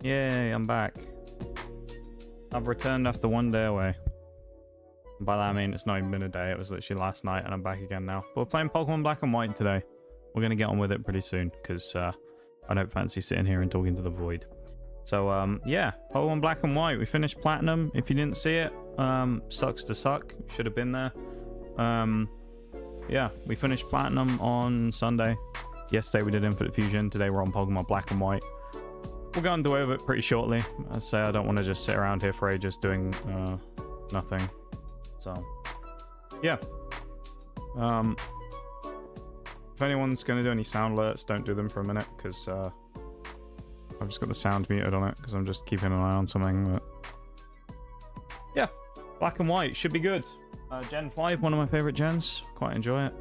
Yay, I'm back. I've returned after 1 day away. By that I mean it's not even been a day, it was literally last night and I'm back again now. But we're playing Pokemon Black and White today. We're going to get on with it pretty soon because I don't fancy sitting here and talking to the void. So yeah, Pokemon Black and White. We finished Platinum. If you didn't see it, sucks to suck. Should have been there. Yeah, we finished Platinum on Sunday. Yesterday we did Infinite Fusion. Today we're on Pokemon Black and White. We'll go and do with it pretty shortly. I say I don't want to just sit around here for ages doing nothing. So yeah. If anyone's going to do any sound alerts, don't do them for a minute because I've just got the sound muted on it because I'm just keeping an eye on something. But yeah, Black and White should be good. Gen 5, one of my favorite gens. Quite enjoy it.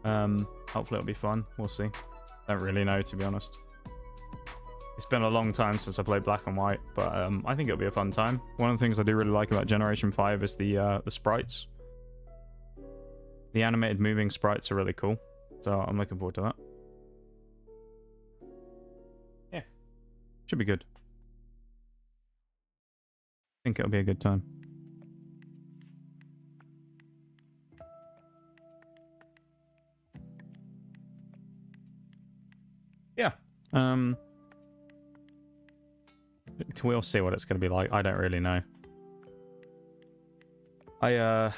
Hopefully it'll be fun. We'll see. Don't really know, to be honest. It's been a long time since I played Black and White, but I think it'll be a fun time. One of the things I do really like about Generation 5 is the sprites. The animated moving sprites are really cool, so I'm looking forward to that. Yeah, should be good. I think it'll be a good time. Yeah. We'll see what it's going to be like. I don't really know. I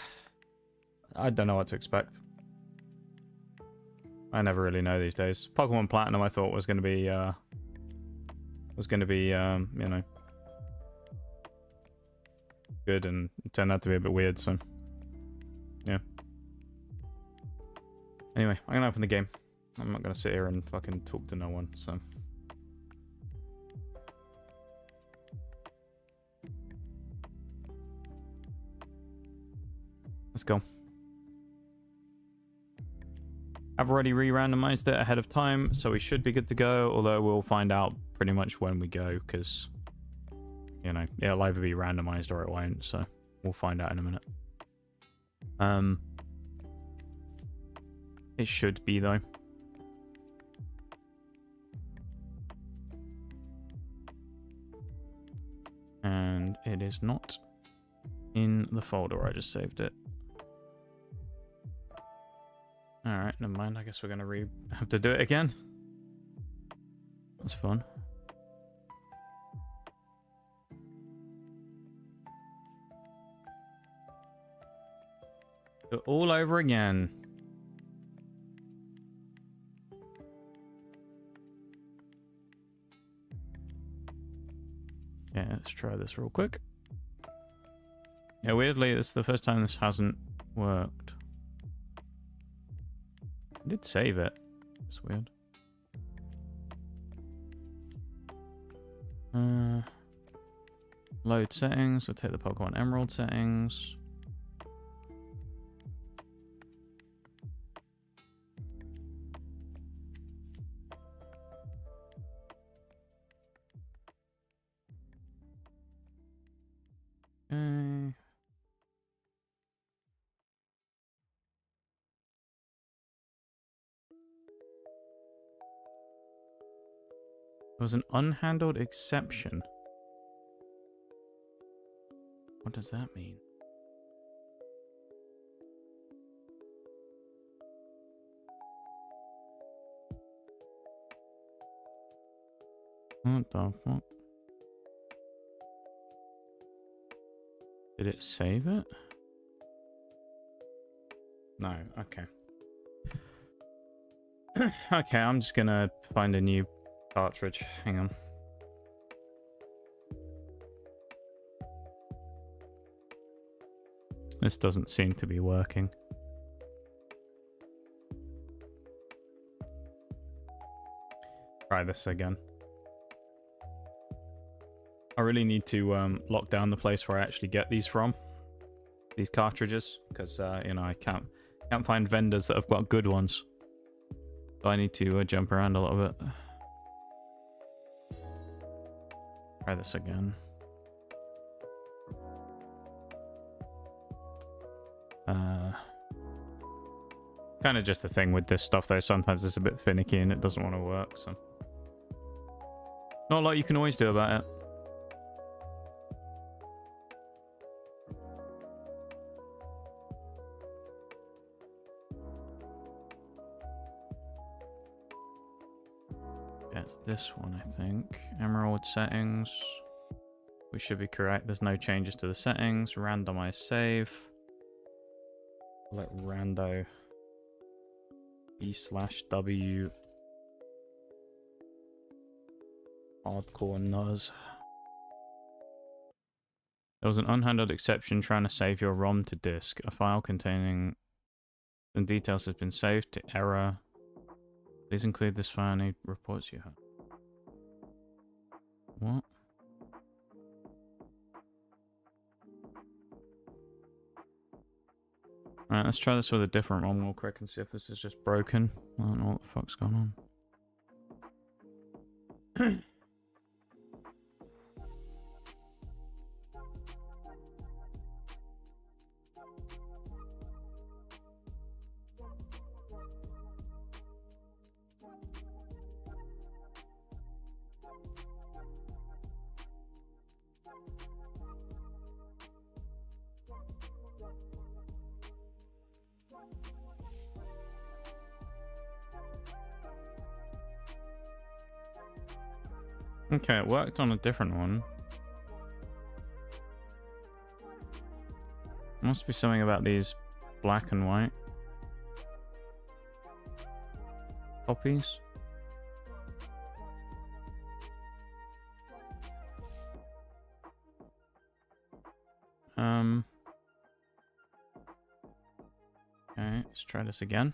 don't know what to expect. I never really know these days. Pokemon Platinum I thought was going to be you know, good, and it turned out to be a bit weird, so yeah. Anyway, I'm going to open the game. I'm not going to sit here and fucking talk to no one, so let's go. I've already re-randomized it ahead of time, so we should be good to go, although we'll find out pretty much when we go, because, you know, it'll either be randomized or it won't, so we'll find out in a minute. It should be, though. And it is not in the folder where I just saved it. Alright, never mind. I guess we're going to have to do it again. That's fun. Do it all over again. Yeah, let's try this real quick. Yeah, weirdly, this is the first time this hasn't worked. I did save it. It's weird. Load settings. We'll take the Pokemon Emerald settings. Okay. There was an unhandled exception. What does that mean? What the fuck? Did it save it? No, okay. Okay, I'm just gonna find a new cartridge. Hang on. This doesn't seem to be working. Try this again. I really need to lock down the place where I actually get these from. These cartridges, because you know, I can't find vendors that have got good ones. So I need to jump around a little bit. Try this again. Kind of just the thing with this stuff though, sometimes it's a bit finicky and it doesn't want to work, so Not a lot you can always do about it. Yeah, it's this one, I think. Emerald settings. We should be correct. There's no changes to the settings. Randomize save. Let rando E/W hardcore nuz. There was an unhandled exception trying to save your ROM to disk. A file containing some details has been saved to error. Please include this file. Any reports you have. What? Alright, let's try this with a different ROM real quick and see if this is just broken. I don't know what the fuck's going on. Okay, it worked on a different one. Must be something about these black and white copies. Okay, let's try this again.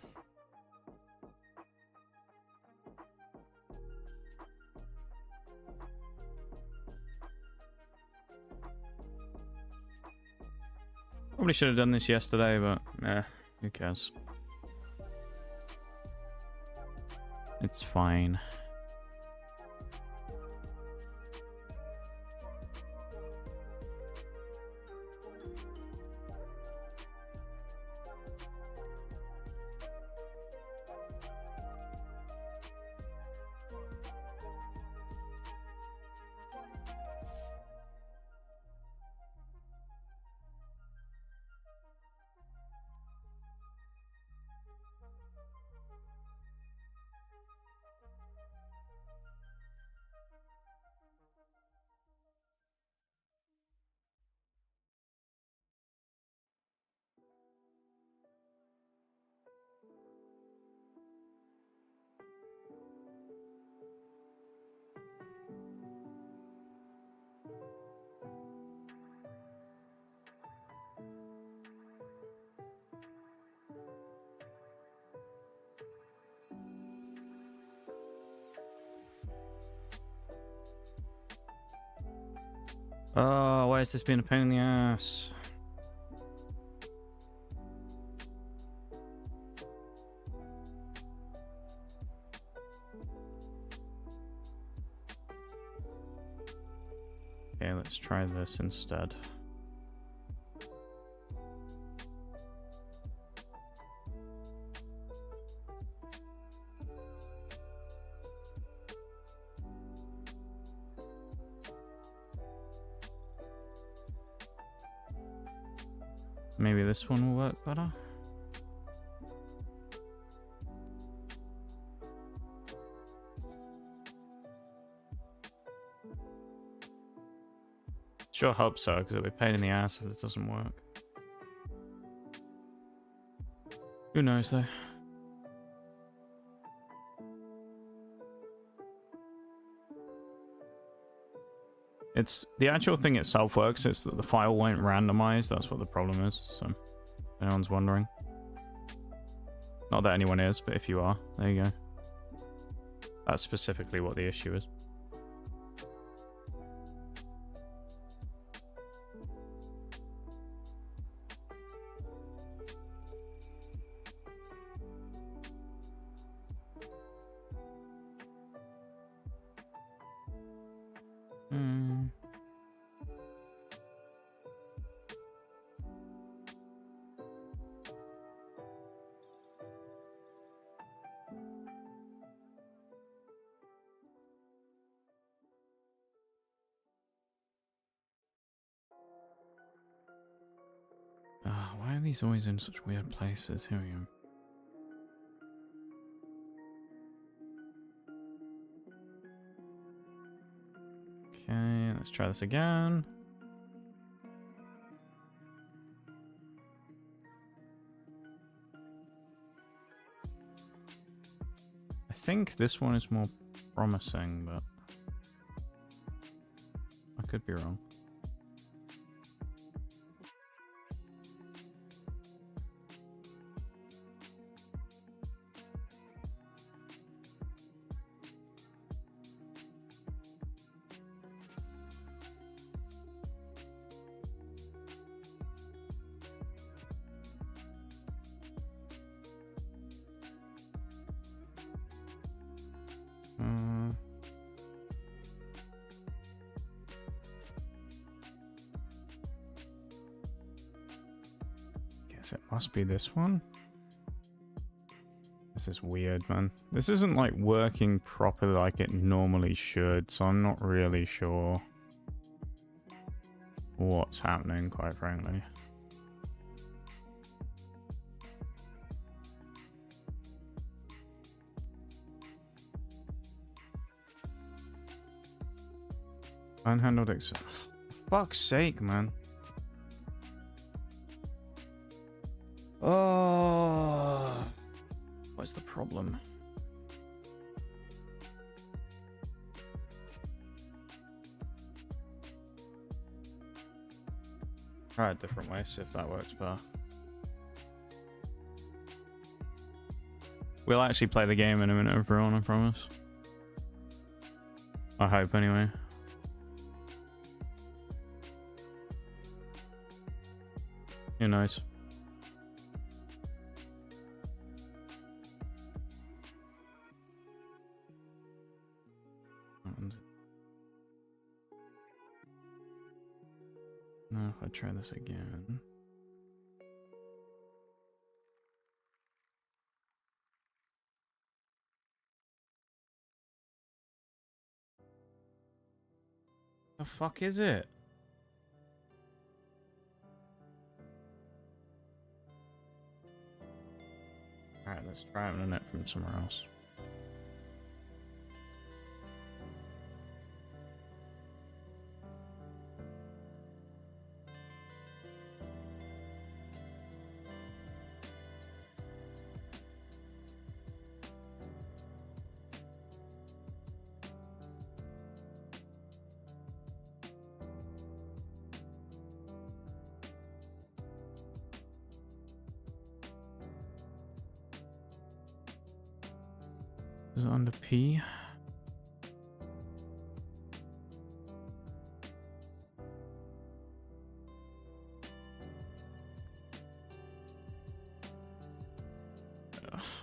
Probably should have done this yesterday, but who cares? It's fine. Oh, why has this been a pain in the ass? Okay, let's try this instead. Maybe this one will work better. Sure hope so, because it'll be a pain in the ass if it doesn't work. Who knows though? It's the actual thing itself works, it's that the file won't randomize. That's what the problem is, so if anyone's wondering. Not that anyone is, but if you are, there you go. That's specifically what the issue is. these always in such weird places? Here we go. Okay, let's try this again. I think this one is more promising, but I could be wrong. Guess it must be this one. This is weird, man. This isn't like working properly like it normally should, so I'm not really sure what's happening, quite frankly. Unhandled fuck's sake, man. Oh, what's the problem? Try a different way, see if that works better. We'll actually play the game in a minute, everyone, I promise. I hope, anyway. Who knows? Now if I try this again. The fuck is it? Alright, let's try running it from somewhere else. Is it under P?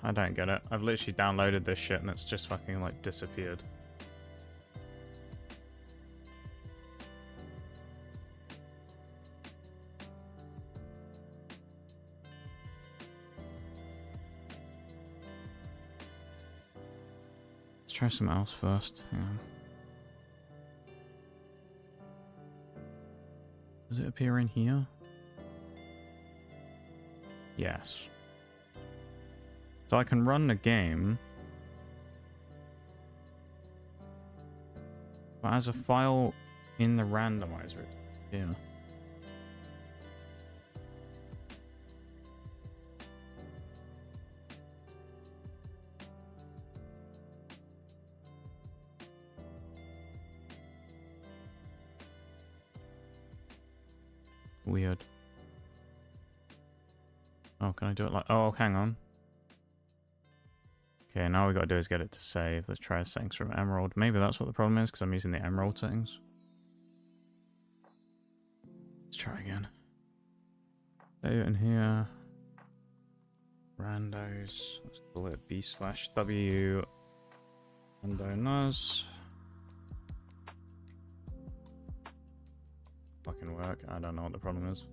I don't get it. I've literally downloaded this shit and it's just fucking like disappeared. Let's try something else first. Hang on. Does it appear in here? Yes. So I can run the game, but as a file in the randomizer. Yeah. Weird. Oh, can I do it like... Oh, hang on. Okay, now all we gotta do is get it to save. Let's try settings from Emerald. Maybe that's what the problem is, because I'm using the Emerald settings. Let's try again. Save it in here. Randos. Let's call it B/W. Rando-nuz. Fucking work. I don't know what the problem is.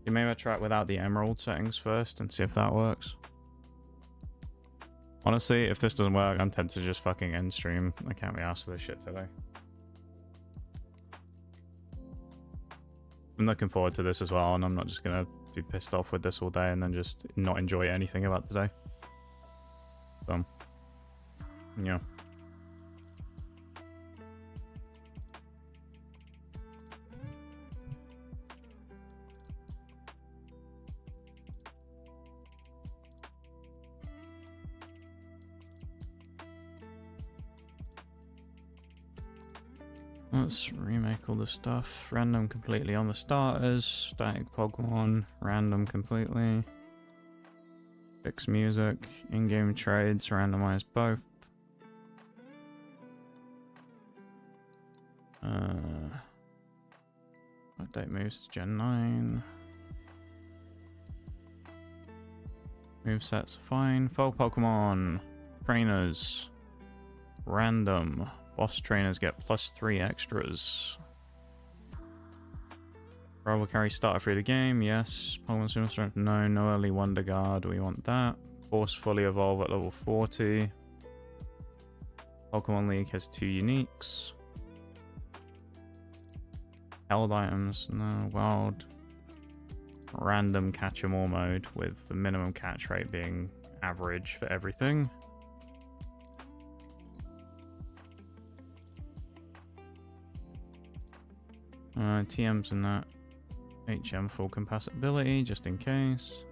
Maybe I try it without the Emerald settings first and see if that works. Honestly, if this doesn't work, I'm tempted to just fucking end stream. I can't be asked for this shit today. I'm looking forward to this as well, and I'm not just gonna be pissed off with this all day and then just not enjoy anything about today. So, yeah. Let's remake all the stuff. Random completely on the starters. Static Pokemon. Random completely. Fix music. In-game trades. Randomize both. Update moves to Gen 9. Movesets fine. Folk Pokemon. Trainers. Random. Boss trainers get +3 extras. Rival carry starter free the game, yes. Pokemon Super Strength, no. No early Wonder Guard, we want that. Force fully evolve at level 40. Pokemon League has 2 uniques. Held items, no. Wild. Random catch 'em all mode with the minimum catch rate being average for everything. TM's in that. HM full compatibility, just in case.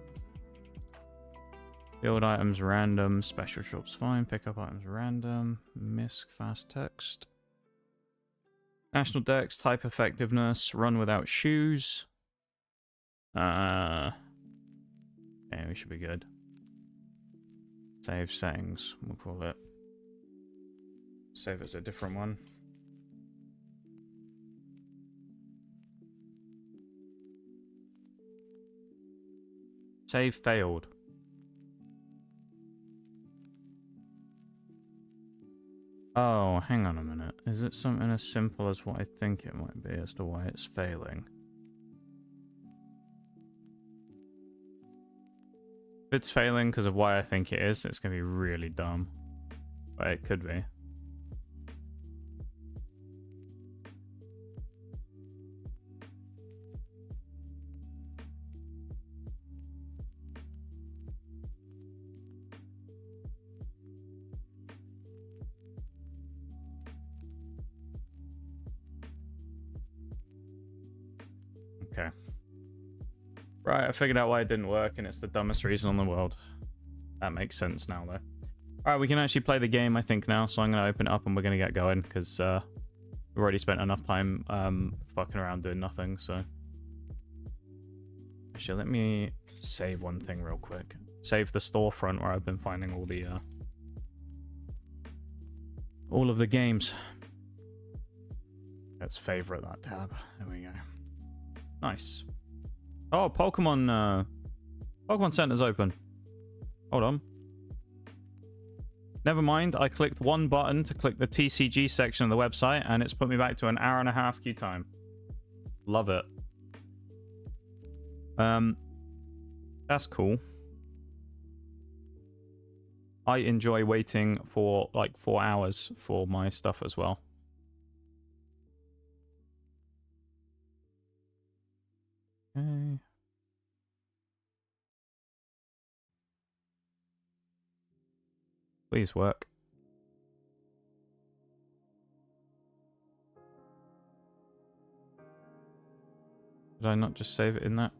Build items random, special drops fine, pickup items random, misc fast text. National Dex, type effectiveness, run without shoes. Yeah, we should be good. Save settings, we'll call it. Save as a different one. Save failed. Oh, hang on a minute. Is it something as simple as what I think it might be as to why it's failing? If it's failing because of why I think it is, it's going to be really dumb. But it could be. Okay. Right, I figured out why it didn't work, and it's the dumbest reason in the world. That makes sense now, though. Alright, we can actually play the game, I think, now, so I'm going to open it up and we're going to get going, because we've already spent enough time fucking around doing nothing, so... Actually, let me save one thing real quick. Save the storefront where I've been finding all of the games. Let's favorite that tab. There we go. Nice. Oh, Pokemon Center's open. Hold on. Never mind, I clicked one button to click the TCG section of the website, and it's put me back to an hour-and-a-half queue time. Love it. That's cool. I enjoy waiting for like 4 hours for my stuff as well. Okay. Please work. Did I not just save it in that?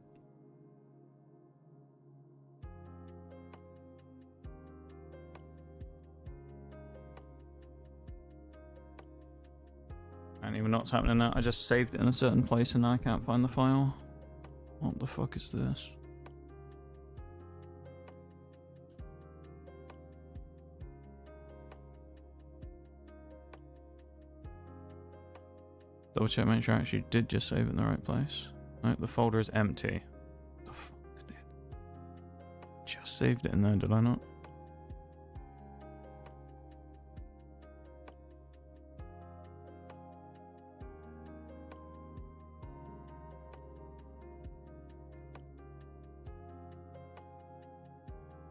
I don't even know what's happening now. I just saved it in a certain place and now I can't find the file. What the fuck is this? Double check, make sure I actually did just save it in the right place. No, the folder is empty. What the fuck did I just saved it in there, did I not?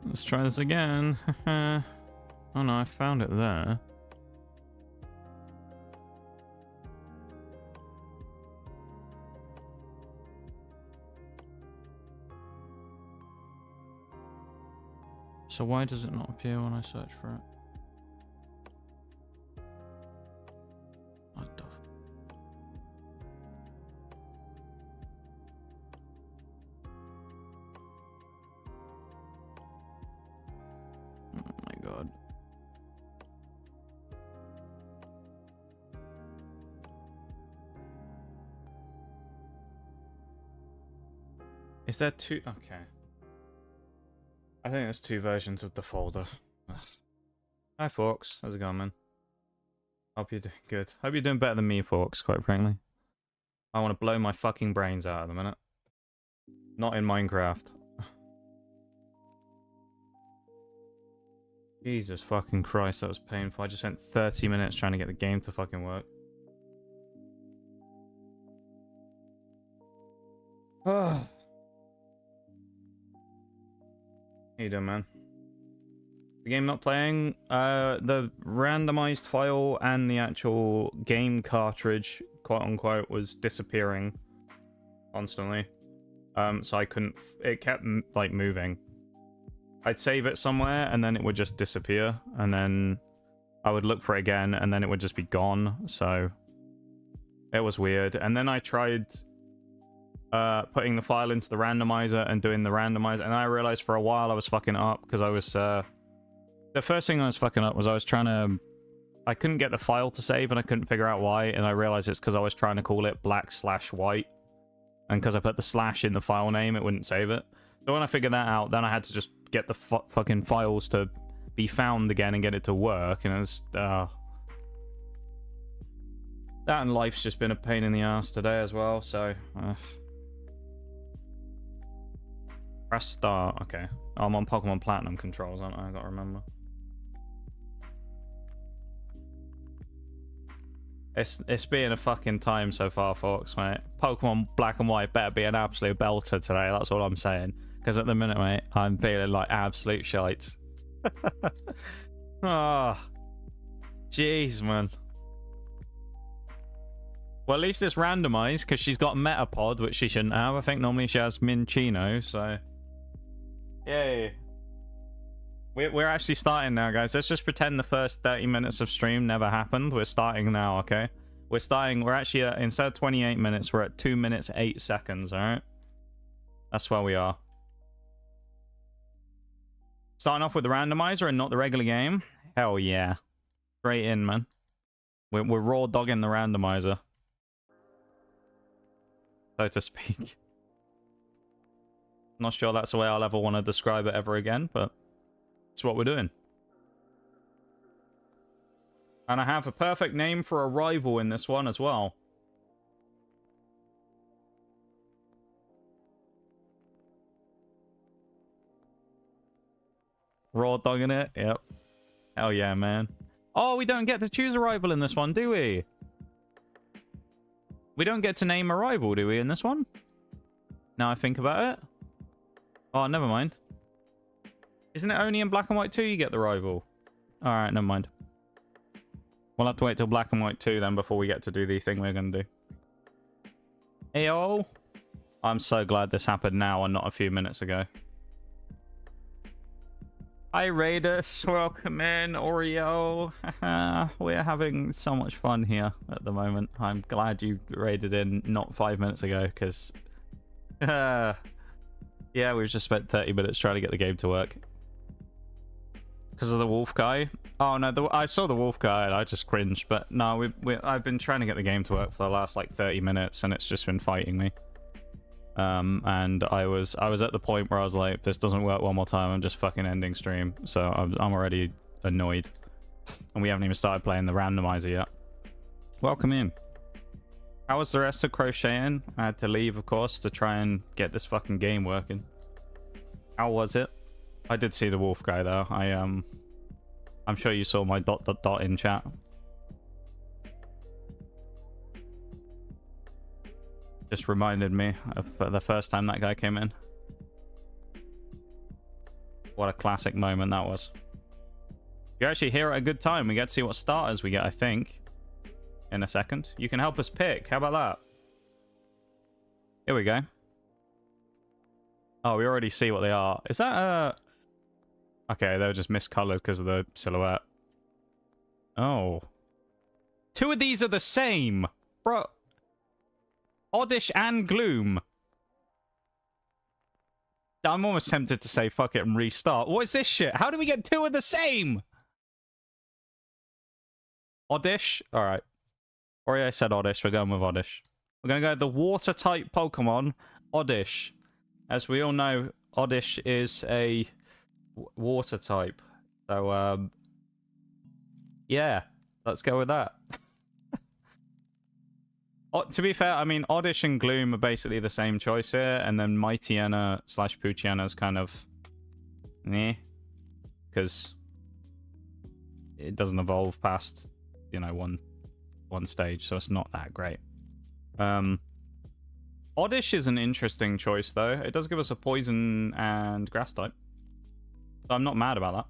Let's try this again. Oh no, I found it there. So why does it not appear when I search for it? What the Oh my god. Is there two? Okay. I think there's two versions of the folder. Ugh. Hi, Forks. How's it going, man? Hope you're doing good. Hope you're doing better than me, Forks, quite frankly. I want to blow my fucking brains out at the minute. Not in Minecraft. Jesus fucking Christ, that was painful. I just spent 30 minutes trying to get the game to fucking work. How you doing, man? The game not playing. The randomized file and the actual game cartridge, quote unquote, was disappearing constantly. So I couldn't. It kept like moving. I'd save it somewhere and then it would just disappear, and then I would look for it again and then it would just be gone. So it was weird. And then I tried putting the file into the randomizer and doing the randomizer, and I realized for a while I was fucking up because I was the first thing I was fucking up was I couldn't get the file to save and I couldn't figure out why, and I realized it's because I was trying to call it black/white, and because I put the slash in the file name it wouldn't save it. So when I figured that out, then I had to just get the fucking files to be found again and get it to work, and it was that, and life's just been a pain in the ass today as well, so press start. Okay. I'm on Pokemon Platinum controls, aren't I? I gotta remember. It's been a fucking time so far, folks, mate. Pokemon Black and White better be an absolute belter today, that's all I'm saying. Because at the minute, mate, I'm feeling like absolute shite. Oh, jeez, man. Well, at least it's randomized, because she's got Metapod, which she shouldn't have. I think normally she has Minccino, so... Yay. We're actually starting now, guys. Let's just pretend the first 30 minutes of stream never happened. We're starting now, okay? We're actually at, instead of 28 minutes, we're at 2 minutes 8 seconds, alright? That's where we are. Starting off with the randomizer and not the regular game? Hell yeah. Straight in, man. We're raw dogging the randomizer, so to speak. Not sure that's the way I'll ever want to describe it ever again, but it's what we're doing. And I have a perfect name for a rival in this one as well. Raw dogging it? Yep. Hell yeah, man. Oh, we don't get to choose a rival in this one, do we? We don't get to name a rival, do we, in this one? Now I think about it. Oh, never mind. Isn't it only in Black and White 2 you get the rival? Alright, never mind. We'll have to wait till Black and White 2 then before we get to do the thing we're going to do. Ayo! I'm so glad this happened now and not a few minutes ago. Hi Raiders, welcome in, Oreo. We're having so much fun here at the moment. I'm glad you raided in not 5 minutes ago, because... yeah, we've just spent 30 minutes trying to get the game to work. Because of the wolf guy. Oh no, I saw the wolf guy and I just cringed. But no, I've been trying to get the game to work for the last like 30 minutes and it's just been fighting me. And I was at the point where I was like, if this doesn't work one more time, I'm just fucking ending stream. So I'm already annoyed. And we haven't even started playing the randomizer yet. Welcome in. How was the rest of crocheting? I had to leave, of course, to try and get this fucking game working. How was it? I did see the wolf guy though. I'm sure you saw my ... in chat. Just reminded me of the first time that guy came in. What a classic moment that was. You're actually here at a good time. We get to see what starters we get, I think, in a second. You can help us pick. How about that? Here we go. Oh, we already see what they are. Is that okay, they were just miscolored because of the silhouette. Oh. Two of these are the same. Bro. Oddish and Gloom. I'm almost tempted to say fuck it and restart. What is this shit? How do we get two of the same? Oddish? Alright. Or I said Oddish. We're going with Oddish. We're going to go the water-type Pokemon, Oddish. As we all know, Oddish is a water type. So, yeah. Let's go with that. To be fair, I mean, Oddish and Gloom are basically the same choice here. And then Mightyena / Poochyena is kind of... meh. Because it doesn't evolve past, you know, one stage. So it's not that great. Oddish is an interesting choice, though. It does give us a poison and grass type. So I'm not mad about that.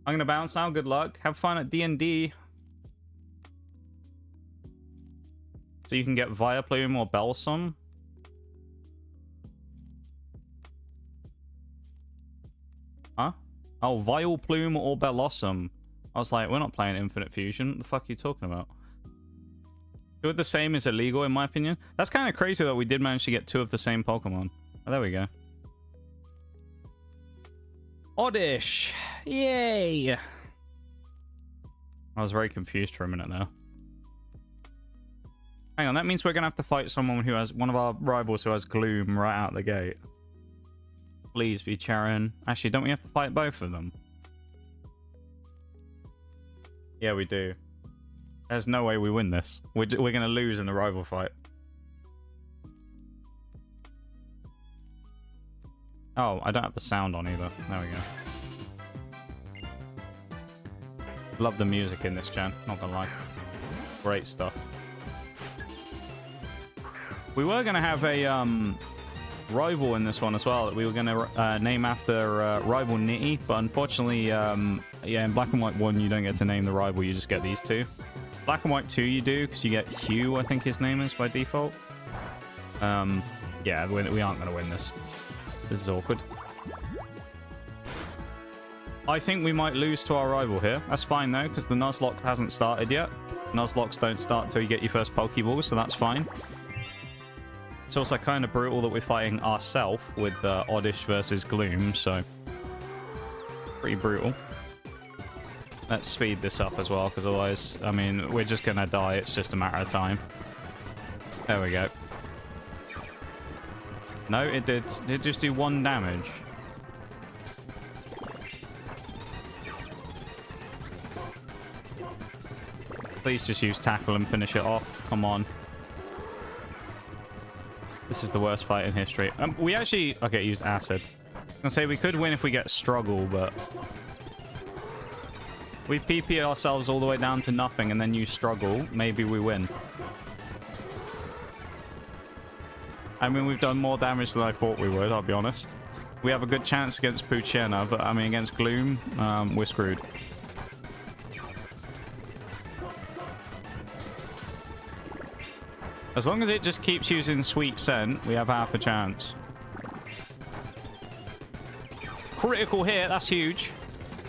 I'm going to bounce now. Good luck. Have fun at D&D. So you can get Vileplume or Bellsum. Huh? Oh, Vileplume or Bellossom. I was like, we're not playing Infinite Fusion. What the fuck are you talking about? Two of the same is illegal, in my opinion. That's kind of crazy that we did manage to get two of the same Pokemon. Oh, there we go. Oddish! Yay! I was very confused for a minute there. Hang on, that means we're going to have to fight someone who has... one of our rivals who has Gloom right out the gate. Please be Charon. Actually, don't we have to fight both of them? Yeah, we do. There's no way we win this. We're going to lose in the rival fight. Oh, I don't have the sound on either. There we go. Love the music in this gen, not gonna lie. Great stuff. We were going to have a rival in this one as well that we were going to name after rival Nitty, but unfortunately, yeah, in Black and White 1 you don't get to name the rival, you just get these two. Black and White 2 you do, because you get Hugh, I think his name is, by default. Yeah, we aren't going to win this. This is awkward. I think we might lose to our rival here. That's fine, though, because the Nuzlocke hasn't started yet. Nuzlocks don't start until you get your first Pokeball, so that's fine. It's also kind of brutal that we're fighting ourselves with Oddish versus Gloom, so... pretty brutal. Let's speed this up as well, because otherwise, I mean, we're just going to die. It's just a matter of time. There we go. No, it did just do 1 damage. Please just use Tackle and finish it off. Come on. This is the worst fight in history. We actually... okay, used Acid. I was going to say we could win if we get Struggle, but... we PP ourselves all the way down to nothing and then use Struggle. Maybe we win. I mean, we've done more damage than I thought we would, I'll be honest. We have a good chance against Poochyena, but I mean, against Gloom, we're screwed. As long as it just keeps using Sweet Scent, we have half a chance. Critical hit, that's huge.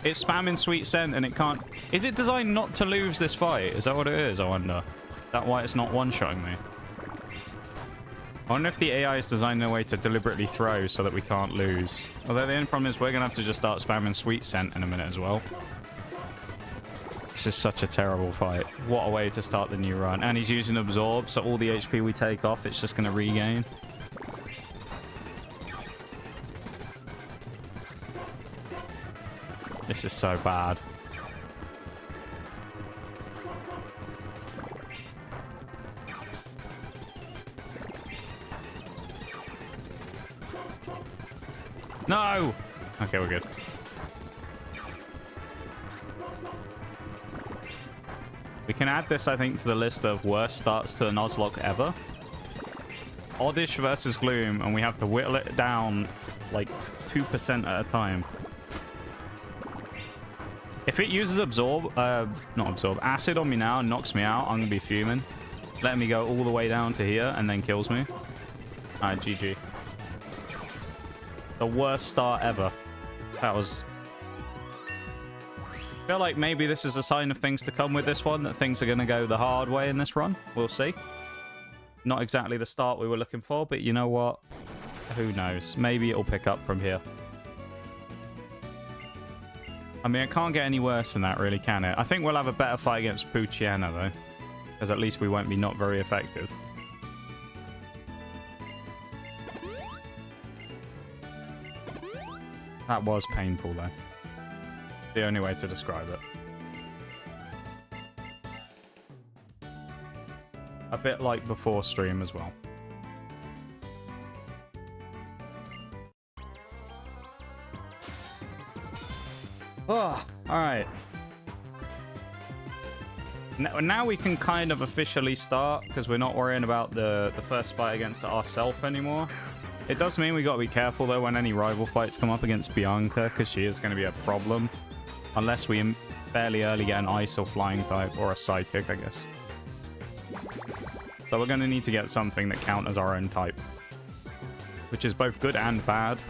It's spamming Sweet Scent and it can't... is it designed not to lose this fight? Is that what it is, I wonder? Is that why it's not one-shotting me? I wonder if the AI is designed in a way to deliberately throw so that we can't lose. Although the only problem is we're going to have to just start spamming Sweet Scent in a minute as well. This is such a terrible fight. What a way to start the new run. And he's using Absorb, so all the HP we take off, it's just going to regain. This is so bad. No! Okay, we're good. We can add this, I think, to the list of worst starts to a Nuzlocke ever. Oddish versus Gloom, and we have to whittle it down like 2% at a time. If it uses not absorb, acid on me now and knocks me out, I'm going to be fuming. Letting me go all the way down to here and then kills me. Alright, GG. The worst start ever. That was... I feel like maybe this is a sign of things to come with this one, that things are going to go the hard way in this run. We'll see. Not exactly the start we were looking for, but you know what? Who knows? Maybe it'll pick up from here. I mean, it can't get any worse than that, really, can it? I think we'll have a better fight against Poochyena, though. Because at least we won't be not very effective. That was painful, though. The only way to describe it. A bit like before stream as well. Oh, alright. Now we can kind of officially start, because we're not worrying about the first fight against ourselves anymore. It does mean we got to be careful, though, when any rival fights come up against Bianca, because she is going to be a problem. Unless we fairly early get an ice or flying type, or a psychic, I guess. So we're going to need to get something that counters our own type. Which is both good and bad,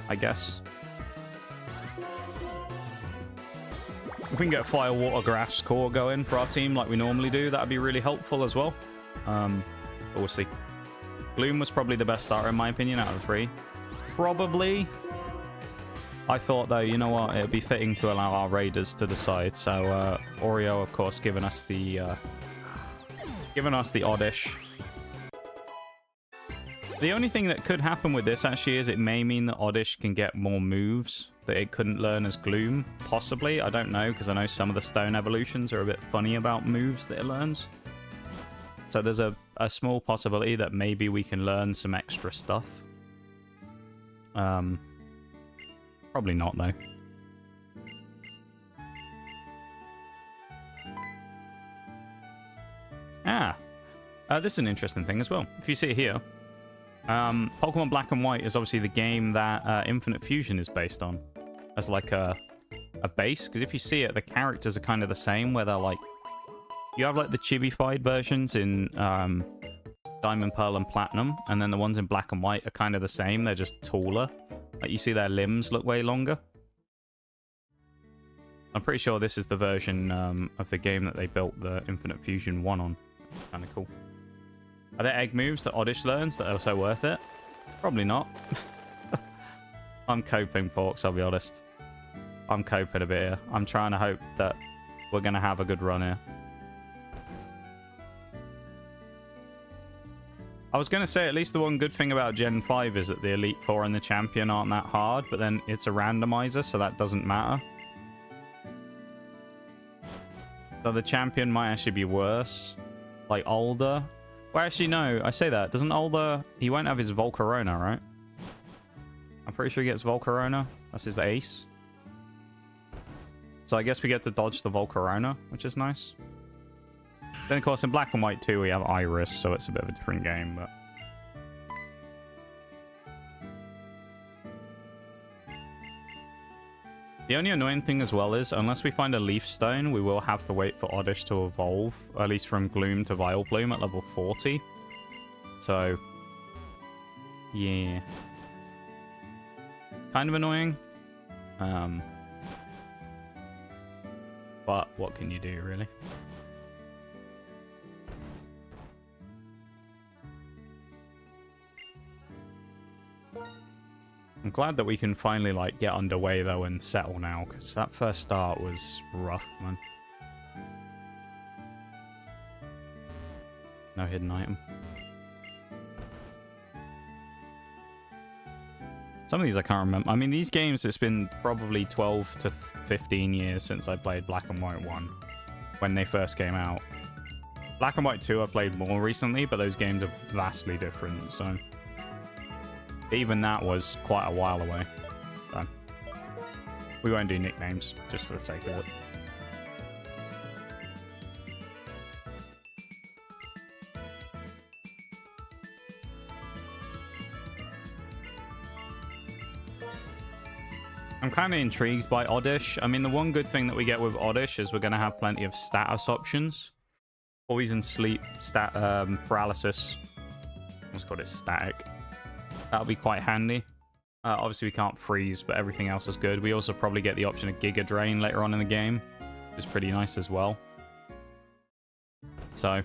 I guess. If we can get Fire, Water, Grass core going for our team like we normally do, that'd be really helpful as well. But we'll see. Gloom was probably the best starter in my opinion out of the 3. Probably. I thought though, you know what, it'd be fitting to allow our raiders to decide. So Oreo, of course, giving us the Oddish. The only thing that could happen with this actually is it may mean that Oddish can get more moves that it couldn't learn as Gloom. Possibly, I don't know, because I know some of the stone evolutions are a bit funny about moves that it learns. So there's a small possibility that maybe we can learn some extra stuff. Probably not, though. This is an interesting thing as well. If you see it here, Pokemon Black and White is obviously the game that Infinite Fusion is based on. As like a base. Because if you see it, the characters are kind of the same, where they're like... You have like the chibified versions in Diamond, Pearl, and Platinum, and then the ones in Black and White are kind of the same. They're just taller. Like you see their limbs look way longer. I'm pretty sure this is the version of the game that they built the Infinite Fusion 1 on. Kind of cool. Are there egg moves that Oddish learns that are so worth it? Probably not. I'm coping, Porks, I'll be honest. I'm coping a bit here. I'm trying to hope that we're going to have a good run here. I was going to say, at least the one good thing about Gen 5 is that the Elite Four and the Champion aren't that hard, but then it's a randomizer, so that doesn't matter. So the Champion might actually be worse. Like Alder. Well, actually, no. I say that. Doesn't Alder... He won't have his Volcarona, right? I'm pretty sure he gets Volcarona. That's his ace. So I guess we get to dodge the Volcarona, which is nice. Then, of course, in Black and White 2, we have Iris, so it's a bit of a different game, but... The only annoying thing as well is, unless we find a Leaf Stone, we will have to wait for Oddish to evolve, at least from Gloom to Vileplume at level 40. So, yeah. Kind of annoying. But what can you do, really? I'm glad that we can finally, like, get underway, though, and settle now, because that first start was rough, man. No hidden item. Some of these I can't remember. I mean, these games, it's been probably 12 to 15 years since I played Black and White 1, when they first came out. Black and White 2 I played more recently, but those games are vastly different, so... Even that was quite a while away. So we won't do nicknames, just for the sake of it. I'm kind of intrigued by Oddish. I mean, the one good thing that we get with Oddish is we're going to have plenty of status options. Poison, sleep, paralysis. Let's call it static. That'll be quite handy. Obviously, we can't freeze, but everything else is good. We also probably get the option of Giga Drain later on in the game, which is pretty nice as well. So,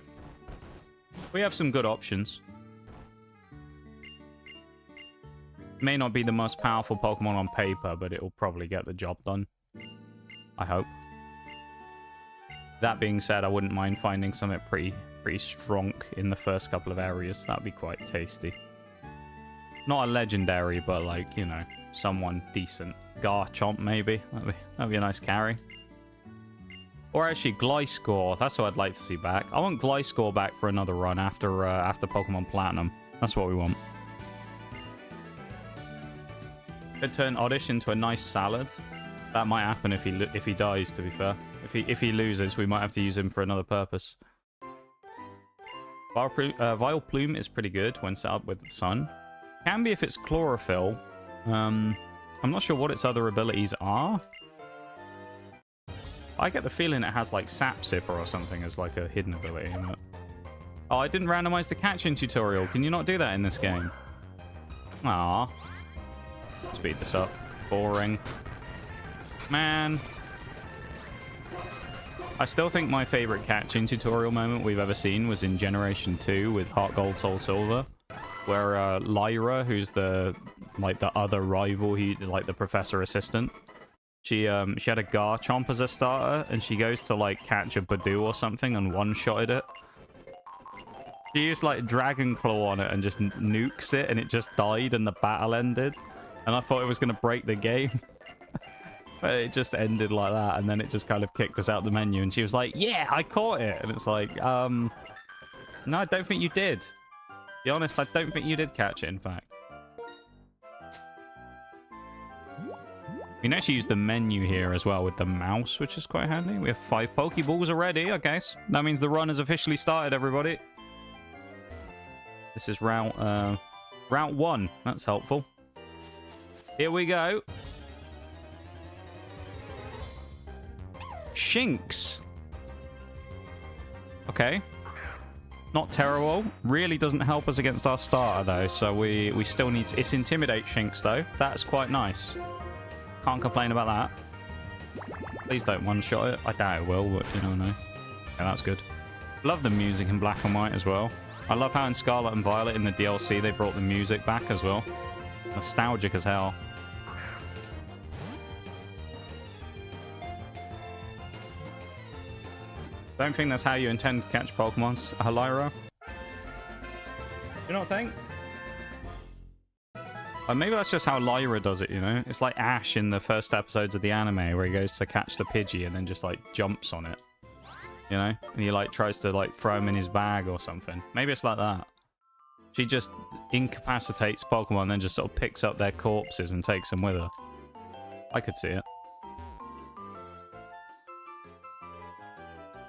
we have some good options. May not be the most powerful Pokemon on paper, but it will probably get the job done. I hope. That being said, I wouldn't mind finding something pretty strong in the first couple of areas. That'd be quite tasty. Not a legendary, but like, you know, someone decent. Garchomp, maybe. That'd be a nice carry. Or actually, Gliscor. That's what I'd like to see back. I want Gliscor back for another run after Pokemon Platinum. That's what we want. Could turn Oddish into a nice salad. That might happen if he dies, to be fair. If he loses, we might have to use him for another purpose. Vileplume is pretty good when set up with the sun. Can be if it's Chlorophyll. I'm not sure what its other abilities are. I get the feeling it has like Sap Sipper or something as like a hidden ability in it. Oh, I didn't randomize the catching tutorial. Can you not do that in this game? Aww. Speed this up. Boring. Man. I still think my favorite catching tutorial moment we've ever seen was in Generation 2 with Heart Gold, Soul Silver, where Lyra, who's the other rival, like the professor assistant, she had a Garchomp as a starter, and she goes to like catch a Badoo or something and one-shotted it. She used like Dragon Claw on it and just nukes it, and it just died and the battle ended. And I thought it was going to break the game. But it just ended like that, and then it just kind of kicked us out the menu, and she was like, yeah, I caught it. And it's like, no, I don't think you did. To be honest, I don't think you did catch it, in fact. We can actually use the menu here as well with the mouse, which is quite handy. We have 5 Pokeballs already, I guess. That means the run has officially started, everybody. This is route 1. That's helpful. Here we go. Shinx. Okay. Not terrible. Really doesn't help us against our starter, though. So we still need to... It's Intimidate Shinx, though. That's quite nice. Can't complain about that. Please don't one-shot it. I doubt it will, but you never know. Yeah, that's good. Love the music in Black and White as well. I love how in Scarlet and Violet in the DLC they brought the music back as well. Nostalgic as hell. Don't think that's how you intend to catch Pokemons, Lyra. You don't think? Or maybe that's just how Lyra does it, you know? It's like Ash in the first episodes of the anime where he goes to catch the Pidgey and then just like jumps on it. You know? And he like tries to like throw him in his bag or something. Maybe it's like that. She just incapacitates Pokemon and then just sort of picks up their corpses and takes them with her. I could see it.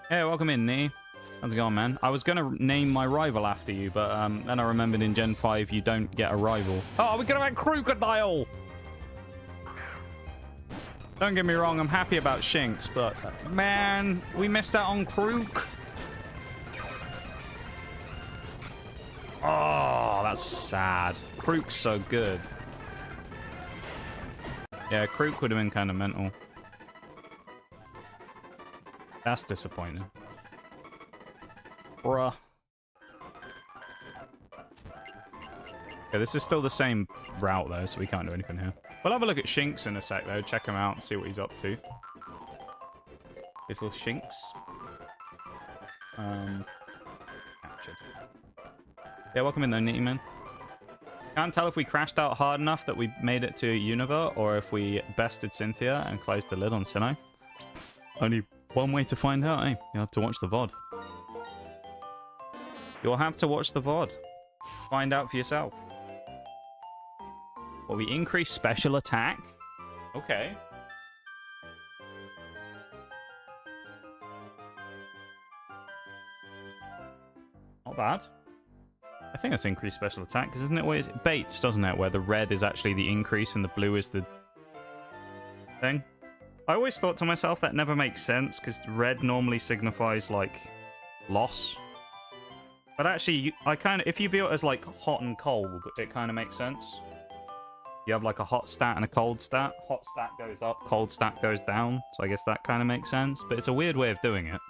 Hey, welcome in, Nee. How's it going, man? I was going to name my rival after you, but then I remembered in Gen 5 you don't get a rival. Oh, we're going to have Crocodile! Don't get me wrong, I'm happy about Shinx, but man, we missed out on Krook. Oh, that's sad. Krook's so good. Yeah, Krook would have been kind of mental. That's disappointing. Bruh. Yeah, this is still the same route, though, so we can't do anything here. We'll have a look at Shinx in a sec, though. Check him out and see what he's up to. Little Shinx. Captured. Yeah, welcome in, though, Nitty Man. Can't tell if we crashed out hard enough that we made it to Unova, or if we bested Cynthia and closed the lid on Sinnoh. Only one way to find out, eh? You'll have to watch the VOD. You'll have to watch the VOD. Find out for yourself. Well, we increase special attack. Okay. Not bad. I think that's increased special attack, because isn't it where it baits, doesn't it? Where the red is actually the increase and the blue is the... thing. I always thought to myself that never makes sense because red normally signifies like loss. But actually, if you view it as like hot and cold, it kind of makes sense. You have like a hot stat and a cold stat. Hot stat goes up, cold stat goes down. So I guess that kind of makes sense. But it's a weird way of doing it.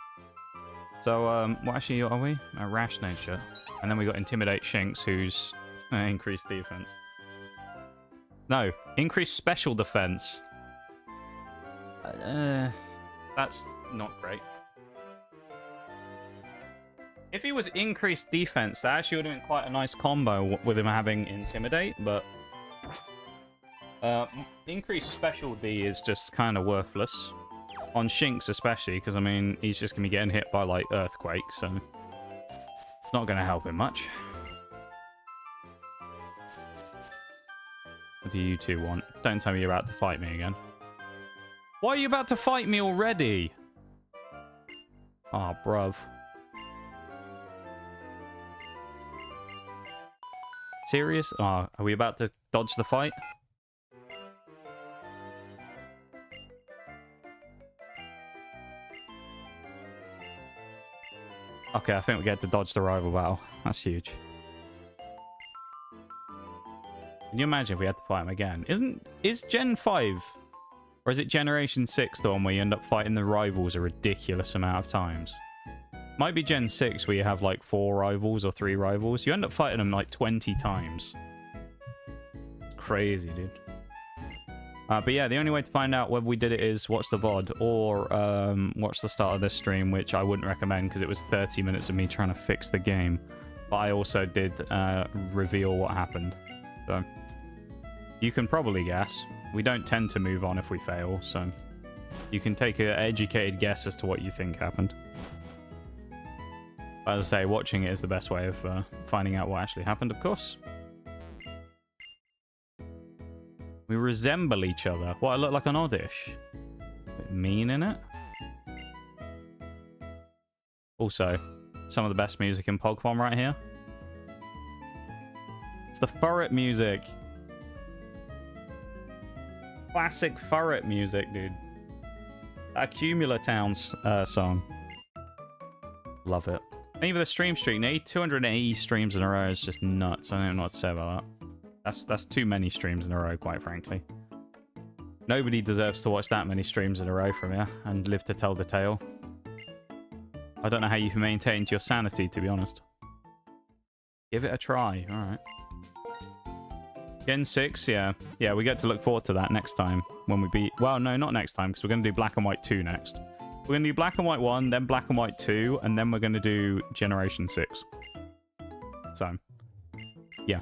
So, what actually are we? A rash nature. And then we got Intimidate Shinx, who's increased defense. No, increased special defense. That's not great. If he was increased defense, that actually would have been quite a nice combo with him having Intimidate, but... increased special D is just kind of worthless. On Shinx especially, because, I mean, he's just going to be getting hit by, like, Earthquake, so... It's not going to help him much. What do you two want? Don't tell me you're about to fight me again. Why are you about to fight me already? Aw, oh, bruv. Serious? Oh, are we about to dodge the fight? Okay, I think we get to dodge the rival battle. That's huge. Can you imagine if we had to fight him again? Is Gen 5 or is it Generation 6 the one where you end up fighting the rivals a ridiculous amount of times? Might be Gen 6 where you have like 4 rivals or 3 rivals. You end up fighting them like 20 times. It's crazy, dude. But yeah, the only way to find out whether we did it is watch the VOD or watch the start of this stream, which I wouldn't recommend because it was 30 minutes of me trying to fix the game. But I also did reveal what happened. So you can probably guess. We don't tend to move on if we fail, so you can take an educated guess as to what you think happened. But as I say, watching it is the best way of finding out what actually happened, of course. We resemble each other. What, I look like an Oddish? Bit mean in it. Also, some of the best music in Pokemon right here. It's the Furret music. Classic Furret music, dude. That Accumula Towns song. Love it. And even the stream streak, 280 streams in a row is just nuts. I don't know what to say about that. That's too many streams in a row, quite frankly. Nobody deserves to watch that many streams in a row from you and live to tell the tale. I don't know how you've maintained your sanity, to be honest. Give it a try. All right. Gen 6, yeah. Yeah, we get to look forward to that next time when we beat... Well, no, not next time, because we're going to do Black and White 2 next. We're going to do Black and White 1, then Black and White 2, and then we're going to do Generation 6. So, yeah.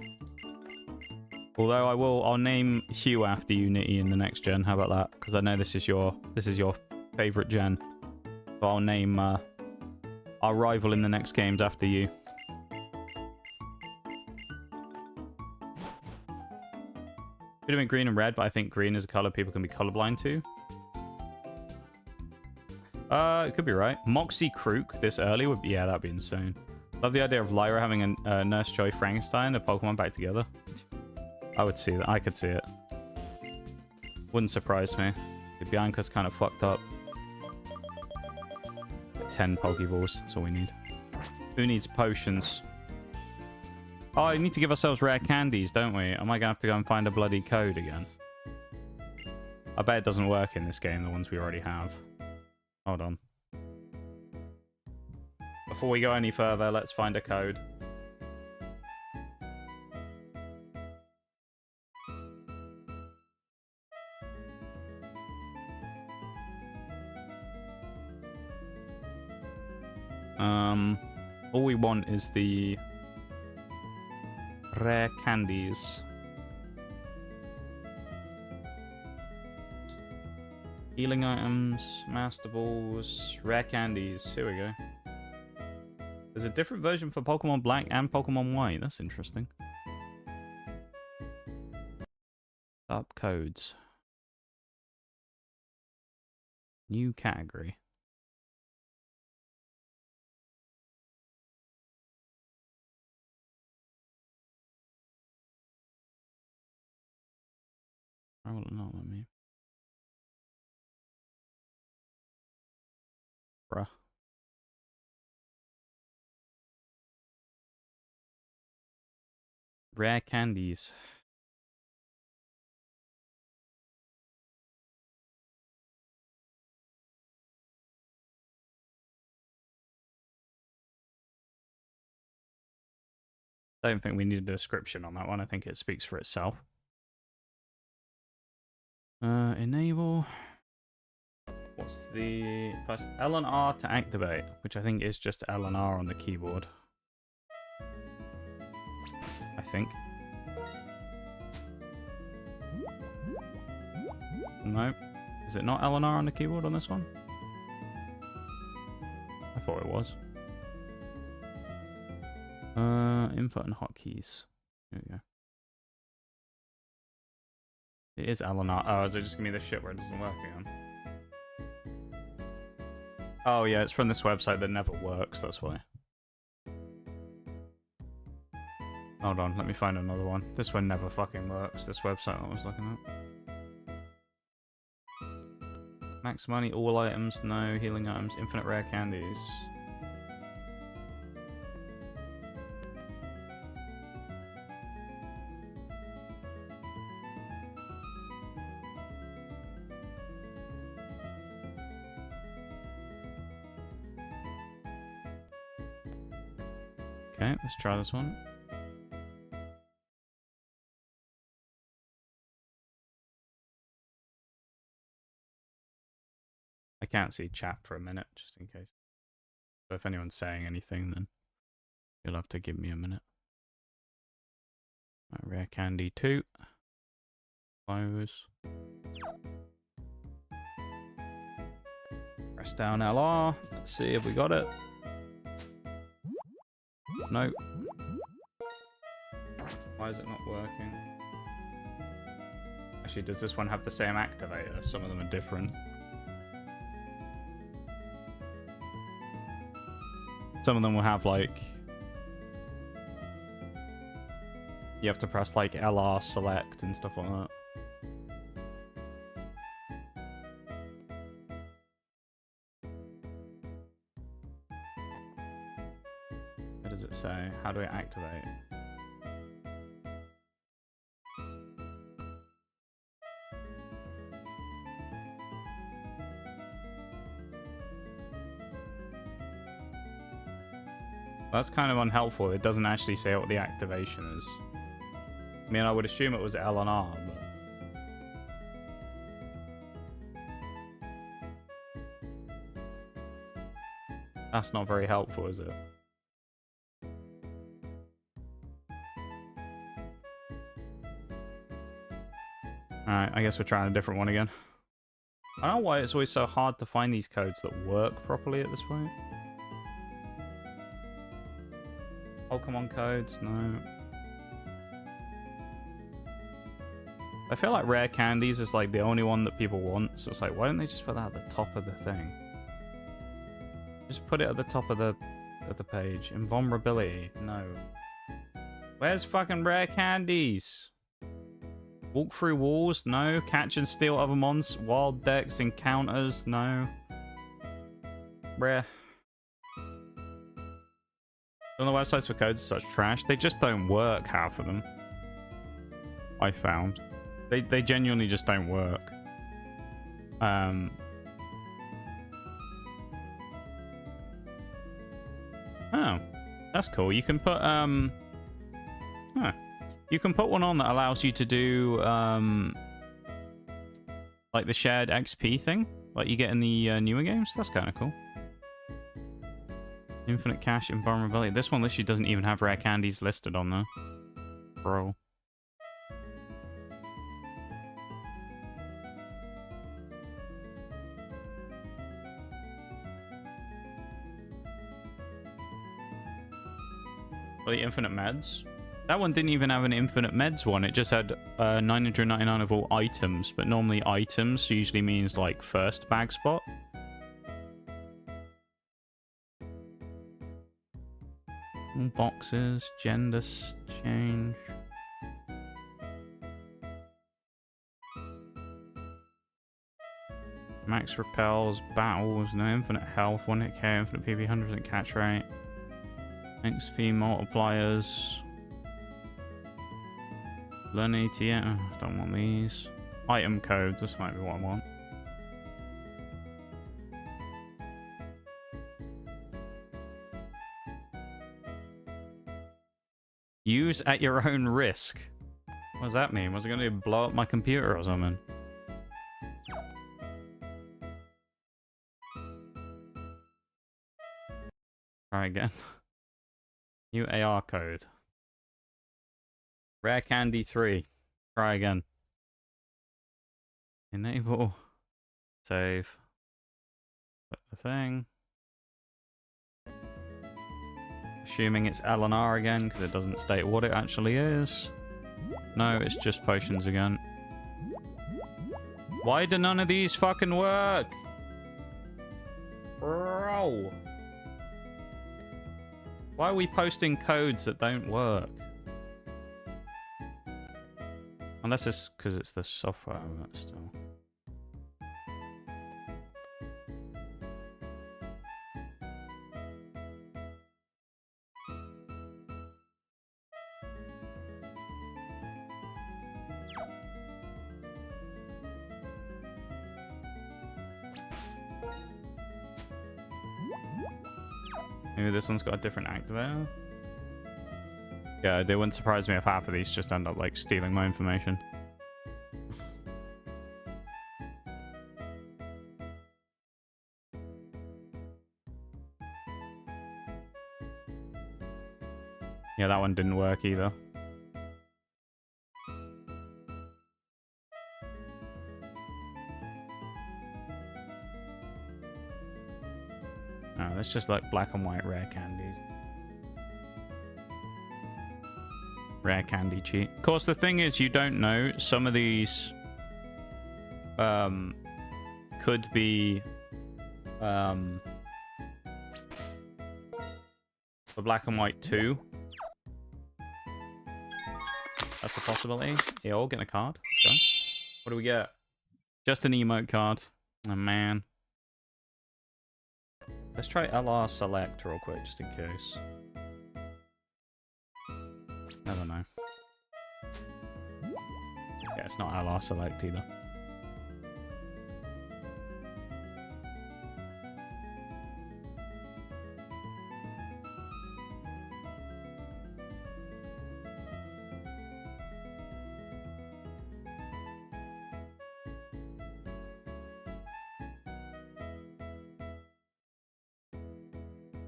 Although I'll name Hugh after you, Nitty, in the next gen. How about that? Because I know this is your favorite gen. So I'll name our rival in the next games after you. Could have been green and red, but I think green is a color people can be colorblind to. It could be right. Moxie Krook this early would be... Yeah, that'd be insane. Love the idea of Lyra having a Nurse Joy Frankenstein and Pokemon back together. I would see that. I could see it. Wouldn't surprise me. Bianca's kind of fucked up. 10 Pokeballs. That's all we need. Who needs potions? Oh, we need to give ourselves rare candies, don't we? Am I going to have to go and find a bloody code again? I bet it doesn't work in this game, the ones we already have. Hold on. Before we go any further, let's find a code. All we want is the rare candies. Healing items, Master Balls, rare candies. Here we go. There's a different version for Pokemon Black and Pokemon White. That's interesting. Up codes. New category. I will not let me. Bruh. Rare candies. I don't think we need a description on that one. I think it speaks for itself. Enable. What's the first? L and R to activate, which I think is just L and R on the keyboard. I think. No. Is it not L and R on the keyboard on this one? I thought it was. Input and hotkeys. Here we go. It is L and R. Oh, is it just gonna be this shit where it doesn't work again? Oh yeah, it's from this website that never works, that's why. Hold on, let me find another one. This one never fucking works, this website I was looking at. Max money, all items, no. Healing items, infinite rare candies. Okay, let's try this one. I can't see chat for a minute, just in case. So if anyone's saying anything, then you'll have to give me a minute. Right, rare candy 2. Close. Press down LR. Let's see if we got it. No. Why is it not working? Actually, does this one have the same activator? Some of them are different. Some of them will have like... You have to press like LR select and stuff like that. What does it say? How do I activate? That's kind of unhelpful. It doesn't actually say what the activation is. I mean, I would assume it was L and R, but... That's not very helpful, is it? Alright, I guess we're trying a different one again. I don't know why it's always so hard to find these codes that work properly at this point. Pokemon codes, no. I feel like rare candies is like the only one that people want, so it's like, why don't they just put that at the top of the thing? Just put it at the top of the page. Invulnerability, no. Where's fucking rare candies? Walk through walls, no. Catch and steal other mons. Wild decks, encounters, no. Rare. On the websites for codes are such trash. They just don't work, half of them. I found. They genuinely just don't work. Oh, that's cool. You can put you can put one on that allows you to do like the shared XP thing, like you get in the newer games. That's kind of cool. Infinite cash, invulnerability. This one literally doesn't even have rare candies listed on there. Bro. Well, the infinite meds. That one didn't even have an infinite meds one. It just had 999 of all items, but normally items usually means like first bag spot. Boxes, gender change. Max repels, battles, no infinite health, 1 hit KO, infinite PV, 100% catch rate. XP multipliers. Learn ATM. Oh, don't want these. Item codes, this might be what I want. Use at your own risk. What does that mean? Was it going to blow up my computer or something? Try again. New AR code. Rare candy 3. Try again. Enable. Save. Put the thing. Assuming it's L&R again, because it doesn't state what it actually is. No, it's just potions again. Why do none of these fucking work? Bro. Why are we posting codes that don't work? Unless it's because it's the software of it still. Maybe this one's got a different activator. Yeah, it wouldn't surprise me if half of these just end up like stealing my information. Yeah, that one didn't work either. Oh, that's just like black and white rare candies. Rare candy cheat. Of course, the thing is, you don't know. Some of these could be for black and white too. That's a possibility. Yeah, we'll get a card. Let's go. What do we get? Just an emote card. Oh, man. Let's try LR Select real quick, just in case. Never know. Yeah, it's not LR Select either.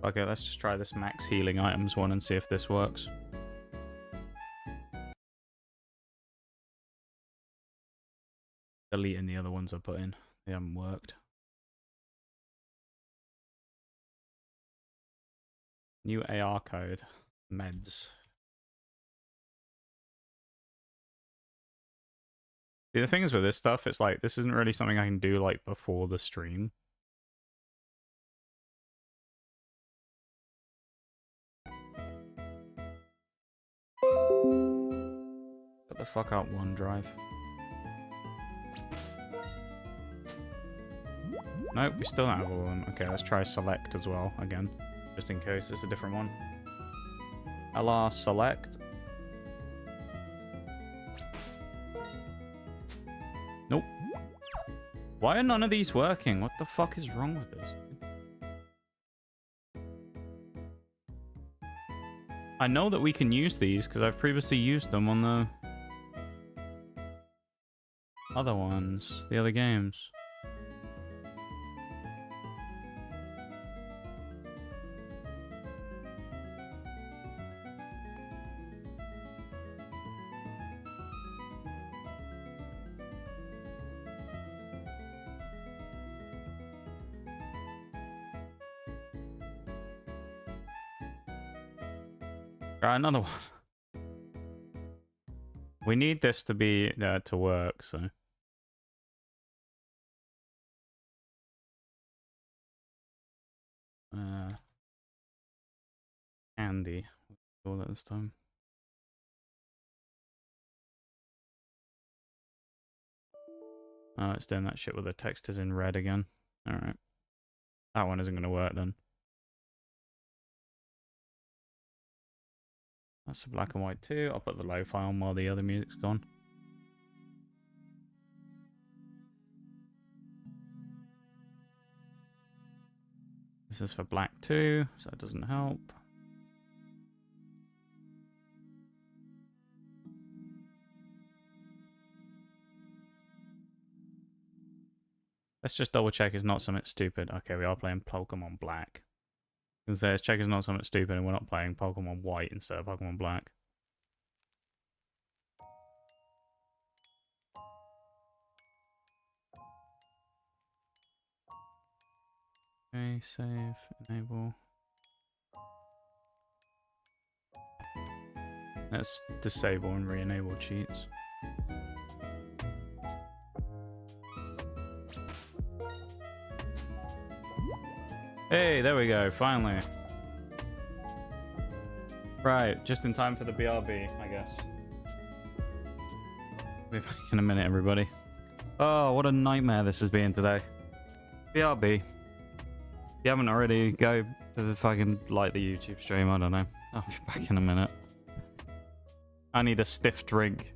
Okay, let's just try this max healing items one and see if this works. Deleting the other ones I put in. They haven't worked. New AR code. Meds. See, the thing is with this stuff, it's like, this isn't really something I can do like before the stream. Get the fuck out OneDrive. Nope, we still don't have all of them. Okay, let's try Select as well, again. Just in case it's a different one. LR Select. Nope. Why are none of these working? What the fuck is wrong with this? I know that we can use these because I've previously used them on the other ones, the other games. Try another one. We need this to be to work, so. Andy, all that this time. Oh, it's doing that shit with the text is in red again. Alright. That one isn't going to work then. That's the black and white too. I'll put the lo-fi on while the other music's gone. This is for black too, so that doesn't help. Let's just double check it's not something stupid. Okay, we are playing Pokemon Black. I can say let's check it's not something stupid and we're not playing Pokemon White instead of Pokemon Black. Okay, save, enable. Let's disable and re-enable cheats. Hey, there we go, finally. Right, just in time for the BRB, I guess. Be back in a minute, everybody. Oh, what a nightmare this has been today. BRB. If you haven't already, go to the fucking, like the YouTube stream, I don't know. I'll be back in a minute. I need a stiff drink.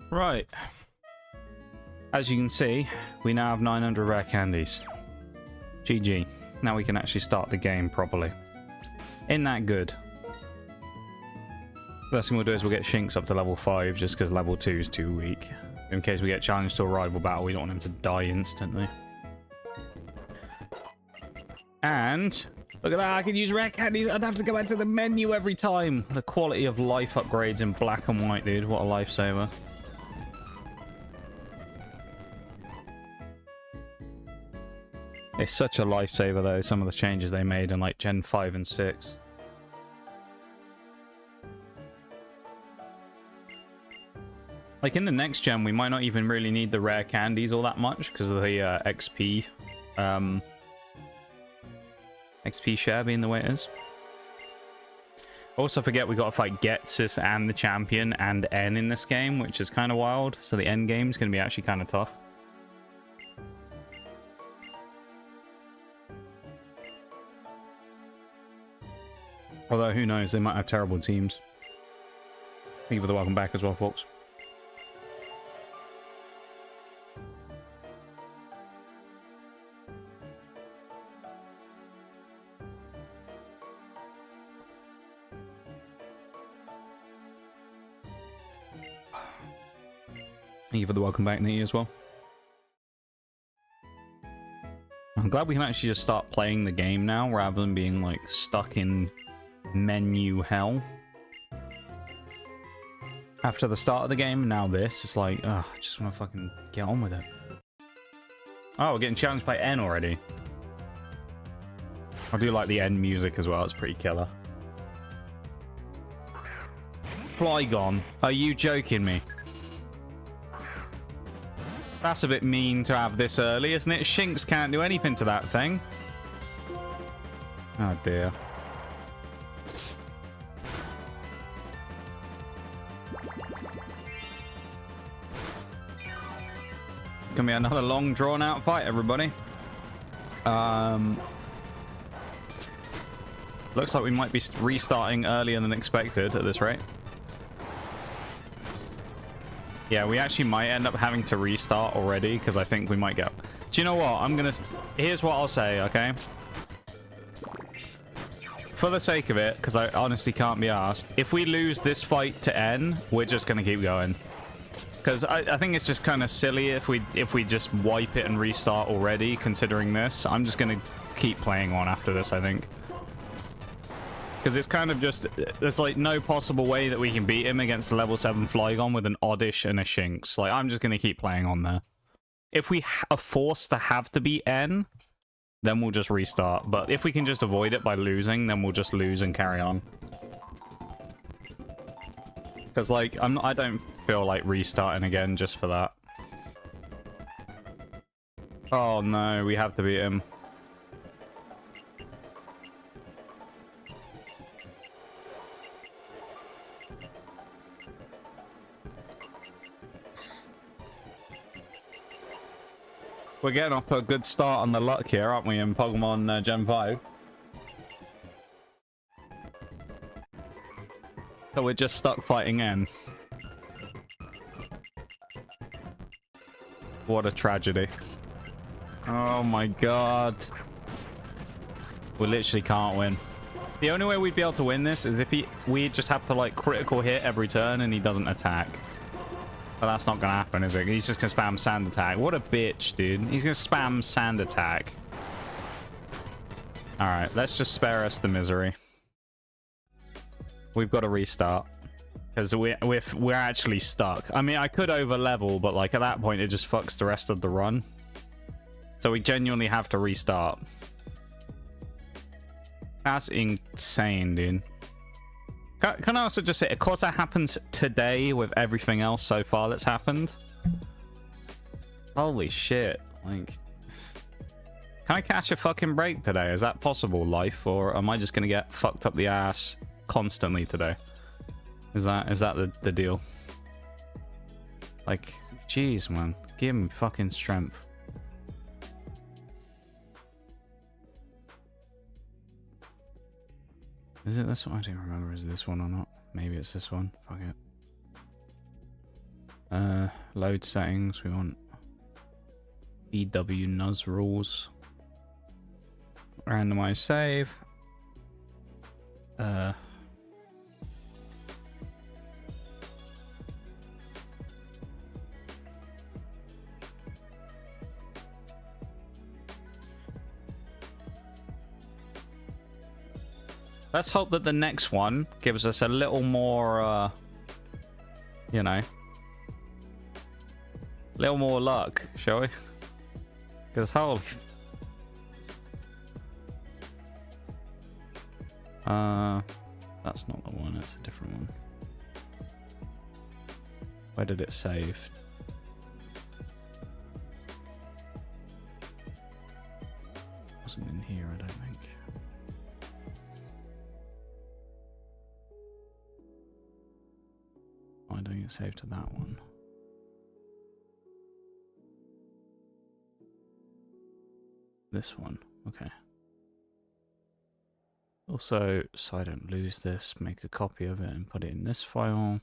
Right. As you can see, we now have 900 rare candies. GG. Now we can actually start the game properly. Isn't that good? First thing we'll do is we'll get Shinx up to level 5 just because level 2 is too weak. In case we get challenged to a rival battle, we don't want him to die instantly. And look at that, I can use rare candies. I'd have to go back to the menu every time. The quality of life upgrades in black and white, dude. What a lifesaver. It's such a lifesaver though, some of the changes they made in like Gen 5 and 6. Like in the next gen, we might not even really need the rare candies all that much because of the XP share being the way it is. Also forget we got to fight Getsus and the champion and N in this game, which is kind of wild. So the end game is going to be actually kind of tough. Although who knows, they might have terrible teams. Thank you for the welcome back as well, folks. Thank you for the welcome back, Nate, as well. I'm glad we can actually just start playing the game now rather than being like stuck in menu hell. After the start of the game, now this, it's like, I just want to fucking get on with it. Oh, we're getting challenged by N already. I do like the N music as well, it's pretty killer. Flygon, are you joking me? That's a bit mean to have this early, isn't it? Shinx can't do anything to that thing. Oh dear. Gonna be another long drawn out fight, everybody. Looks like we might be restarting earlier than expected at this rate. Yeah, we actually might end up having to restart already because I think we might get... Do you know what? Here's what I'll say, okay? For the sake of it, because I honestly can't be asked, if we lose this fight to N, we're just going to keep going. Because I think it's just kind of silly if we just wipe it and restart already, considering this. I'm just going to keep playing on after this, I think. Because it's kind of just... There's like no possible way that we can beat him against a level 7 Flygon with an Oddish and a Shinx. Like, I'm just going to keep playing on there. If we are forced to have to beat N, then we'll just restart. But if we can just avoid it by losing, then we'll just lose and carry on. Because, like, I don't feel like restarting again just for that. Oh, no, we have to beat him. We're getting off to a good start on the luck here, aren't we, in Pokemon Gen 5? So we're just stuck fighting N. What a tragedy. Oh my god. We literally can't win. The only way we'd be able to win this is if we just have to like critical hit every turn and he doesn't attack. But that's not going to happen, is it? He's just going to spam Sand Attack. What a bitch, dude. He's going to spam Sand Attack. Alright, let's just spare us the misery. We've got to restart. Because we're actually stuck. I mean, I could over-level, but like at that point, it just fucks the rest of the run. So we genuinely have to restart. That's insane, dude. Can I also just say, of course that happens today with everything else so far that's happened. Holy shit. Like, can I catch a fucking break today? Is that possible, life? Or am I just going to get fucked up the ass constantly today? Is that the deal? Like, jeez, man. Give him fucking strength. Is it this one? I don't remember. Is this one or not? Maybe it's this one. Fuck it. Load settings. We want BW Nuz rules. Randomize save. Let's hope that the next one gives us a little more, you know, a little more luck, shall we? Because holy... That's not the one, that's a different one. Where did it save? Wasn't in here, I don't think. Why don't you save to that one? This one, okay. Also, so I don't lose this, make a copy of it and put it in this file.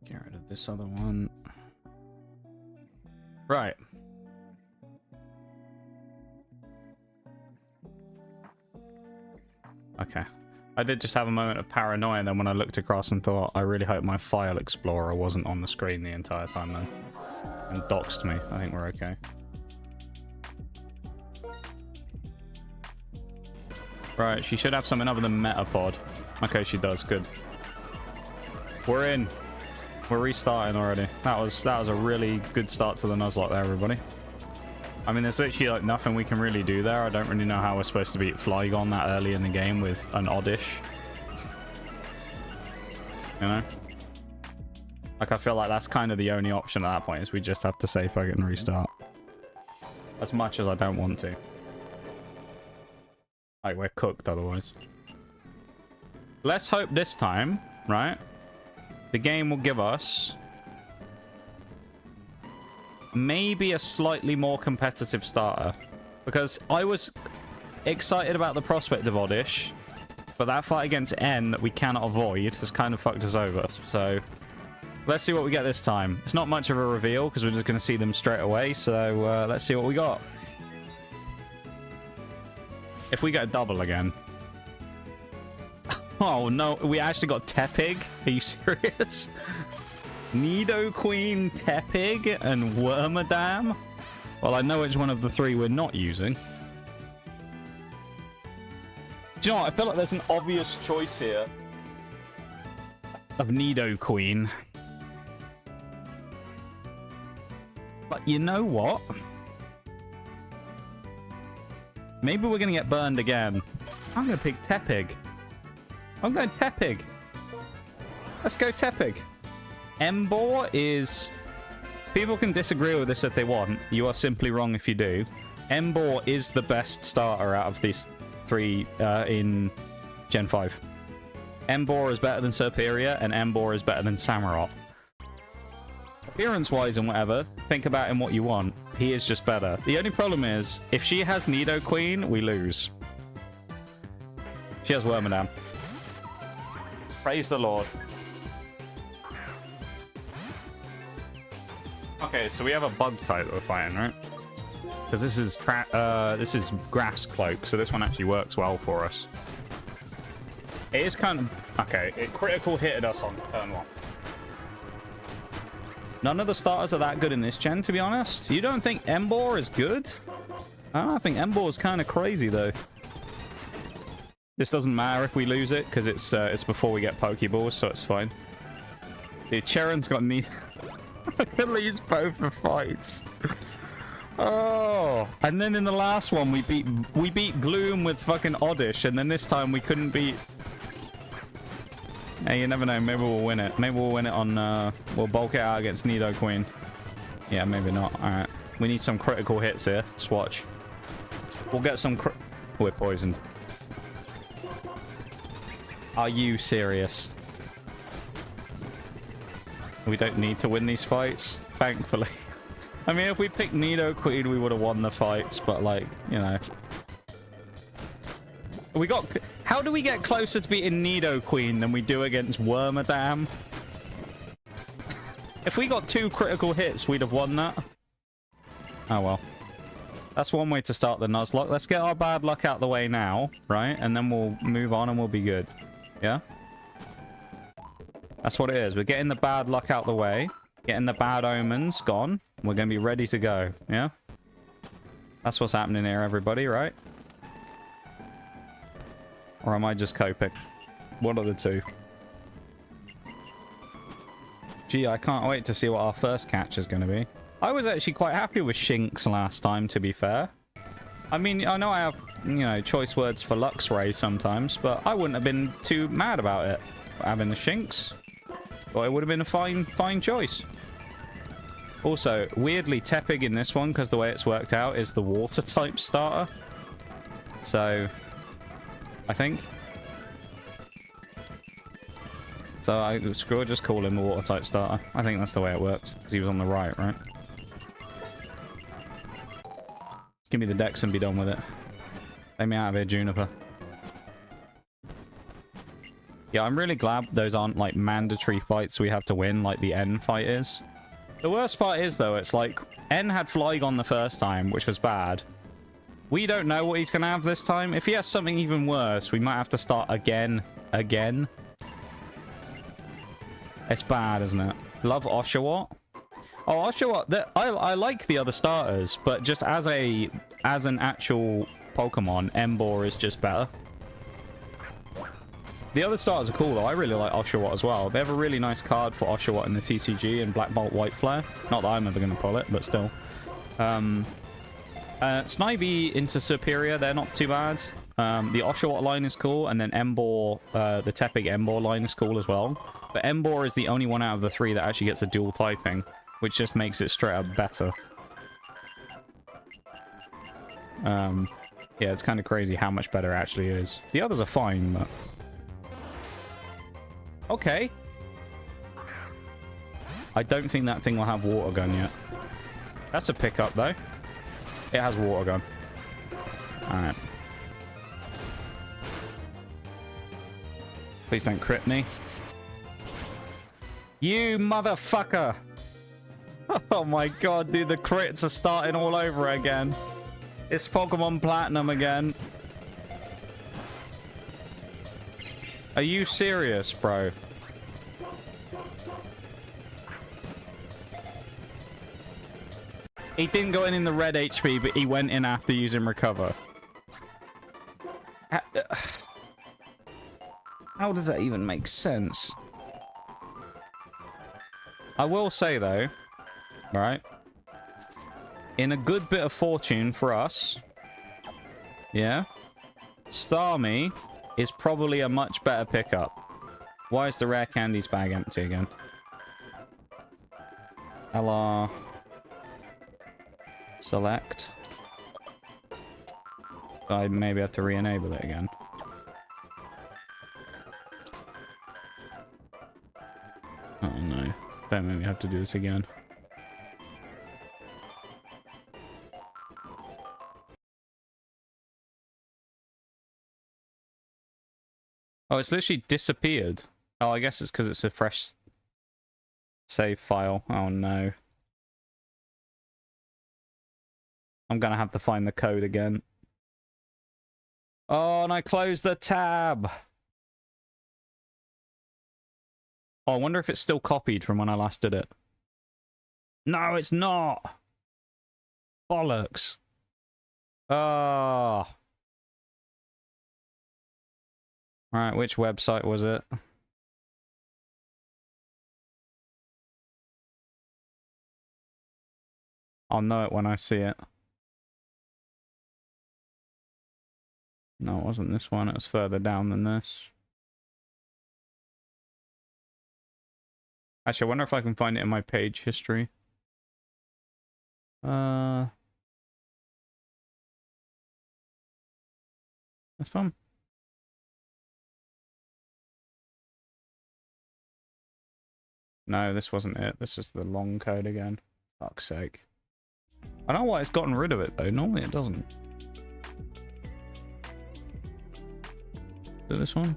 Get rid of this other one. Right. Okay. I did just have a moment of paranoia, and then when I looked across and thought, I really hope my file explorer wasn't on the screen the entire time then. And doxed me. I think we're okay. Right, she should have something other than Metapod. Okay, she does. Good. We're in. We're restarting already. That was a really good start to the Nuzlocke there, everybody. I mean, there's literally like nothing we can really do there. I don't really know how we're supposed to beat Flygon that early in the game with an Oddish. You know? Like, I feel like that's kind of the only option at that point, is we just have to say fuck it and restart. As much as I don't want to. Like, we're cooked otherwise. Let's hope this time, right? The game will give us maybe a slightly more competitive starter. Because I was excited about the prospect of Oddish, but that fight against N that we cannot avoid has kind of fucked us over. So let's see what we get this time. It's not much of a reveal because we're just going to see them straight away. So let's see what we got. If we get a double again. Oh no, we actually got Tepig. Are you serious? Nidoqueen, Tepig, and Wormadam? Well, I know which one of the three we're not using. Do you know what? I feel like there's an obvious choice here of Nidoqueen. But you know what? Maybe we're going to get burned again. I'm going to pick Tepig. I'm going Tepig. Let's go Tepig. Emboar is... People can disagree with this if they want. You are simply wrong if you do. Emboar is the best starter out of these three in Gen 5. Emboar is better than Serperior, and Emboar is better than Samurott. Appearance-wise and whatever, think about him what you want. He is just better. The only problem is, if she has Nidoqueen, we lose. She has Wormadam. Praise the Lord. Okay, so we have a bug type that we're fighting, right? Because this is grass cloak, so this one actually works well for us. It is kind of... Okay, it critical hitted us on turn 1. None of the starters are that good in this gen, to be honest. You don't think Emboar is good? I think Emboar is kind of crazy, though. This doesn't matter if we lose it, because it's before we get Pokeballs, so it's fine. Dude, Cheren's got need. I can lose both the fights. Oh, and then in the last one we beat Gloom with fucking Oddish, and then this time we couldn't beat. Hey, you never know. Maybe we'll win it. Maybe we'll win it on. We'll bulk it out against Nidoqueen. Yeah, maybe not. All right, we need some critical hits here. Just watch. We'll get some. We're poisoned. Are you serious? We don't need to win these fights, thankfully. I mean, if we picked Nidoqueen, we would have won the fights, but, like, you know. We got... How do we get closer to beating Nidoqueen than we do against Wormadam? If we got 2 critical hits, we'd have won that. Oh, well. That's one way to start the Nuzlocke. Let's get our bad luck out the way now, right? And then we'll move on and we'll be good. Yeah? That's what it is. We're getting the bad luck out the way. Getting the bad omens gone. We're going to be ready to go. Yeah? That's what's happening here, everybody, right? Or am I just coping? One of the two. Gee, I can't wait to see what our first catch is going to be. I was actually quite happy with Shinx last time, to be fair. I mean, I know I have, you know, choice words for Luxray sometimes, but I wouldn't have been too mad about it. Having the Shinx. But it would have been a fine choice. Also, weirdly, Tepig in this one, because the way it's worked out, is the water-type starter. So, I think. So, I'll just call him a water-type starter. I think that's the way it worked, because he was on the right? Give me the Dex and be done with it. Let me out of here, Juniper. Yeah, I'm really glad those aren't, like, mandatory fights we have to win, like the N fight is. The worst part is, though, it's like, N had Flygon the first time, which was bad. We don't know what he's going to have this time. If he has something even worse, we might have to start again. It's bad, isn't it? Love Oshawott. Oh, Oshawott, I like the other starters, but just as an actual Pokemon, Emboar is just better. The other starters are cool, though. I really like Oshawott as well. They have a really nice card for Oshawott in the TCG and Black Bolt White Flare. Not that I'm ever going to pull it, but still. Snivy into Superior, they're not too bad. The Oshawott line is cool, and then Emboar, the Tepig Emboar line is cool as well. But Emboar is the only one out of the three that actually gets a dual typing, which just makes it straight up better. Yeah, it's kind of crazy how much better it actually is. The others are fine, but... Okay. I don't think that thing will have Water Gun yet. That's a pickup, though. It has Water Gun. Alright. Please don't crit me. You motherfucker! Oh my god, dude, the crits are starting all over again. It's Pokemon Platinum again. Are you serious, bro? He didn't go in the red HP, but he went in after using Recover. How does that even make sense? I will say, though, right? In a good bit of fortune for us, yeah, Starmie is probably a much better pickup. Why is the rare candies bag empty again? LR. Select. I maybe have to re-enable it again. Oh no. Don't make me have to do this again. Oh, it's literally disappeared. Oh, I guess it's because it's a fresh save file. Oh no. I'm gonna have to find the code again. Oh, and I closed the tab. Oh, I wonder if it's still copied from when I last did it. No, it's not. Bollocks. Oh. Right, which website was it? I'll know it when I see it. No, it wasn't this one. It was further down than this. Actually, I wonder if I can find it in my page history. That's fun. No, this wasn't it. This is the long code again. Fuck's sake. I don't know why it's gotten rid of it, though. Normally it doesn't. Is it this one?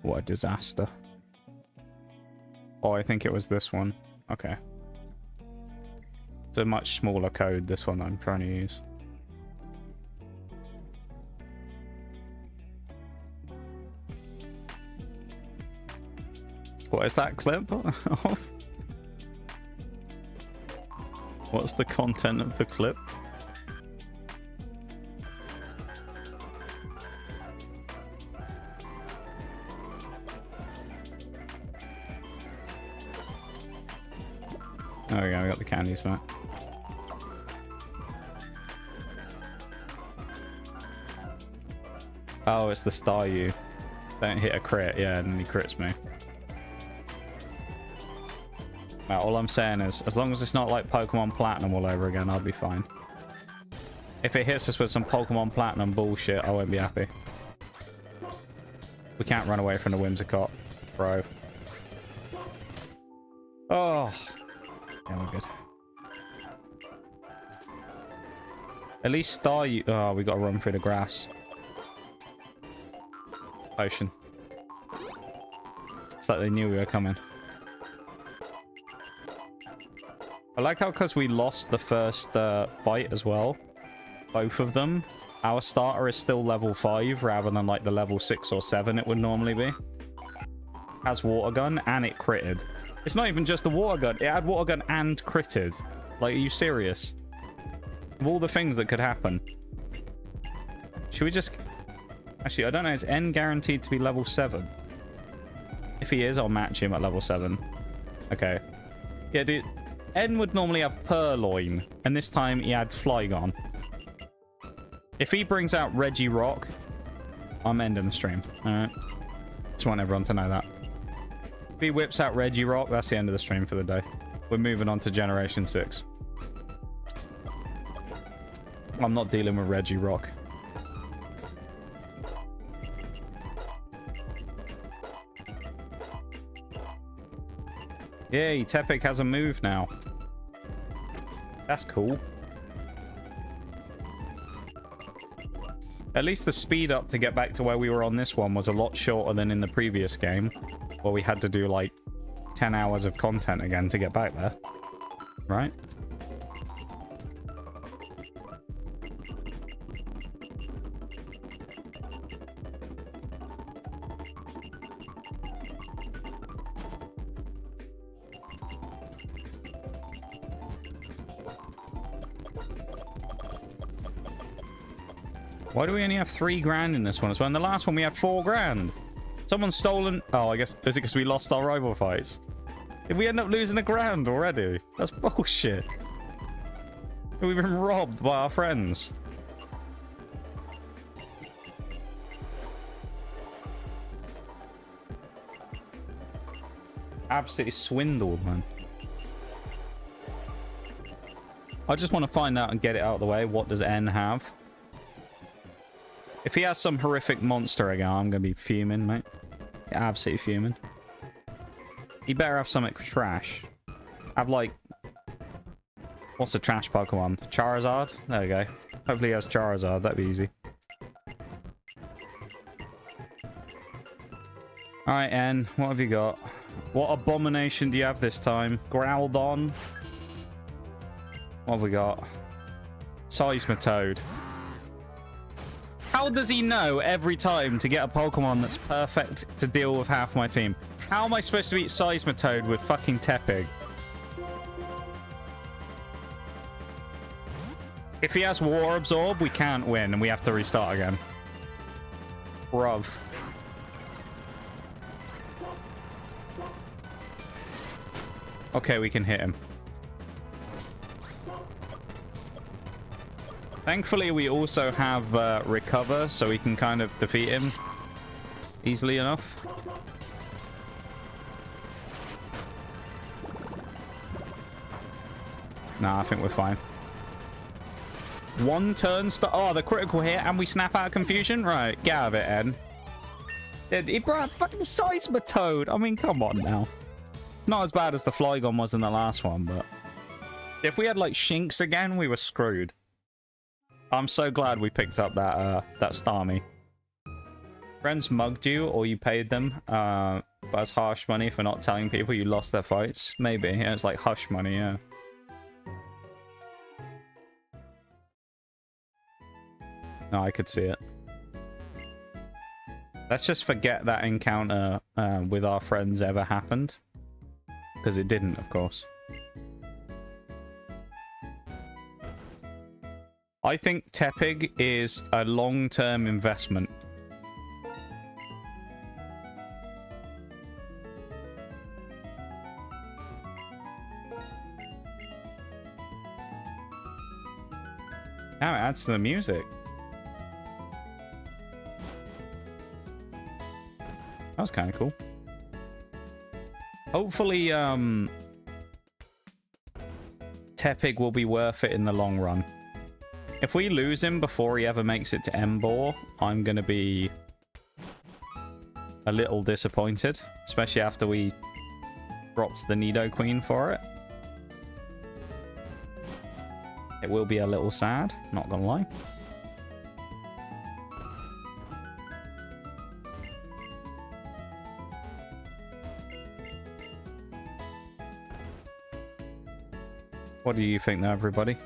What a disaster. Oh, I think it was this one. Okay. It's a much smaller code, this one I'm trying to use. What is that clip? What's the content of the clip? There we go, we got the candies back. Oh, it's the Staryu. Don't hit a crit, yeah, and then he crits me. Well, all I'm saying is, as long as it's not like Pokemon Platinum all over again, I'll be fine. If it hits us with some Pokemon Platinum bullshit, I won't be happy. We can't run away from the Whimsicott, bro. Oh. Yeah, we're good. At least Staryu... Oh, we got to run through the grass. Potion. It's like they knew we were coming. I like how because we lost the first fight as well, both of them, our starter is still level 5 rather than like the level 6 or 7 it would normally be. Has water gun and it critted. It's not even just the water gun, it had water gun and critted. Like, are you serious? Of all the things that could happen. Should we just... Actually, I don't know, is N guaranteed to be level 7? If he is, I'll match him at level 7. Okay. Yeah, dude. N would normally have Purloin, and this time he had Flygon. If he brings out Regirock, I'm ending the stream. Alright. Just want everyone to know that. If he whips out Regirock, that's the end of the stream for the day. We're moving on to Generation 6. I'm not dealing with Regirock. Yay, Tepig has a move now. That's cool. At least the speed up to get back to where we were on this one was a lot shorter than in the previous game, where we had to do like 10 hours of content again to get back there. Right? Why do we only have 3 grand in this one as well? In the last one we had 4 grand. Someone's stolen... Oh, I guess... Is it because we lost our rival fights? Did we end up losing $1 grand already? That's bullshit. We've been robbed by our friends. Absolutely swindled, man. I just want to find out and get it out of the way. What does N have? If he has some horrific monster again, I'm going to be fuming, mate. Yeah, absolutely fuming. He better have something trash. Have, like... What's a trash Pokemon? Charizard? There we go. Hopefully he has Charizard. That'd be easy. Alright, N. What have you got? What abomination do you have this time? Groudon? What have we got? Seismitoad. How does he know every time to get a Pokemon that's perfect to deal with half my team? How am I supposed to beat Seismitoad with fucking Tepig? If he has Water Absorb, we can't win and we have to restart again. Bruv. Okay, we can hit him. Thankfully, we also have Recover, so we can kind of defeat him easily enough. Nah, I think we're fine. One turn start. Oh, the critical hit, and we snap out of confusion? Right, get out of it, Ed. It brought fucking Seismitoad. I mean, come on now. Not as bad as the Flygon was in the last one, but... If we had, like, Shinx again, we were screwed. I'm so glad we picked up that Starmie. Friends mugged you, or you paid them, but it's harsh money for not telling people you lost their fights. Maybe. Yeah, it's like hush money, yeah. No, I could see it. Let's just forget that encounter with our friends ever happened. Because it didn't, of course. I think Tepig is a long-term investment. Now it adds to the music. That was kind of cool. Hopefully, Tepig will be worth it in the long run. If we lose him before he ever makes it to Embor, I'm going to be a little disappointed, especially after we dropped the Nidoqueen for it. It will be a little sad, not gonna lie. What do you think, though, everybody?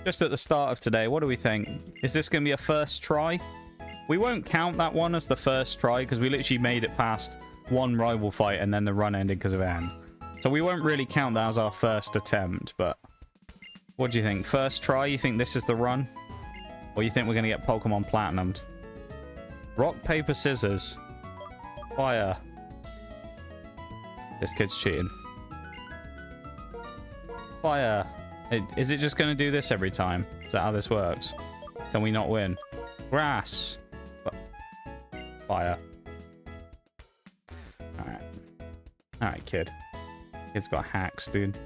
Just at the start of today, what do we think? Is this going to be a first try? We won't count that one as the first try because we literally made it past one rival fight and then the run ended because of N. So we won't really count that as our first attempt, but what do you think? First try? You think this is the run? Or you think we're going to get Pokemon Platinumed? Rock, paper, scissors. Fire. This kid's cheating. Fire. Is it just going to do this every time? Is that how this works? Can we not win? Grass. Fire. Alright. Alright, kid. Kid's got hacks, dude.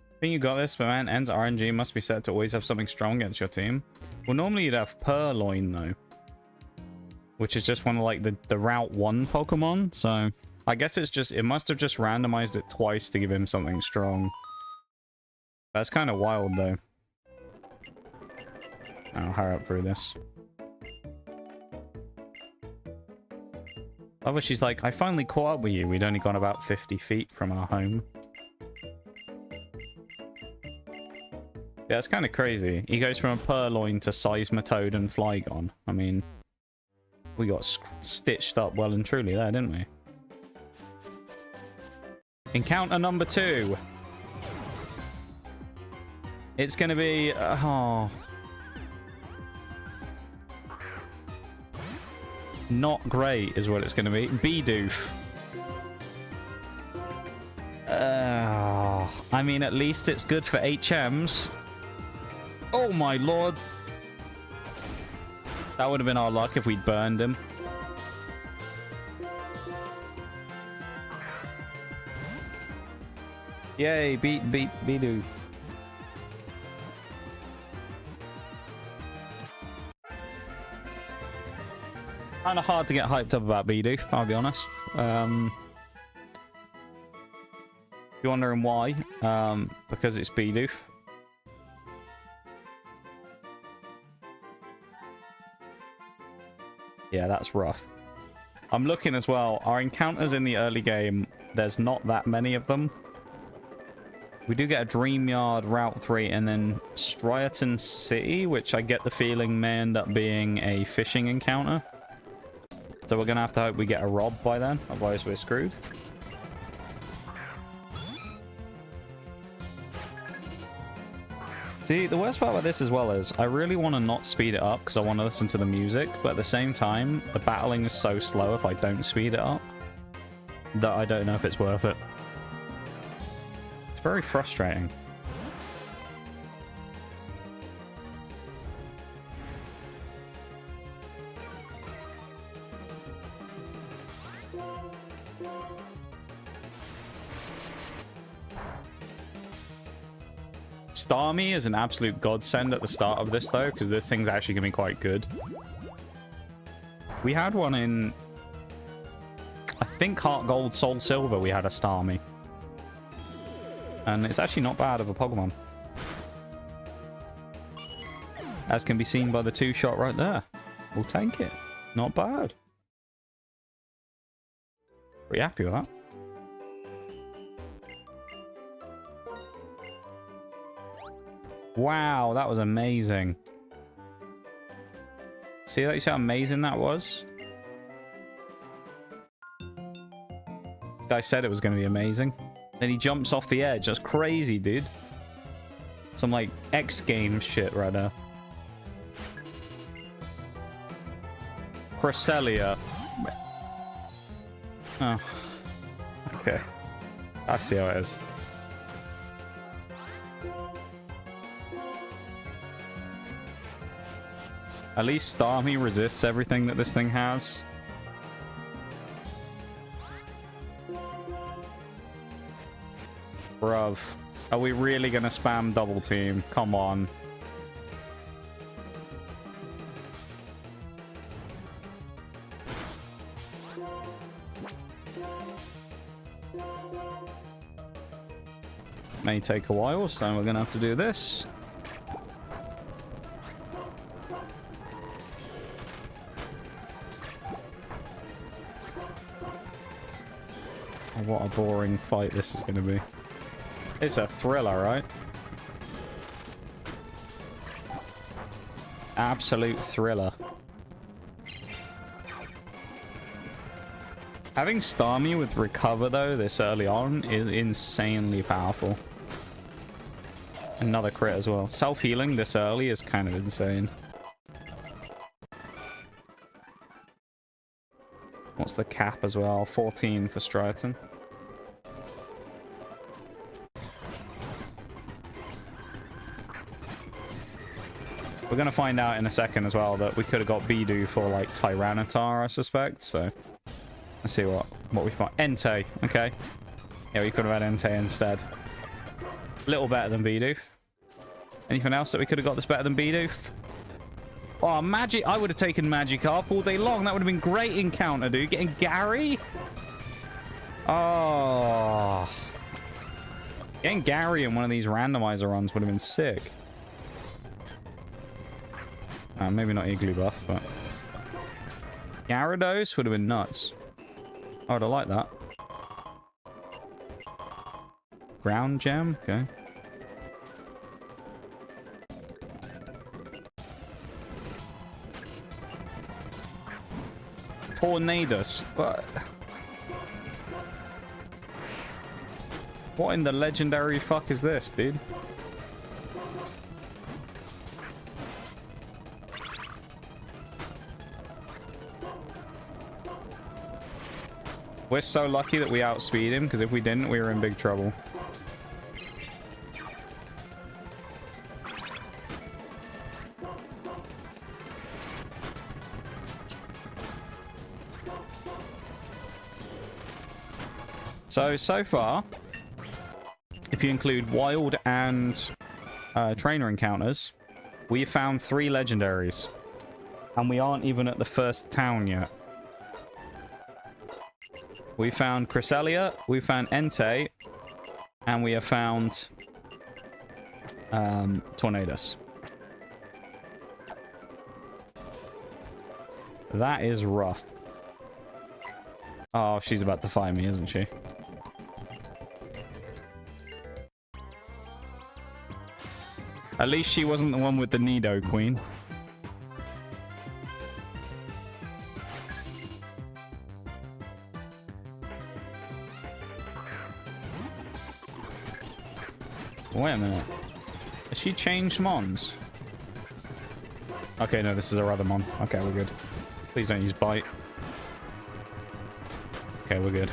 I think you got this, but man, N's RNG must be set to always have something strong against your team. Well, normally you'd have Purloin, though. Which is just one of, like, the Route 1 Pokemon, so I guess it's just, it must have just randomized it twice to give him something strong. That's kind of wild, though. I'll hurry up through this. Love her, she's like, I finally caught up with you. We'd only gone about 50 feet from our home. Yeah, it's kind of crazy. He goes from a Purloin to Seismitoad and Flygon. I mean, we got stitched up well and truly there, didn't we? Encounter number 2. It's going to be... oh. Not great is what it's going to be. Bidoof. I mean, at least it's good for HMs. Oh my lord. That would have been our luck if we'd burned him. Yay, beat Bidoof. Kind of hard to get hyped up about Bidoof, I'll be honest. You're wondering why? Because it's Bidoof. Yeah, that's rough. I'm looking as well. Our encounters in the early game, there's not that many of them. We do get a Dream Yard, Route 3, and then Striaton City, which I get the feeling may end up being a fishing encounter. So we're going to have to hope we get a Rob by then, otherwise we're screwed. See, the worst part about this as well is I really want to not speed it up because I want to listen to the music, but at the same time, the battling is so slow if I don't speed it up that I don't know if it's worth it. It's very frustrating. Starmie is an absolute godsend at the start of this, though, because this thing's actually going to be quite good. We had one in... I think Heart Gold, Soul Silver, we had a Starmie. And it's actually not bad of a Pokemon. As can be seen by the 2-shot right there. We'll take it. Not bad. Pretty happy with that. Wow, that was amazing. See that? You see how amazing that was? I said it was going to be amazing. Then he jumps off the edge. That's crazy, dude. Some, like, X Games shit right there. Cresselia. Oh. Okay. I see how it is. At least Starmie resists everything that this thing has. Bruv. Are we really gonna spam double team? Come on. May take a while, so we're gonna have to do this. Oh, what a boring fight this is gonna be. It's a thriller, right? Absolute thriller. Having Starmie with Recover, though, this early on is insanely powerful. Another crit as well. Self-healing this early is kind of insane. What's the cap as well? 14 for Striaton. We're going to find out in a second as well that we could have got Bidoof for like Tyranitar, I suspect. So let's see what we find. Entei, okay. Yeah, we could have had Entei instead. A little better than Bidoof. Anything else that we could have got that's better than Bidoof? Oh, Magic. I would have taken Magikarp all day long. That would have been great encounter, dude. Getting Gary? Oh. Getting Gary in one of these randomizer runs would have been sick. Maybe not Igloo buff, but... Gyarados would have been nuts. I would have liked that. Ground Gem? Okay. Tornadus. What in the legendary fuck is this, dude? We're so lucky that we outspeed him, because if we didn't, we were in big trouble. So far, if you include wild and trainer encounters, we found 3 legendaries. And we aren't even at the first town yet. We found Cresselia, we found Entei, and we have found Tornadus. That is rough. Oh, she's about to fight me, isn't she? At least she wasn't the one with the Nidoqueen. Wait a minute. Has she changed Mons? Okay, no, this is our other Mon. Okay, we're good. Please don't use Bite. Okay, we're good.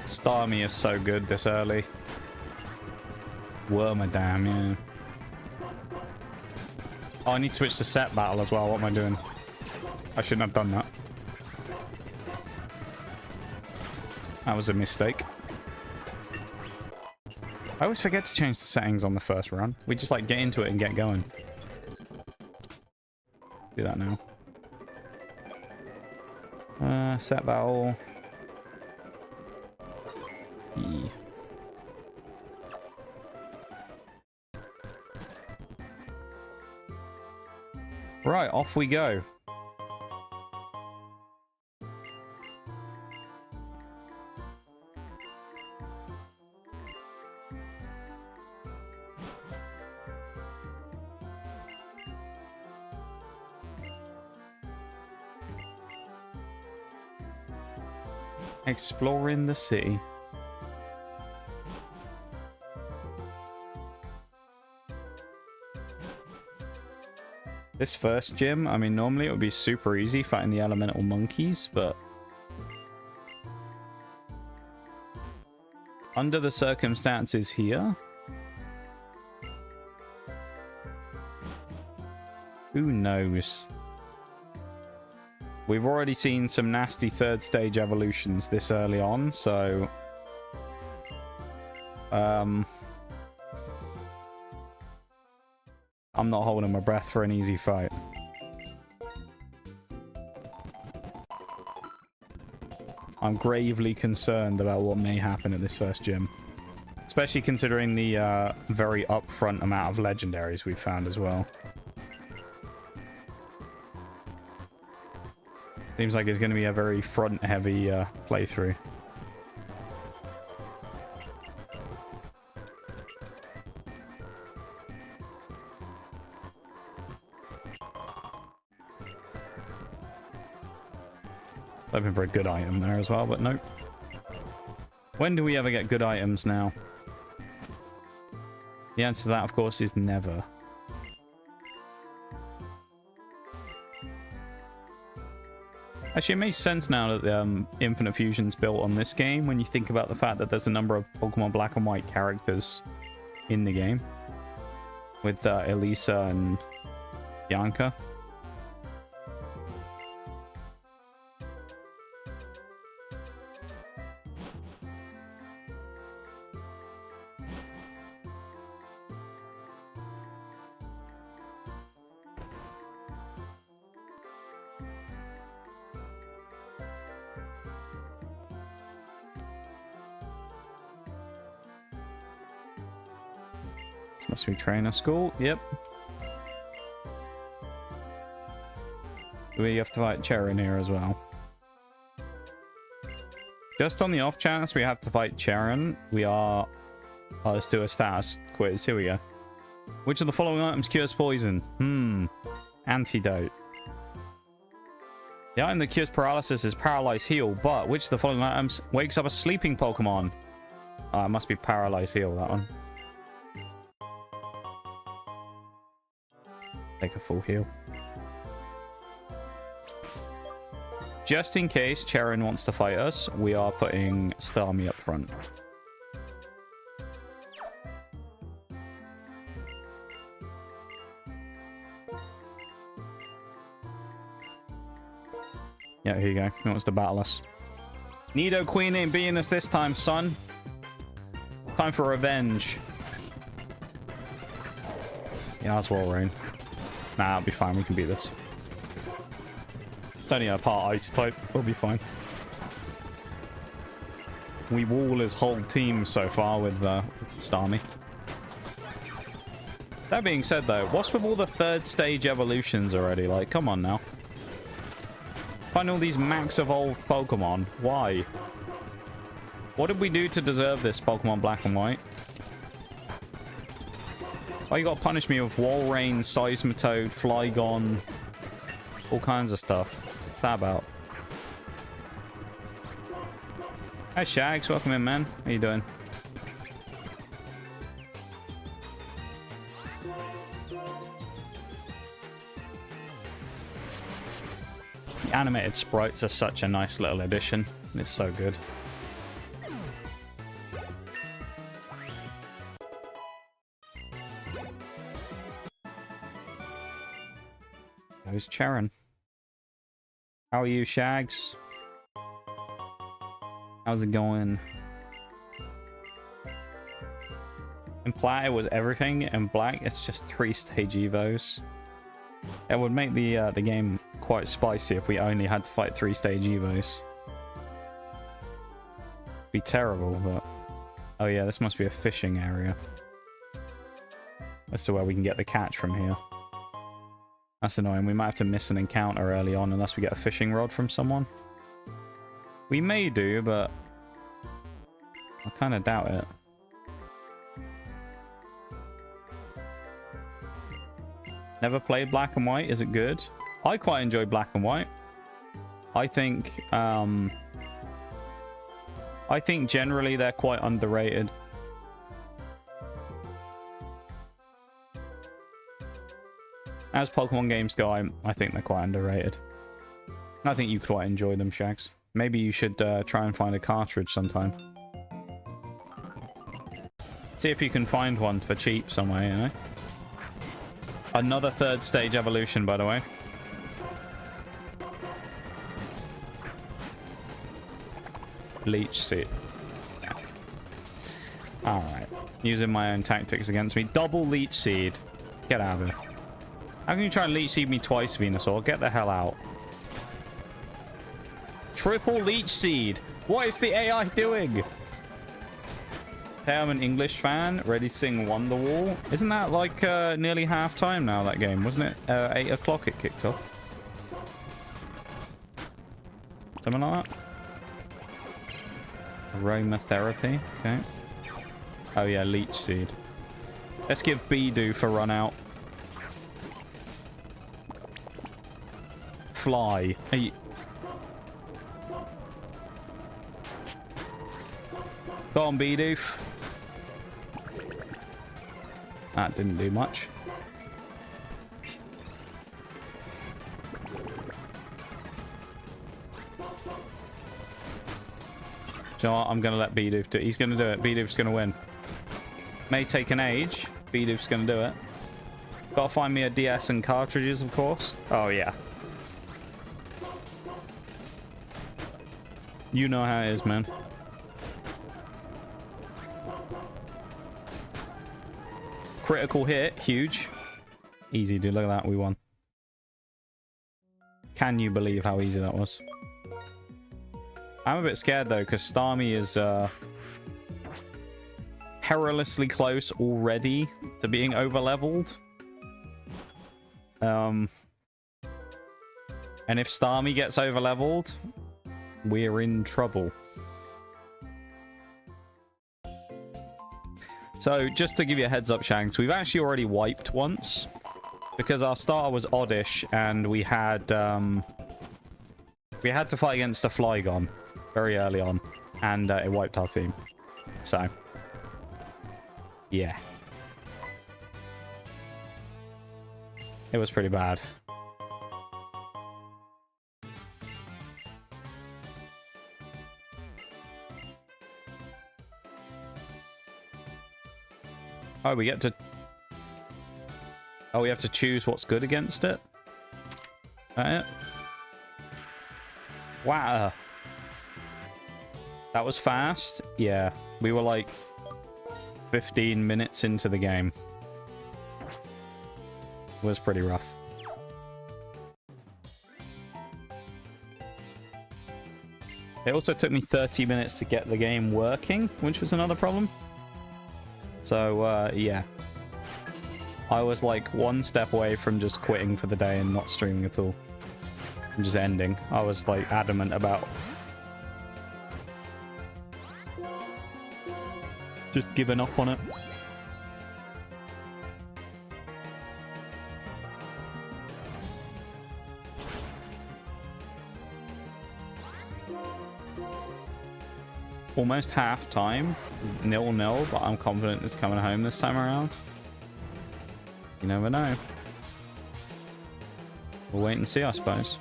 Starmie is so good this early. Wormadam, yeah. Oh, I need to switch to set battle as well. What am I doing? I shouldn't have done that. That was a mistake. I always forget to change the settings on the first run. We just like get into it and get going. Do that now. Set battle. E. Right, off we go. Exploring the city. This first gym, I mean, normally it would be super easy fighting the elemental monkeys, but under the circumstances here, who knows? We've already seen some nasty third stage evolutions this early on, so I'm not holding my breath for an easy fight. I'm gravely concerned about what may happen at this first gym. Especially considering the very upfront amount of legendaries we've found as well. Seems like it's going to be a very front-heavy playthrough. Hoping for a good item there as well, but nope. When do we ever get good items now? The answer to that, of course, is never. Actually, it makes sense now that Infinite Fusion's built on this game when you think about the fact that there's a number of Pokemon Black and White characters in the game. With Elisa and Bianca. Must be trainer school. Yep. We have to fight Cheren here as well. Just on the off chance we have to fight Cheren, we are... Oh, let's do a status quiz. Here we go. Which of the following items cures poison? Antidote. The item that cures paralysis is Paralyze Heal, but which of the following items wakes up a sleeping Pokemon? It must be Paralyze Heal, that one. Take a full heal. Just in case Cheren wants to fight us, we are putting Starmie up front. Yeah, here you go. He wants to battle us. Nidoqueen ain't beating us this time, son. Time for revenge. Yeah, that's Walrein. Nah, it'll be fine. We can beat this. It's only a part ice type. We'll be fine. We wall his whole team so far with Starmie. That being said, though, what's with all the third stage evolutions already? Like, come on now. Find all these max evolved Pokemon. Why? What did we do to deserve this, Pokemon Black and White? Oh, you gotta punish me with Walrein, Seismitoad, Flygon, all kinds of stuff. What's that about? Hey Shags, welcome in, man. How you doing? The animated sprites are such a nice little addition. It's so good. Who's Cheren? How are you, Shags? How's it going? In Plat, it was everything. In Black, it's just 3-stage evos. It would make the game quite spicy if we only had to fight 3-stage evos. Be terrible, but... Oh yeah, this must be a fishing area. As to where we can get the catch from here. That's annoying. We might have to miss an encounter early on unless we get a fishing rod from someone. We may do, but I kind of doubt it. Never played Black and White. Is it good? I quite enjoy Black and White. I think generally they're quite underrated. As Pokemon games go, I think they're quite underrated. I think you quite enjoy them, Shags. Maybe you should try and find a cartridge sometime. See if you can find one for cheap somewhere, you know? Another third stage evolution, by the way. Leech Seed. Yeah. Alright. Using my own tactics against me. Double Leech Seed. Get out of here. How can you try and Leech Seed me twice, Venusaur? Get the hell out. Triple Leech Seed. What is the AI doing? Hey, I'm an English fan. Ready to sing Wonderwall. Isn't that like nearly half time now, that game? Wasn't it 8 o'clock it kicked off? Something like that? Aromatherapy. Okay. Oh yeah, Leech Seed. Let's give Bidoof a run out. Fly. Hey. Go on, Bidoof. That didn't do much. You know what? I'm going to let Bidoof do it. He's going to do it. Bidoof's going to win. May take an age. Bidoof's going to do it. Gotta find me a DS and cartridges, of course. Oh, yeah. You know how it is, man. Critical hit. Huge. Easy, dude. Look at that. We won. Can you believe how easy that was? I'm a bit scared, though, because Starmie is perilously close already to being overleveled. And if Starmie gets overleveled, we're in trouble. So, just to give you a heads up, Shanks, we've actually already wiped once. Because our starter was Oddish, and we had to fight against a Flygon very early on, and it wiped our team. So, yeah. It was pretty bad. Oh, we get to... Oh, we have to choose what's good against it? That it? Wow. That was fast? Yeah. We were like 15 minutes into the game. It was pretty rough. It also took me 30 minutes to get the game working, which was another problem. So, yeah. I was like one step away from just quitting for the day and not streaming at all. And just ending. I was like adamant about just giving up on it. Almost half time. 0-0, but I'm confident it's coming home this time around. You never know. We'll wait and see, I suppose.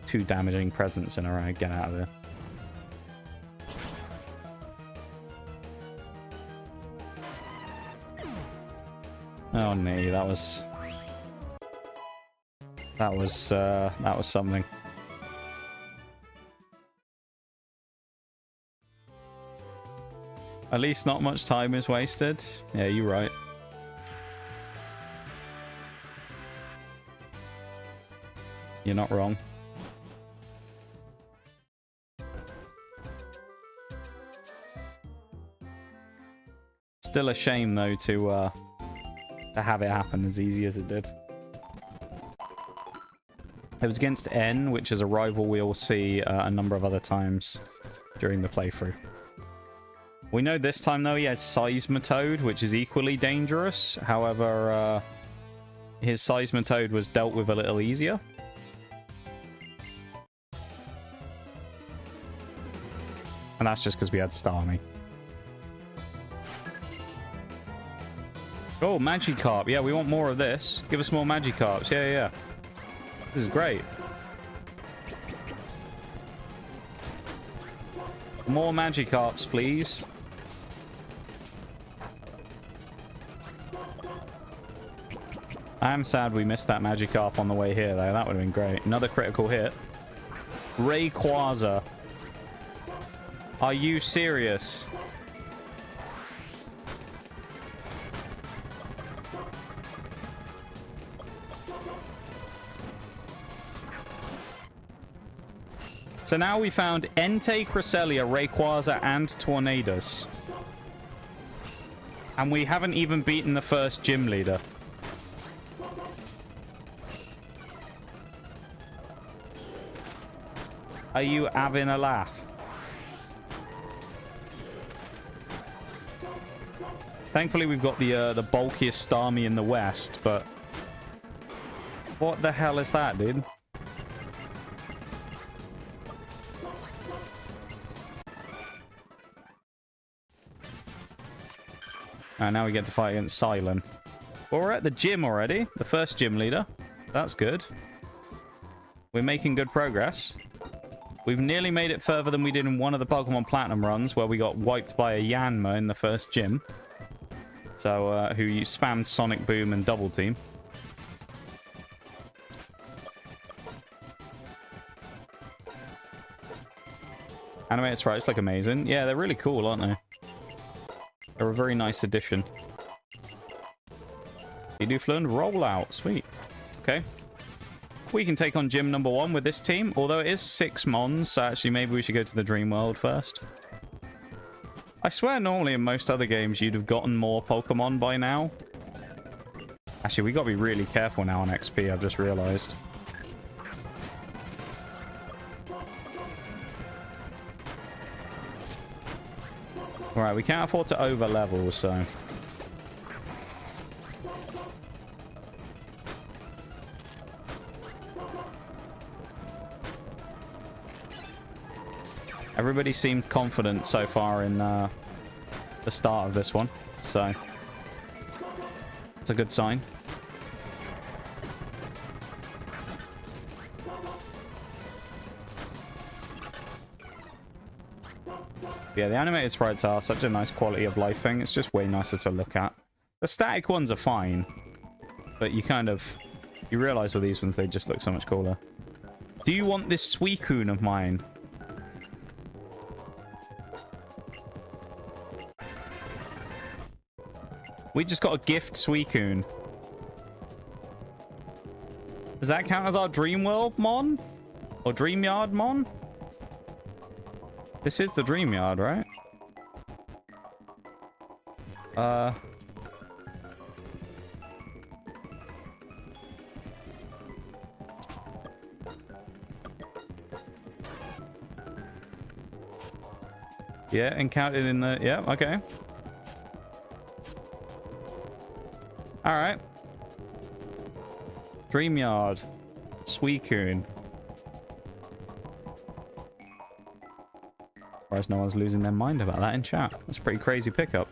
2 damaging presents in a row. Get out of there. Oh no, that was something. At least not much time is wasted. Yeah, you're right. You're not wrong. Still a shame, though, to have it happen as easy as it did. It was against N, which is a rival we'll see a number of other times during the playthrough. We know this time, though, he has Seismitoad, which is equally dangerous. However, his Seismitoad was dealt with a little easier. And that's just because we had Starmie. Oh, Magikarp. Yeah, we want more of this. Give us more Magikarps. Yeah, yeah. This is great. More Magikarps, please. I am sad we missed that Magikarp on the way here, though. That would have been great. Another critical hit. Rayquaza. Are you serious? So now we found Entei, Cresselia, Rayquaza, and Tornadus. And we haven't even beaten the first gym leader. Are you having a laugh? Thankfully, we've got the bulkiest Starmie in the West, but... What the hell is that, dude? And now we get to fight against Silent. Well, we're at the gym already. The first gym leader. That's good. We're making good progress. We've nearly made it further than we did in one of the Pokemon Platinum runs, where we got wiped by a Yanma in the first gym. So, who you spammed Sonic Boom and Double Team. Animated sprites look amazing. Yeah, they're really cool, aren't they? They're a very nice addition. Eduflin rollout. Sweet. Okay. We can take on gym number 1 with this team, although it is 6 Mons, so actually maybe we should go to the Dream World first. I swear normally in most other games you'd have gotten more Pokemon by now. Actually, we gotta be really careful now on XP, I've just realized. Alright, we can't afford to over level, so... Everybody seemed confident so far in the start of this one, so... It's a good sign. Yeah, the animated sprites are such a nice quality of life thing. It's just way nicer to look at. The static ones are fine, but you kind of... You realize with these ones, they just look so much cooler. Do you want this Suicune of mine? We just got a gift Suicune. Does that count as our Dream World Mon? Or Dream Yard Mon? This is the Dream Yard, right? Yeah, encountered in the... Yeah, okay. Alright. Dream Yard. Suicune. Whereas no one's losing their mind about that in chat. That's a pretty crazy pickup.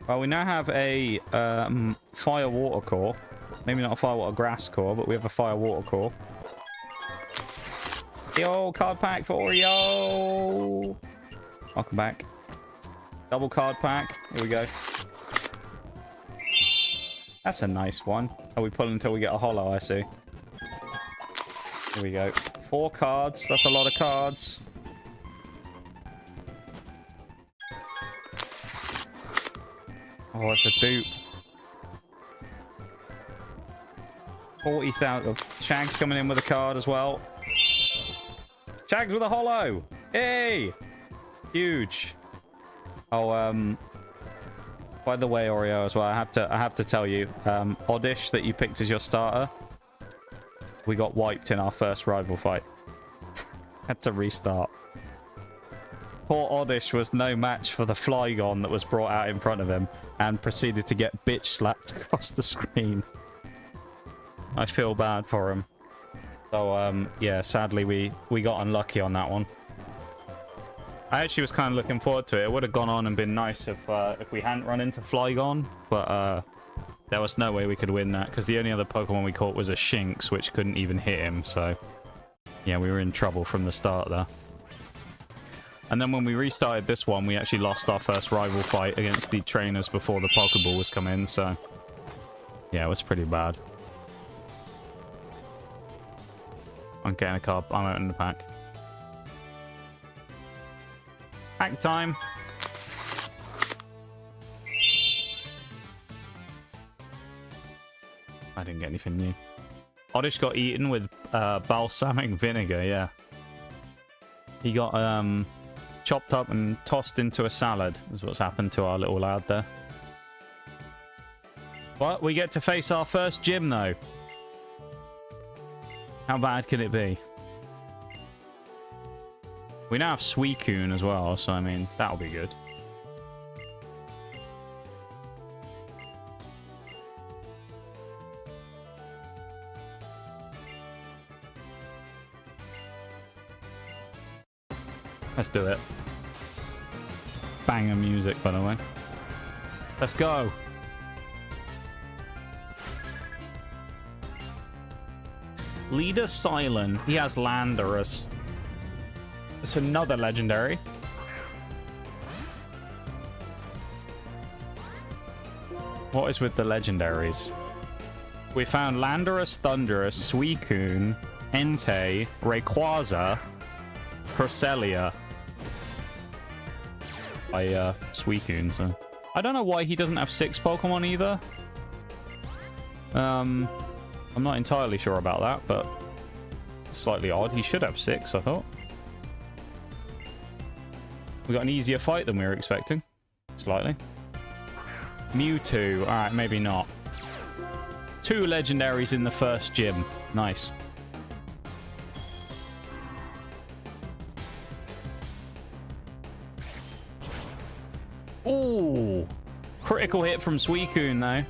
Well, we now have a fire water core. Maybe not a fire water grass core, but we have a fire water core. Yo, card pack for Oreo! Welcome back. Double card pack. Here we go. That's a nice one. Oh, we pull until we get a holo, I see. Here we go. 4 cards. That's a lot of cards. Oh, it's a dupe. 40,000. Shag's coming in with a card as well. Shag's with a holo. Hey! Huge. Oh, by the way, Oreo, as well, I have to tell you, Oddish that you picked as your starter, we got wiped in our first rival fight. Had to restart. Poor Oddish was no match for the Flygon that was brought out in front of him and proceeded to get bitch slapped across the screen. I feel bad for him. So, yeah, sadly we got unlucky on that one. I actually was kind of looking forward to it. It would have gone on and been nice if we hadn't run into Flygon, but there was no way we could win that because the only other Pokemon we caught was a Shinx, which couldn't even hit him. So yeah, we were in trouble from the start there. And then when we restarted this one, we actually lost our first rival fight against the trainers before the Pokeball was come in. So yeah, it was pretty bad. I'm getting a card. I'm out in the pack. Pack time. I didn't get anything new. Oddish got eaten with balsamic vinegar, yeah. He got chopped up and tossed into a salad, is what's happened to our little lad there. But we get to face our first gym, though. How bad can it be? We now have Suicune as well, so I mean, that'll be good. Let's do it. Banger music, by the way. Let's go. Leader Silent. He has Landorus. It's another legendary. What is with the legendaries? We found Landorus, Thundurus, Suicune, Entei, Rayquaza, Cresselia. By Suicune, so I don't know why he doesn't have 6 Pokemon either. I'm not entirely sure about that, but it's slightly odd. He should have 6, I thought. We got an easier fight than we were expecting. Slightly. Mewtwo. Alright, maybe not. 2 legendaries in the first gym. Nice. Ooh! Critical hit from Suicune, though.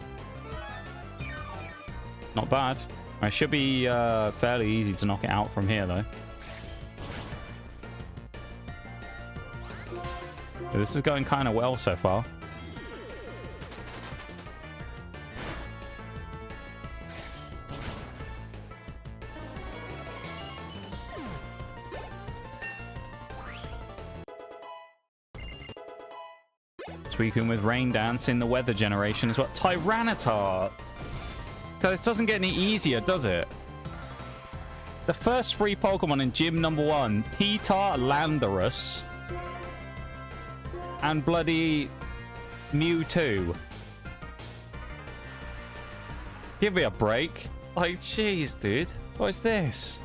Not bad. It should be fairly easy to knock it out from here, though. This is going kind of well so far. Suicune with Rain Dance in the weather generation is what? Tyranitar! Because it doesn't get any easier, does it? The first 3 Pokemon in gym number 1, T-Tar, Landorus, and bloody Mewtwo. Give me a break. Like, jeez, dude. What is this?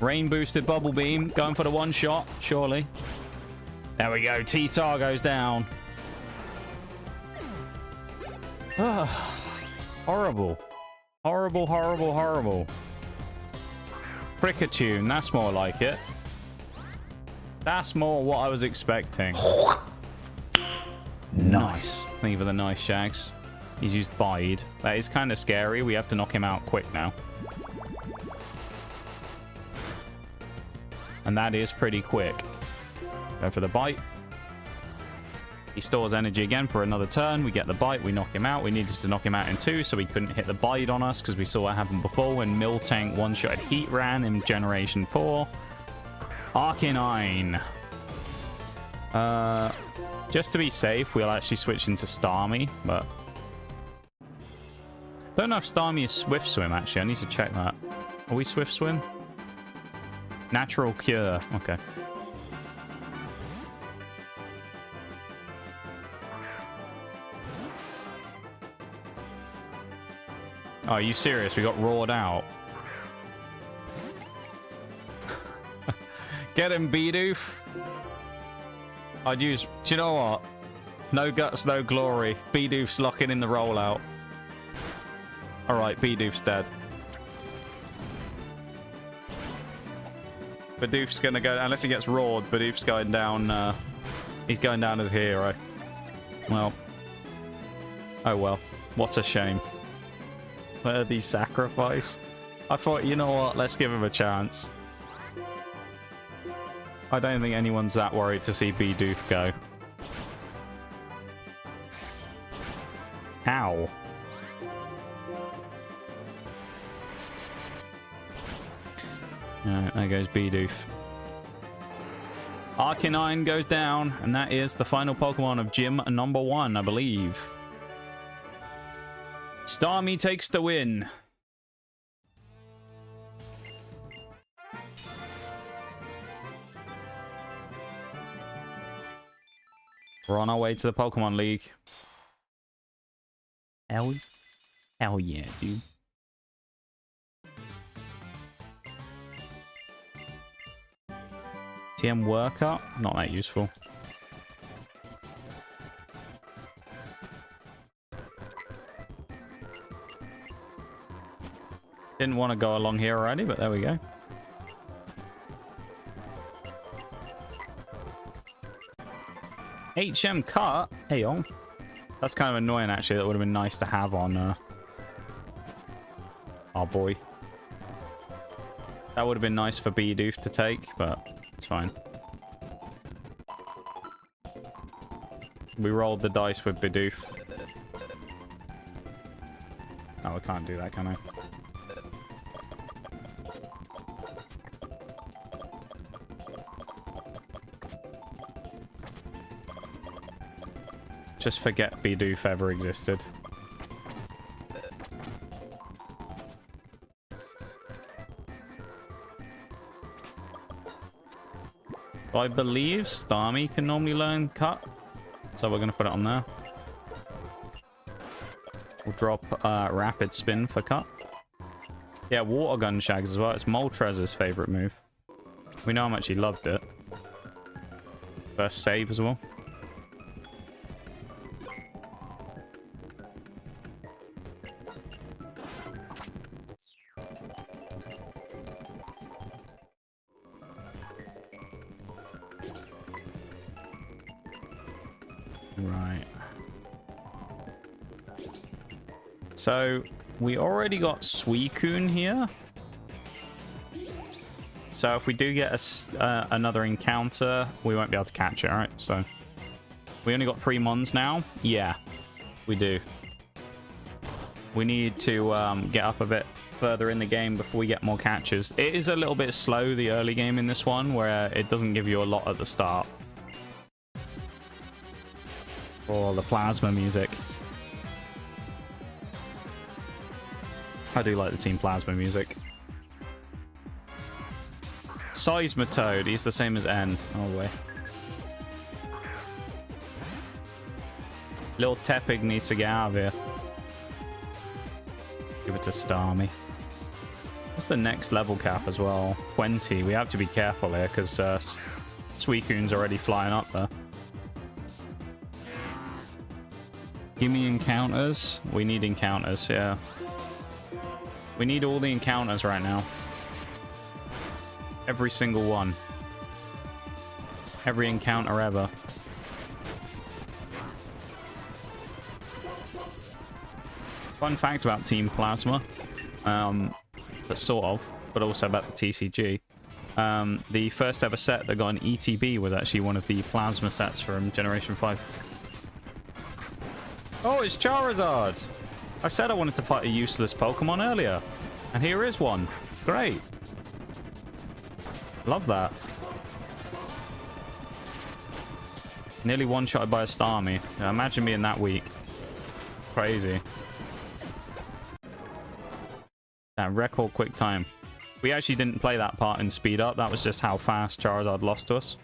Rain boosted Bubble Beam. Going for the one shot, surely. There we go. T-Tar goes down. Horrible. Horrible, horrible, horrible. Kricketune. That's more like it. That's more what I was expecting. Nice. Thank you for the nice, Shags. He's used Bide. That is kind of scary. We have to knock him out quick now. And that is pretty quick. Go for the bite. He stores energy again for another turn. We get the bite. We knock him out. We needed to knock him out in 2, so he couldn't hit the bite on us because we saw what happened before when Miltank one-shot Heatran in Generation 4. Arcanine. Just to be safe, we'll actually switch into Starmie, but... Don't know if Starmie is Swift Swim, actually. I need to check that. Are we Swift Swim? Natural Cure. Okay. Oh, are you serious? We got roared out. Get him, Bidoof. I'd use... Do you know what? No guts, no glory. Bidoof's locking in the rollout. Alright, Bidoof's dead. Bidoof's gonna go... Unless he gets roared, Bidoof's going down... he's going down as a hero. Well. Oh well. What a shame. Worthy sacrifice. I thought, you know what? Let's give him a chance. I don't think anyone's that worried to see Bidoof go. Ow. Alright, there goes Bidoof. Arcanine goes down, and that is the final Pokemon of gym number 1, I believe. Starmie takes the win. We're on our way to the Pokemon League. Hell yeah, dude. TM Workup? Not that useful. Didn't want to go along here already, but there we go. HM Cut? Hey, yo. That's kind of annoying, actually. That would have been nice to have on our boy. That would have been nice for Bidoof to take, but it's fine. We rolled the dice with Bidoof. Oh, I can't do that, can I? Just forget Bidoof ever existed. I believe Starmie can normally learn Cut, so we're going to put it on there. We'll drop Rapid Spin for Cut. Yeah, Water Gun Shags as well. It's Moltres' favourite move. We know how much he loved it. First save as well. Right. So, we already got Suicune here. So, if we do get another encounter, we won't be able to catch it, alright? So, we only got 3 Mons now? Yeah, we do. We need to get up a bit further in the game before we get more catches. It is a little bit slow, the early game in this one, where it doesn't give you a lot at the start. Oh, the plasma music. I do like the Team Plasma music. Seismitoad, he's the same as N. Oh, way. Little Tepig needs to get out of here. Give it to Starmie. What's the next level cap as well? 20. We have to be careful here because Suicune's already flying up there. Give me encounters. We need encounters, yeah. We need all the encounters right now. Every single one. Every encounter ever. Fun fact about Team Plasma. But sort of, but also about the TCG. The first ever set that got an ETB was actually one of the Plasma sets from Generation 5. Oh, it's Charizard! I said I wanted to fight a useless Pokemon earlier. And here is one. Great. Love that. Nearly one-shotted by a Starmie. Yeah, imagine being that weak. Crazy. That record quick time. We actually didn't play that part in speed up. That was just how fast Charizard lost to us.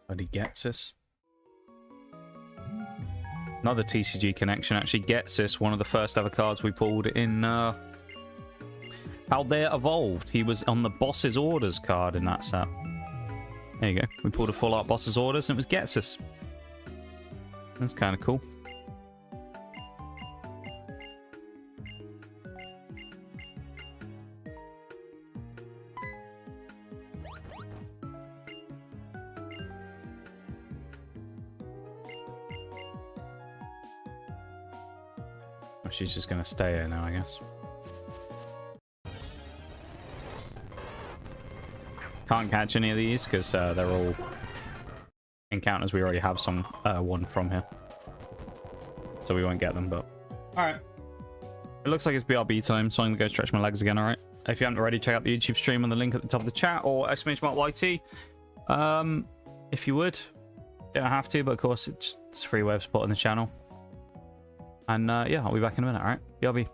But he gets us. Another TCG connection actually gets us one of the first ever cards we pulled in Paldea Evolved. He was on the Boss's Orders card in that set. There you go. We pulled a full art boss's orders and it was Getsus. That's kind of cool. Oh, she's just going to stay here now, I guess. Can't catch any of these because they're all encounters. We already have some one from here, so we won't get them. But all right, it looks like it's BRB time, so I'm gonna go stretch my legs again. All right, if you haven't already, check out the YouTube stream on the link at the top of the chat or !YT. If you would, you don't have to, but of course it's a free way of supporting the channel. And yeah, I'll be back in a minute. All right, BRB.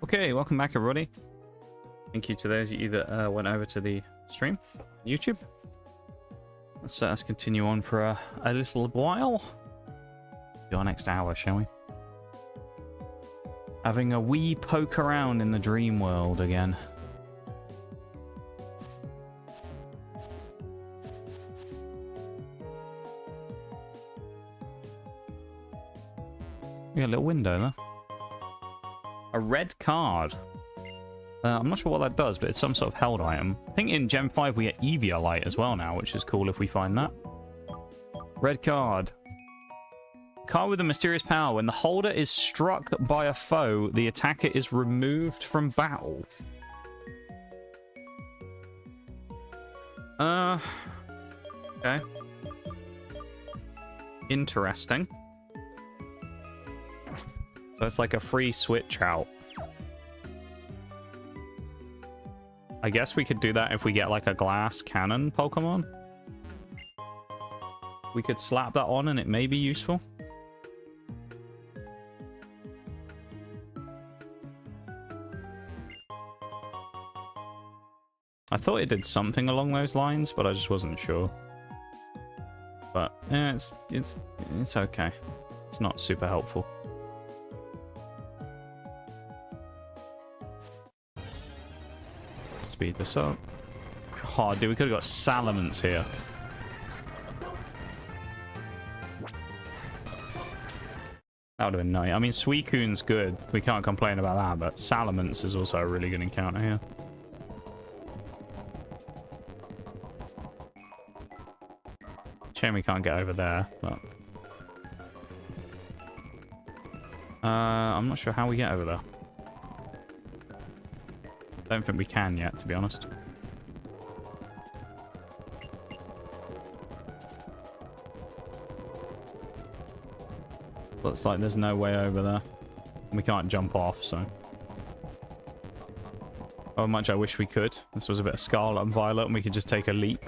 Okay, welcome back, everybody. Thank you to those of you that went over to the stream, YouTube. Let's continue on for a little while. Do our next hour, shall we? Having a wee poke around in the dream world again. We got a little window there. A red card. I'm not sure what that does, but it's some sort of held item. I think in Gen 5 we get Evia Light as well now, which is cool if we find that. Red card. Card with a mysterious power. When the holder is struck by a foe, the attacker is removed from battle. Okay. Interesting. So it's like a free switch out. I guess we could do that if we get like a glass cannon Pokemon. we could slap that on and it may be useful. I thought it did something along those lines, but I just wasn't sure. But yeah, it's okay. It's not super helpful. Speed this up. Oh, dude, we could have got Salamence here. That would have been nice. I mean, Suicune's good. We can't complain about that, but Salamence is also a really good encounter here. Shame we can't get over there, but... I'm not sure how we get over there. Don't think we can yet, to be honest. Looks like there's no way over there. We can't jump off, so... How much I wish we could. This was a bit of Scarlet and Violet, and we could just take a leap.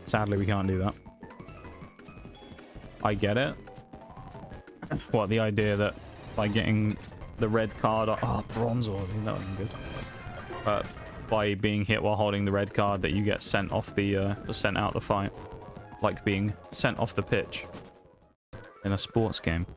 Sadly, we can't do that. I get it. What, the idea that by getting the red card... Oh, Bronzor, that would be good. But by being hit while holding the red card, that you get sent off the... sent out the fight. Like being sent off the pitch. In a sports game.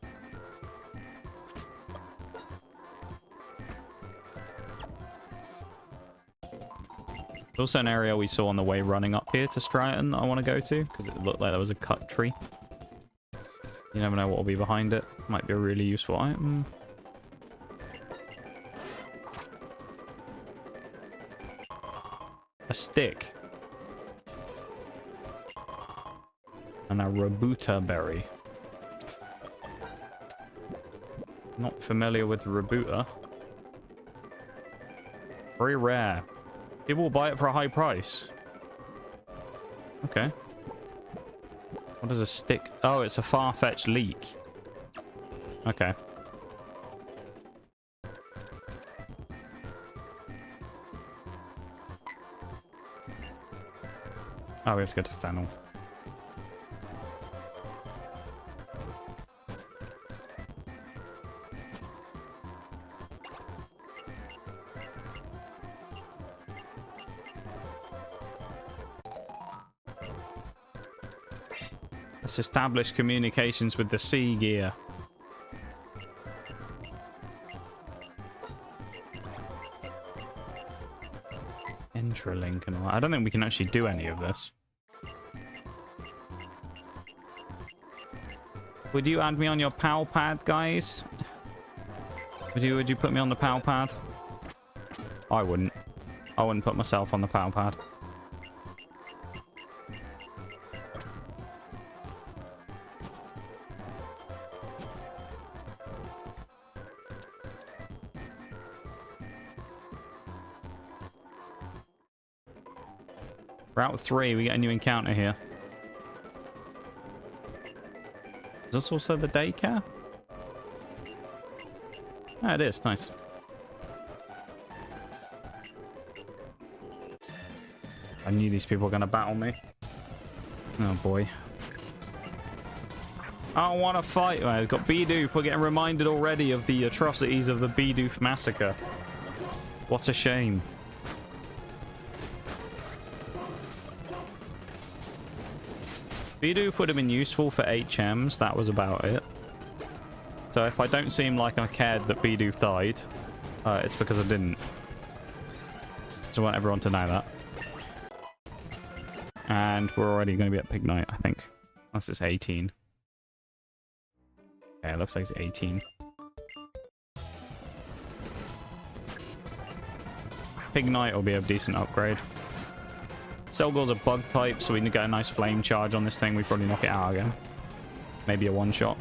There's also an area we saw on the way running up here to Stratton that I want to go to, because it looked like there was a cut tree. You never know what will be behind it. Might be a really useful item. A stick. And a Rabuta berry. Not familiar with Rabuta. Very rare. People will buy it for a high price. Okay. What is a stick? Oh, it's a far-fetched leek. Okay. Oh, we have to go to Fennel. Let's establish communications with the sea gear. Intralink and all that. I don't think we can actually do any of this. Would you add me on your PAL pad, guys? Would you put me on the PAL pad? I wouldn't. I wouldn't put myself on the PAL pad. Route 3, we get a new encounter here. Is this also the daycare? Ah, it is. Nice. I knew these people were going to battle me. Oh, boy. I don't want to fight. Well, I've got Bidoof. We're getting reminded already of the atrocities of the Bidoof massacre. What a shame. Bidoof would have been useful for HMs, that was about it. So if I don't seem like I cared that Bidoof died, it's because I didn't. So I want everyone to know that. And we're already going to be at Pignite, I think. Unless it's 18. Yeah, it looks like it's 18. Pignite will be a decent upgrade. Selgor's a bug type, so we can get a nice flame charge on this thing. We probably knock it out again. Maybe a one-shot.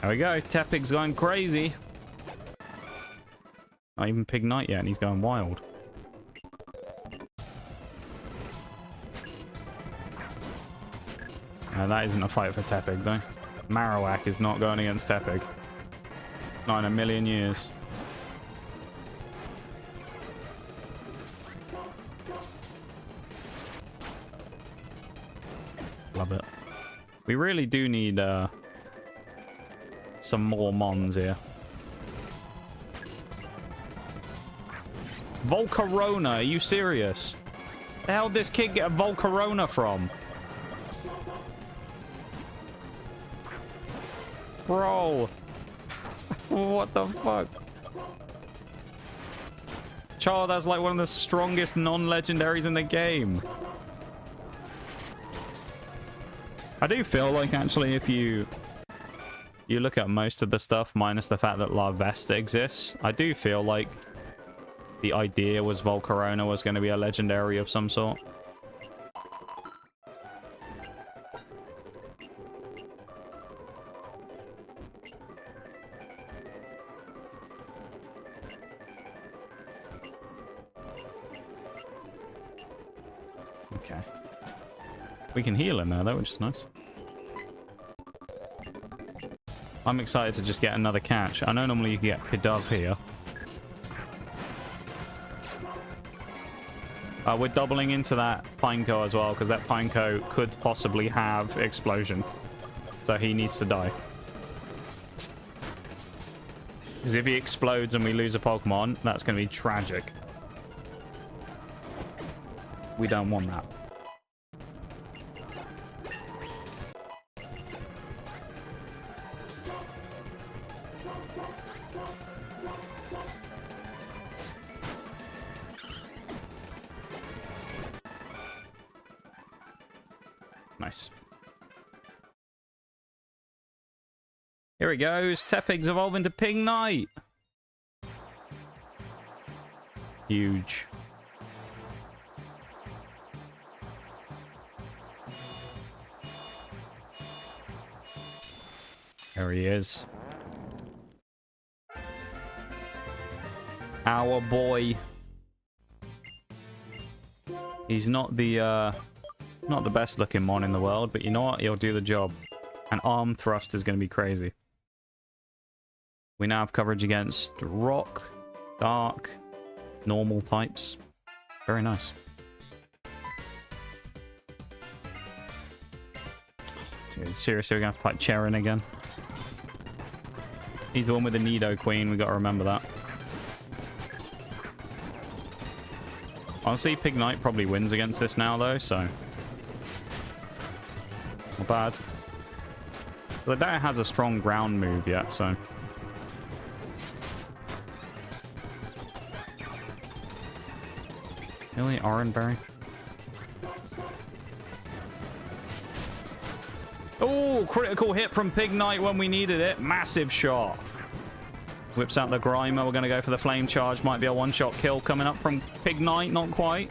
There we go. Tepig's going crazy. Not even Pignite yet, and he's going wild. That isn't a fight for Tepig, though. Marowak is not going against Tepig. Not in a million years. We really do need some more mons here. Volcarona, are you serious? The hell did this kid get a Volcarona from? Bro. What the fuck? Child has like one of the strongest non-legendaries in the game. I do feel like actually if you look at most of the stuff minus the fact that Larvesta exists, I do feel like the idea was Volcarona was going to be a legendary of some sort. Okay. We can heal him now though, which is nice. I'm excited to just get another catch. I know normally you can get Pidove here. We're doubling into that Pineco as well, because that Pineco could possibly have Explosion. So he needs to die. Because if he explodes and we lose a Pokemon, that's going to be tragic. We don't want that. Nice. Here it goes. Tepig's evolve into Pignite. Huge. There he is. Our boy. He's not the best looking mon in the world, but you know what? He'll do the job. And arm thrust is going to be crazy. We now have coverage against rock, dark, normal types. Very nice. Dude, seriously, we're going to have to fight Cherin again. He's the one with the Nidoqueen. We got to remember that. Honestly, Pignite probably wins against this now, though, so... Not bad. But I doubt it has a strong ground move yet, so... Really? Oranberry? Oh, critical hit from Pignite when we needed it. Massive shot. Whips out the Grimer. We're going to go for the Flame Charge. Might be a one-shot kill coming up from Pignite. Not quite.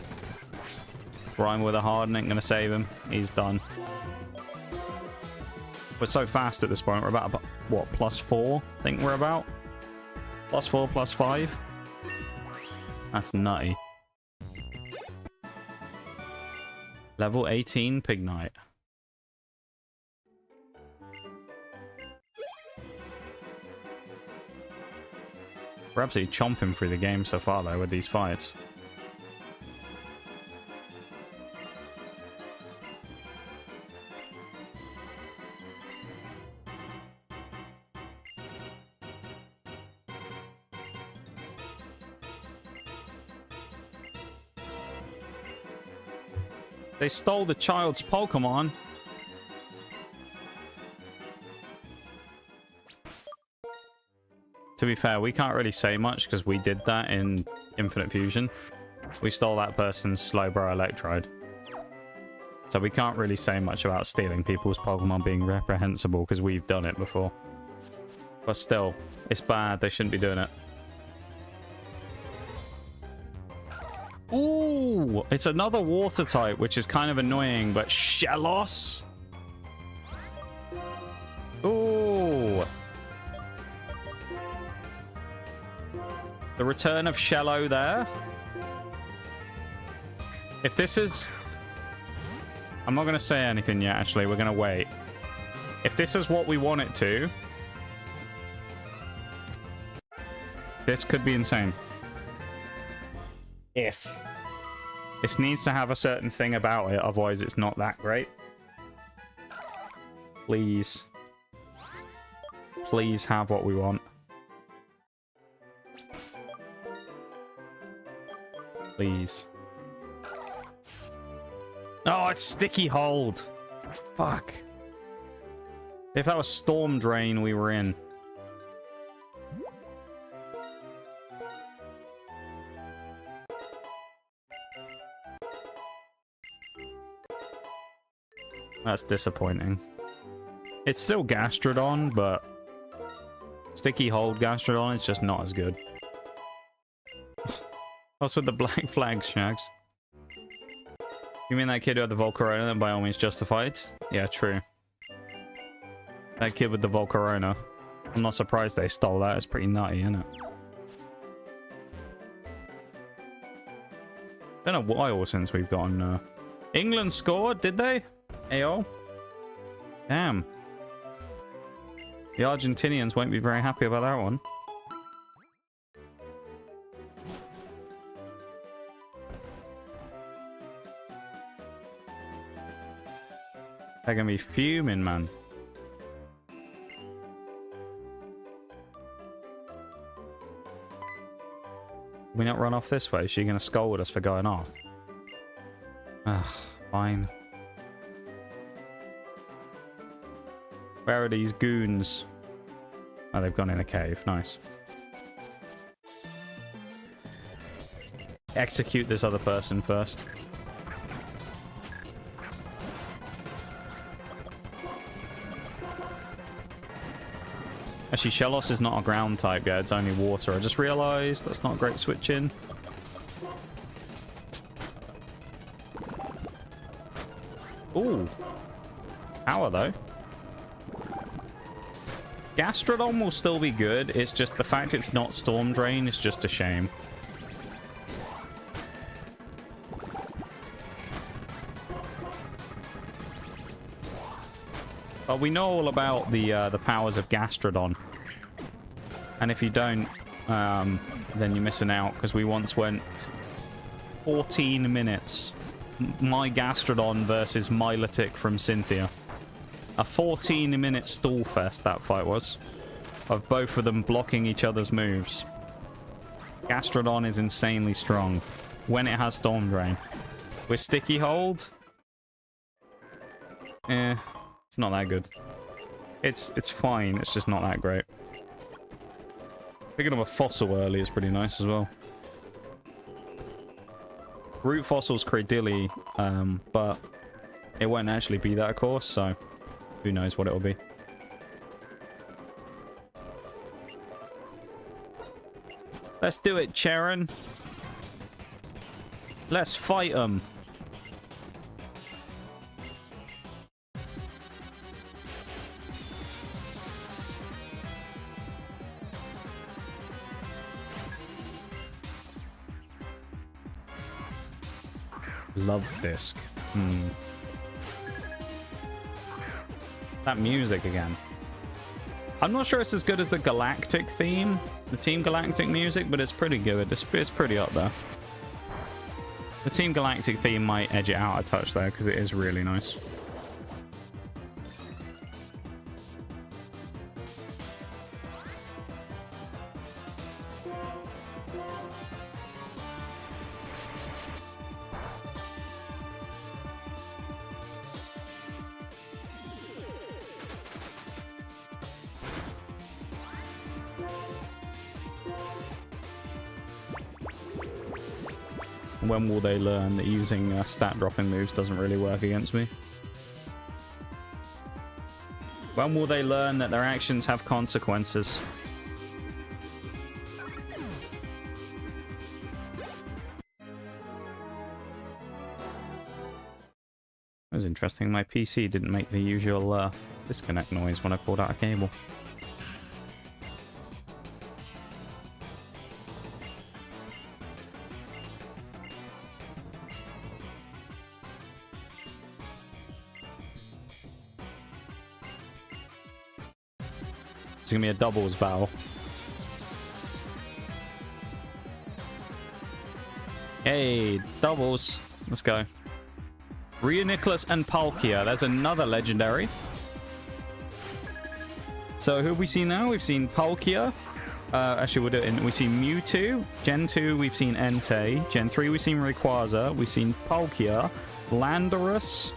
Grimer with a Harden ain't going to save him. He's done. We're so fast at this point. We're about, what, +4? I think we're about. +4, +5. That's nutty. Level 18 Pignite. We're absolutely chomping through the game so far, though, with these fights. They stole the child's Pokemon. To be fair, we can't really say much because we did that in Infinite Fusion. We stole that person's Slowbro Electrode. So we can't really say much about stealing people's Pokemon being reprehensible because we've done it before. But still, it's bad. They shouldn't be doing it. Ooh, it's another water type, which is kind of annoying, but Shellos? Ooh. The return of Shello there. If this is... I'm not going to say anything yet, actually. We're going to wait. If this is what we want it to... This could be insane. If. This needs to have a certain thing about it, otherwise it's not that great. Please. Please have what we want. Please. Oh, it's Sticky Hold. Fuck. If that was Storm Drain, we were in. That's disappointing. It's still Gastrodon, but Sticky Hold Gastrodon is just not as good. What's with the black flags, Shags? You mean that kid who had the Volcarona that by all means justified? Yeah, true. That kid with the Volcarona. I'm not surprised they stole that. It's pretty nutty, isn't it? Been a while since we've gotten... England scored, did they? AO? Damn. The Argentinians won't be very happy about that one. They're gonna be fuming, man. We not run off this way? Is she gonna scold us for going off? Ah, fine. Where are these goons? Oh, they've gone in a cave. Nice. Execute this other person first. Actually, Shellos is not a ground type yet. It's only water. I just realized that's not a great switch in. Ooh. Power, though. Gastrodon will still be good. It's just the fact it's not Storm Drain is just a shame. But we know all about the powers of Gastrodon. And if you don't, then you're missing out, because we once went 14 minutes. My Gastrodon versus Milotic from Cynthia. A 14-minute stall fest that fight was. Of both of them blocking each other's moves. Gastrodon is insanely strong. When it has Storm Drain. With Sticky Hold? It's not that good. It's fine, it's just not that great. Picking up a fossil early is pretty nice as well. Root Fossil's Cradilly, but it won't actually be that, of course, so who knows what it'll be. Let's do it, Charon. Let's fight them. Love Disc. That music again. I'm not sure it's as good as the Galactic theme, the Team Galactic music, but it's pretty good. It's pretty up there. The Team Galactic theme might edge it out a touch there, because it is really nice. When will they learn that using stat dropping moves doesn't really work against me? When will they learn that their actions have consequences? That was interesting. My PC didn't make the usual disconnect noise when I pulled out a cable. It's gonna be a doubles battle. Hey, doubles. Let's go. Rhea Nicholas and Palkia. There's another legendary. So who have we seen now? We've seen Palkia. Actually, we'll do it in... We've seen Mewtwo. Gen 2, we've seen Entei. Gen 3, we've seen Rayquaza. We've seen Palkia, Landorus,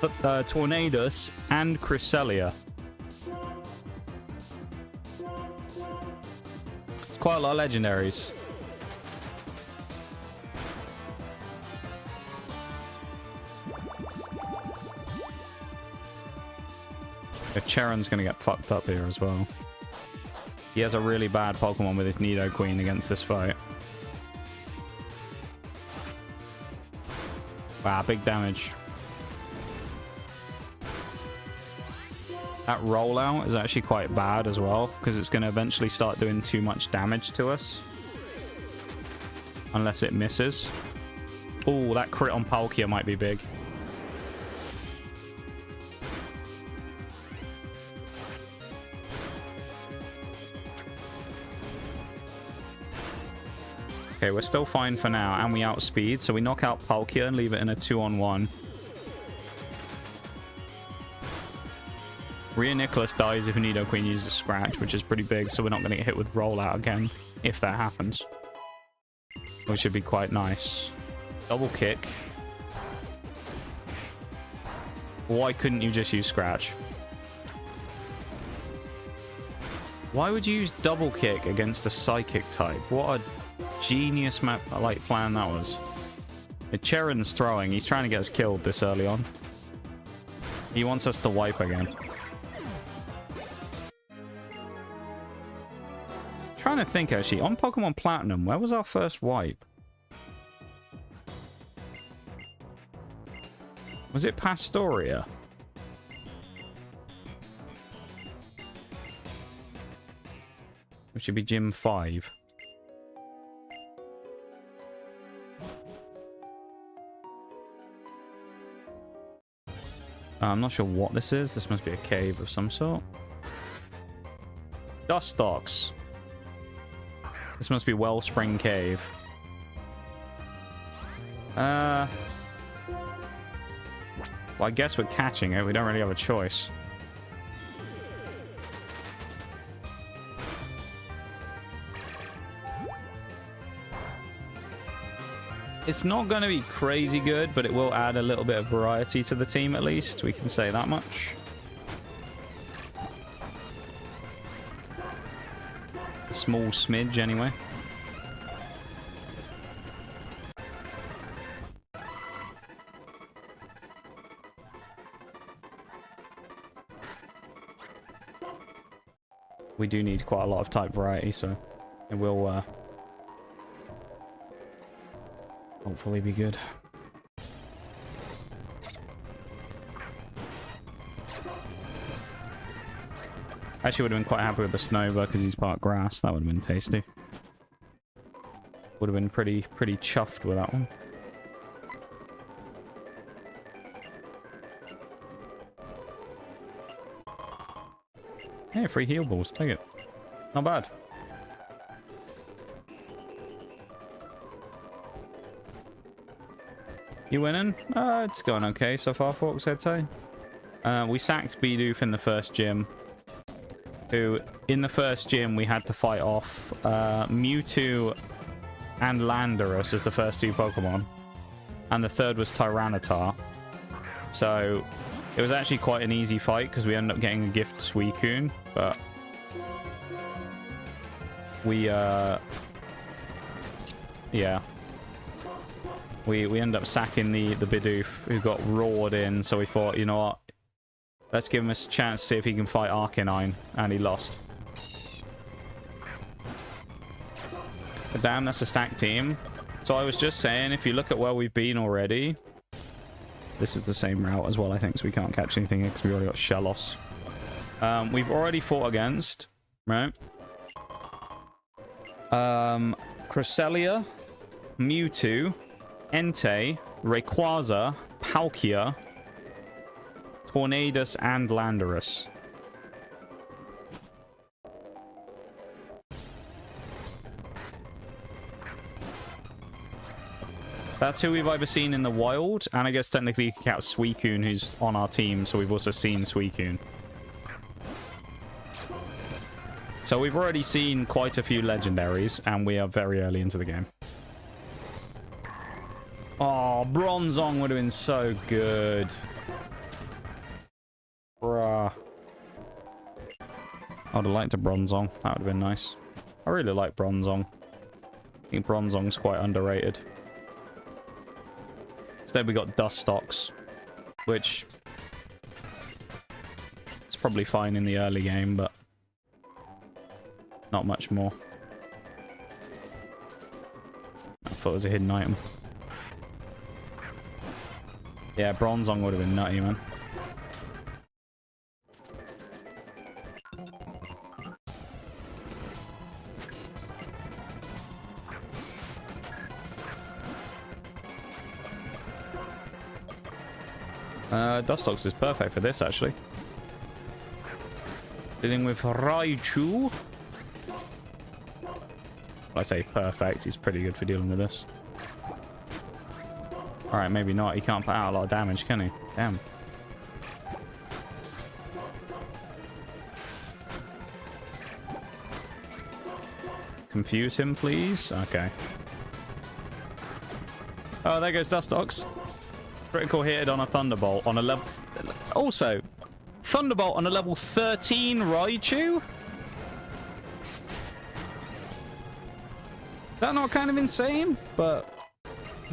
Tornadus, and Cresselia. It's quite a lot of legendaries. Charon's going to get fucked up here as well. He has a really bad Pokemon with his Nidoqueen against this fight. Wow, big damage. That rollout is actually quite bad as well, because it's going to eventually start doing too much damage to us. Unless it misses. Oh, that crit on Palkia might be big. Okay, we're still fine for now, and we outspeed, so we knock out Palkia and leave it in a 2-on-1. Rhea Nicholas dies if Nidoqueen uses a scratch, which is pretty big, so we're not going to get hit with rollout again, if that happens. Which would be quite nice. Double kick. Why couldn't you just use scratch? Why would you use double kick against a psychic type? What a genius map plan that was. Charon's throwing. He's trying to get us killed this early on. He wants us to wipe again. Trying to think actually, on Pokemon Platinum, where was our first wipe? Was it Pastoria? Which should be Gym 5. I'm not sure what this is. This must be a cave of some sort. Dustox. This must be Wellspring Cave. Well, I guess we're catching it. We don't really have a choice. It's not going to be crazy good, but it will add a little bit of variety to the team at least. We can say that much. A small smidge anyway. We do need quite a lot of type variety, so it will hopefully be good. Actually would have been quite happy with the Snover because he's part grass. That would have been tasty. Would have been pretty chuffed with that one. Hey, free heal balls. Take it. Not bad. You winning? It's going okay so far, Fox, I'd say. We sacked Bidoof in the first gym. Who, in the first gym, we had to fight off Mewtwo and Landorus as the first two Pokemon. And the third was Tyranitar. So, it was actually quite an easy fight because we ended up getting a gift Suicune. But we, yeah. We ended up sacking the Bidoof, who got roared in, so we thought, you know what? Let's give him a chance to see if he can fight Arcanine, and he lost. But damn, that's a stacked team. So I was just saying, if you look at where we've been already, this is the same route as well, I think, so we can't catch anything because we already got Shellos. We've already fought against, right? Cresselia, Mewtwo, Entei, Rayquaza, Palkia, Tornadus, and Landorus. That's who we've either seen in the wild, and I guess technically you can count Suicune, who's on our team, so we've also seen Suicune. So we've already seen quite a few legendaries, and we are very early into the game. Oh, Bronzong would have been so good. Bruh. I would have liked a Bronzong. That would have been nice. I really like Bronzong. I think Bronzong's quite underrated. Instead we got Dustox, which... it's probably fine in the early game, but... not much more. I thought it was a hidden item. Yeah, Bronzong would have been nutty, man. Dustox is perfect for this, actually. Dealing with Raichu. I say perfect, he's pretty good for dealing with this. Alright, maybe not. He can't put out a lot of damage, can he? Damn. Confuse him, please. Okay. Oh, there goes Dustox. Critical hit on a Thunderbolt on a level... also, Thunderbolt on a level 13 Raichu? Is that not kind of insane? But,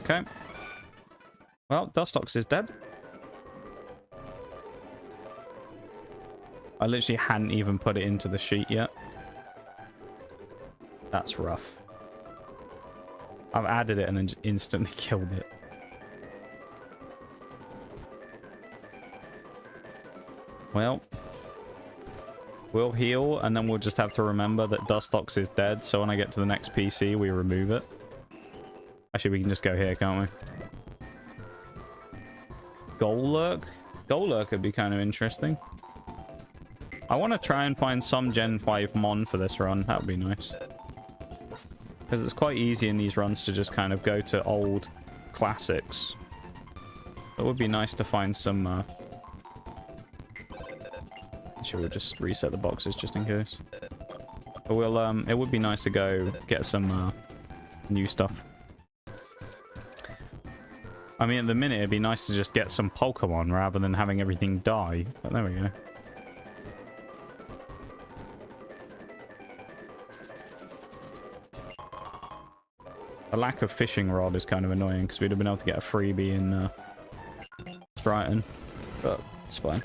okay. Well, Dustox is dead. I literally hadn't even put it into the sheet yet. That's rough. I've added it and then just instantly killed it. Well, we'll heal, and then we'll just have to remember that Dustox is dead, so when I get to the next PC, we remove it. Actually, we can just go here, can't we? Golurk? Golurk would be kind of interesting. I want to try and find some Gen 5 Mon for this run. That would be nice. Because it's quite easy in these runs to just kind of go to old classics. It would be nice to find some... Sure, we'll just reset the boxes just in case. But we'll, it would be nice to go get some new stuff. I mean, at the minute, it'd be nice to just get some Pokemon rather than having everything die. But there we go. The lack of fishing rod is kind of annoying because we'd have been able to get a freebie in Striaton. But it's fine.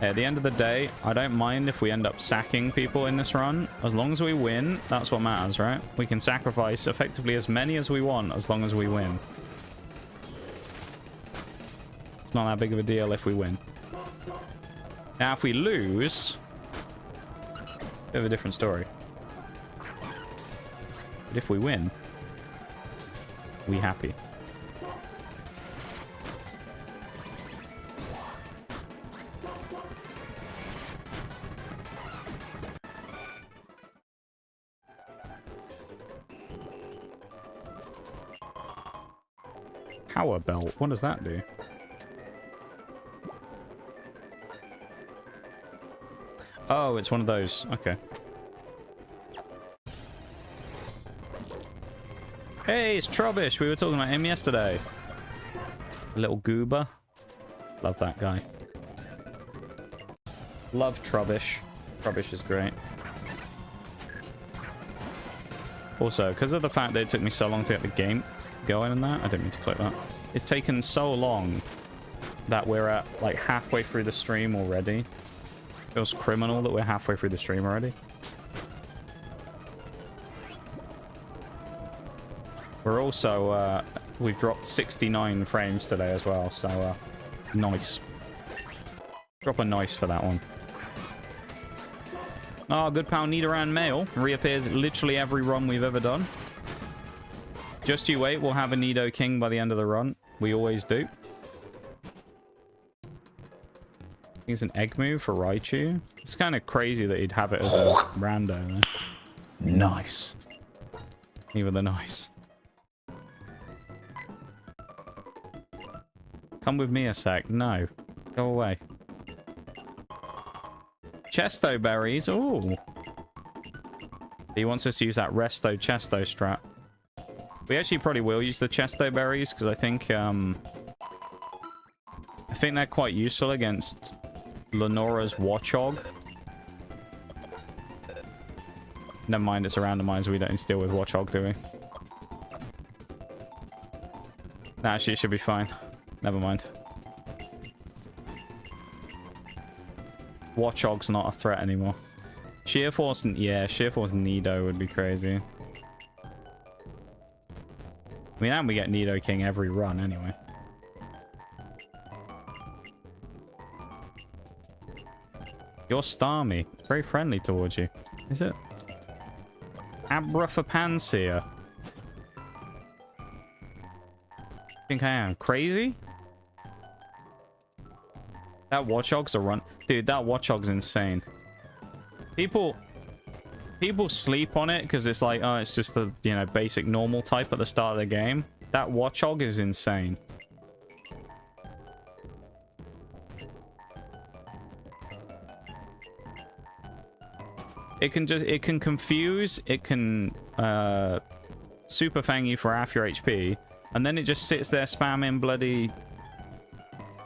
At the end of the day, I don't mind if we end up sacking people in this run. As long as we win, that's what matters, right? We can sacrifice effectively as many as we want as long as we win. It's not that big of a deal if we win. Now, if we lose, bit of a different story. But if we win, we happy. Power belt. What does that do? Oh, it's one of those. Okay. Hey, it's Trubbish. We were talking about him yesterday. A little goober. Love that guy. Love Trubbish. Trubbish is great. Also, because of the fact that it took me so long to get the game going and that, I didn't mean to click that. It's taken so long that we're at like halfway through the stream already. It feels criminal that we're halfway through the stream already. We're also, we've dropped 69 frames today as well, so nice. Drop a nice for that one. Oh, good pal Nidoran male reappears literally every run we've ever done. Just you wait, we'll have a Nidoking by the end of the run. We always do. I think it's an egg move for Raichu. It's kind of crazy that he'd have it as a rando, though. Nice. Even the nice. Come with me a sec. No. Go away. Chesto berries. Ooh. He wants us to use that Resto Chesto strat. We actually probably will use the Chesto berries because I think they're quite useful against Lenora's Watchog. Never mind, it's a randomizer. We don't need to deal with Watchog, do we? Nah, actually, it should be fine. Never mind. Watchog's not a threat anymore. Sheer Force, yeah, Sheer Force Nido would be crazy. I mean, and we get Nido King every run anyway. You're Starmie. Very friendly towards you. Is it? Abrafapansia. Think I am crazy? That Watchog's a run. Dude, that Watchog's insane. People sleep on it because it's like, oh, it's just the, you know, basic normal type at the start of the game. That Watchog is insane. It can confuse, it can super fang you for half your HP, and then it just sits there spamming bloody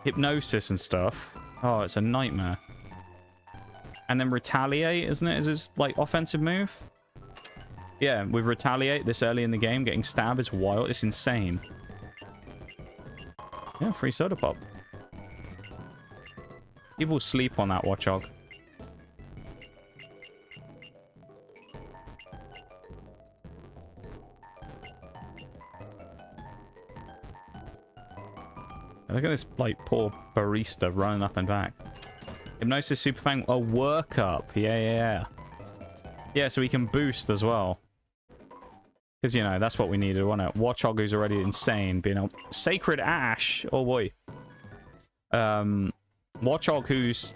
hypnosis and stuff. Oh, it's a nightmare. And then retaliate, isn't it? Is his like offensive move? Yeah, with retaliate this early in the game, getting stabbed is wild. It's insane. Yeah, free soda pop. People sleep on that Watchog. Look at this, like, poor barista running up and back. Hypnosis Super Fang, a workup. Yeah. Yeah, so we can boost as well. Because, you know, that's what we needed, wasn't it? Watchog who's already insane, being a Sacred Ash. Oh, boy. Watchog who's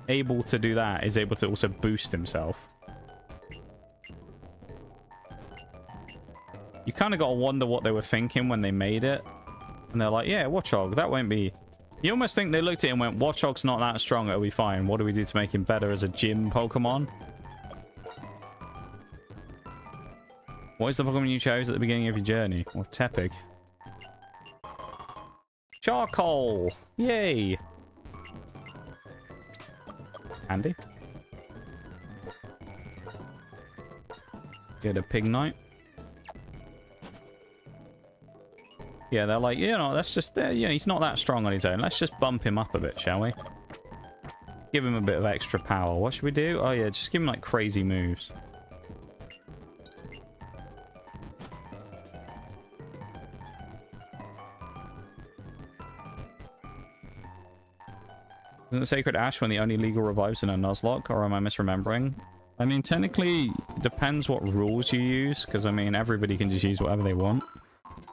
able to do that is able to also boost himself. You kind of got to wonder what they were thinking when they made it. And they're like, yeah, Watchog, that won't be... You almost think they looked at it and went, Watchog's not that strong, it'll be fine. What do we do to make him better as a gym Pokemon? What is the Pokemon you chose at the beginning of your journey? Or Tepig? Charcoal! Yay! Handy. Get a Pignite. Yeah, they're like, you know, let's just, yeah, he's not that strong on his own. Let's just bump him up a bit, shall we? Give him a bit of extra power. What should we do? Oh, yeah, just give him, like, crazy moves. Isn't it Sacred Ash when the only legal revives in a Nuzlocke? Or am I misremembering? I mean, technically, it depends what rules you use. Because, I mean, everybody can just use whatever they want.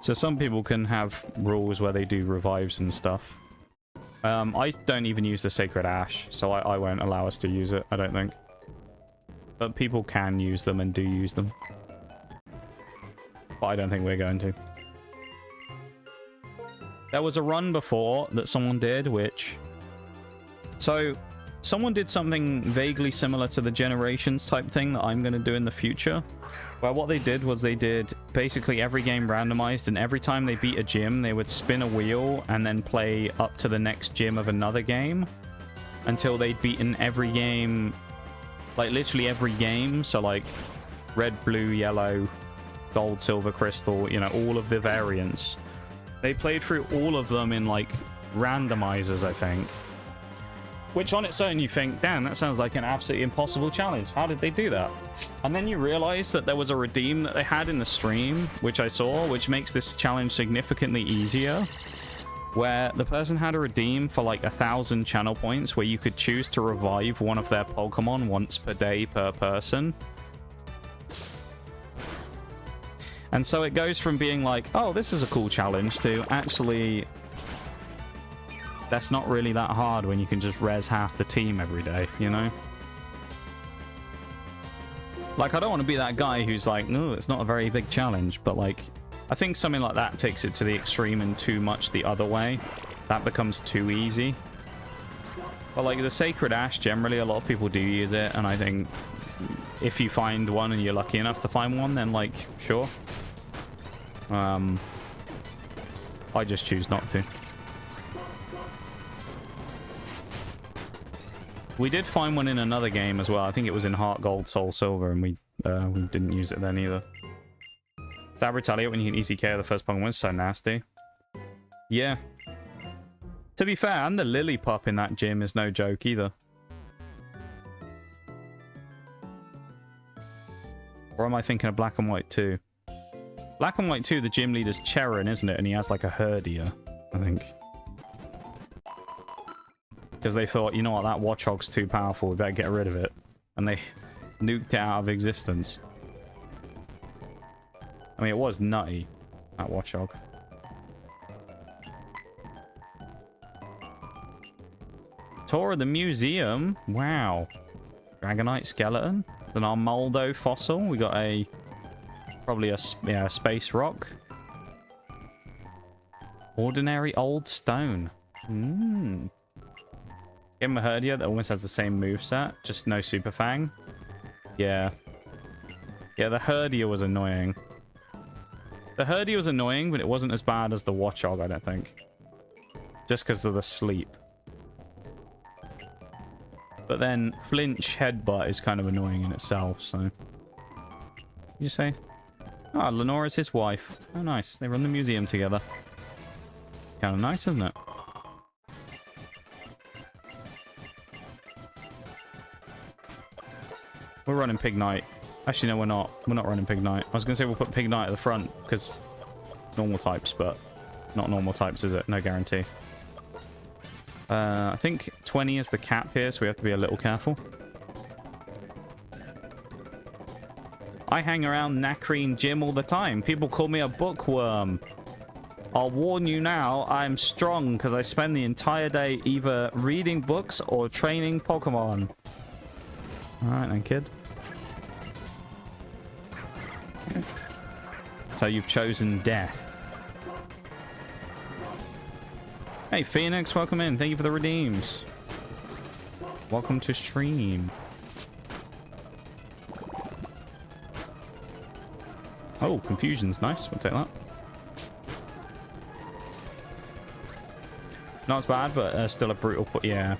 So some people can have rules where they do revives and stuff. I don't even use the Sacred Ash, so I won't allow us to use it, I don't think. But people can use them and do use them. But I don't think we're going to. There was a run before that someone did, which... So, someone did something vaguely similar to the Generations type thing that I'm going to do in the future. Where what they did was they did basically every game randomized, and every time they beat a gym, they would spin a wheel and then play up to the next gym of another game until they'd beaten every game, like literally every game. So like red, blue, yellow, gold, silver, crystal, you know, all of the variants. They played through all of them in like randomizers, I think. Which on its own you think, damn, that sounds like an absolutely impossible challenge. How did they do that? And then you realize that there was a redeem that they had in the stream, which I saw, which makes this challenge significantly easier. Where the person had a redeem for like 1,000 channel points where you could choose to revive one of their Pokemon once per day per person. And so it goes from being like, oh, this is a cool challenge to actually... That's not really that hard when you can just res half the team every day, you know? Like, I don't want to be that guy who's like, no, it's not a very big challenge, but like, I think something like that takes it to the extreme and too much the other way. That becomes too easy. But like the Sacred Ash, generally a lot of people do use it, and I think if you find one and you're lucky enough to find one, then like, sure. I just choose not to. We did find one in another game as well. I think it was in Heart Gold, Soul Silver, and we didn't use it then either. Stab Retaliate when you can easy KO the first Pokemon is so nasty. Yeah. To be fair, and the Lillipup in that gym is no joke either. Or am I thinking of Black and White 2? Black and White 2, the gym leader's Cherin, isn't it? And he has like a Herdia, I think. Because they thought, you know what, that Watchog's too powerful, we better get rid of it. And they nuked it out of existence. I mean, it was nutty, that Watchog. Tour of the museum. Wow. Dragonite skeleton. An Armaldo fossil. We got a... probably a space rock. Ordinary old stone. Hmm. Give him a Herdia that almost has the same moveset. Just no Super Fang. Yeah. Yeah, the Herdia was annoying. The Herdia was annoying, but it wasn't as bad as the Watchog, I don't think. Just because of the sleep. But then Flinch Headbutt is kind of annoying in itself, so... You say? Ah, oh, Lenora's his wife. Oh, nice. They run the museum together. Kind of nice, isn't it? We're running Pignite. Actually, no, we're not. We're not running Pignite. I was going to say we'll put Pignite at the front, because normal types, but not normal types, is it? No guarantee. I think 20 is the cap here, so we have to be a little careful. I hang around Nakreen Gym all the time. People call me a bookworm. I'll warn you now, I'm strong because I spend the entire day either reading books or training Pokemon. Alright then, kid. So you've chosen death. Hey, Phoenix, welcome in. Thank you for the redeems. Welcome to stream. Oh, confusion's nice. We'll take that. Not as bad, but still a brutal put. Yeah.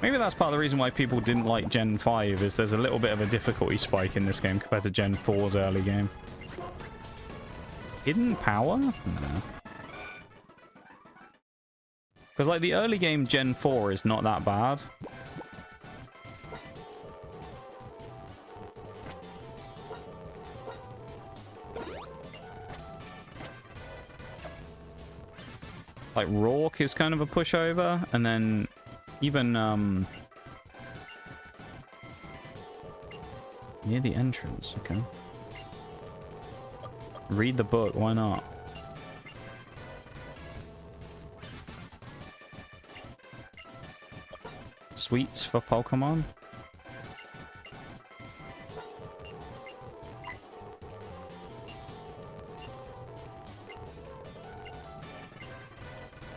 Maybe that's part of the reason why people didn't like Gen 5, is there's a little bit of a difficulty spike in this game compared to Gen 4's early game. Hidden power? No. Because, like, the early game Gen 4 is not that bad. Like, Rourke is kind of a pushover, and then even, near the entrance, okay. Read the book, why not? Sweets for Pokemon?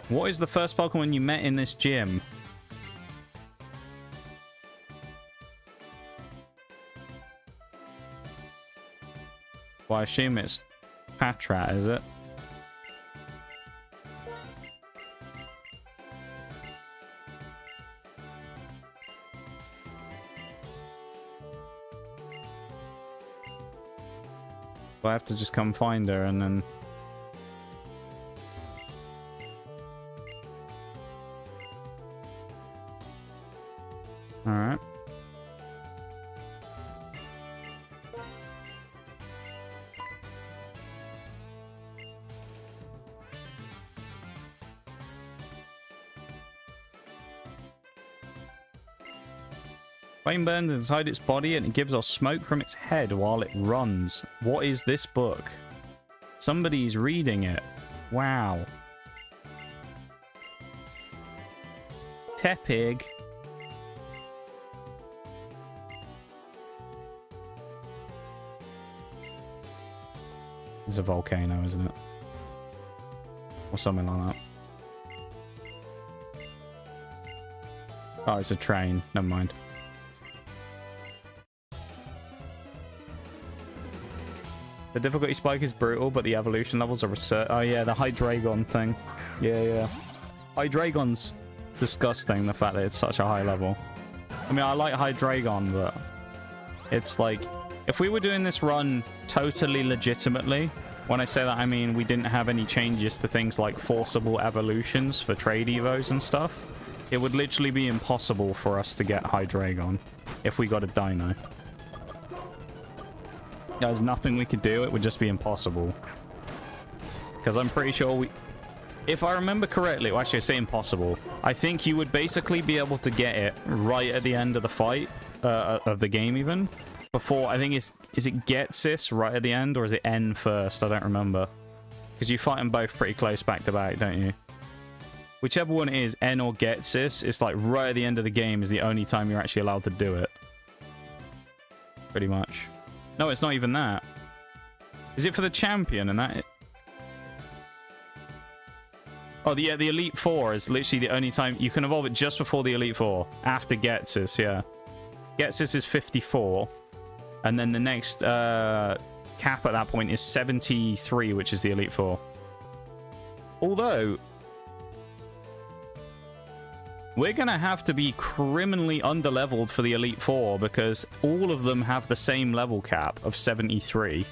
What is the first Pokemon you met in this gym? Well, I assume it's Patrat, is it? Do I have to just come find her and then... Alright. Flame burns inside its body and it gives off smoke from its head while it runs. What is this book? Somebody's reading it. Wow. Tepig. It's a volcano, isn't it? Or something like that. Oh, it's a train. Never mind. The difficulty spike is brutal, but the evolution levels are research. Oh yeah, the Hydreigon thing. Yeah. Hydreigon's disgusting, the fact that it's such a high level. I mean, I like Hydreigon, but it's like, if we were doing this run totally legitimately, when I say that, I mean we didn't have any changes to things like forcible evolutions for trade evos and stuff, it would literally be impossible for us to get Hydreigon if we got a dino. There's nothing we could do. It would just be impossible. Because I'm pretty sure we... If I remember correctly, well, actually I say impossible, I think you would basically be able to get it right at the end of the fight, of the game even. Before, I think is it Getsis right at the end, or is it N first? I don't remember. Because you fight them both pretty close back to back, don't you? Whichever one it is, N or Getsis, it's like right at the end of the game is the only time you're actually allowed to do it. Pretty much. No, it's not even that. Is it for the champion and that? Oh, the Elite Four is literally the only time you can evolve it just before the Elite Four. After Getsis, yeah. Getsis is 54. And then the next cap at that point is 73, which is the Elite Four. Although, we're going to have to be criminally underleveled for the Elite Four because all of them have the same level cap of 73.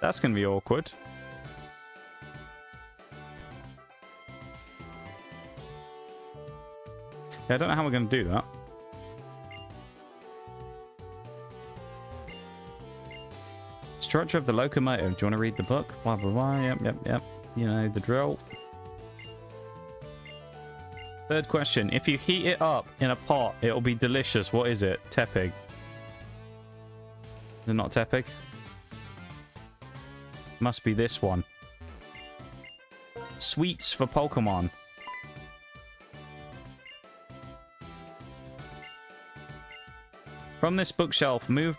That's going to be awkward. Yeah, I don't know how we're going to do that. Structure of the locomotive. Do you want to read the book? Blah, blah, blah. Yep. You know the drill. Third question. If you heat it up in a pot, it'll be delicious. What is it? Tepig. Is it not Tepig? Must be this one. Sweets for Pokemon. From this bookshelf, move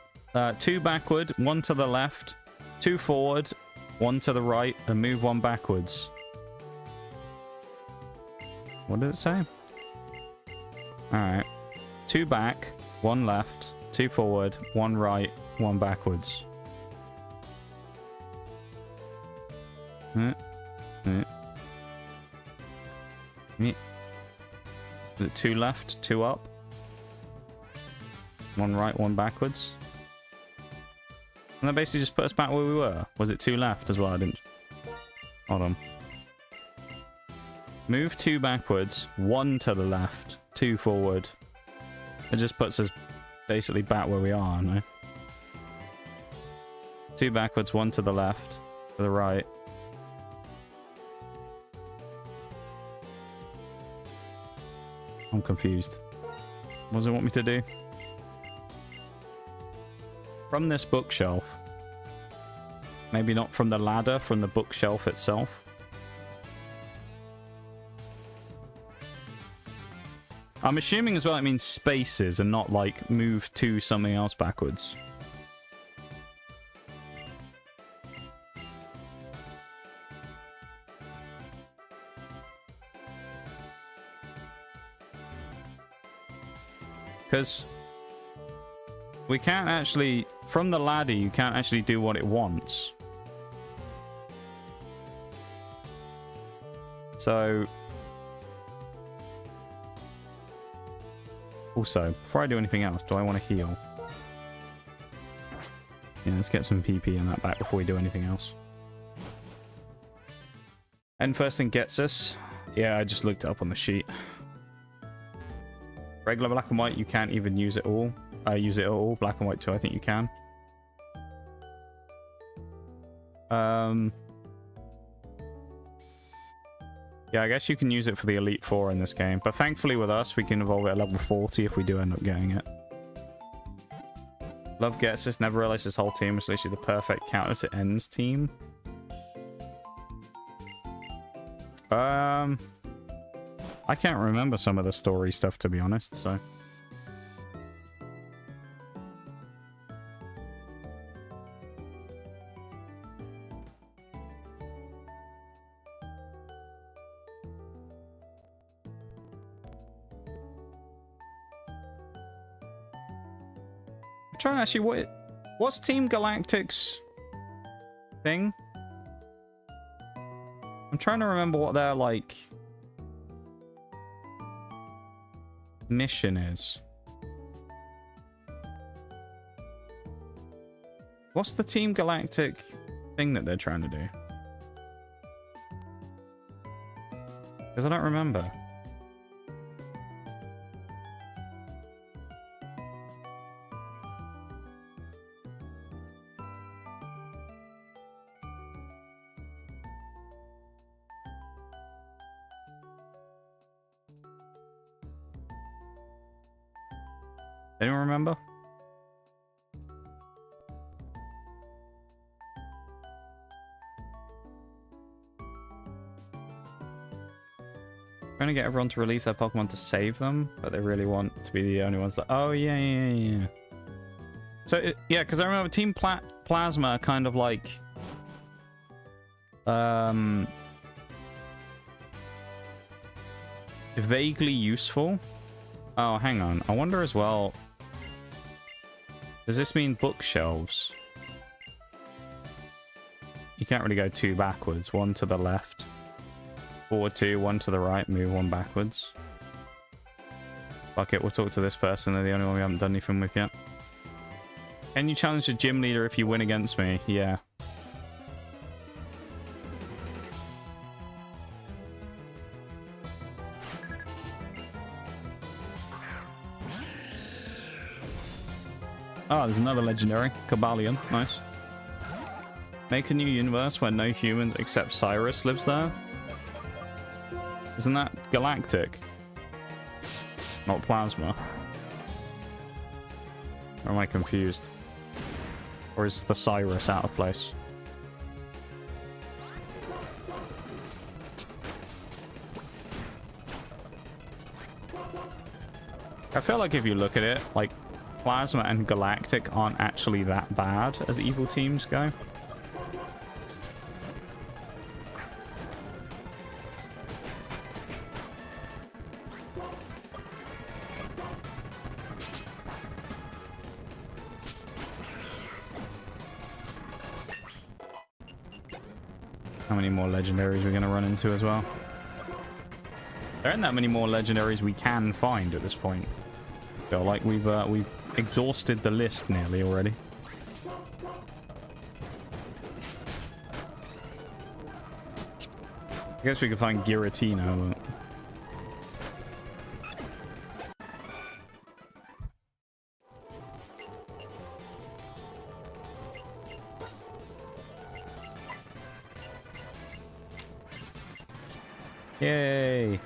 2 backward, 1 to the left, 2 forward, 1 to the right, and move 1 backwards. What did it say? Alright. 2 back, 1 left, 2 forward, 1 right, 1 backwards. Is it 2 left, 2 up? 1 right, 1 backwards? And that basically just put us back where we were. Was it 2 left as well? I didn't... Hold on. Move 2 backwards, 1 to the left, 2 forward. It just puts us basically back where we are, no? 2 backwards, 1 to the left, to the right. I'm confused. What does it want me to do? From this bookshelf. Maybe not from the ladder, from the bookshelf itself. I'm assuming as well it means spaces and not like move to something else backwards. Because we can't actually, from the ladder, you can't actually do what it wants. So, also, before I do anything else, do I want to heal? Yeah, let's get some PP in that back before we do anything else. And first thing gets us. Yeah, I just looked it up on the sheet. Regular black and white, you can't even use it all. Use it at all. Black and white too, I think you can. Yeah, I guess you can use it for the Elite Four in this game. But thankfully with us, we can evolve it at level 40 if we do end up getting it. Love gets this. Never realized this whole team was literally the perfect counter to N's team. I can't remember some of the story stuff, to be honest, so... trying to actually... What's Team Galactic's thing? I'm trying to remember what their, like... mission is. What's the Team Galactic thing that they're trying to do? Because I don't remember. Anyone remember? Trying to get everyone to release their Pokemon to save them, but they really want to be the only ones that... Oh, yeah. So, yeah, because I remember Team Plasma kind of like... vaguely useful. Oh, hang on. I wonder as well... Does this mean bookshelves? You can't really go two backwards. One to the left. Forward two, one to the right, move one backwards. Fuck it, we'll talk to this person. They're the only one we haven't done anything with yet. Can you challenge the gym leader if you win against me? Yeah. Oh, there's another legendary. Cobalion. Nice. Make a new universe where no humans except Cyrus lives there. Isn't that Galactic? Not Plasma. Or am I confused? Or is the Cyrus out of place? I feel like if you look at it, like, Plasma and Galactic aren't actually that bad as evil teams go. How many more legendaries we're going to run into as well? There aren't that many more legendaries we can find at this point. I feel like we've exhausted the list nearly already. I guess we could find Giratina, but... Yay!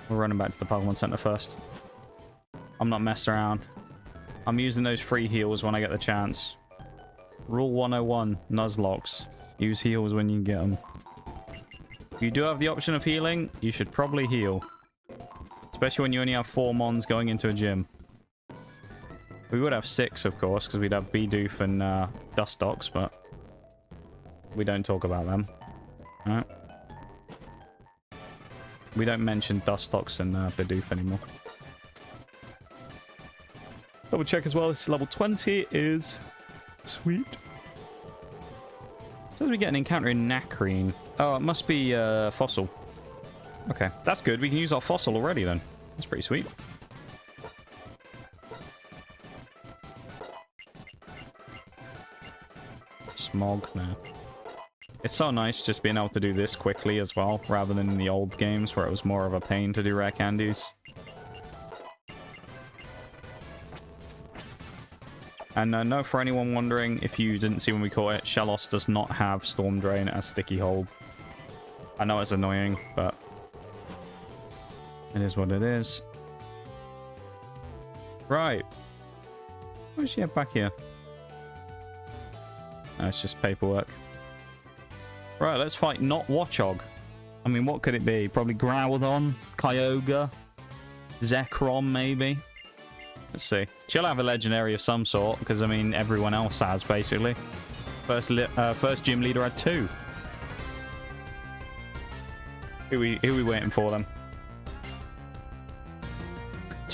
We're running back to the Pokemon Center first. I'm not messing around. I'm using those free heals when I get the chance. Rule 101, Nuzlocke. Use heals when you get them. If you do have the option of healing, you should probably heal. Especially when you only have 4 Mons going into a gym. We would have 6, of course, because we'd have Bidoof and Dustox, but... we don't talk about them. Alright. We don't mention Dustox and Bidoof anymore. Double check as well, this is level 20 is... sweet. So we get an encounter in Nacrene. Oh, it must be Fossil. Okay, that's good. We can use our Fossil already then. That's pretty sweet. Smog now. It's so nice just being able to do this quickly as well, rather than in the old games where it was more of a pain to do rare candies. And no, for anyone wondering, if you didn't see when we caught it, Shellos does not have Storm Drain as Sticky Hold. I know it's annoying, but it is what it is. Right. What does she have back here? No, it's just paperwork. Right, let's fight not Watchog. I mean, what could it be? Probably Groudon, Kyogre, Zekrom, maybe? Let's see. She'll have a legendary of some sort, because, I mean, everyone else has, basically. First gym leader had 2. Who we waiting for, then?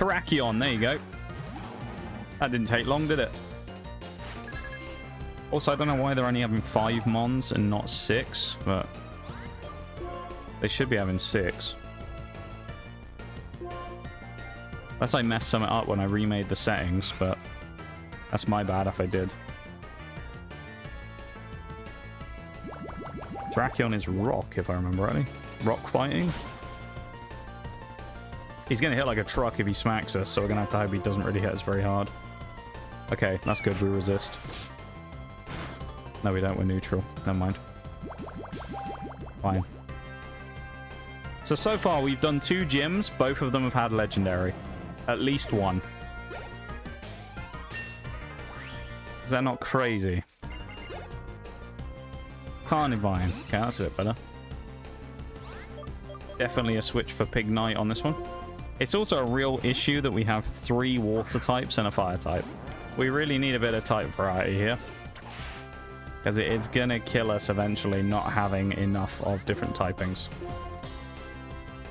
Terrakion, there you go. That didn't take long, did it? Also, I don't know why they're only having 5 Mons and not 6, but they should be having 6. Unless I messed something up when I remade the settings, but that's my bad if I did. Terrakion is rock, if I remember rightly. Rock fighting. He's going to hit like a truck if he smacks us, so we're going to have to hope he doesn't really hit us very hard. Okay, that's good. We resist. No, we don't. We're neutral. Never mind. Fine. So far, we've done 2 gyms. Both of them have had legendary. At least one. Is that not crazy? Carnivine. Okay, that's a bit better. Definitely a switch for Pignite on this one. It's also a real issue that we have 3 water types and a fire type. We really need a bit of type variety here. Because it's gonna kill us eventually not having enough of different typings.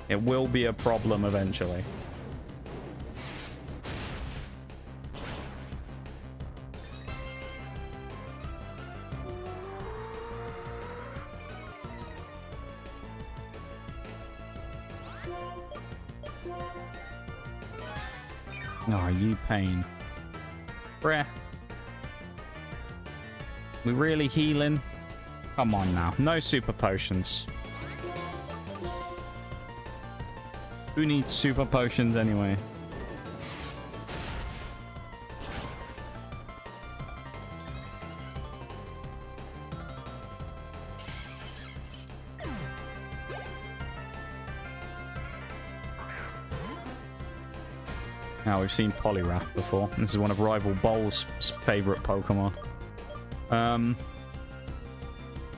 It will be a problem eventually. Oh, you pain. Bruh. We really healing? Come on now. No super potions. Who needs super potions anyway? Now, we've seen Poliwrath before. This is one of Rival Bowl's favorite Pokemon.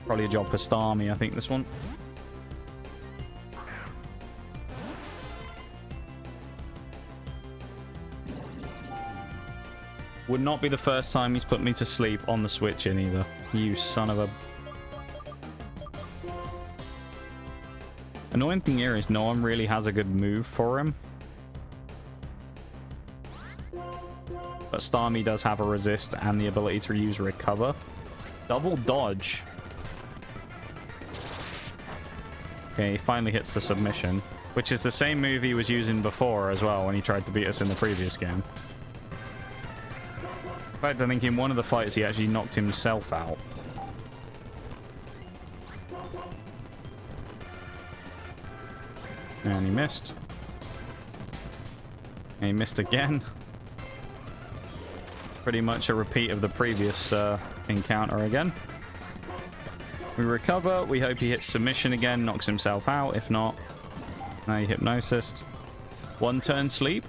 Probably a job for Starmie, I think, this one. Would not be the first time he's put me to sleep on the Switch in either. You son of a... Annoying thing here is no one really has a good move for him. But Starmie does have a resist and the ability to use recover. Double dodge. Okay, he finally hits the submission, which is the same move he was using before as well when he tried to beat us in the previous game. In fact, I think in one of the fights he actually knocked himself out. And he missed. And he missed again. Pretty much a repeat of the previous encounter again. We recover. We hope he hits submission again, knocks himself out. If not, no, he hypnosis. 1 turn sleep?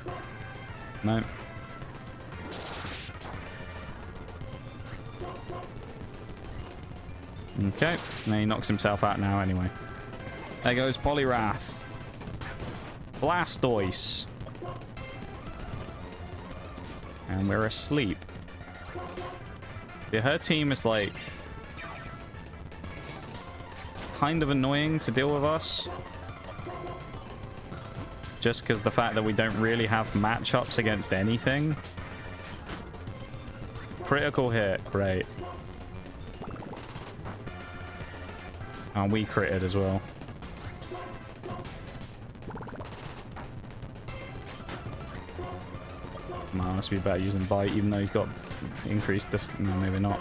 No. Okay. No, he knocks himself out now anyway. There goes Poliwrath. Blastoise. And we're asleep. Yeah, her team is like kind of annoying to deal with us. Just because the fact that we don't really have matchups against anything. Critical hit, great. And we critted as well. Must be better using bite, even though he's got increased no, maybe not.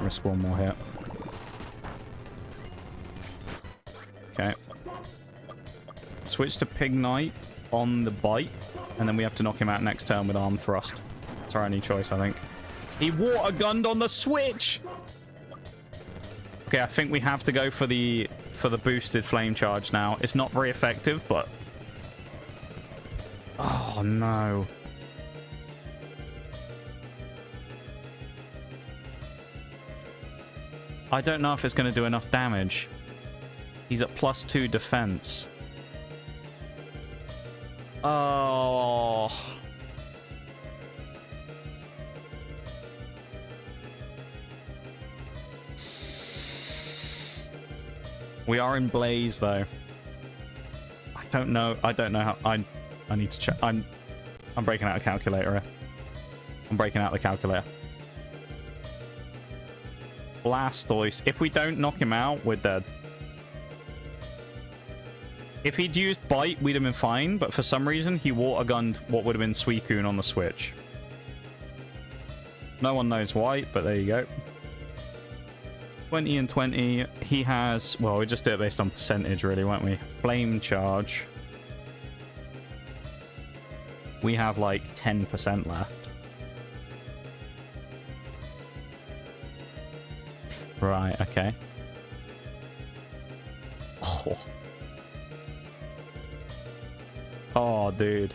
Risk one more hit. Okay. Switch to Pignite on the bite, and then we have to knock him out next turn with Arm Thrust. It's our only choice, I think. He water gunned on the Switch. Okay, I think we have to go for the boosted flame charge now. It's not very effective, but oh no. I don't know if it's going to do enough damage. He's at +2 defense. Oh. We are in Blaze, though. I don't know how... I need to check. I'm breaking out a calculator here. I'm breaking out the calculator. Blastoise. If we don't knock him out, we're dead. If he'd used Bite, we'd have been fine, but for some reason, he water gunned what would have been Suicune on the Switch. No one knows why, but there you go. 20 and 20. He has... Well, we just did it based on percentage, really, weren't we? Flame Charge. We have, like, 10% left. Right, okay. Oh. Oh, dude.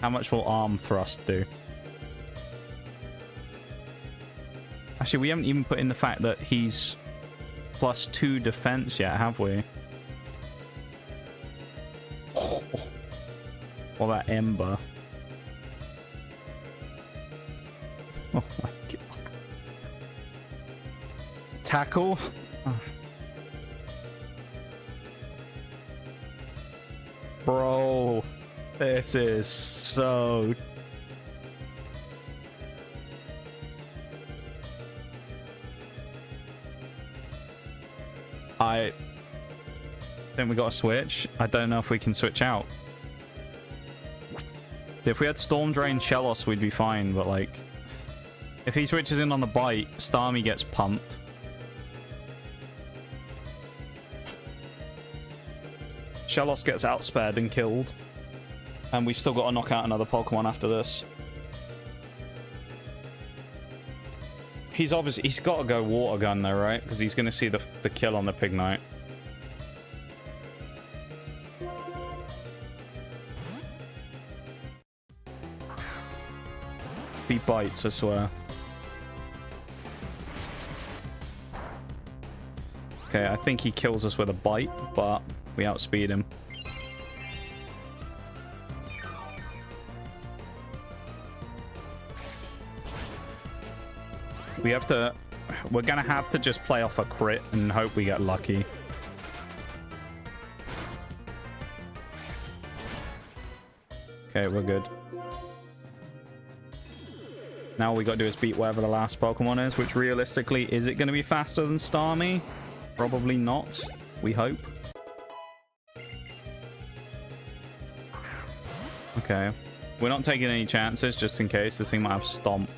How much will Arm Thrust do? Actually, we haven't even put in the fact that he's +2 defense yet, have we? Oh. What about Ember? Oh my god. Tackle? Oh. Bro, this is so... I think we got to switch. I don't know if we can switch out. If we had Storm Drain Shellos, we'd be fine, but like... If he switches in on the Bite, Starmie gets pumped. Shellos gets outspared and killed. And we've still got to knock out another Pokemon after this. He's obviously... He's got to go Water Gun though, right? Because he's going to see the kill on the Pignite. He bites, I swear. Okay, I think he kills us with a Bite, but we outspeed him. We have to... We're gonna have to just play off a crit and hope we get lucky. Okay, we're good. Now all we gotta do is beat whatever the last Pokemon is, which realistically, is it gonna be faster than Starmie? Probably not. We hope. Okay. We're not taking any chances, just in case. This thing might have Stomp.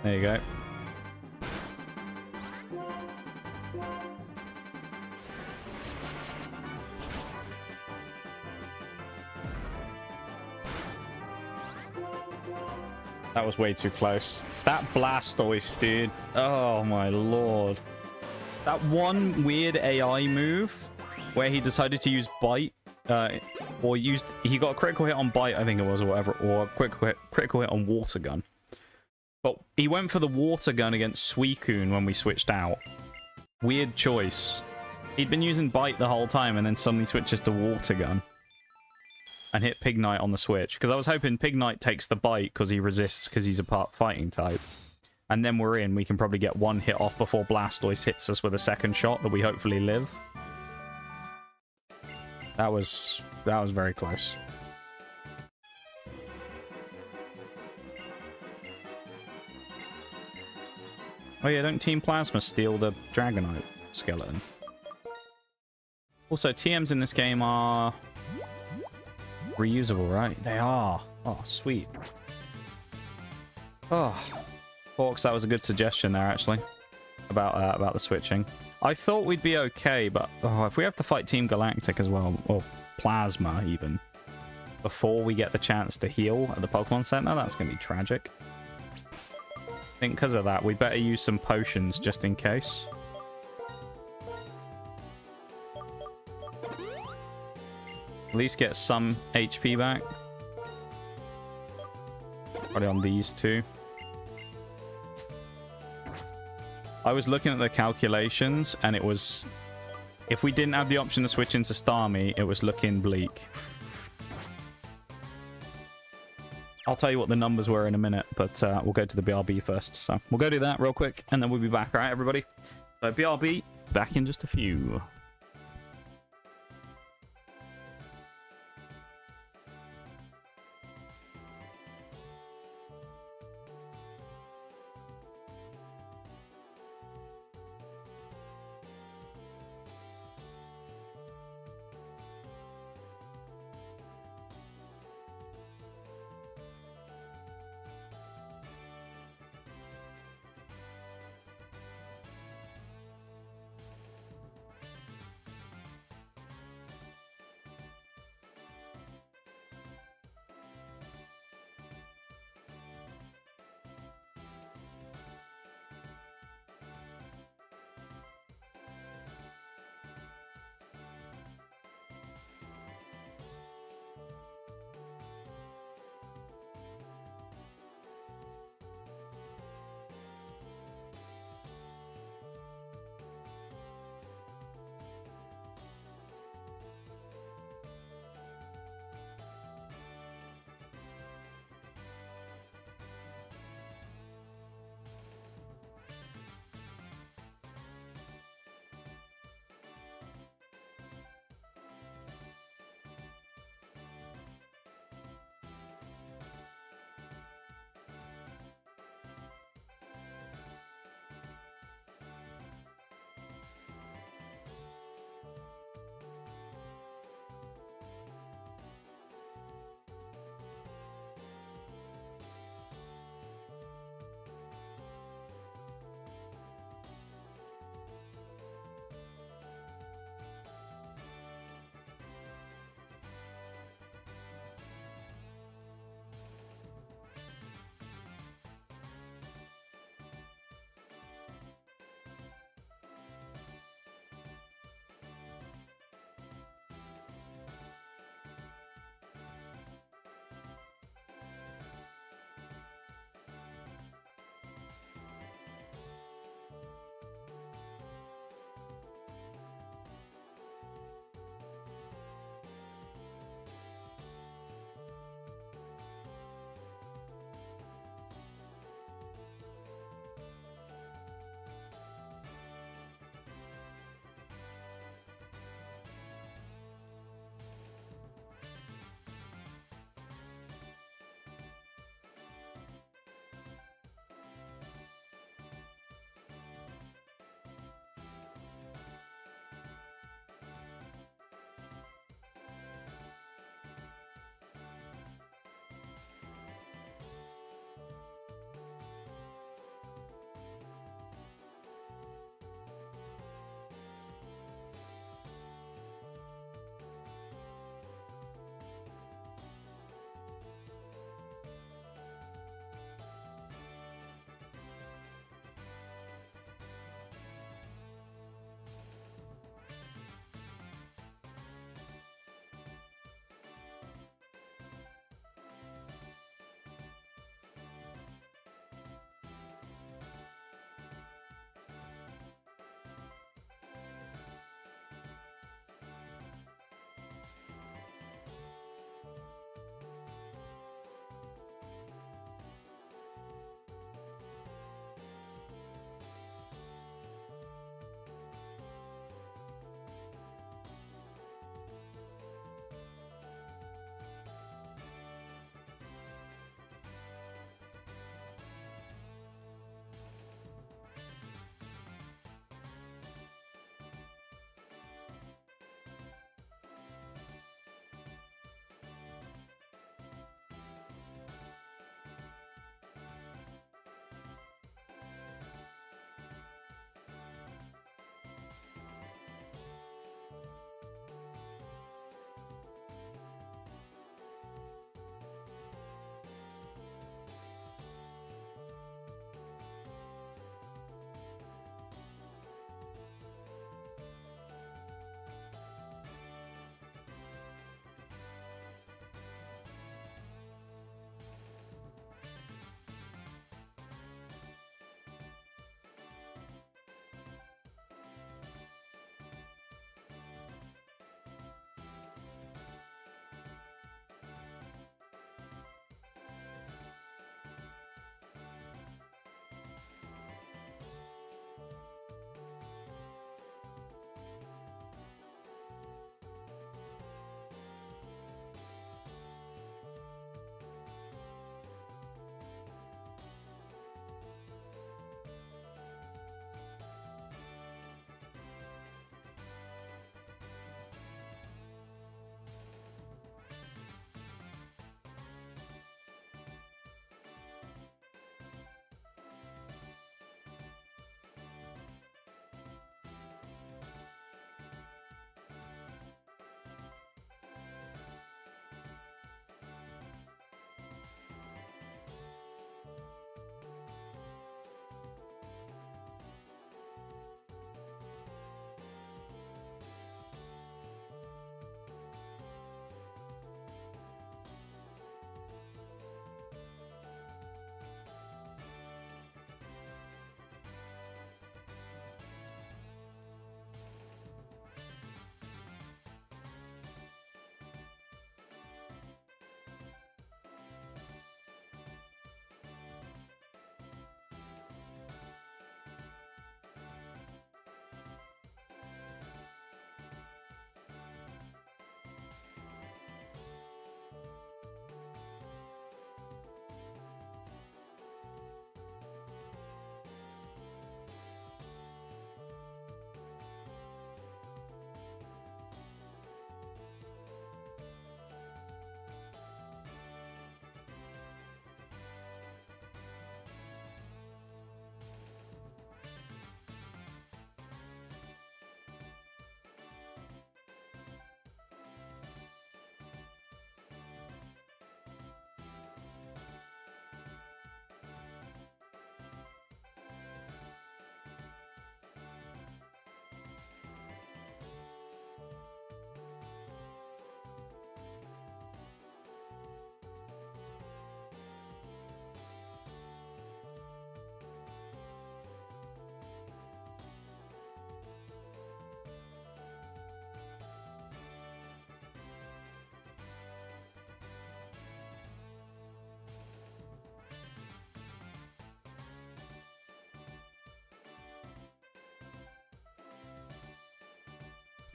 There you go. That was way too close. That Blastoise, dude. Oh my lord. That one weird AI move where he decided to use Bite, or used... He got a critical hit on Bite, I think it was, or whatever, or a critical hit on Water Gun. But he went for the Water Gun against Suicune when we switched out. Weird choice. He'd been using Bite the whole time and then suddenly switches to Water Gun. And hit Pignite on the switch. Because I was hoping Pignite takes the Bite because he resists because he's a part fighting type. And then we're in. We can probably get one hit off before Blastoise hits us with a second shot that we hopefully live. That was very close. Oh yeah, don't Team Plasma steal the Dragonite skeleton? Also, TMs in this game are reusable, right? They are. Oh, sweet. Oh, Hawks, that was a good suggestion there, actually, about the switching. I thought we'd be okay, but if we have to fight Team Galactic as well, or Plasma even, before we get the chance to heal at the Pokemon Center, that's going to be tragic. I think because of that, we better use some potions just in case. At least get some HP back. Probably on these two. I was looking at the calculations, and it was... If we didn't have the option to switch into Starmie, it was looking bleak. I'll tell you what the numbers were in a minute, but we'll go to the BRB first. So we'll go do that real quick, and then we'll be back. All right, everybody? So BRB, back in just a few.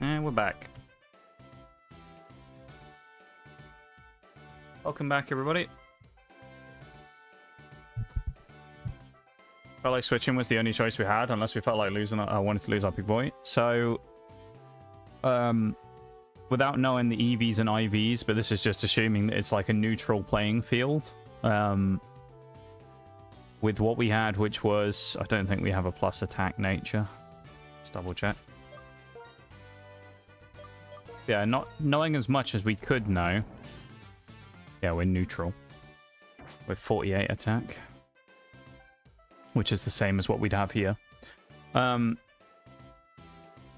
And we're back. Welcome back, everybody. Felt like switching was the only choice we had, unless we felt like losing. I wanted to lose our big boy. So, without knowing the EVs and IVs, but this is just assuming that it's like a neutral playing field. With what we had, which was, I don't think we have a plus attack nature. Let's double check. Yeah, not knowing as much as we could know. Yeah, we're neutral. With 48 attack. Which is the same as what we'd have here.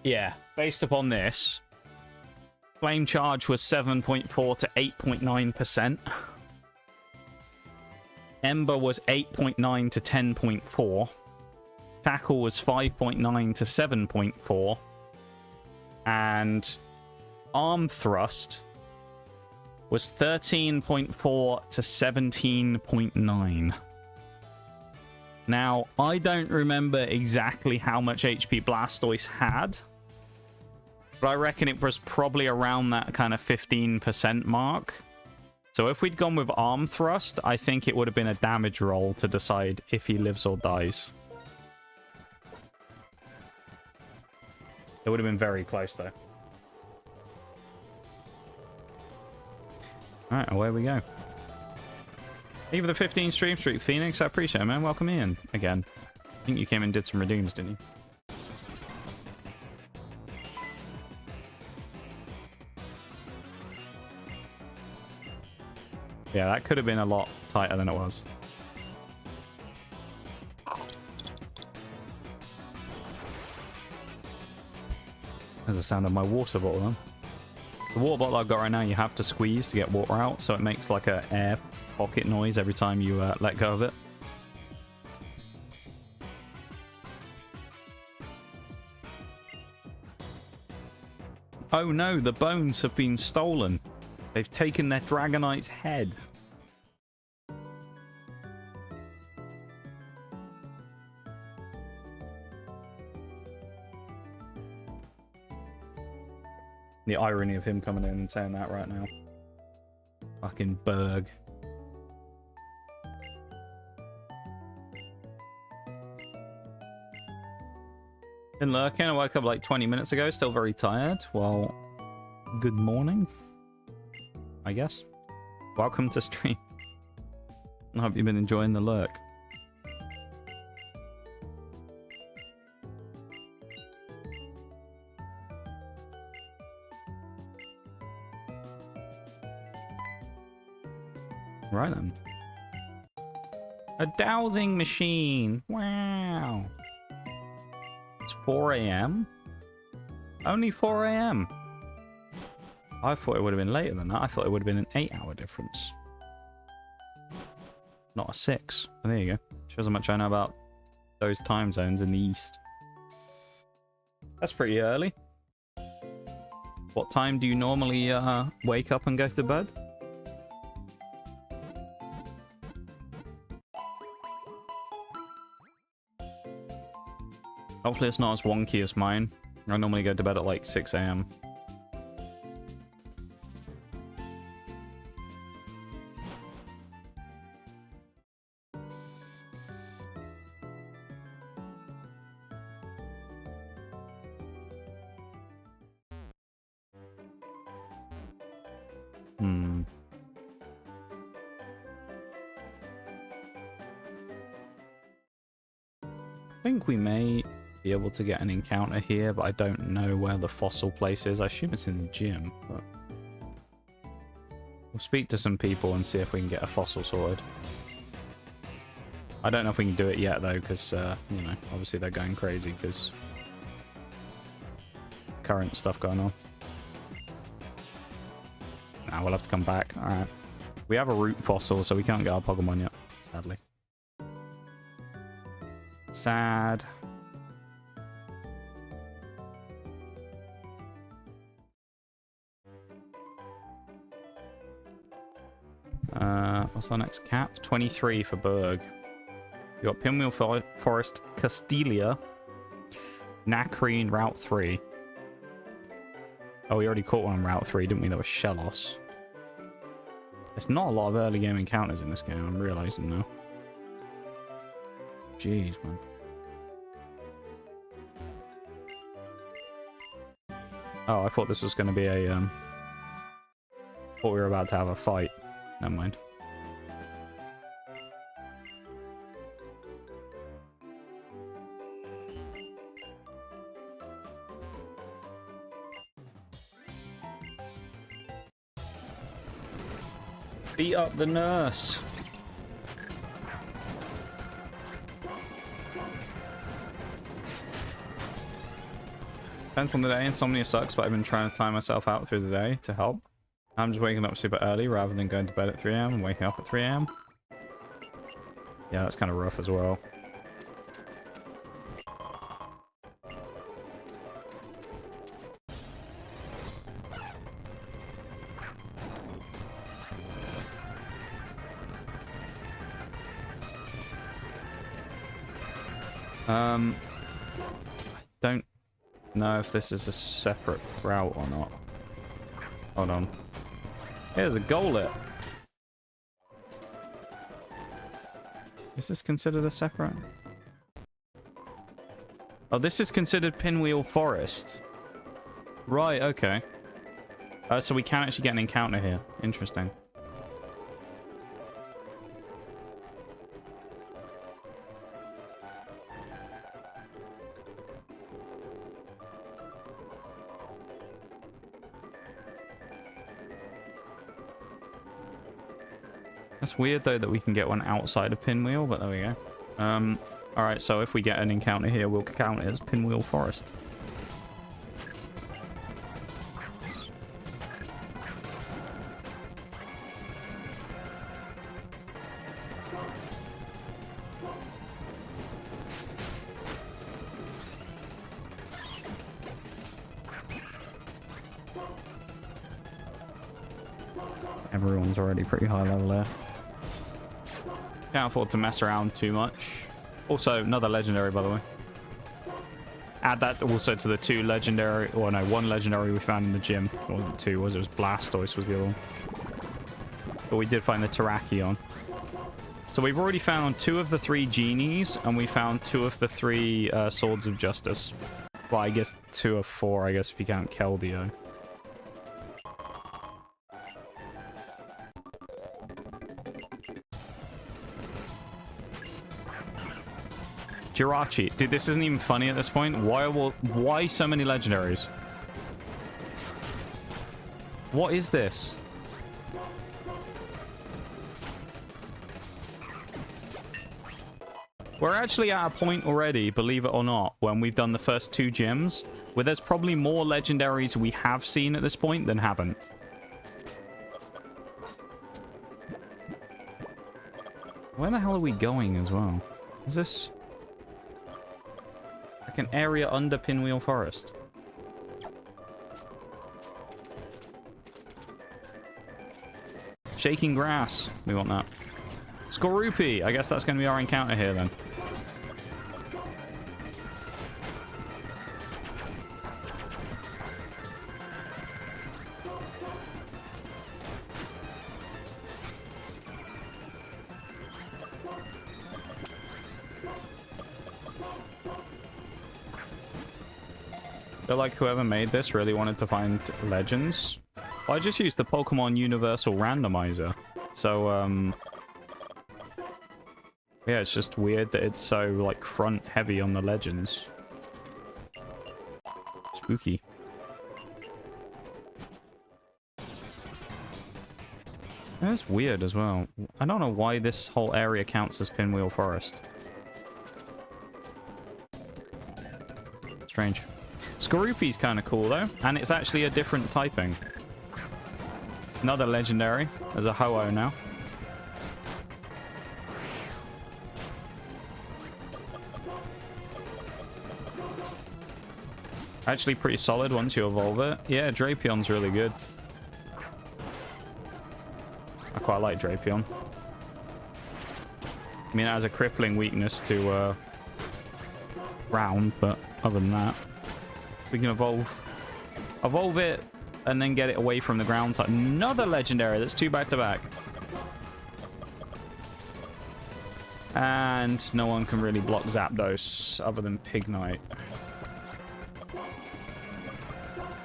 Yeah, based upon this, flame charge was 7.4 to 8.9%. Ember was 8.9 to 10.4. Tackle was 5.9 to 7.4. And arm thrust was 13.4 to 17.9. Now, I don't remember exactly how much HP Blastoise had, but I reckon it was probably around that kind of 15% mark. So if we'd gone with arm thrust, I think it would have been a damage roll to decide if he lives or dies. It would have been very close, though. Alright, away we go. Even the 15 stream streak, Phoenix, I appreciate it, man. Welcome in again. I think you came and did some redeems, didn't you? Yeah, that could have been a lot tighter than it was. There's the sound of my water bottle on. The water bottle I've got right now, you have to squeeze to get water out, so it makes like a air pocket noise every time you let go of it. Oh no, the bones have been stolen. They've taken their Dragonite's head. The irony of him coming in and saying that right now. Fucking Berg. Been lurking. I woke up like 20 minutes ago. Still very tired. Well, good morning, I guess. Welcome to stream. I hope you've been enjoying the lurk. Right then. A dowsing machine. Wow. It's 4 a.m. Only 4 a.m. I thought it would have been later than that. I thought it would have been an 8-hour difference. Not a 6. Oh, there you go. Shows how much I know about those time zones in the east. That's pretty early. What time do you normally wake up and go to bed? Hopefully it's not as wonky as mine. I normally go to bed at like 6 a.m. I think we may be able to get an encounter here, but I don't know where the fossil place is. I assume it's in the gym, but we'll speak to some people and see if we can get a fossil sorted. I don't know if we can do it yet though, because you know, obviously they're going crazy because current stuff going on. Nah, we'll have to come back. Alright. We have a root fossil, so we can't get our Pokemon yet, sadly. Sad. What's the next cap? 23 for Berg. You got Pinwheel Forest, Castelia, Nakreen, Route 3. Oh, we already caught one on Route 3, didn't we? That was Shellos. There's not a lot of early game encounters in this game, I'm realizing now. Jeez, man. Oh, I thought this was going to be a, thought we were about to have a fight. Never mind. Beat up the nurse. Depends on the day. Insomnia sucks, but I've been trying to time myself out through the day to help. I'm just waking up super early rather than going to bed at 3 a.m. and waking up at 3 a.m. Yeah, that's kind of rough as well. I don't know if this is a separate route or not. Hold on. Here's a goalet. Is this considered a separate? Oh, this is considered Pinwheel Forest. Right, okay. So we can actually get an encounter here. Interesting. That's weird, though, that we can get one outside of Pinwheel, but there we go. Alright, so if we get an encounter here, we'll count it as Pinwheel Forest. Everyone's already pretty high level there. Can't afford to mess around too much. Also, another legendary, by the way. Add that also to the 2 legendary, or no, 1 legendary we found in the gym. It wasn't 2, was it? It was Blastoise was the other one. But we did find the Terrakion. So we've already found 2 of the 3 genies, and we found 2 of the 3 Swords of Justice. Well, I guess 2 of 4, I guess, if you count Keldeo. Jirachi. Dude, this isn't even funny at this point. Why so many legendaries? What is this? We're actually at a point already, believe it or not, when we've done the first 2 gyms, where there's probably more legendaries we have seen at this point than haven't. Where the hell are we going as well? Is this like an area under Pinwheel Forest? Shaking grass. We want that. Skorupi. I guess that's going to be our encounter here then. I feel like whoever made this really wanted to find legends. Well, I just used the Pokemon Universal Randomizer. So, yeah, it's just weird that it's so, like, front heavy on the legends. Spooky. That's weird as well. I don't know why this whole area counts as Pinwheel Forest. Strange. Skorupi's kind of cool, though. And it's actually a different typing. Another legendary. There's a Ho-Oh now. Actually pretty solid once you evolve it. Yeah, Drapion's really good. I quite like Drapion. I mean, it has a crippling weakness to ground, but other than that, we can evolve it and then get it away from the ground type. Another legendary. That's 2 back-to-back. And no one can really block Zapdos other than Pig Knight.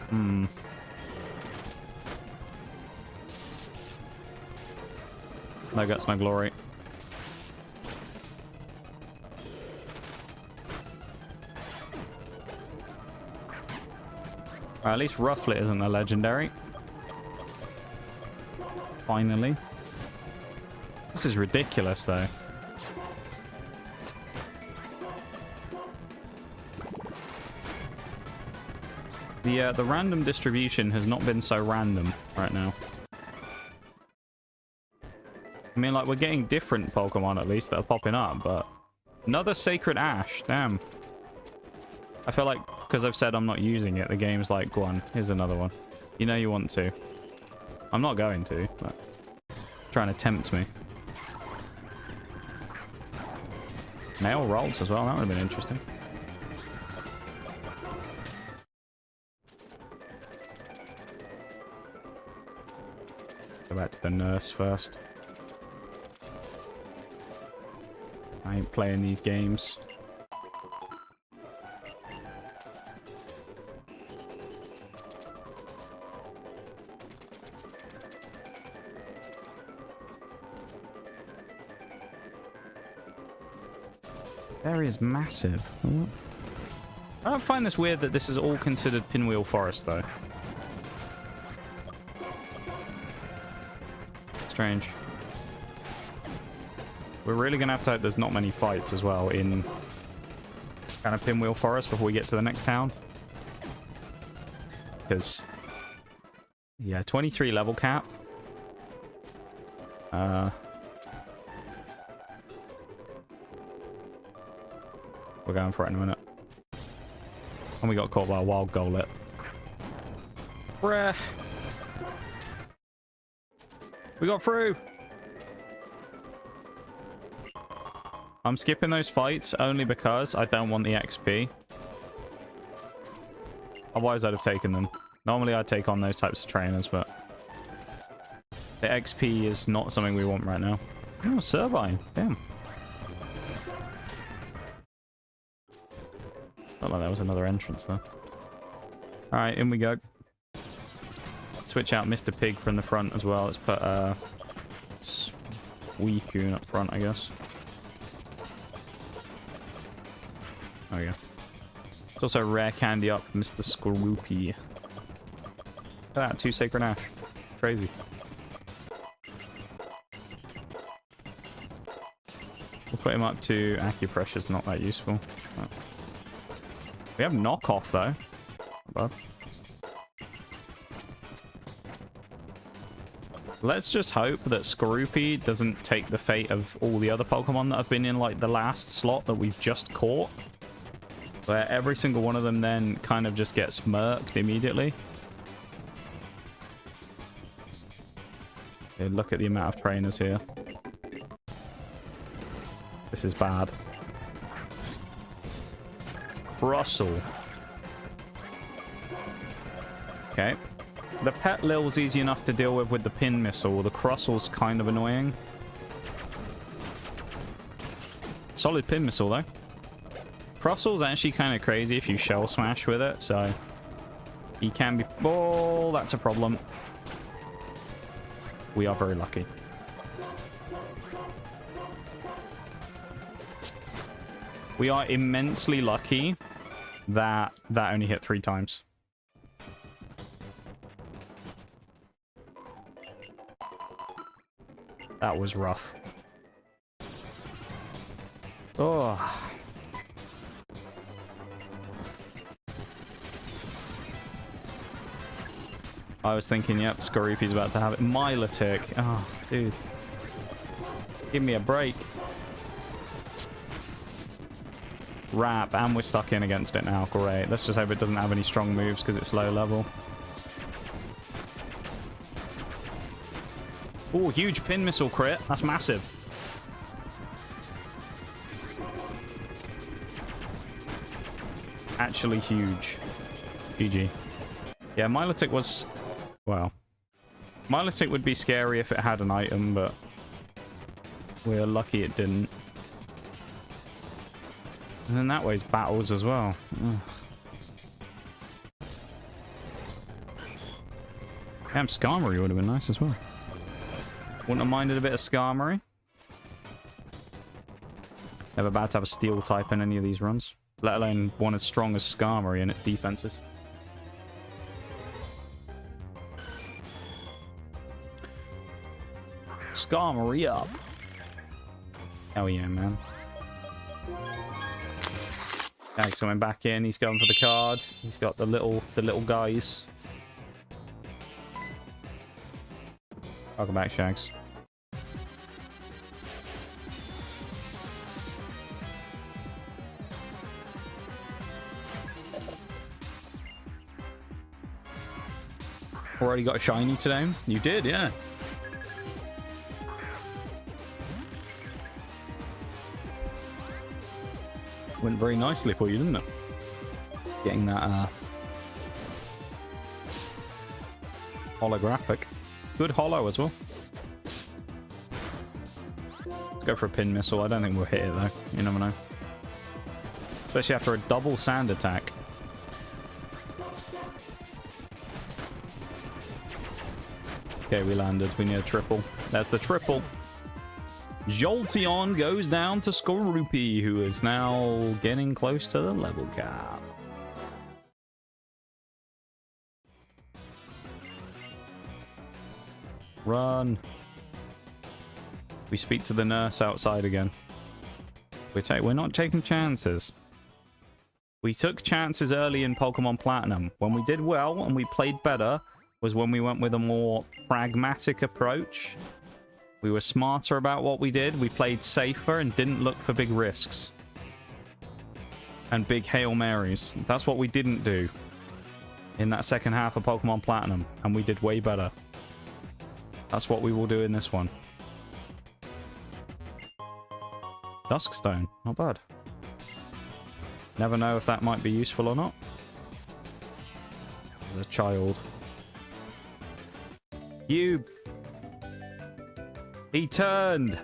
Hmm. No guts, no glory. At least Rufflet isn't a legendary. Finally. This is ridiculous, though. The random distribution has not been so random right now. I mean, like, we're getting different Pokemon, at least, that are popping up, but... Another Sacred Ash, damn. I feel like, because I've said I'm not using it, the game's like, go on, here's another one. You know you want to. I'm not going to, but... Trying to tempt me. Nail rolls as well, that would have been interesting. Go back to the nurse first. I ain't playing these games. Area is massive. I don't find this weird that this is all considered Pinwheel Forest, though. Strange. We're really gonna have to hope there's not many fights as well in kind of Pinwheel Forest before we get to the next town. Because, yeah, 23 level cap. We're going for it in a minute. And we got caught by a wild Golett. Bruh. We got through. I'm skipping those fights only because I don't want the XP. Otherwise, I'd have taken them. Normally, I'd take on those types of trainers, but... The XP is not something we want right now. Oh, Servine. Damn. Felt like that was another entrance, though. Alright, in we go. Switch out Mr. Pig from the front as well. Let's put Suicune up front, I guess. Oh, yeah. It's also rare candy up Mr. Skorupi. Look at that, 2 Sacred Ash. Crazy. We'll put him up to Acupressure's not that useful. Oh. We have knockoff though. Not bad. Let's just hope that Skorupi doesn't take the fate of all the other Pokemon that have been in like the last slot that we've just caught. Where every single one of them then kind of just gets murked immediately. Okay, look at the amount of trainers here. This is bad. Russell. Okay. The Petlil's easy enough to deal with the Pin Missile. The Crussel's kind of annoying. Solid Pin Missile, though. Crussel's actually kind of crazy if you Shell Smash with it, so... He can be... Oh, that's a problem. We are very lucky. We are immensely lucky that that only hit 3 times. That was rough. Oh. I was thinking, yep, Skorupi's about to have it. Milotic. Oh, dude. Give me a break. Wrap, and we're stuck in against it now. Great. Let's just hope it doesn't have any strong moves because it's low level. Oh, huge Pin Missile crit. That's massive. Actually huge. GG. Yeah, Milotic was Well, Milotic would be scary if it had an item, but we're lucky it didn't. And then that way's battles as well. Ugh. Damn, Skarmory would have been nice as well. Wouldn't have minded a bit of Skarmory. Never bad to have a steel type in any of these runs. Let alone one as strong as Skarmory in its defenses. Skarmory up. Hell yeah, man. Shags coming back in. He's going for the card. He's got the little guys. Welcome back, Shags. Already got a shiny today? You did, yeah. Went very nicely for you, didn't it? Getting that holographic. Good holo as well. Let's go for a pin missile. I don't think we'll hit it though. You never know. Especially after a double sand attack. Okay, we landed. We need a triple. That's the triple. Jolteon goes down to Skorupi, who is now getting close to the level cap. Run. We speak to the nurse outside again. We're not taking chances. We took chances early in Pokemon Platinum. When we did well and we played better was when we went with a more pragmatic approach. We were smarter about what we did. We played safer and didn't look for big risks. And big Hail Marys. That's what we didn't do in that second half of Pokemon Platinum. And we did way better. That's what we will do in this one. Duskstone. Not bad. Never know if that might be useful or not. As a child. You... He turned.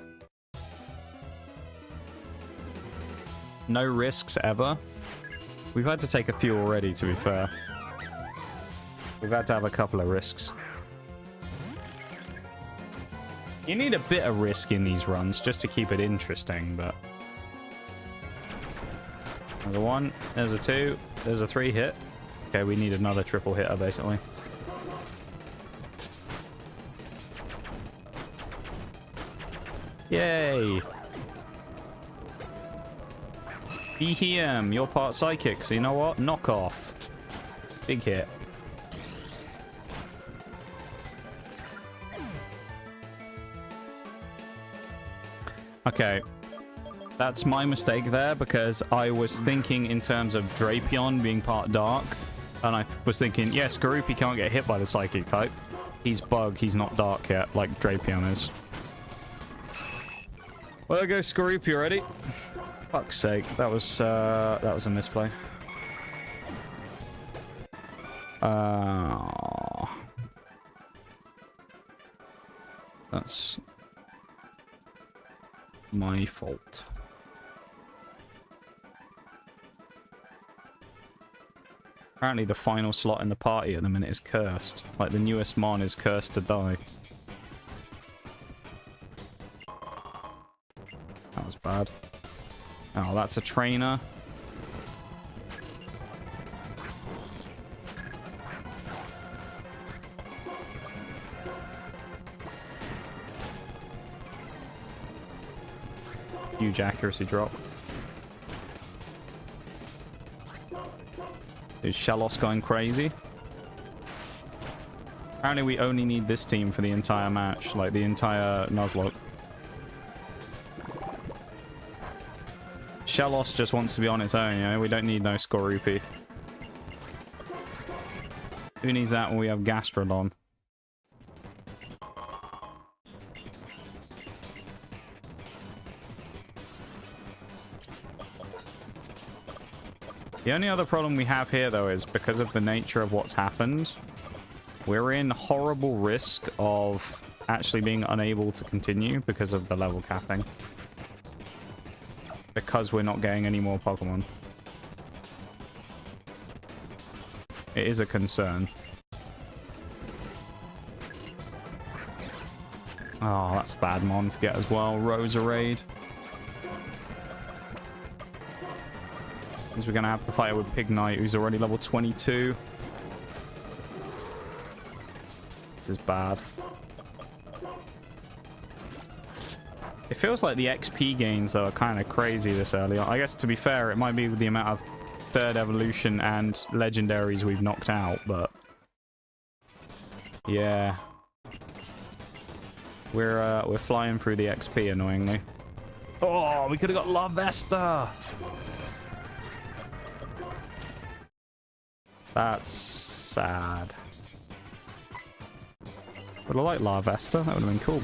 No risks ever. We've had to take a few already, to be fair. We've had to have a couple of risks. You need a bit of risk in these runs just to keep it interesting, but... There's a 1, there's a 2, there's a 3 hit. Okay, we need another triple hitter, basically. Yay! Behem, you're part psychic, so you know what? Knock off. Big hit. Okay. That's my mistake there, because I was thinking in terms of Drapion being part dark. And I was thinking, yeah, Skorupi can't get hit by the psychic type. He's bug, he's not dark yet, like Drapion is. Well, there goes Skorupi already. Fuck's sake, that was a misplay. That's my fault. Apparently the final slot in the party at the minute is cursed. Like the newest Mon is cursed to die. That was bad. Oh, that's a trainer. Huge accuracy drop. Is Shellos going crazy? Apparently we only need this team for the entire match, like the entire Nuzlocke. Shellos just wants to be on its own, you know? We don't need no Skorupi. Who needs that when we have Gastrodon? The only other problem we have here, though, is because of the nature of what's happened, We're in horrible risk of actually being unable to continue because of the level capping. Because we're not getting any more Pokemon. It is a concern. Oh, that's a bad mon to get as well. Roserade. Means we're going to have to fight it with Pignite, who's already level 22. This is bad. It feels like the XP gains, though, are kind of crazy this early on. I guess, to be fair, it might be with the amount of third evolution and legendaries we've knocked out, but... yeah. We're flying through the XP, annoyingly. Oh, we could have got Larvesta! That's sad. But I like Larvesta. That would have been cool.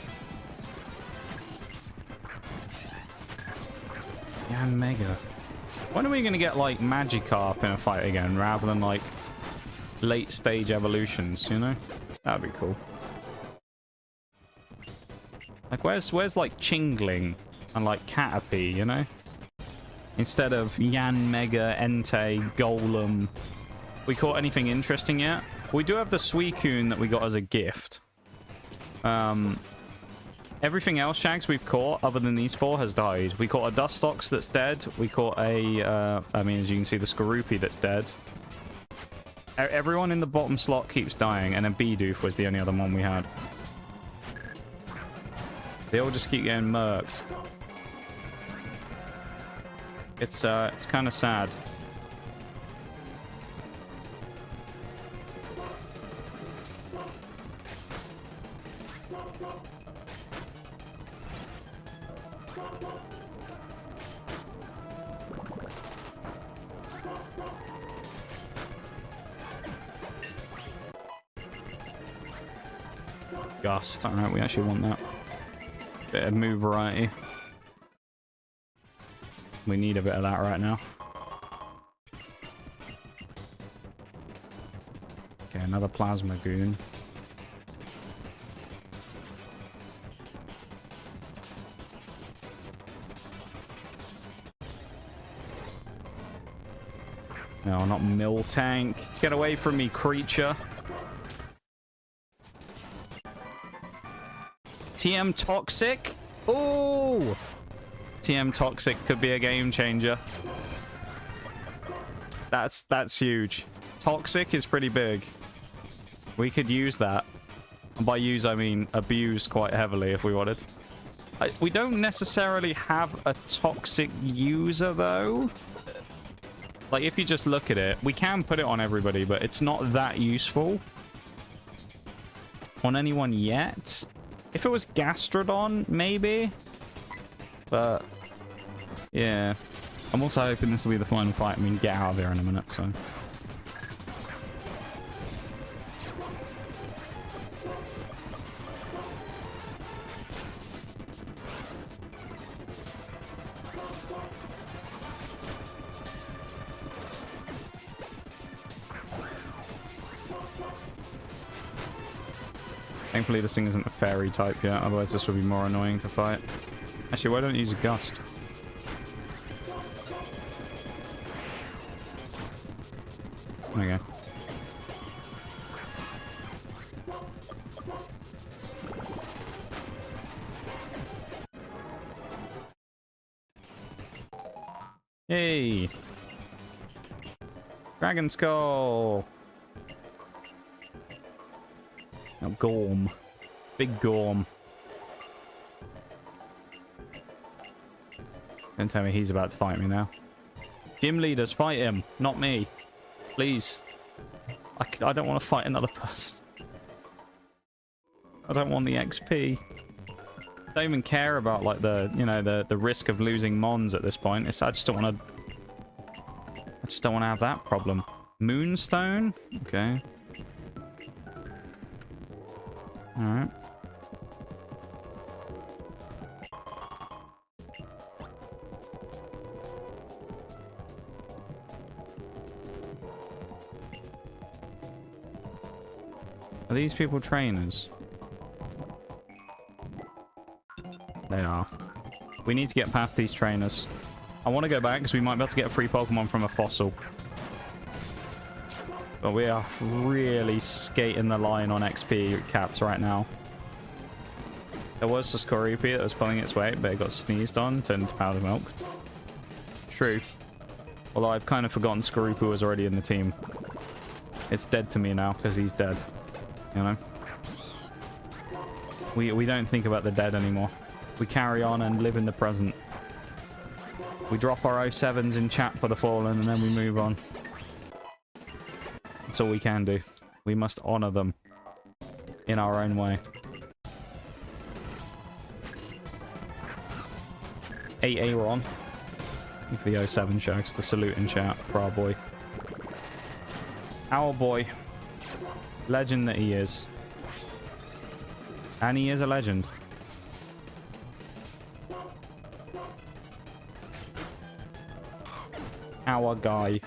Yanmega. When are we going to get, like, Magikarp in a fight again, rather than, like, late-stage evolutions, you know? That'd be cool. Like, where's like, Chingling and, like, Caterpie, you know? Instead of Yanmega, Entei, Golem. We caught anything interesting yet? We do have the Suicune that we got as a gift. Everything else, Shags, we've caught, other than these four, has died. We caught a Dustox that's dead. We caught a, I mean, as you can see, the Skorupi that's dead. Everyone in the bottom slot keeps dying, and then Bidoof was the only other one we had. They all just keep getting murked. It's kind of sad. Gust. Alright, we actually want that. Bit of move variety. We need a bit of that right now. Okay, another Plasma Goon. No, not Miltank. Get away from me, creature. TM Toxic? Ooh! TM Toxic could be a game changer. That's huge. Toxic is pretty big. We could use that. And by use, I mean abuse quite heavily if we wanted. We don't necessarily have a Toxic user, though. Like, if you just look at it, we can put it on everybody, but it's not that useful on anyone yet. If it was Gastrodon, maybe. But, yeah. I'm also hoping this will be the final fight. I mean, get out of here in a minute, so. Thankfully, this thing isn't a fairy type yet, otherwise this would be more annoying to fight. Actually, why don't you use a Gust? Okay. Hey! Dragon Skull! Oh, Gorm. Big Gorm. Don't tell me he's about to fight me now. Gym leaders, fight him, not me. Please. I don't want to fight another person. I don't want the XP. I don't even care about, like, the, you know, the risk of losing Mons at this point. I just don't want to have that problem. Moonstone? Okay. Alright. Are these people trainers? They are. We need to get past these trainers. I want to go back because we might be able to get a free Pokemon from a fossil. But we are really skating the line on XP caps right now. There was a Skorupi that was pulling its weight, but it got sneezed on, turned into powdered milk. True. Although I've kind of forgotten Skorupi was already in the team. It's dead to me now because he's dead. You know? We don't think about the dead anymore. We carry on and live in the present. We drop our 07s in chat for the fallen and then we move on. That's all we can do. We must honor them in our own way. 8 Ron. For the 07 jokes, the salute in chat for our boy. Our boy. Legend that he is. And he is a legend. Our guy.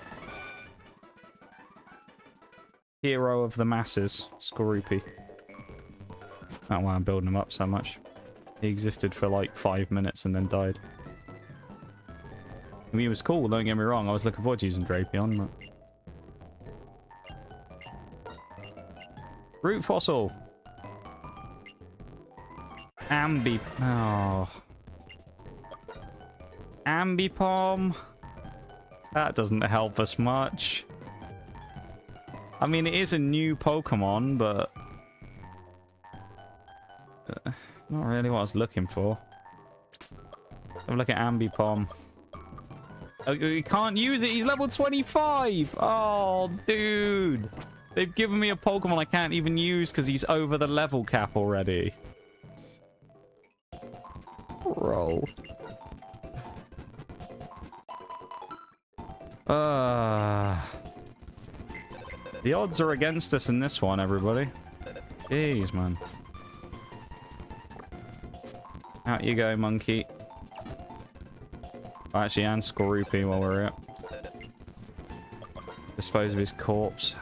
Hero of the masses, Skorupi. That's why I'm building him up so much. He existed for like 5 minutes and then died. I mean, he was cool, don't get me wrong. I was looking forward to using Drapion, but... Root fossil! Ambi... Oh... Ambipom! That doesn't help us much. I mean, it is a new Pokemon, but... not really what I was looking for. Have a look at Ambipom. Oh, you can't use it. He's level 25. Oh, dude. They've given me a Pokemon I can't even use because he's over the level cap already. Bro. The odds are against us in this one, everybody. Jeez, man. Out you go, monkey. Oh, actually, and Skorupi while we're at. Dispose of his corpse.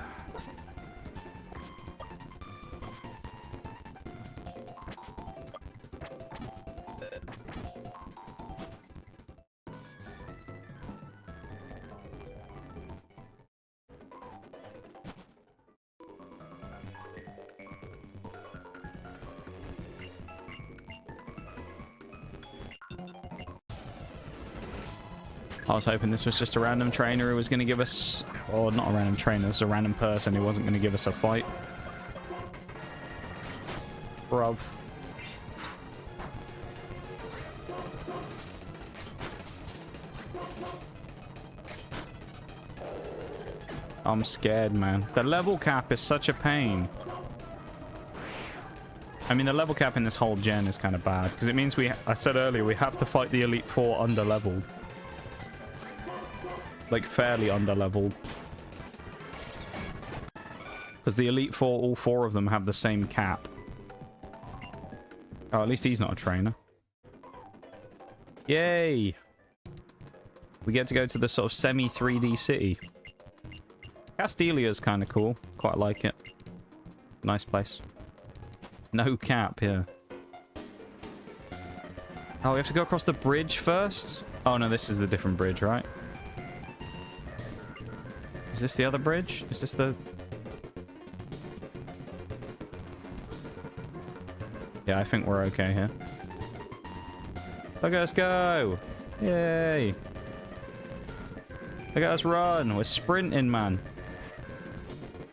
I was hoping this was just a random trainer who was going to give us... Or not a random trainer, this is a random person who wasn't going to give us a fight. Bruv. I'm scared, man. The level cap is such a pain. I mean, the level cap in this whole gen is kind of bad, because it means I said earlier, we have to fight the Elite Four under-leveled. Like, fairly under-leveled. Because the Elite Four, all 4 of them have the same cap. Oh, at least he's not a trainer. Yay! We get to go to the sort of semi-3D city. Castilia's kind of cool. Quite like it. Nice place. No cap here. Oh, we have to go across the bridge first? Oh, no, this is the different bridge, right? Is this the other bridge? Is this the... Yeah, I think we're okay here. Look at us go! Yay! Look at us run! We're sprinting, man.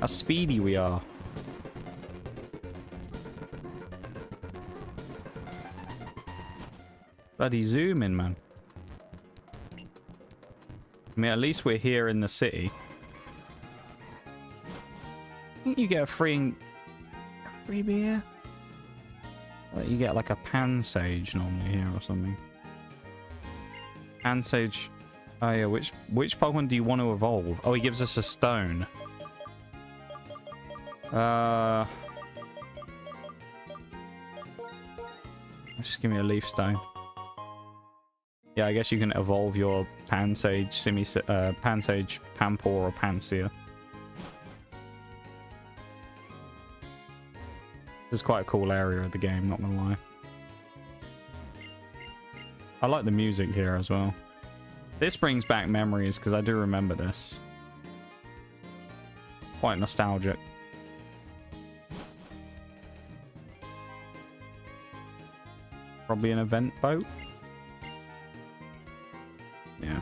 How speedy we are. Bloody zooming, man. I mean, at least we're here in the city. I think you get a free beer. Like you get like a Pansage normally here or something. Pansage. Oh yeah, which Pokemon do you want to evolve? Oh, he gives us a stone. Just give me a leaf stone. Yeah, I guess you can evolve your Pansage, Pansage, Pampor, or Pansear. This is quite a cool area of the game, not gonna lie. I like the music here as well. This brings back memories because I do remember this. Quite nostalgic. Probably an event boat. Yeah.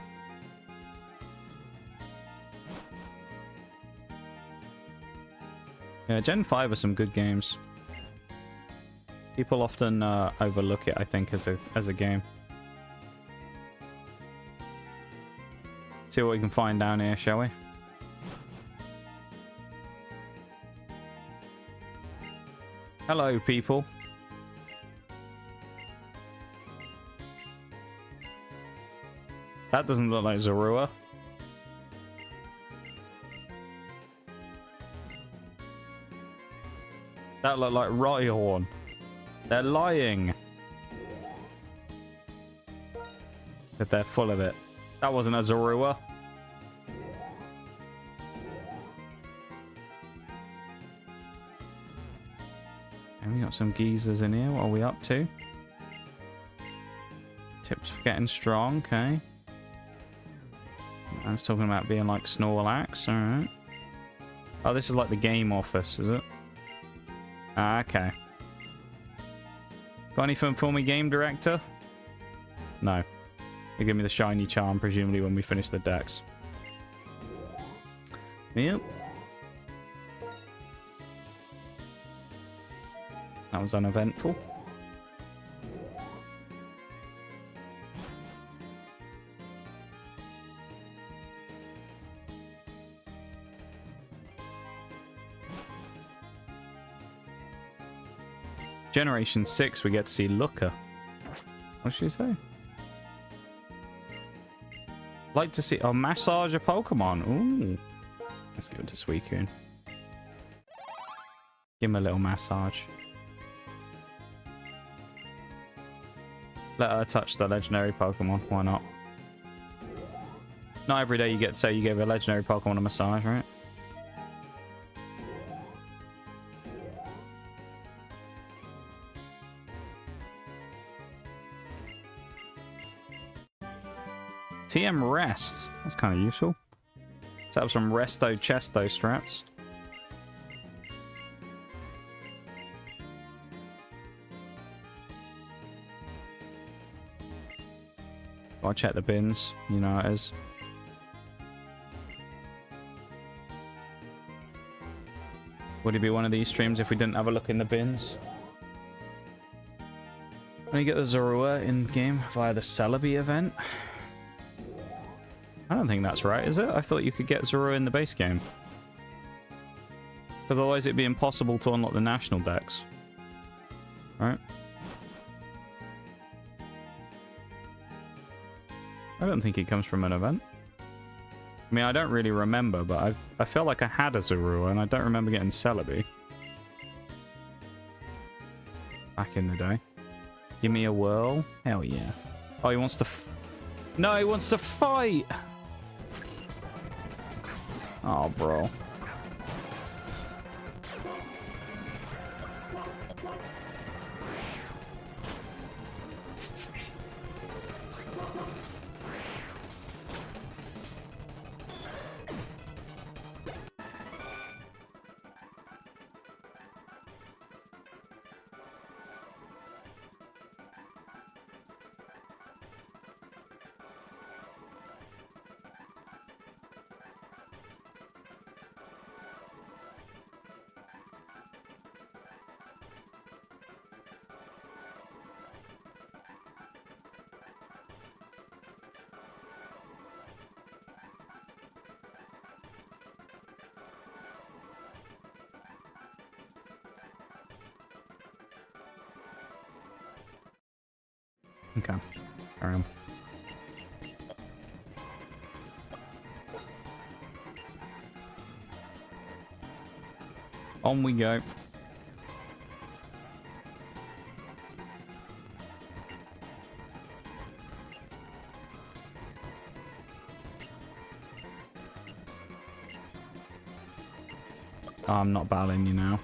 Yeah, Gen 5 are some good games. People often overlook it, I think, as a game. See what we can find down here, shall we? Hello, people. That doesn't look like Zorua. That looked like Rhyhorn. They're lying. But they're full of it. That wasn't a Zorua. And we got some geezers in here. What are we up to? Tips for getting strong. Okay. Man's talking about being like Snorlax. Alright. Oh, this is like the game office, is it? Ah, okay. Got anything for me, game director? No. You give me the shiny charm, presumably, when we finish the decks. Yep. That was uneventful. Generation 6, we get to see Looker. What should she say? Like to see... Oh, massage a Pokemon. Ooh. Let's give it to Suicune. Give him a little massage. Let her touch the legendary Pokemon. Why not? Not every day you get to say you gave a legendary Pokemon a massage, right? TM Rest. That's kind of useful. Set up some Resto Chesto strats. Gotta check the bins. You know how it is. Would it be one of these streams if we didn't have a look in the bins? When you get the Zorua in game via the Celebi event? I don't think that's right, is it? I thought you could get Zorua in the base game. Because otherwise it'd be impossible to unlock the national decks. Right? I don't think it comes from an event. I mean, I don't really remember, but I feel like I had a Zorua, and I don't remember getting Celebi. Back in the day. Give me a whirl? Hell yeah. Oh, he wants to... No, he wants to fight! Oh, bro. Okay. On we go. Oh, I'm not battling you now.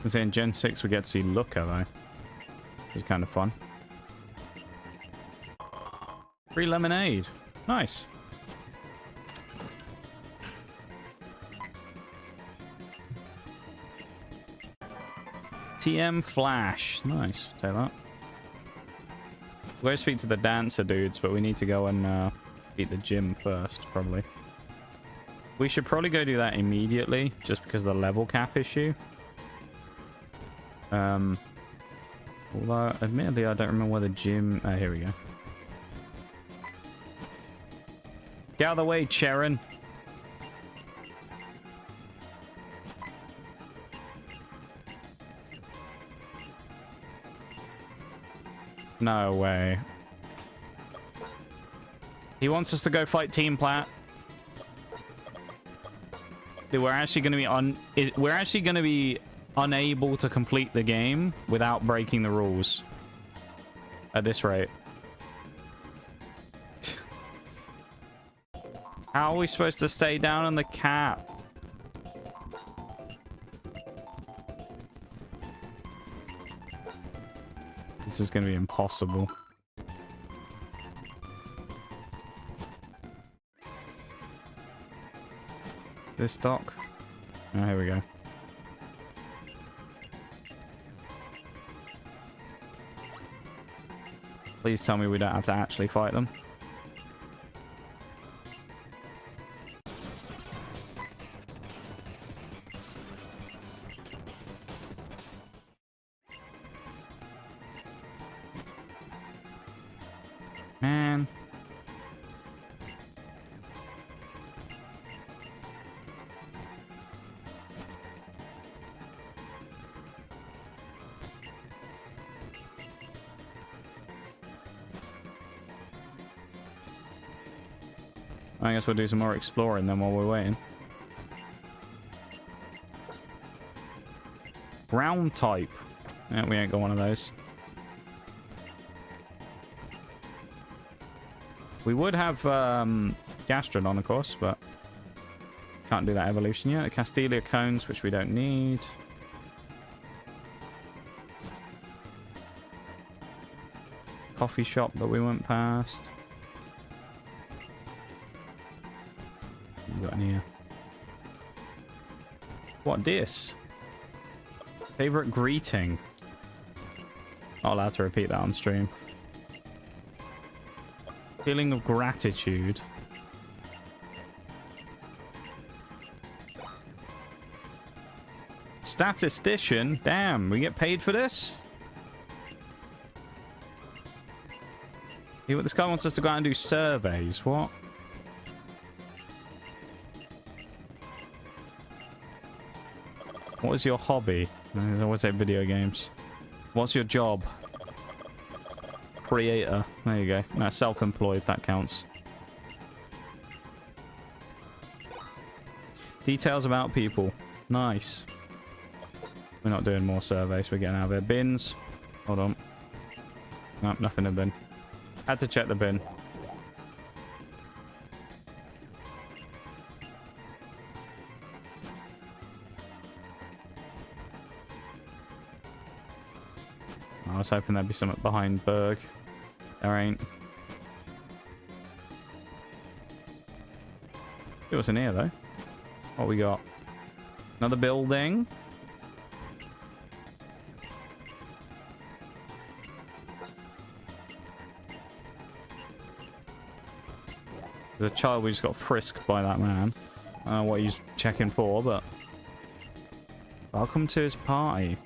I say in Gen 6 we get to see Looker though. Which is kind of fun. Free lemonade. Nice. TM Flash. Nice. Take that. We'll go speak to the dancer dudes, but we need to go and beat the gym first, probably. We should probably go do that immediately, just because of the level cap issue. Although, admittedly, I don't remember where the gym... Oh, here we go. Get out of the way, Charon. No way. He wants us to go fight Team Plat. Dude, we're actually going to be unable to complete the game without breaking the rules at this rate. How are we supposed to stay down on the cap? This is going to be impossible. This dock? Oh, here we go. Please tell me we don't have to actually fight them. Man. I guess we'll do some more exploring then while we're waiting. Ground type. Yeah, we ain't got one of those. We would have Gastrodon, of course, but can't do that evolution yet. Castelia cones, which we don't need. Coffee shop that we went past. Got any here? What this? Favorite greeting. Not allowed to repeat that on stream. Feeling of gratitude. Statistician? Damn, we get paid for this? This guy wants us to go out and do surveys. What? What is your hobby? I always say video games. What's your job? Creator. There you go. No, self-employed. That counts. Details about people. Nice. We're not doing more surveys. We're getting out of here. Bins. Hold on. Nope, nothing in the bin. Had to check the bin. I was hoping there'd be something behind Berg. There ain't. It was in here though. What we got? Another building. There's a child we just got frisked by that man. I don't know what he's checking for, but welcome to his party.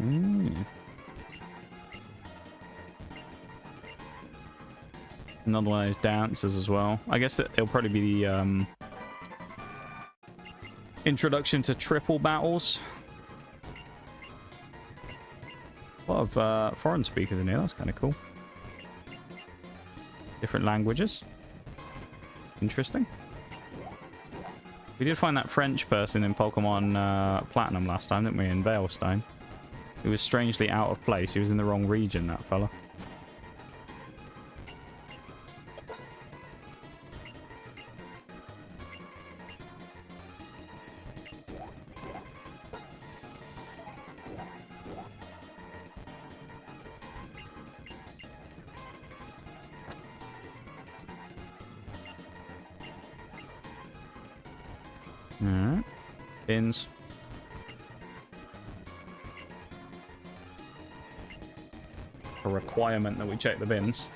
Another one of those dancers as well. I guess it'll probably be the introduction to triple battles. A lot of foreign speakers in here. That's kind of cool. Different languages. Interesting. We did find that French person in Pokemon Platinum last time, didn't we? In Veilstone. He was strangely out of place. He was in the wrong region, that fella. Alright. Bins. A requirement that we check the bins.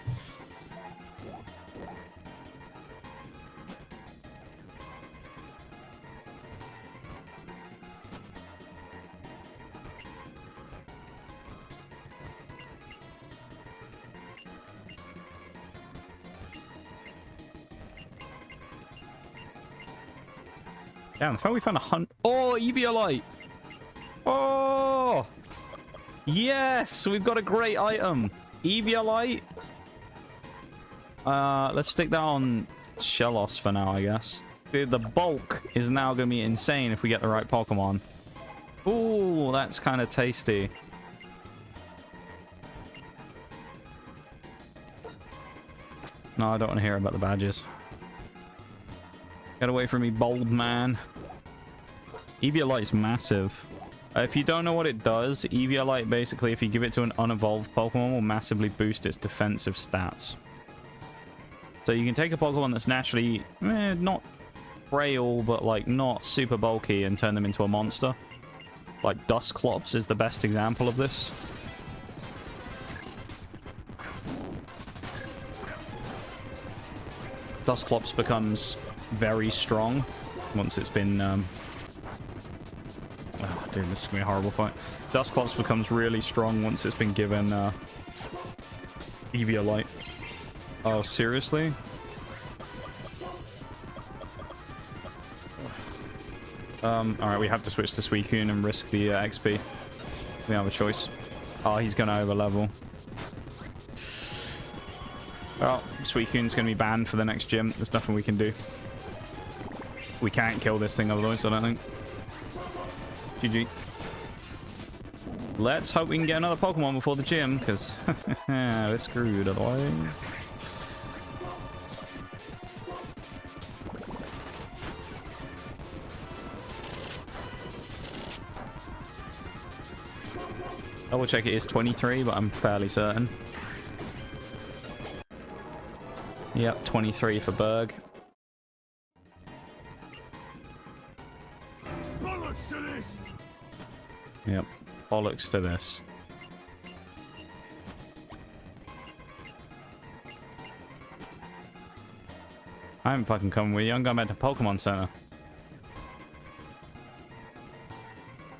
Damn, the fact we found 100. Oh, Eviolite! Oh! Yes! We've got a great item. Eviolite. Let's stick that on Shellos for now, I guess. Dude, the bulk is now going to be insane if we get the right Pokemon. Ooh, that's kind of tasty. No, I don't want to hear about the badges. Get away from me, bold man. Eviolite's massive. If you don't know what it does, Eviolite basically, if you give it to an unevolved Pokemon, will massively boost its defensive stats. So you can take a Pokemon that's naturally not frail, but like not super bulky, and turn them into a monster. Like Dusclops is the best example of this. Dusclops becomes very strong once it's been oh dude, this is gonna be a horrible fight. Dusclops becomes really strong once it's been given Eviolite. Oh, seriously? Alright, we have to switch to Suicune and risk the XP. We have a choice. Oh, he's gonna over level. Oh, Suicune's gonna be banned for the next gym. There's nothing we can do. We can't kill this thing otherwise, I don't think. GG. Let's hope we can get another Pokemon before the gym, because we're screwed otherwise. Double check, it is 23, but I'm fairly certain. Yep, 23 for Berg. Bollocks to this! Yep, bollocks to this. I haven't fucking come with you. I'm going back to Pokemon Center.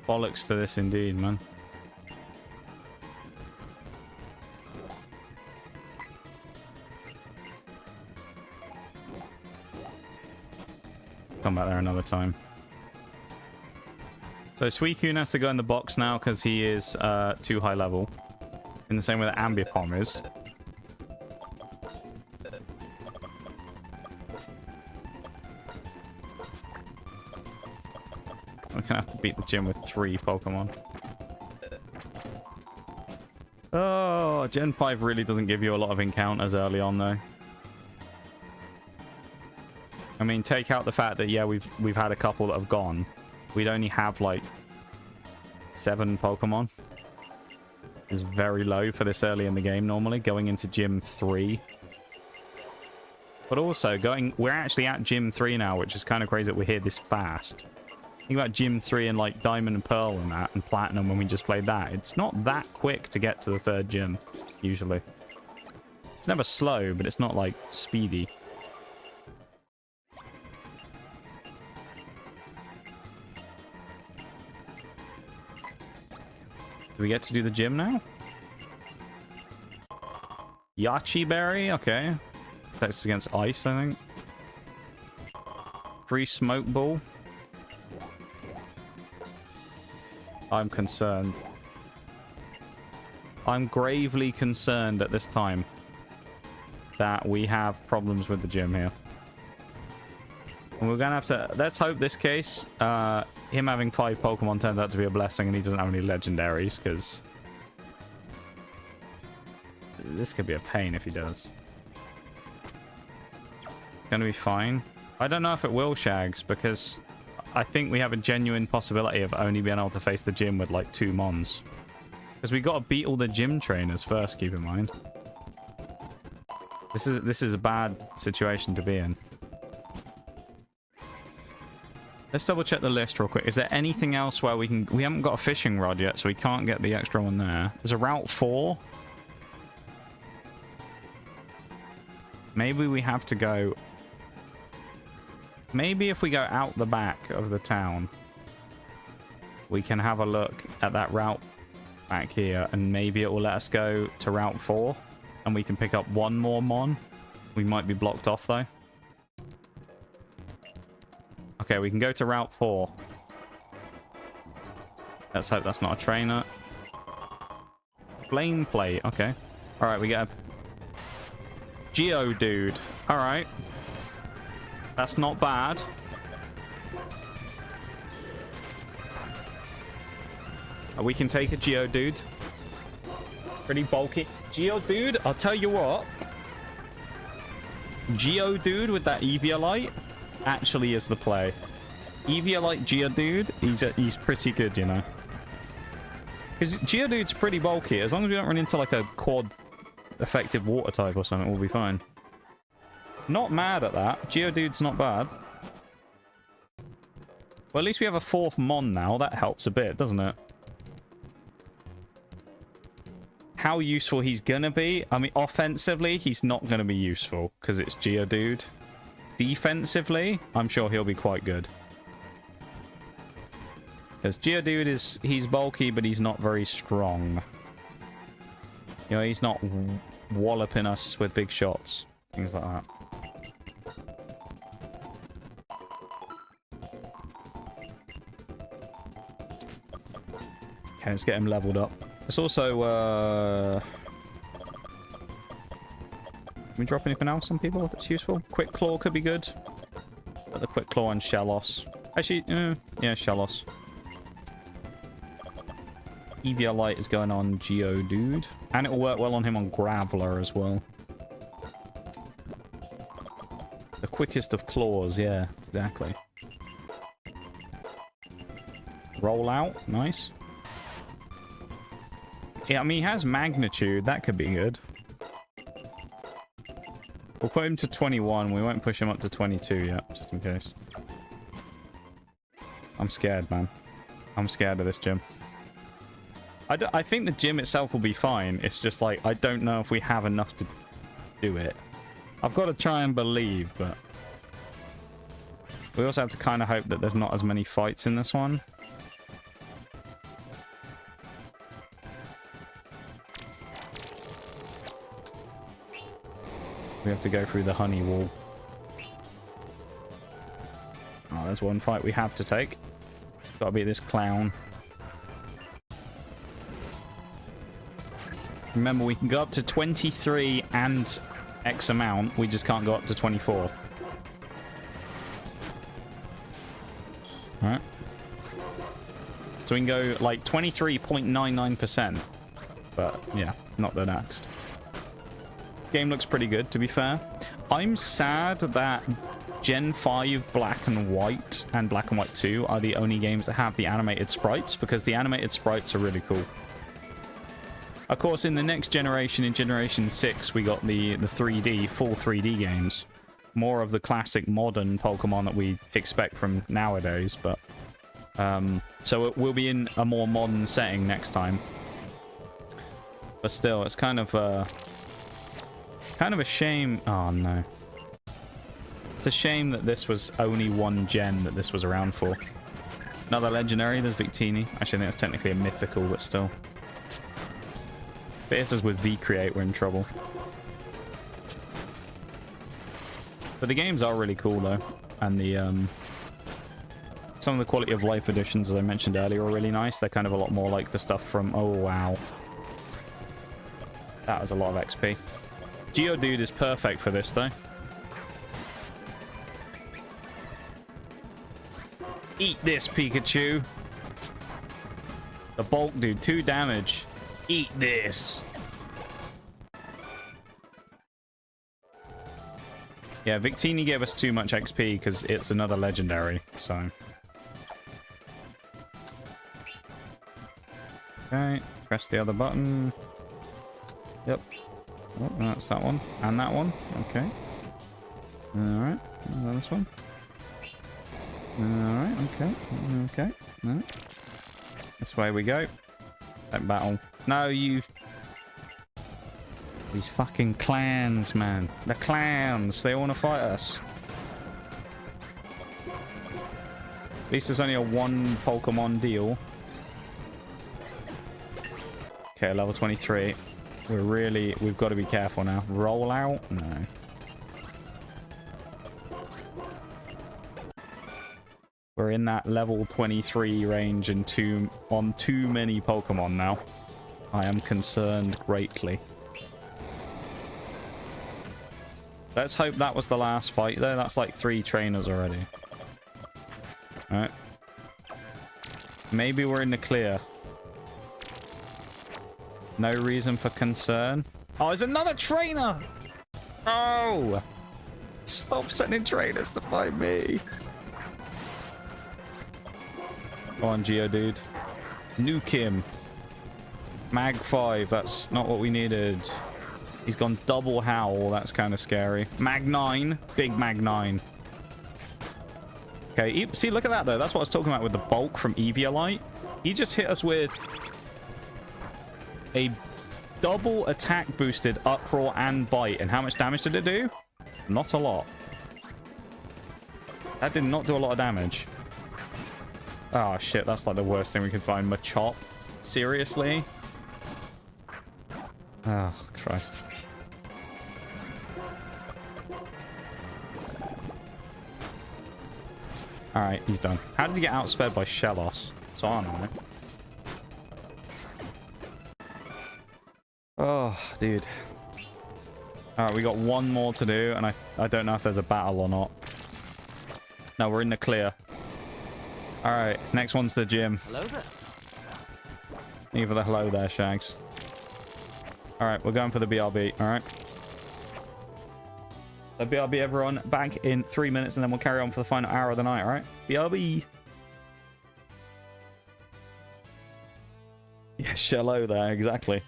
Bollocks to this indeed, man. Come back there another time. So Suicune has to go in the box now because he is too high level. In the same way that Ambipom is. We're gonna have to beat the gym with 3 Pokemon. Oh, Gen 5 really doesn't give you a lot of encounters early on though. I mean, take out the fact that, yeah, we've had a couple that have gone. We'd only have, like, 7 Pokemon. It's very low for this early in the game, normally, going into Gym 3. But also, we're actually at Gym 3 now, which is kind of crazy that we're here this fast. Think about Gym 3 and, like, Diamond and Pearl and that, and Platinum when we just played that. It's not that quick to get to the 3rd gym, usually. It's never slow, but it's not, like, speedy. Do we get to do the gym now? Yachi Berry? Okay. That's against ice, I think. Free Smoke Ball. I'm concerned. I'm gravely concerned at this time that we have problems with the gym here. And we're gonna have to... Let's hope this case, him having 5 Pokemon turns out to be a blessing and he doesn't have any legendaries, because this could be a pain if he does. It's gonna be fine. I don't know if it will, Shags, because I think we have a genuine possibility of only being able to face the gym with like 2 Mons. Because we got to beat all the gym trainers first, keep in mind. This is a bad situation to be in. Let's double check the list real quick. Is there anything else where we can... We haven't got a fishing rod yet, so we can't get the extra one there. There's a Route 4. Maybe we have to go... Maybe if we go out the back of the town, we can have a look at that route back here, and maybe it will let us go to Route 4, and we can pick up one more Mon. We might be blocked off, though. Okay, we can go to Route 4. Let's hope that's not a trainer. Flame plate, okay. Alright, we get a Geodude. Alright. That's not bad. We can take a Geodude. Pretty bulky. Geodude, I'll tell you what. Geodude with that Eviolite actually is the play. Eviolite Geodude, he's pretty good, you know. Because Geodude's pretty bulky. As long as we don't run into like a quad effective water type or something, we'll be fine. Not mad at that. Geodude's not bad. Well, at least we have a 4th Mon now. That helps a bit, doesn't it? How useful he's gonna be? I mean, offensively, he's not gonna be useful because it's Geodude. Defensively, I'm sure he'll be quite good. Because Geodude he's bulky, but he's not very strong. You know, he's not walloping us with big shots. Things like that. Okay, let's get him leveled up. It's also, can we drop anything else on people that's useful? Quick Claw could be good. But the Quick Claw and Shellos. Actually, yeah, Shellos. Eviolite is going on Geodude. And it will work well on him on Graveler as well. The quickest of claws, yeah, exactly. Roll out, nice. Yeah, I mean, he has magnitude. That could be good. We'll put him to 21. We won't push him up to 22 yet, just in case. I'm scared, man. I'm scared of this gym. I think the gym itself will be fine. It's just like, I don't know if we have enough to do it. I've got to try and believe, but... We also have to kind of hope that there's not as many fights in this one. We have to go through the honey wall. Oh, there's one fight we have to take. Gotta be this clown. Remember, we can go up to 23 and X amount. We just can't go up to 24. Alright. So we can go like 23.99%. But yeah, not the next. Game looks pretty good, to be fair. I'm sad that Gen 5 Black and White and Black and White 2 are the only games that have the animated sprites, because the animated sprites are really cool. Of course, in the next generation, in Generation 6, we got the 3D, full 3D games. More of the classic modern Pokemon that we expect from nowadays, but... so we'll be in a more modern setting next time. But still, it's kind of a shame. Oh no. It's a shame that this was only one gen that this was around for. Another legendary, there's Victini. Actually, I think that's technically a mythical, but still. If it is as with V-Create, we're in trouble. But the games are really cool though. And the some of the quality of life additions, as I mentioned earlier, are really nice. They're kind of a lot more like the stuff from... Oh wow. That was a lot of XP. Geodude is perfect for this, though. Eat this, Pikachu. The bulk dude, 2 damage. Eat this. Yeah, Victini gave us too much XP because it's another legendary, so... Okay, press the other button. Yep. Oh, that's that one. And that one. Okay. Alright. This one. Alright, okay. Okay. No. This way we go. Don't battle. No, you... These fucking clans, man. The clans. They want to fight us. At least there's only a one Pokemon deal. Okay, level 23. We've got to be careful now. Roll out? No. We're in that level 23 range and on too many Pokemon now. I am concerned greatly. Let's hope that was the last fight though. That's like 3 trainers already. Alright. Maybe we're in the clear. No reason for concern. Oh, there's another trainer! Oh! Stop sending trainers to fight me. Go on, Geodude. Nuke him. Mag 5. That's not what we needed. He's gone double howl. That's kind of scary. Mag 9. Big Mag 9. Okay, see, look at that, though. That's what I was talking about with the bulk from Eviolite. He just hit us with a double attack boosted Uproar and Bite. And how much damage did it do? Not a lot. That did not do a lot of damage. Oh, shit. That's like the worst thing we could find. Machop. Seriously? Oh, Christ. Alright, he's done. How does he get outsped by Shellos? So I don't know. Oh, dude. Alright, we got one more to do, and I don't know if there's a battle or not. No, we're in the clear. Alright, next one's the gym. Hello there. Thank you for the hello there, Shags. Alright, we're going for the BRB, alright? So BRB, everyone, back in 3 minutes, and then we'll carry on for the final hour of the night, alright? BRB! Yeah, hello there, exactly.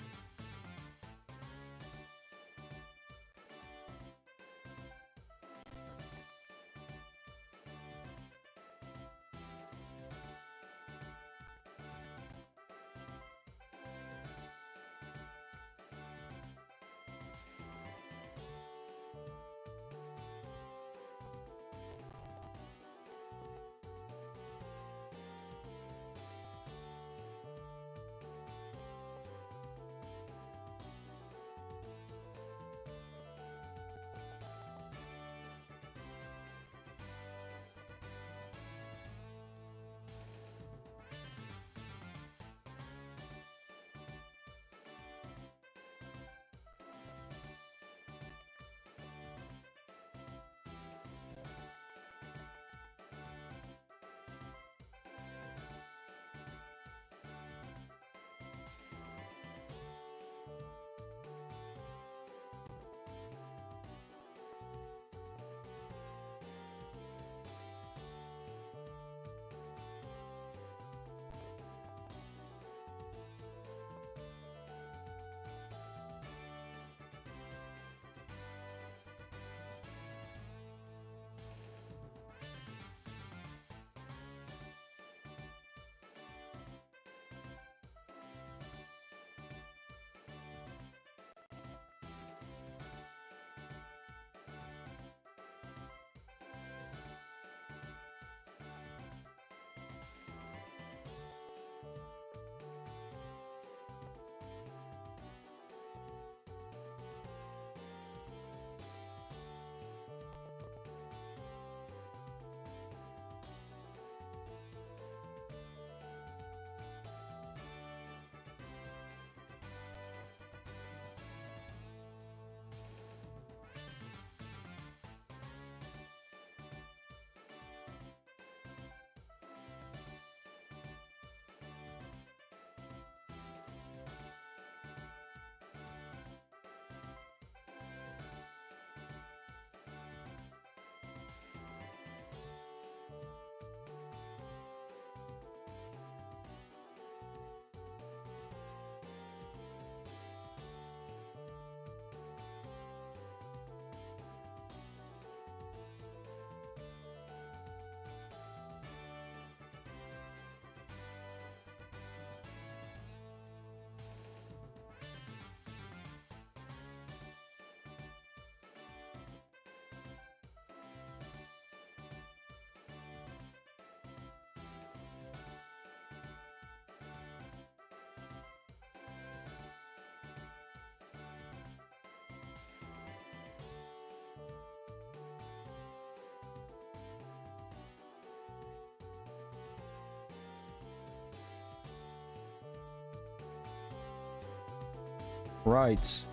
Right.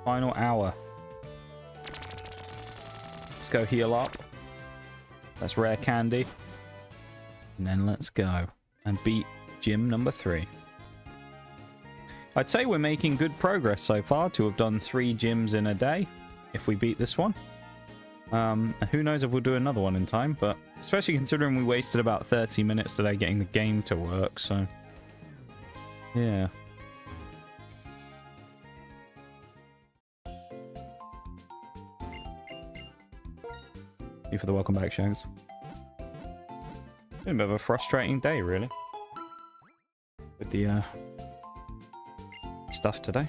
Final hour. Let's go heal up. That's rare candy. And then let's go and beat gym number 3. I'd say we're making good progress so far to have done 3 gyms in a day if we beat this one. Who knows if we'll do another one in time, but especially considering we wasted about 30 minutes today getting the game to work, so yeah. Thank you for the welcome back, Shags. Been a bit of a frustrating day, really, with the stuff today.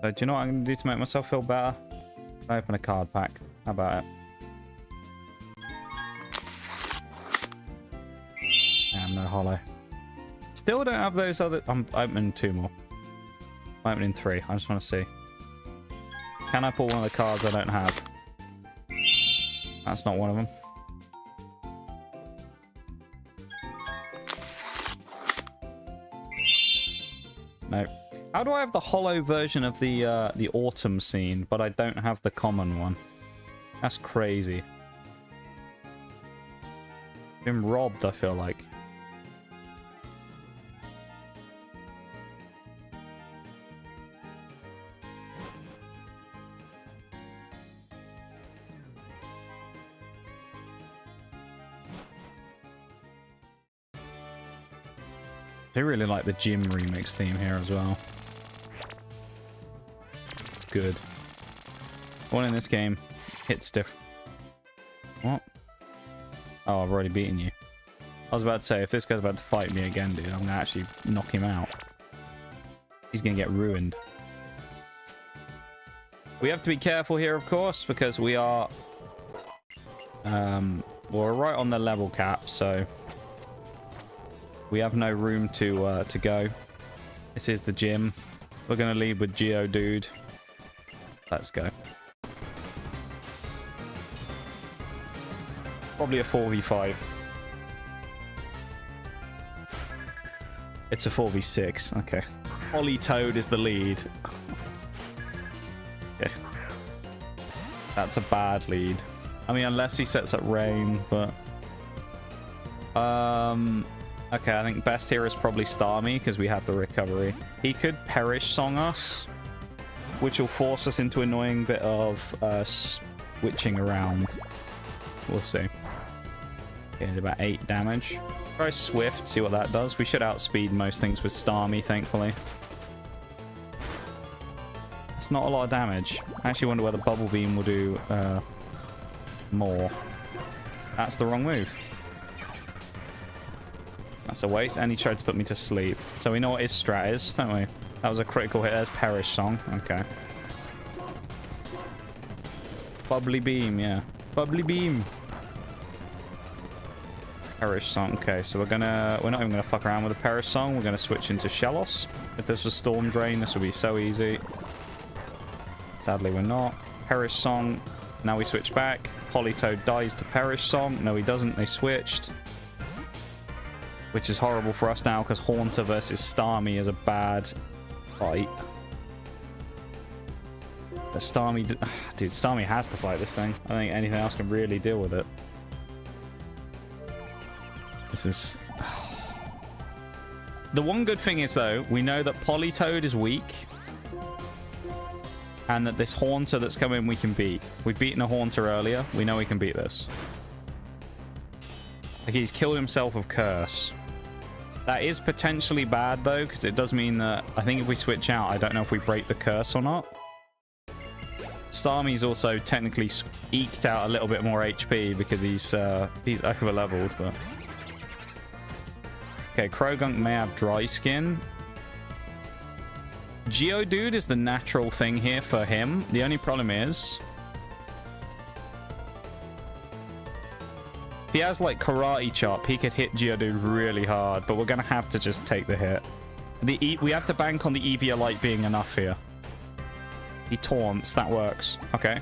So, do you know what I'm going to do to make myself feel better? Open a card pack. How about it? Damn, no holo. Still don't have those other... I'm opening 2 more. I'm opening 3. I just want to see. Can I pull one of the cards I don't have? That's not one of them. No. How do I have the holo version of the autumn scene, but I don't have the common one? That's crazy. Been robbed, I feel like. I really like the gym remix theme here as well. It's good. One in this game hits different. What? Oh, I've already beaten you. I was about to say, if this guy's about to fight me again, dude, I'm gonna actually knock him out. He's gonna get ruined. We have to be careful here, of course, because we are... we're right on the level cap, so... we have no room to go. This is the gym. We're going to lead with Geodude. Let's go. Probably a 4v5. It's a 4v6. Okay. Politoed is the lead. Okay. That's a bad lead. I mean, unless he sets up rain, but... okay, I think best here is probably Starmie, because we have the recovery. He could Perish Song us, which will force us into an annoying bit of switching around. We'll see. Okay, did about 8 damage. Try Swift, see what that does. We should outspeed most things with Starmie, thankfully. It's not a lot of damage. I actually wonder whether Bubble Beam will do more. That's the wrong move. That's a waste, and he tried to put me to sleep. So we know what his strat is, don't we? That was a critical hit. There's Perish Song. Okay. Bubbly Beam, yeah. Bubbly Beam. Perish Song. Okay, so we're not even gonna fuck around with the Perish Song. We're gonna switch into Shellos. If this was Storm Drain, this would be so easy. Sadly, we're not. Perish Song. Now we switch back. Politoed dies to Perish Song. No, he doesn't. They switched. Which is horrible for us now, because Haunter versus Starmie is a bad fight. But Starmie... dude, Starmie has to fight this thing. I don't think anything else can really deal with it. This is... The one good thing is, though, we know that Politoed is weak. And that this Haunter that's coming we can beat. We've beaten a Haunter earlier. We know we can beat this. Like, he's killed himself with Curse. That is potentially bad, though, because it does mean that I think if we switch out, I don't know if we break the Curse or not. Starmie's also technically eked out a little bit more HP because he's over-leveled, but... Okay, Croagunk may have Dry Skin. Geodude is the natural thing here for him. The only problem is... if he has, like, Karate Chop, he could hit Geodude really hard, but we're going to have to just take the hit. We have to bank on the Eviolite being enough here. He taunts. That works. Okay.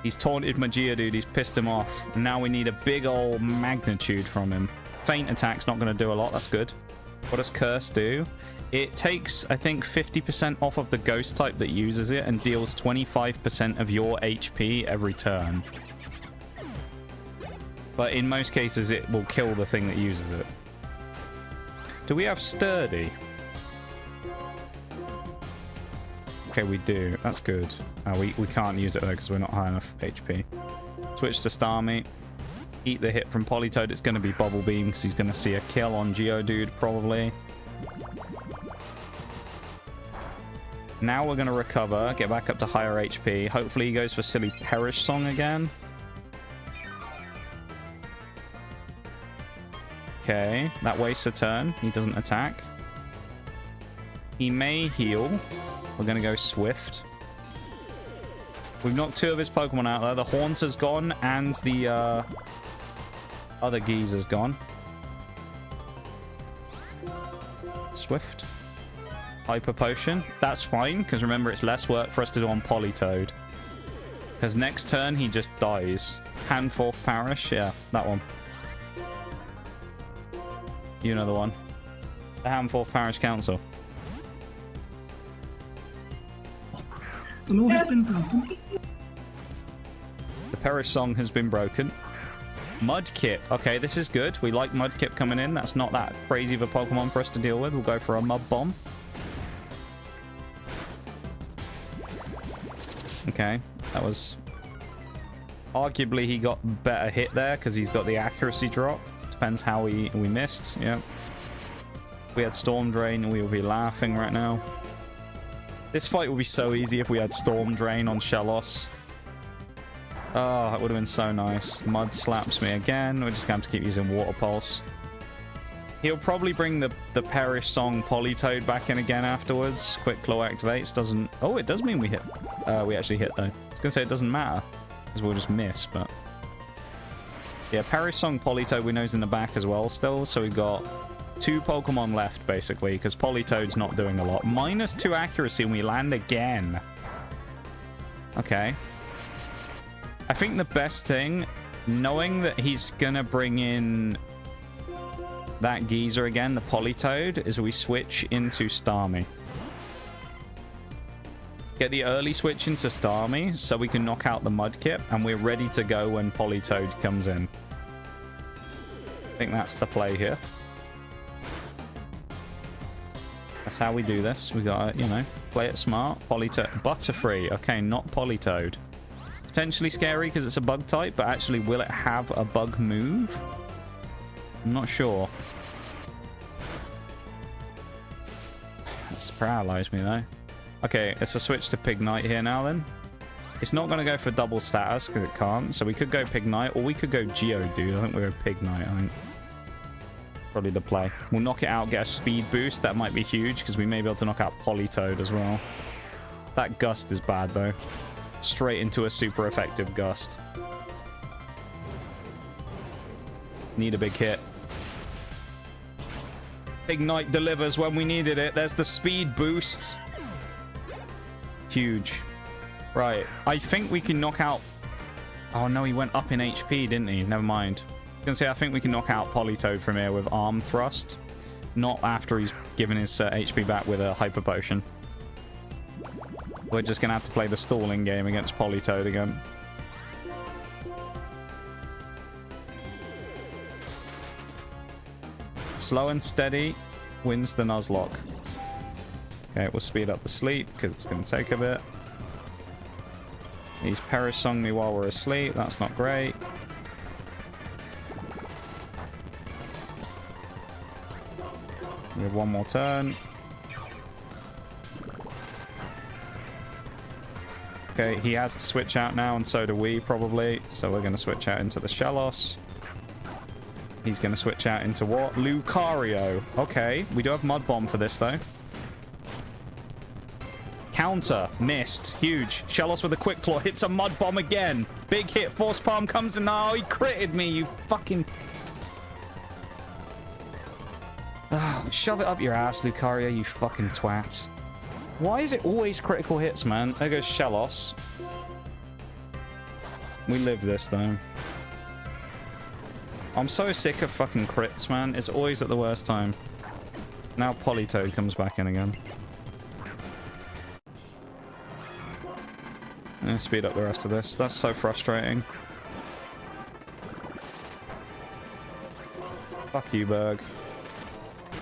He's taunted my Geodude. He's pissed him off. And now we need a big old magnitude from him. Feint Attack's not going to do a lot. That's good. What does Curse do? It takes, I think, 50% off of the ghost type that uses it and deals 25% of your HP every turn. But in most cases, it will kill the thing that uses it. Do we have Sturdy? Okay, we do. That's good. We can't use it, though, because we're not high enough HP. Switch to Starmie. Eat the hit from Politoed. It's going to be Bubble Beam, because he's going to see a kill on Geodude, probably. Now we're going to recover, get back up to higher HP. Hopefully he goes for silly Perish Song again. Okay, that wastes a turn. He doesn't attack. He may heal. We're going to go Swift. We've knocked 2 of his Pokemon out there. The Haunter's gone and the other Geezer's gone. Swift. Hyper Potion. That's fine, because remember, it's less work for us to do on Politoed. Because next turn, he just dies. Handforth Parish. Yeah, that one. You know the one. The Handforth Parish Council. The law has been broken. The Perish Song has been broken. Mudkip. Okay, this is good. We like Mudkip coming in. That's not that crazy of a Pokemon for us to deal with. We'll go for a Mud Bomb. Okay, that was... Arguably, he got better hit there because he's got the accuracy drop. Depends how we missed. Yeah. If we had Storm Drain, we would be laughing right now. This fight would be so easy if we had Storm Drain on Shellos. Oh, that would have been so nice. Mud slaps me again. We're just going to have to keep using Water Pulse. He'll probably bring the Perish Song Politoed back in again afterwards. Quick Claw activates. Doesn't... Oh, it does mean we hit. We actually hit, though. I was going to say it doesn't matter. Because we'll just miss, but... Yeah, Perish Song Politoed we know's in the back as well still. So we've got 2 Pokemon left, basically. Because Politoed's not doing a lot. -2 accuracy and we land again. Okay. I think the best thing, knowing that he's going to bring in... that Geezer again, the Politoed, is we switch into Starmie. Get the early switch into Starmie so we can knock out the Mudkip, and we're ready to go when Politoed comes in. I think that's the play here. That's how we do this. We gotta, you know, play it smart. Politoed. Butterfree. Okay, not Politoed. Potentially scary because it's a bug type, but actually, will it have a bug move? I'm not sure. That's paralyzed me, though. Okay, it's a switch to Pignite here now, then. It's not going to go for double status, because it can't. So we could go Pignite, or we could go Geodude. I think we'll go Pignite, I think. Probably the play. We'll knock it out, get a speed boost. That might be huge, because we may be able to knock out Politoed as well. That Gust is bad, though. Straight into a super effective Gust. Need a big hit. Ignite delivers when we needed it. There's the speed boost. Huge. Right. I think we can knock out... Oh, no, he went up in HP, didn't he? Never mind. I was going to say, I think we can knock out Politoed from here with Arm Thrust. Not after he's given his HP back with a Hyper Potion. We're just going to have to play the stalling game against Politoed again. Slow and steady wins the Nuzlocke. Okay, we'll speed up the sleep because it's going to take a bit. He's Perish Song me while we're asleep. That's not great. We have one more turn. Okay, he has to switch out now, and so do we, probably. So we're going to switch out into the Shellos. He's going to switch out into what? Lucario. Okay, we do have Mud Bomb for this, though. Counter. Missed. Huge. Shellos with a Quick Claw. Hits a Mud Bomb again. Big hit. Force Palm comes in. Oh, he critted me, you fucking... Oh, shove it up your ass, Lucario, you fucking twat. Why is it always critical hits, man? There goes Shellos. We live this, though. I'm so sick of fucking crits, man. It's always at the worst time. Now Politoed comes back in again. And speed up the rest of this. That's so frustrating. Fuck you, Berg.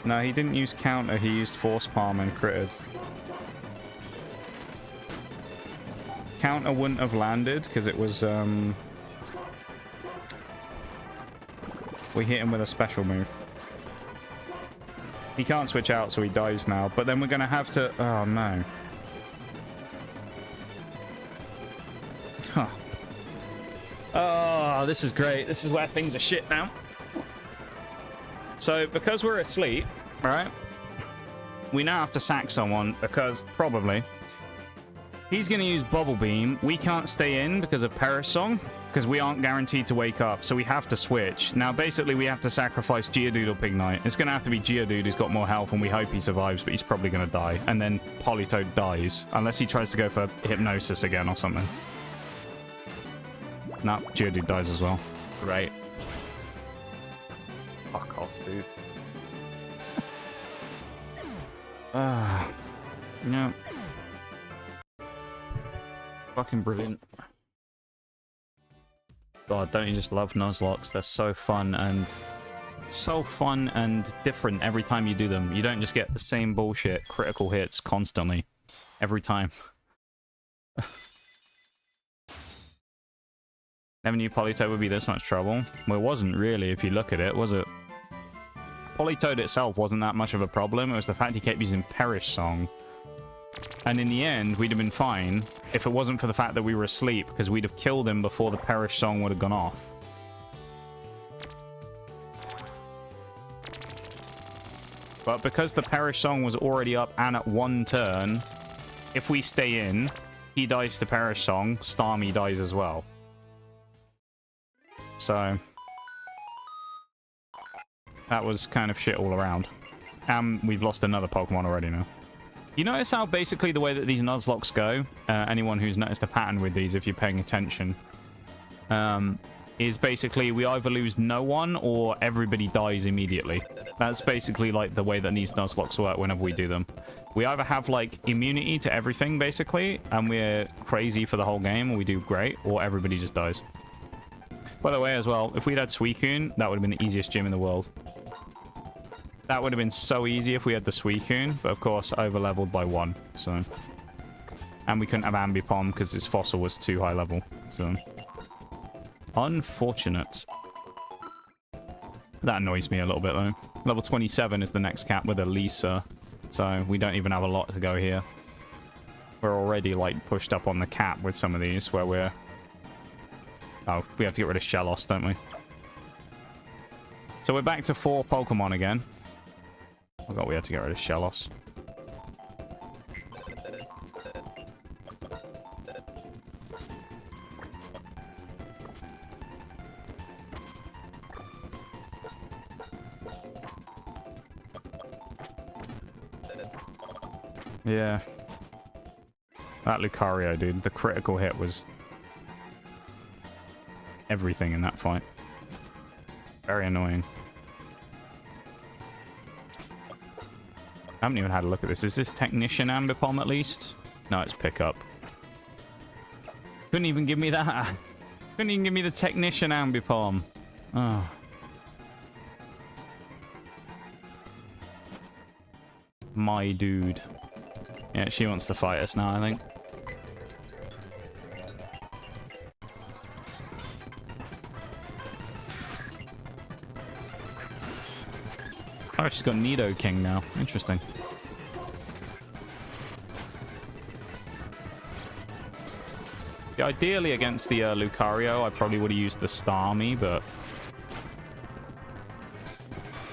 No, he didn't use counter. He used force palm and critted. Counter wouldn't have landed because it was we hit him with a special move. He can't switch out, so he dies now. But then we're gonna have to... Oh no. Huh. Oh, this is great. This is where things are shit now. So because we're asleep, right? We now have to sack someone because probably he's going to use Bubble Beam. We can't stay in because of Perish Song, because we aren't guaranteed to wake up, so we have to switch. Now, basically, we have to sacrifice Geodude or Pignite. It's going to have to be Geodude who's got more health, and we hope he survives, but he's probably going to die. And then Politoed dies, unless he tries to go for Hypnosis again or something. No, Geodude dies as well. Great. Fuck off, dude. No. Fucking brilliant. God, don't you just love Nuzlockes? They're so fun and different every time you do them. You don't just get the same bullshit critical hits constantly every time. Never knew Politoed would be this much trouble. Well, it wasn't really, if you look at it, was it? Politoed itself wasn't that much of a problem. It was the fact he kept using Perish Song. And in the end, we'd have been fine if it wasn't for the fact that we were asleep, because we'd have killed him before the Perish Song would have gone off. But because the Perish Song was already up and at one turn, if we stay in, he dies to Perish Song, Starmie dies as well. So that was kind of shit all around. And we've lost another Pokemon already now. You notice how basically the way that these Nuzlocke go, anyone who's noticed a pattern with these, if you're paying attention, is basically we either lose no one or everybody dies immediately. That's basically like the way that these Nuzlocke work whenever we do them. We either have like immunity to everything basically, and we're crazy for the whole game, or we do great, or everybody just dies. By the way as well, if we'd had Suicune, that would have been the easiest gym in the world. That would have been so easy if we had the Suicune, but of course over-leveled by 1, so... And we couldn't have Ambipom because his fossil was too high level, so... Unfortunate. That annoys me a little bit, though. Level 27 is the next cap with Elisa, so we don't even have a lot to go here. We're already, like, pushed up on the cap with some of these, where we're... Oh, we have to get rid of Shellos, don't we? So we're back to 4 Pokemon again. Oh god, we had to get rid of Shellos. Yeah. That Lucario, dude. The critical hit was everything in that fight. Very annoying. I haven't even had a look at this. Is this Technician Ambipom at least? No, it's Pickup. Couldn't even give me that. Couldn't even give me the Technician Ambipom. Oh. My dude. Yeah, she wants to fight us now, I think. Oh, she's got Nidoking now. Interesting. Yeah, ideally against the Lucario, I probably would have used the Starmie, but...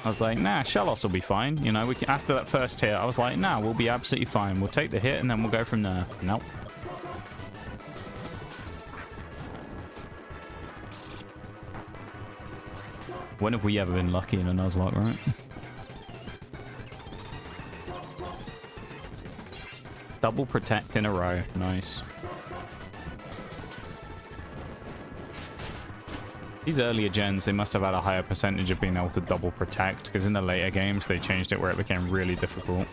I was like, nah, Shellos will be fine. You know, we can, after that first hit, I was like, nah, we'll be absolutely fine. We'll take the hit and then we'll go from there. Nope. When have we ever been lucky in a Nuzlocke, right? Double protect in a row. Nice. These earlier gens, they must have had a higher percentage of being able to double protect, because in the later games, they changed it where it became really difficult.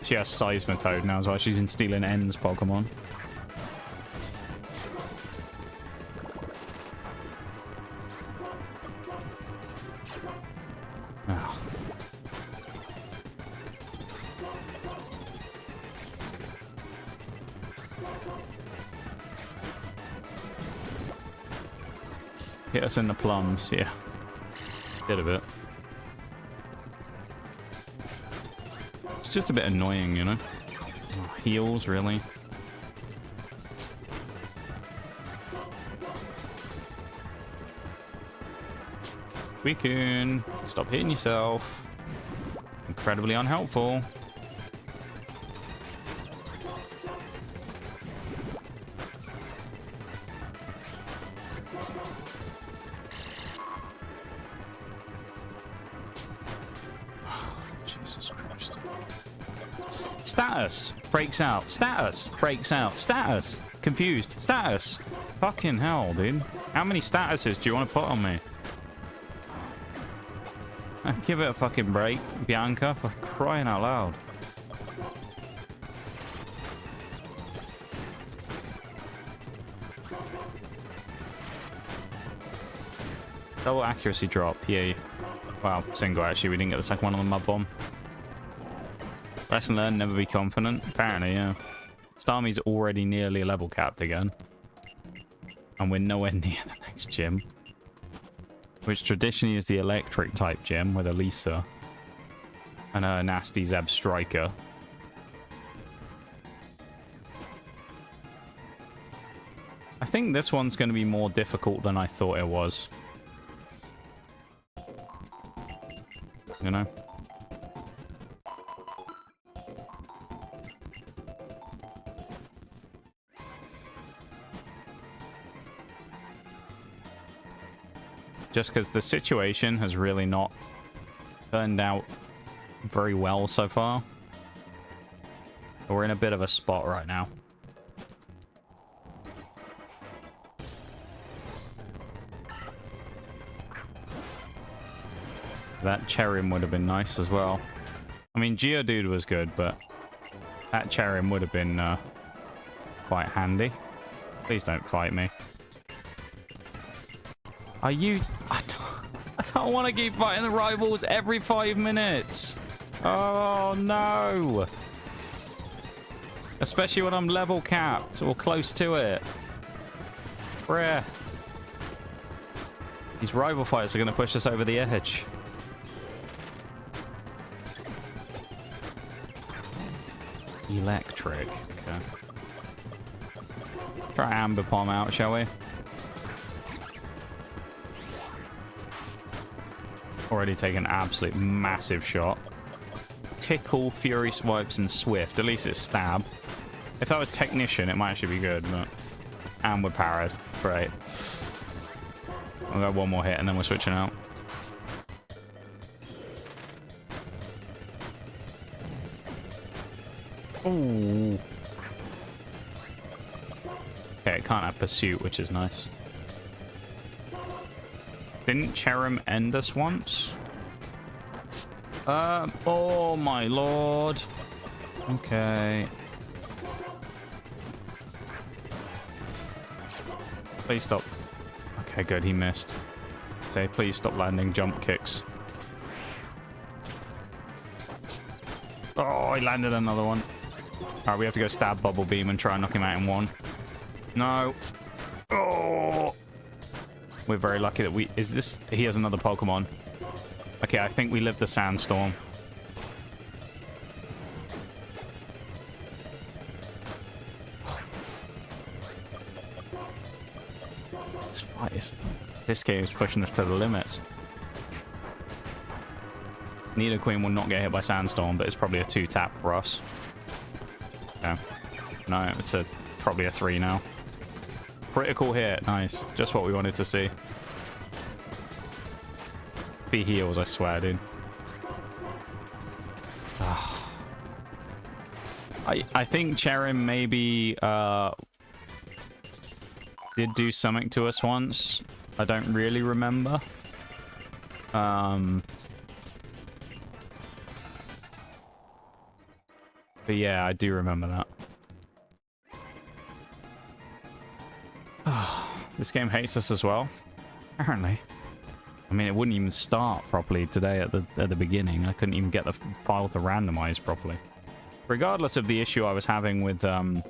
She has Seismitoad now as well. She's been stealing End's Pokemon. Oh. Hit us in the plums, yeah. Did a bit. It's just a bit annoying, you know? Oh, heals, really? Weaken. Stop hitting yourself. Incredibly unhelpful. Status breaks out. Status breaks out. Status confused. Status. Fucking hell, dude. How many statuses do you want to put on me? Give it a fucking break, Bianca, for crying out loud. Double accuracy drop. Yeah. Wow, single actually. We didn't get the second one on the mud bomb. Lesson learned, never be confident. Apparently, yeah. Starmie's already nearly level capped again. And we're nowhere near the next gym. Which traditionally is the electric type gym with Elisa. And her nasty Zeb Striker. I think this one's going to be more difficult than I thought it was. You know? Just because the situation has really not turned out very well so far. We're in a bit of a spot right now. That Cherrim would have been nice as well. I mean, Geodude was good, but that Cherrim would have been quite handy. Please don't fight me. Are you... I don't want to keep fighting the rivals every 5 minutes. Oh, no. Especially when I'm level capped or close to it. Bruh. These rival fights are going to push us over the edge. Electric. Okay. Try Amber Palm out, shall we? Already taken an absolute massive shot. Tickle, Fury Swipes, and Swift. At least it's stab. If that was Technician, it might actually be good, but... And we're parried. Great. I'll go one more hit and then we're switching out. Ooh. Okay, it can't have Pursuit, which is nice. Didn't Cherrim end us once? Oh my lord. Okay. Please stop. Okay, good, he missed. Say, please stop landing jump kicks. Oh, he landed another one. Alright, we have to go stab Bubble Beam and try and knock him out in one. No. Oh. We're very lucky that we... Is this... He has another Pokemon. Okay, I think we lived the Sandstorm. This fight is... This game is pushing us to the limits. Nidoqueen will not get hit by Sandstorm, but it's probably a 2-tap for us. Okay. No, it's probably a 3 now. Critical hit. Nice. Just what we wanted to see. Be heals, I swear, dude. I think Cherrim maybe did do something to us once. I don't really remember. But yeah, I do remember that. This game hates us as well, apparently. I mean, it wouldn't even start properly today at the beginning. I couldn't even get the file to randomize properly. Regardless of the issue I was having with the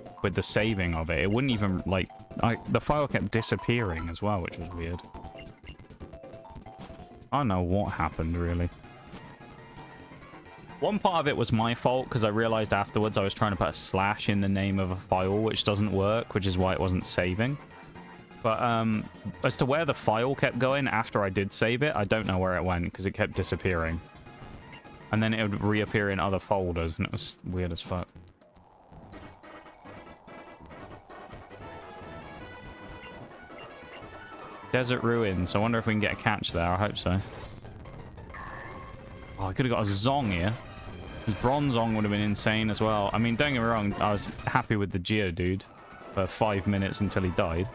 saving of it, it wouldn't even, like, the file kept disappearing as well, which was weird. I don't know what happened, really. One part of it was my fault, because I realized afterwards I was trying to put a slash in the name of a file, which doesn't work, which is why it wasn't saving. But as to where the file kept going after I did save it, I don't know where it went, because it kept disappearing. And then it would reappear in other folders, and it was weird as fuck. Desert Ruins. I wonder if we can get a catch there. I hope so. Oh, I could have got a Zong here. This Bronzong would have been insane as well. I mean, don't get me wrong, I was happy with the Geodude for 5 minutes until he died.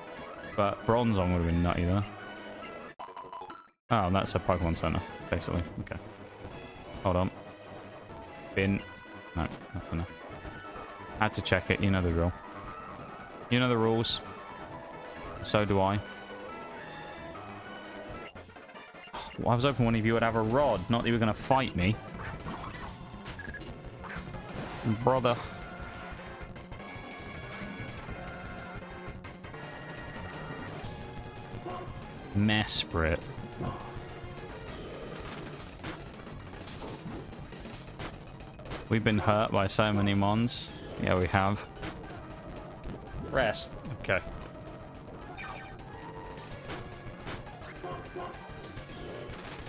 But Bronzong would have been nutty though. Oh, that's a Pokemon Center, basically. Okay. Hold on. Bin. No, that's enough. Had to check it. You know the drill. You know the rules. So do I. Well, I was hoping one of you would have a rod, not that you were going to fight me. Brother. Mesprit. We've been hurt by so many mons. Yeah, we have. Rest. Okay.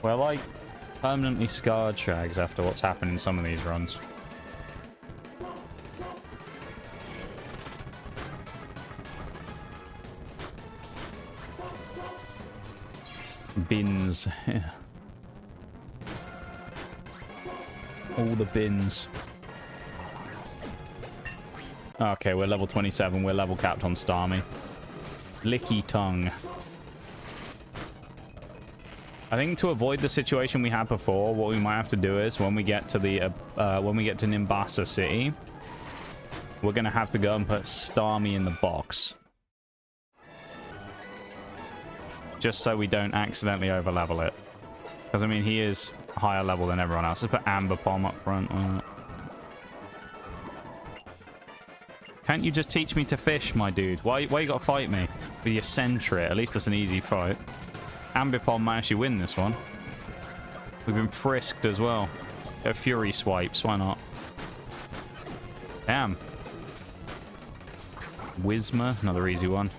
We're like permanently scarred, Shags, after what's happened in some of these runs. Bins. Yeah. All the bins. Okay, we're level 27. We're level capped on Starmie. Licky tongue. I think to avoid the situation we had before, what we might have to do is when we get to the Nimbasa City, we're gonna have to go and put Starmie in the box, just so we don't accidentally overlevel it. Because I mean, he is higher level than everyone else. Let's put Ambipom up front. Can't you just teach me to fish, my dude? Why you gotta fight me with your Sentret? At least that's an easy fight. Ambipom might actually win this one. We've been frisked as well. Go Fury Swipes, why not? Damn. Whismer, another easy one.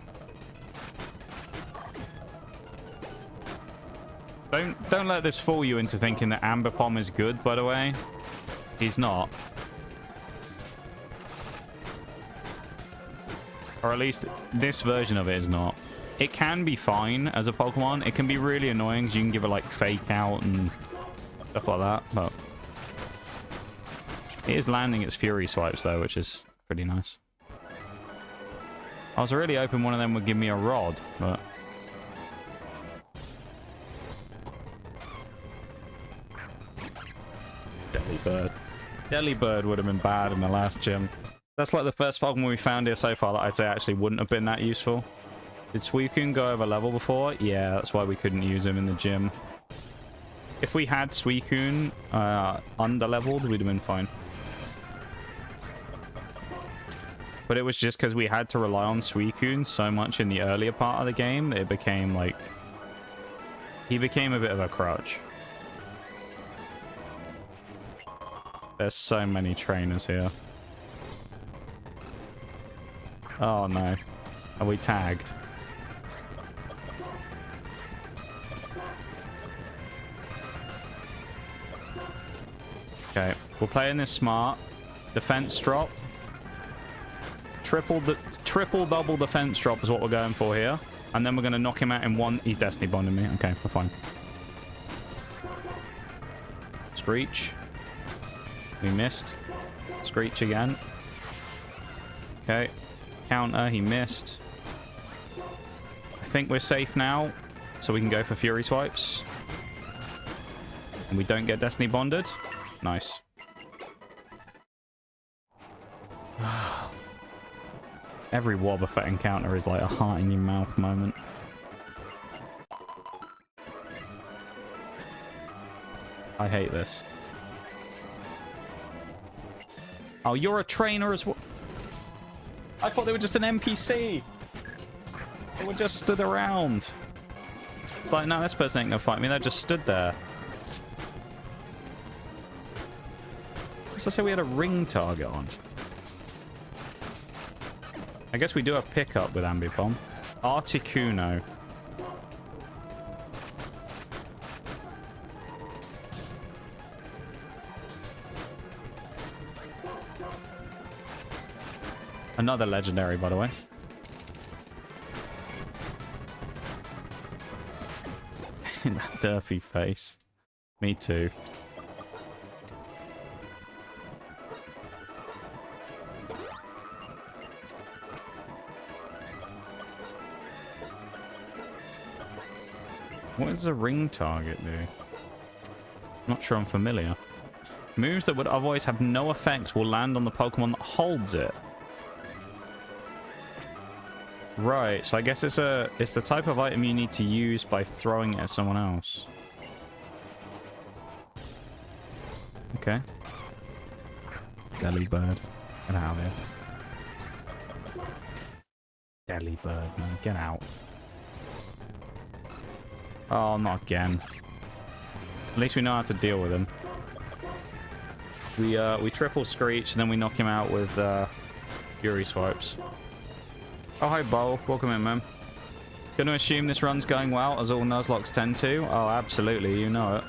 Don't let this fool you into thinking that Ambipom is good, by the way. He's not. Or at least this version of it is not. It can be fine as a Pokemon. It can be really annoying because you can give it like Fake Out and stuff like that. But it is landing its Fury Swipes though, which is pretty nice. I was really hoping one of them would give me a Rod, but... Delibird. Delibird would have been bad in the last gym. That's like the first Pokemon we found here so far that I'd say actually wouldn't have been that useful. Did Suicune go over level before? Yeah, that's why we couldn't use him in the gym. If we had Suicune under-leveled, we'd have been fine. But it was just because we had to rely on Suicune so much in the earlier part of the game that it became like... He became a bit of a crutch. There's so many trainers here. Oh no. Are we tagged? Okay, we're playing this smart. Defense drop. Triple double defense drop is what we're going for here. And then we're going to knock him out in one. He's Destiny Bonding me. Okay, we're fine. Screech. We missed. Screech again. Okay. Counter, he missed. I think we're safe now. so we can go for Fury swipes. And we don't get Destiny bonded. Nice. Every Wobbuffet encounter is like a heart in your mouth moment. I hate this. Oh, you're a trainer as well. I thought they were just an NPC. They were just stood around. It's like, no, this person ain't gonna fight me. They just stood there. So I said we had a ring target on. I guess we do a pickup with Ambipom. Articuno. Another legendary, by the way. That Durfy face. Me too. What does a ring target do? Not sure I'm familiar. Moves that would otherwise have no effect will land on the Pokemon that holds it. Right, so I guess it's the type of item you need to use by throwing it at someone else. Okay. Delibird. Get out of here. Delibird, man. Get out. Oh, not again. At least we know how to deal with him. We triple Screech, and then we knock him out with Fury swipes. Oh, hi, Bo. Welcome in, man. Gonna assume this run's going well, as all Nuzlockes tend to. Oh, absolutely. You know it.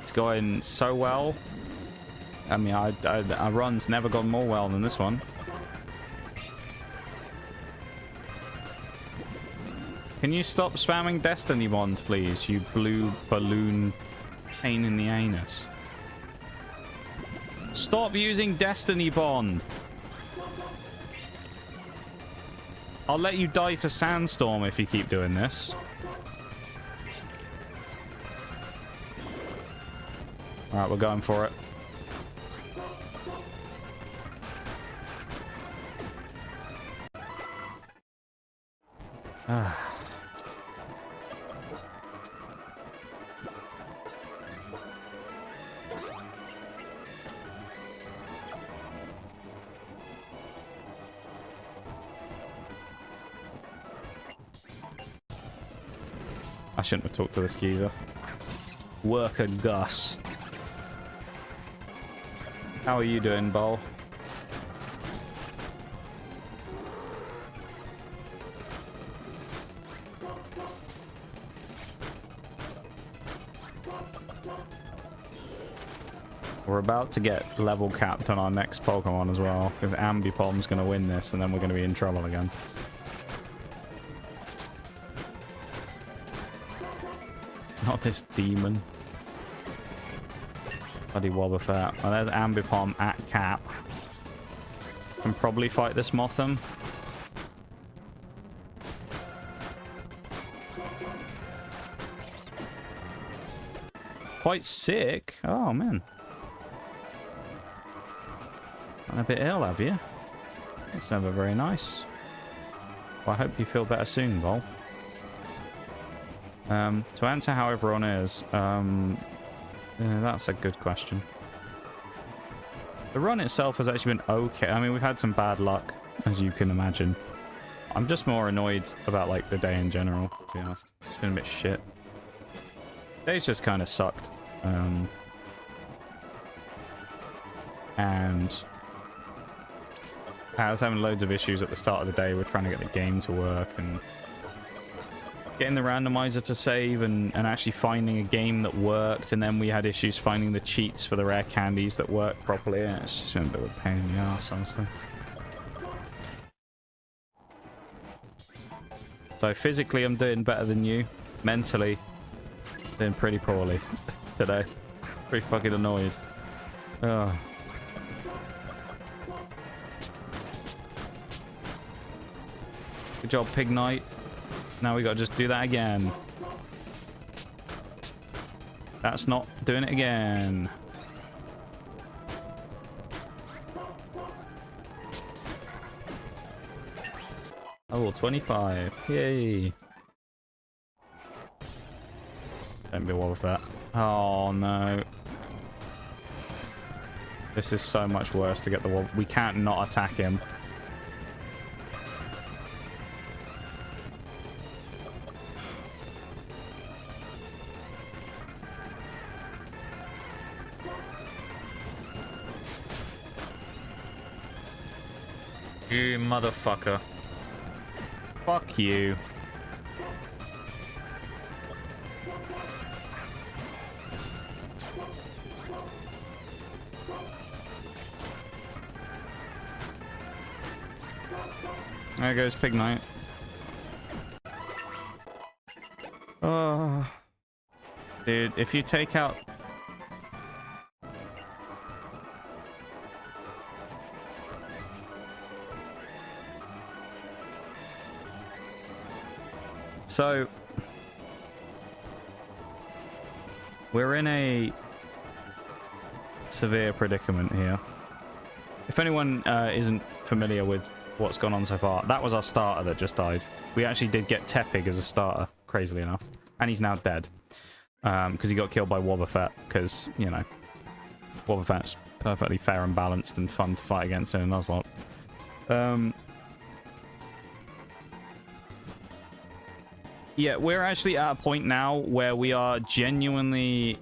It's going so well. I mean, our run's never gone more well than this one. Can you stop spamming Destiny Bond, please, you blue balloon pain in the anus? Stop using Destiny Bond! I'll let you die to Sandstorm if you keep doing this. Alright, we're going for it. Ah. I shouldn't have talked to the skeezer. Worker Gus. How are you doing, Bol? We're about to get level capped on our next Pokemon as well, because Ambipom's going to win this, and then we're going to be in trouble again. Not this demon. Bloody Wobbuffet. Well, there's Ambipom at cap. Can probably fight this Motham. Quite sick. Oh, man. Gotten a bit ill, have you? That's never very nice. Well, I hope you feel better soon, Vol. To answer how everyone is, that's a good question. The run itself has actually been okay. I mean, we've had some bad luck, as you can imagine. I'm just more annoyed about, like, the day in general, to be honest. It's been a bit shit. Day's just kind of sucked. And I was having loads of issues at the start of the day. We're trying to get the game to work and getting the randomizer to save and actually finding a game that worked, and then we had issues finding the cheats for the rare candies that work properly. It's just been a bit of a pain in the ass, honestly. So physically I'm doing better than you. Mentally, doing pretty poorly today. Pretty fucking annoyed. Oh. Good job, Pig Knight. Now we gotta just do that again. That's not doing it again. Oh, 25. Yay. Don't be a Wobbuffet. Oh, no. This is so much worse to get the Wob. We can't not attack him. You motherfucker. Fuck you. There goes Pig Knight. Oh. Dude, if you take out... So... we're in a severe predicament here. If anyone isn't familiar with what's gone on so far, that was our starter that just died. We actually did get Tepig as a starter, crazily enough. And he's now dead. Because he got killed by Wobbuffet, because, you know, Wobbuffet's perfectly fair and balanced and fun to fight against in a Nuzlocke. Yeah, we're actually at a point now where we are genuinely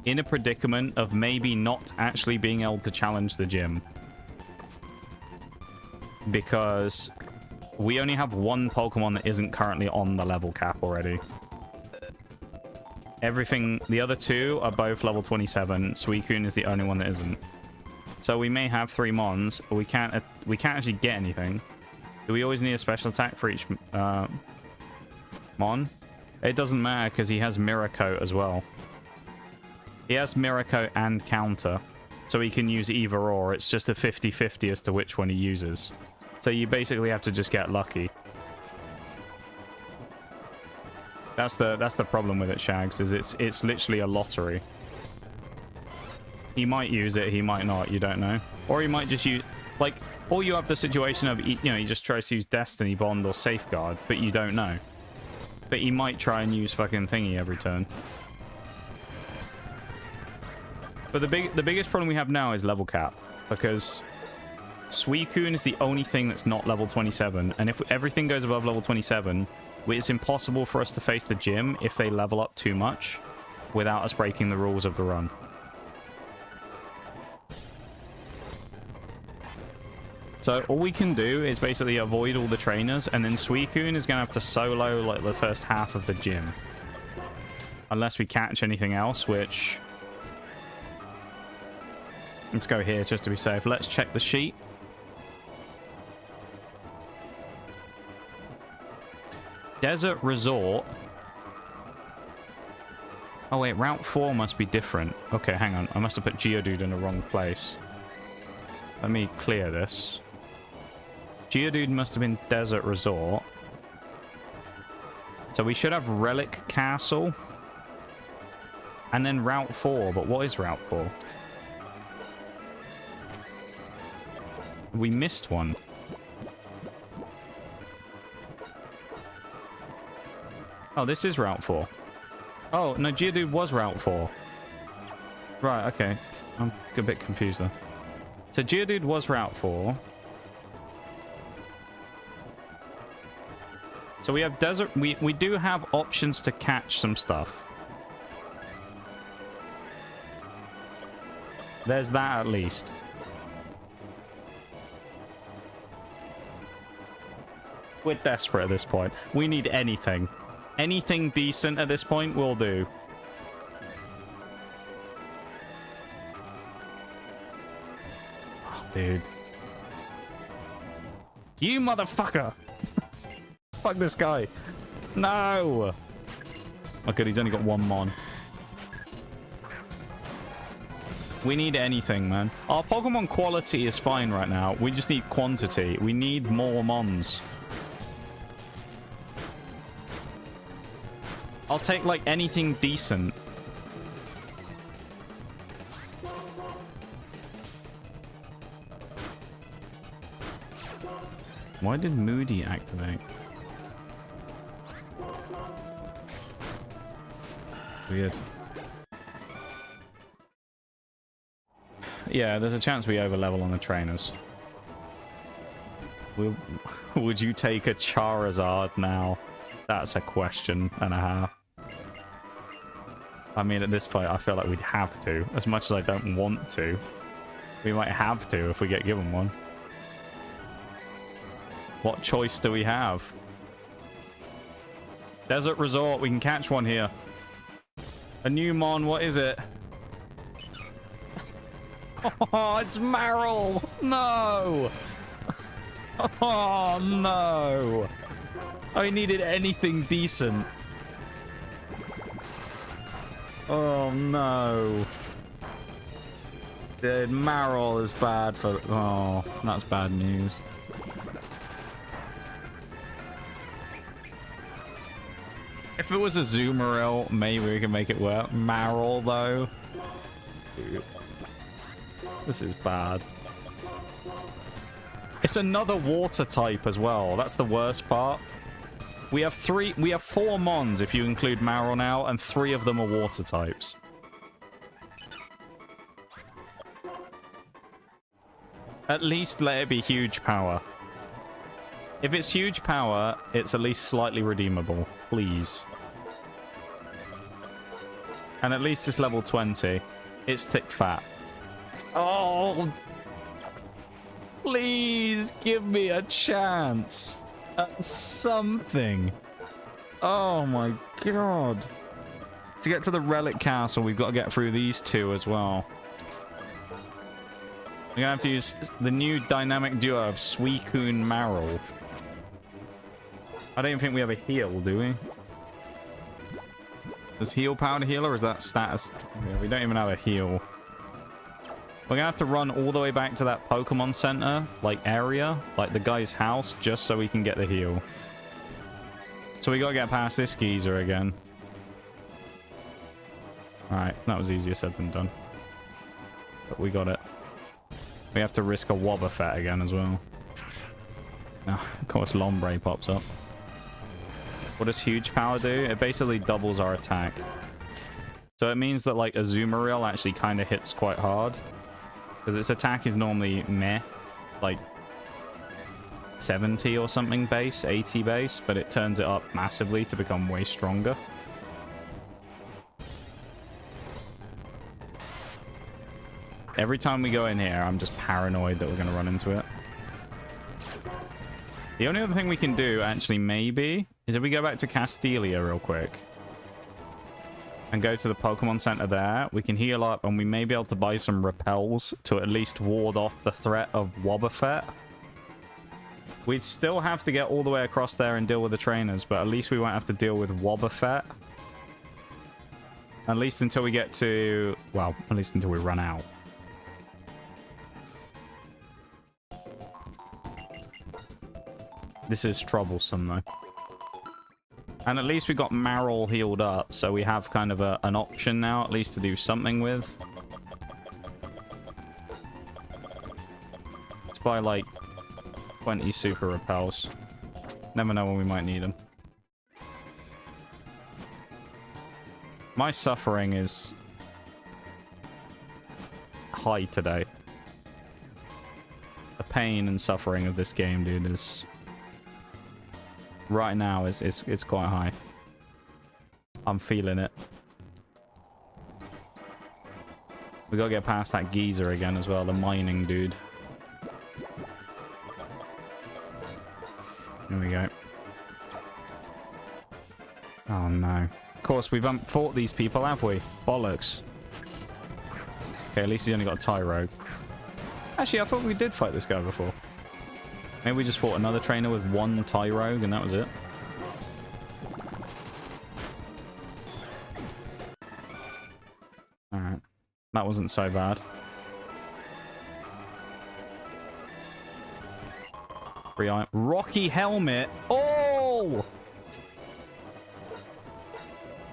in a predicament of maybe not actually being able to challenge the gym. Because we only have one Pokemon that isn't currently on the level cap already. Everything, the other two are both level 27. Suicune is the only one that isn't. So we may have 3 Mons, but we can't actually get anything. Do we always need a special attack for each Mon? It doesn't matter because he has Mirror Coat as well. He has Mirror Coat and Counter. So he can use either or. It's just a 50-50 as to which one he uses. So you basically have to just get lucky. That's the problem with it, Shags, is it's literally a lottery. He might use it, he might not, you don't know. Or he might just use... Like, or you have the situation of, you know, he just tries to use Destiny Bond or Safeguard, but you don't know. But he might try and use fucking thingy every turn. But the biggest problem we have now is level cap, because Suicune is the only thing that's not level 27, and if everything goes above level 27, it's impossible for us to face the gym if they level up too much without us breaking the rules of the run. So all we can do is basically avoid all the trainers, and then Suicune is going to have to solo like the first half of the gym. Unless we catch anything else, which... Let's go here just to be safe. Let's check the sheet. Desert Resort. Oh wait, Route 4 must be different. Okay, hang on. I must have put Geodude in the wrong place. Let me clear this. Geodude must have been Desert Resort. So we should have Relic Castle. And then Route 4. But what is Route 4? We missed one. Oh, this is Route 4. Oh, no, Geodude was Route 4. Right, okay. I'm a bit confused there. So Geodude was Route 4. So we have desert... We do have options to catch some stuff. There's that at least. We're desperate at this point. We need anything. Anything decent at this point will do. Oh, dude. You motherfucker! Fuck this guy. No! Oh good, he's only got 1 Mon. We need anything, man. Our Pokemon quality is fine right now. We just need quantity. We need more Mons. I'll take, like, anything decent. Why did Moody activate? Weird. Yeah, there's a chance we overlevel on the trainers. Would you take a Charizard now? That's a question and a half. I mean, at this point, I feel like we'd have to. As much as I don't want to. We might have to if we get given one. What choice do we have? Desert Resort, we can catch one here. A new Mon, what is it? Oh, it's Marill! No! Oh, no! I needed anything decent. Oh, no. Dude, Marill is bad for... Oh, that's bad news. If it was a Azumarill, maybe we can make it work. Marill, though. Dude. This is bad. It's another water type as well. That's the worst part. We have 4 Mons if you include Marill now, and 3 of them are water types. At least let it be huge power. If it's huge power, it's at least slightly redeemable. Please. And at least it's level 20. It's thick fat. Oh! Please give me a chance at something. Oh my god. To get to the Relic Castle, we've got to get through these 2 as well. We're gonna have to use the new dynamic duo of Suicune Marill. I don't even think we have a heal, do we? Does heal power to heal, or is that status? Yeah, we don't even have a heal. We're gonna have to run all the way back to that Pokemon Center, like, area, like the guy's house, just so we can get the heal. So we gotta get past this geezer again. Alright, that was easier said than done. But we got it. We have to risk a Wobbuffet again as well. Oh, of course, Lombre pops up. What does huge power do? It basically doubles our attack. So it means that, like, Azumarill actually kind of hits quite hard. Because its attack is normally meh. Like, 70 or something base, 80 base. But it turns it up massively to become way stronger. Every time we go in here, I'm just paranoid that we're going to run into it. The only other thing we can do, actually, maybe, is if we go back to Castelia real quick and go to the Pokemon Center there, we can heal up and we may be able to buy some repels to at least ward off the threat of Wobbuffet. We'd still have to get all the way across there and deal with the trainers, but at least we won't have to deal with Wobbuffet. At least until we get to... well, at least until we run out. This is troublesome, though. And at least we got Marill healed up, so we have kind of an option now, at least to do something with. Let's buy, like, 20 super repels. Never know when we might need them. My suffering is high today. The pain and suffering of this game, dude, is... right now it's quite high. I'm feeling it. We gotta get past that geezer again as well, the mining dude. Here we go. Oh no. Of course, we haven't fought these people, have we? Bollocks. Okay, at least he's only got a Tyrogue. Actually, I thought we did fight this guy before. Maybe we just fought another trainer with 1 Tyrogue and that was it. Alright. That that wasn't so bad. Free item. Rocky helmet. Oh!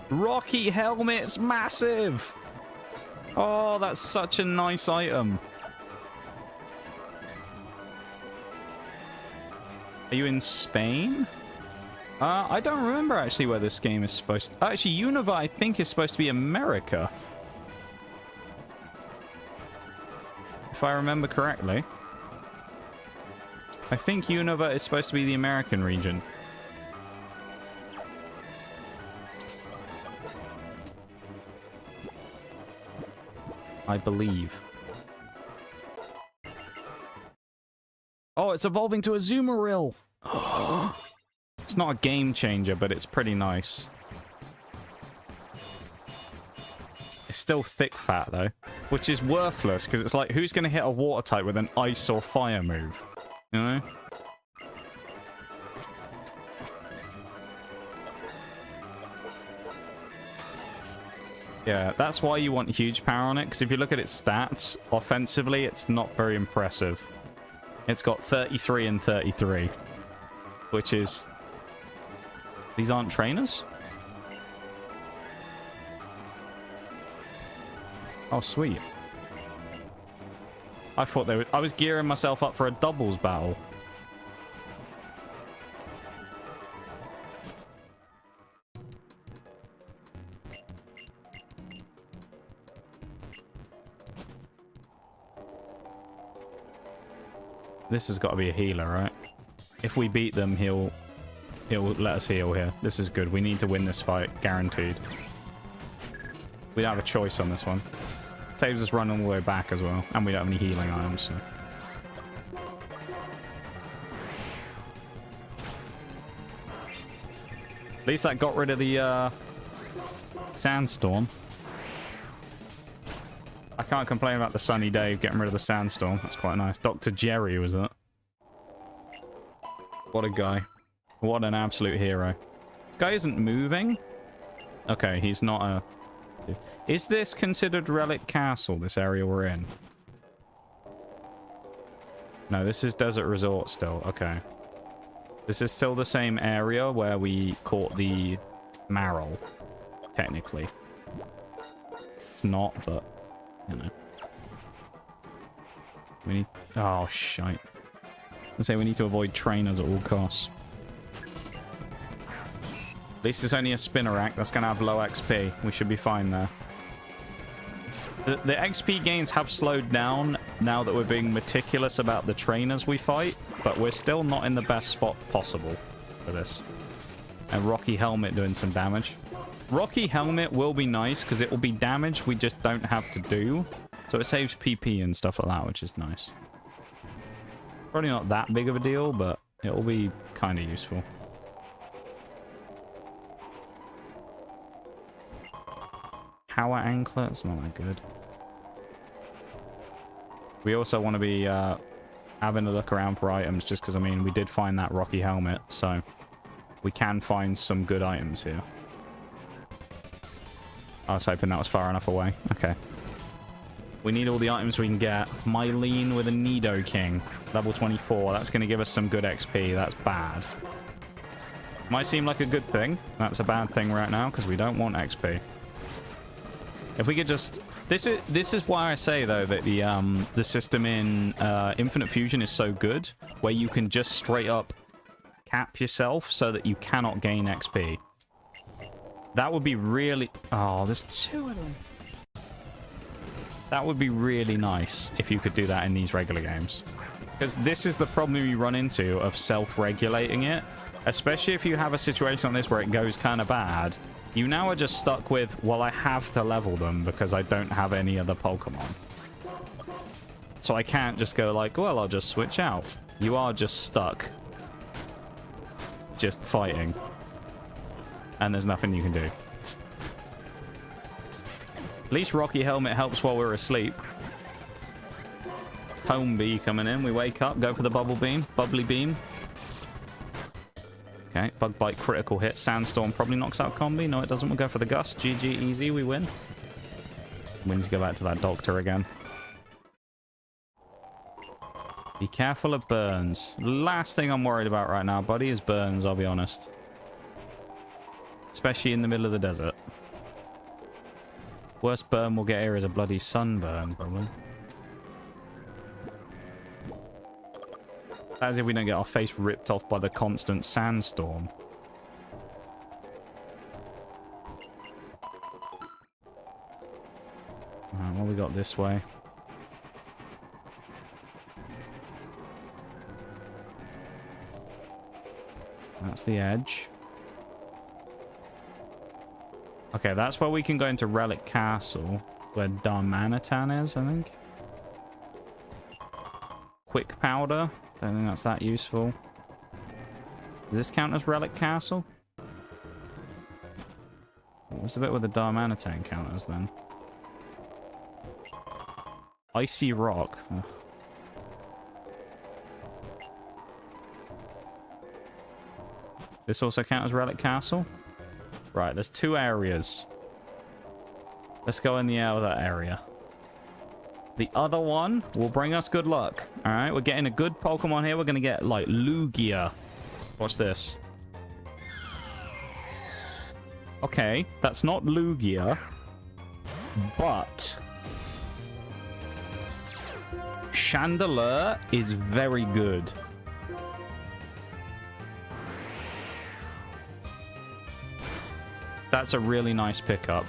Rocky helmet's massive. Oh, that's such a nice item. Are you in Spain? I don't remember actually where this game is supposed to... Actually, Unova, I think, is supposed to be America. If I remember correctly. I think Unova is supposed to be the American region. I believe. Oh, it's evolving to a Azumarill! It's not a game changer, but it's pretty nice. It's still thick fat, though. Which is worthless, because it's like, who's going to hit a water type with an ice or fire move? You know? Yeah, that's why you want huge power on it, because if you look at its stats, offensively, it's not very impressive. It's got 33 and 33, which is... These aren't trainers? Oh, sweet. I thought they were... I was gearing myself up for a doubles battle. This has got to be a healer, right? If we beat them, he'll let us heal here. This is good. We need to win this fight, guaranteed. We don't have a choice on this one. Saves us running all the way back as well. And we don't have any healing items, so... At least that got rid of the, sandstorm. I can't complain about the sunny day getting rid of the sandstorm. That's quite nice. Dr. Jerry, was that? What a guy. What an absolute hero. This guy isn't moving? Okay, he's not a... Is this considered Relic Castle, this area we're in? No, this is Desert Resort still. Okay. This is still the same area where we caught the Marl, technically. It's not, but, you know. We need... Oh, shite. I say we need to avoid trainers at all costs. At least it's only a Spinnerack. That's going to have low XP. We should be fine there. The XP gains have slowed down now that we're being meticulous about the trainers we fight, but we're still not in the best spot possible for this. And Rocky Helmet doing some damage. Rocky Helmet will be nice because it will be damage we just don't have to do. So it saves PP and stuff like that, which is nice. Probably not that big of a deal, but it will be kind of useful. Power Anklet? It's not that good. We also want to be having a look around for items, just because, I mean, we did find that Rocky Helmet, so we can find some good items here. I was hoping that was far enough away. Okay. We need all the items we can get. Mylene with a Nidoking. Level 24. That's going to give us some good XP. That's bad. Might seem like a good thing. That's a bad thing right now, because we don't want XP. If we could just... This is why I say, though, that the system in Infinite Fusion is so good, where you can just straight up cap yourself so that you cannot gain XP. That would be really... Oh, there's two of them. That would be really nice if you could do that in these regular games. Because this is the problem you run into of self-regulating it. Especially if you have a situation like this where it goes kind of bad. You now are just stuck with, well, I have to level them because I don't have any other Pokemon. So I can't just go like, well, I'll just switch out. You are just stuck. Just fighting. And there's nothing you can do. At least Rocky Helmet helps while we're asleep. Homebee coming in. We wake up, go for the Bubble Beam. Bubbly Beam. Okay, Bug Bite critical hit. Sandstorm probably knocks out Combi. No, it doesn't. We'll go for the Gust. GG, easy. We win. We need to go back to that doctor again. Be careful of burns. Last thing I'm worried about right now, buddy, is burns, I'll be honest. Especially in the middle of the desert. Worst burn we'll get here is a bloody sunburn, probably. As if we don't get our face ripped off by the constant sandstorm. Alright, what we got this way? That's the edge. Okay, that's where we can go into Relic Castle, where Darmanitan is, I think. Quick powder. Don't think that's that useful. Does this count as Relic Castle? What's the bit where the Darmanitan count as then? Icy rock. Ugh. This also count as Relic Castle? Right, there's 2 areas. Let's go in the other area. The other one will bring us good luck. Alright, we're getting a good Pokemon here. We're going to get, like, Lugia. Watch this. Okay, that's not Lugia. But Chandelure is very good. That's a really nice pickup.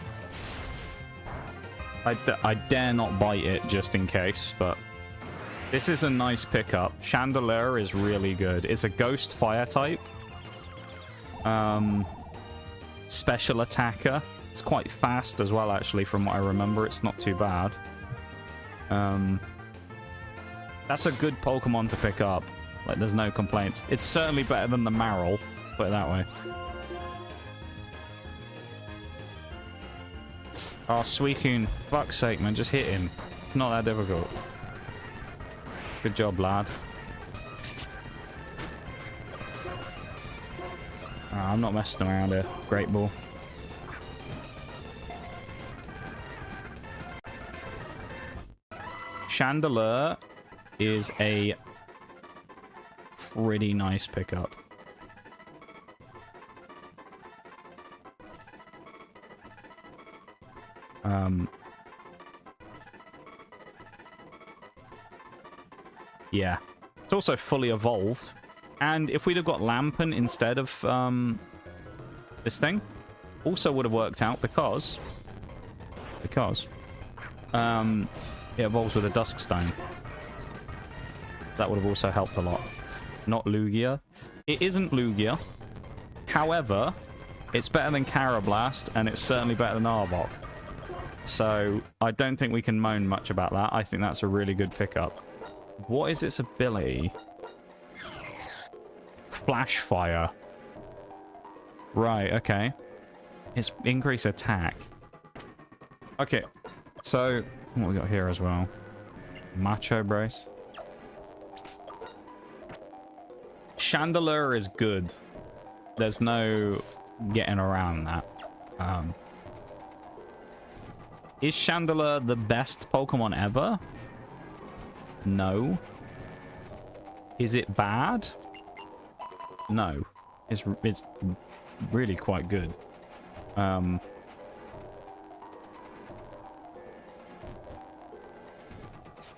I dare not bite it just in case, but this is a nice pickup. Chandelure is really good. It's a ghost fire type. Special attacker. It's quite fast as well, actually, from what I remember. It's not too bad. That's a good Pokemon to pick up. Like, there's no complaints. It's certainly better than the Marill, put it that way. Oh, Suicune. Fuck's sake, man. Just hit him. It's not that difficult. Good job, lad. Oh, I'm not messing around here. Great ball. Chandelure is a pretty nice pickup. Yeah. It's also fully evolved. And if we'd have got Lampent instead of this thing, also would have worked out because it evolves with a Duskstone. That would have also helped a lot. Not Lugia. It isn't Lugia. However, it's better than Carablast, and it's certainly better than Arbok. So I don't think we can moan much about that. I think that's a really good pickup. What is its ability? Flash Fire. Right, okay. It's increased attack. Okay, so what we got here as well? Macho Brace. Chandelure is good. There's no getting around that. Is Chandelure the best Pokemon ever? No. Is it bad? No. It's really quite good. Do you want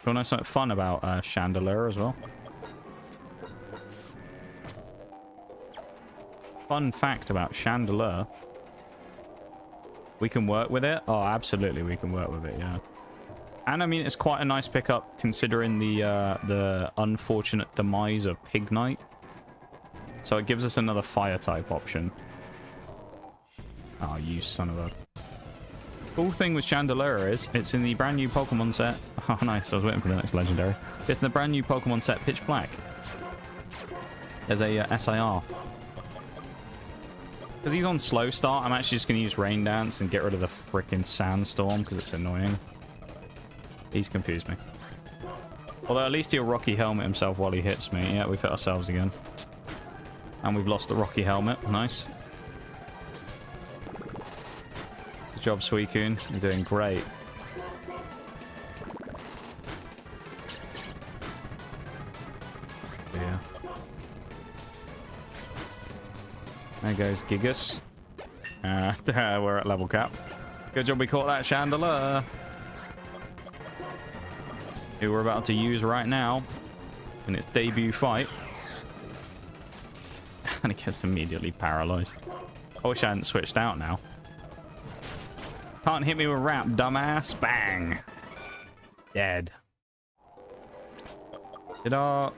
to know something fun about Chandelure as well? Fun fact about Chandelure. We can work with it? Oh, absolutely we can work with it, yeah. And I mean, it's quite a nice pickup considering the unfortunate demise of Pignite. So it gives us another fire type option. Oh, you son of a... Cool thing with Chandelure is it's in the brand new Pokemon set. Oh, nice. I was waiting for the next legendary. It's in the brand new Pokemon set Pitch Black. There's a SIR. Because he's on slow start, I'm actually just going to use Rain Dance and get rid of the freaking Sandstorm because it's annoying. He's confused me. Although at least he'll Rocky Helmet himself while he hits me. Yeah, we've hit ourselves again. And we've lost the Rocky Helmet. Nice. Good job, Suicune. You're doing great. Yeah. There goes Gigas. We're at level cap. Good job we caught that Chandelier. Who we're about to use right now in its debut fight. And it gets immediately paralyzed. I wish I hadn't switched out now. Can't hit me with rap, dumbass. Bang. Dead. Did our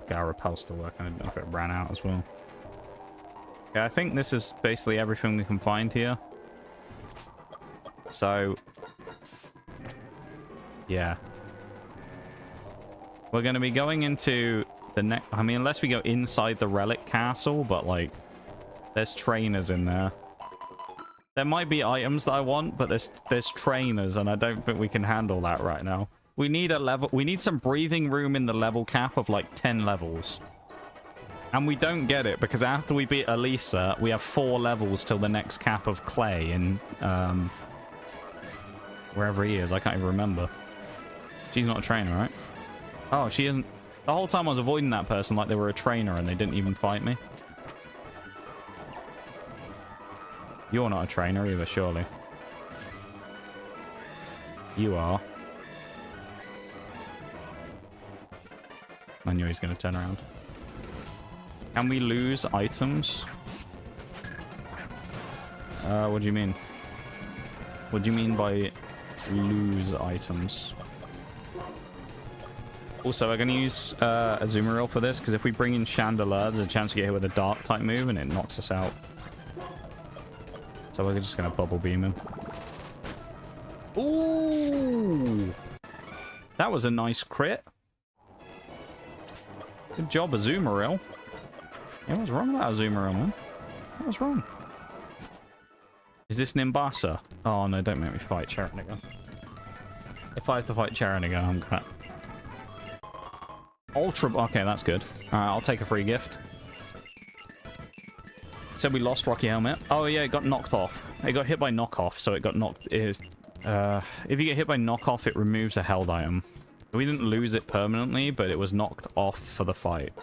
repel still work? I don't know if it ran out as well. Yeah, I think this is basically everything we can find here. So, yeah. We're going to be going into the next... I mean, unless we go inside the relic castle, but, like, there's trainers in there. There might be items that I want, but there's trainers, and I don't think we can handle that right now. We need a level... We need some breathing room in the level cap of, like, 10 levels. And we don't get it, because after we beat Elisa, we have 4 levels till the next cap of Clay in... wherever he is. I can't even remember. She's not a trainer, right? Oh, she isn't... The whole time I was avoiding that person like they were a trainer and they didn't even fight me. You're not a trainer either, surely. You are. I knew he was going to turn around. Can we lose items? What do you mean? What do you mean by lose items? Also, we're going to use Azumarill for this, because if we bring in Chandelier, there's a chance to get hit with a dark type move and it knocks us out. So we're just going to bubble beam him. Ooh! That was a nice crit. Good job, Azumarill. Yeah, what's wrong with that Azumarill, man? What was wrong? Is this Nimbasa? Oh, no, don't make me fight Cheranigan. If I have to fight Cheranigan, I'm gonna... Ultra... Okay, that's good. I'll take a free gift. Said we lost Rocky Helmet. Oh, yeah, it got knocked off. It got hit by knockoff, so it got knocked... if you get hit by knockoff, it removes a held item. We didn't lose it permanently, but it was knocked off for the fight.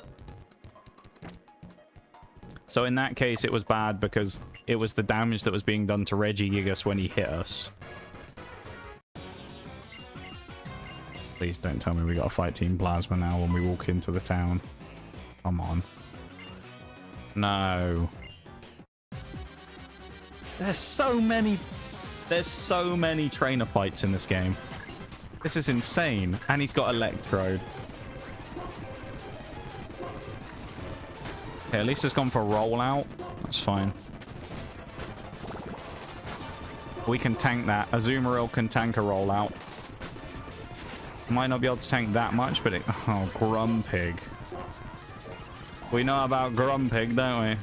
So in that case, it was bad because it was the damage that was being done to Regigigas when he hit us. Please don't tell me we gotta fight Team Plasma now when we walk into the town. Come on. No. There's so many trainer fights in this game. This is insane. And he's got Electrode. Okay, at least it's gone for rollout. That's fine. We can tank that. Azumarill can tank a rollout. Might not be able to tank that much, but it... Oh, Grumpig. We know about Grumpig, don't we?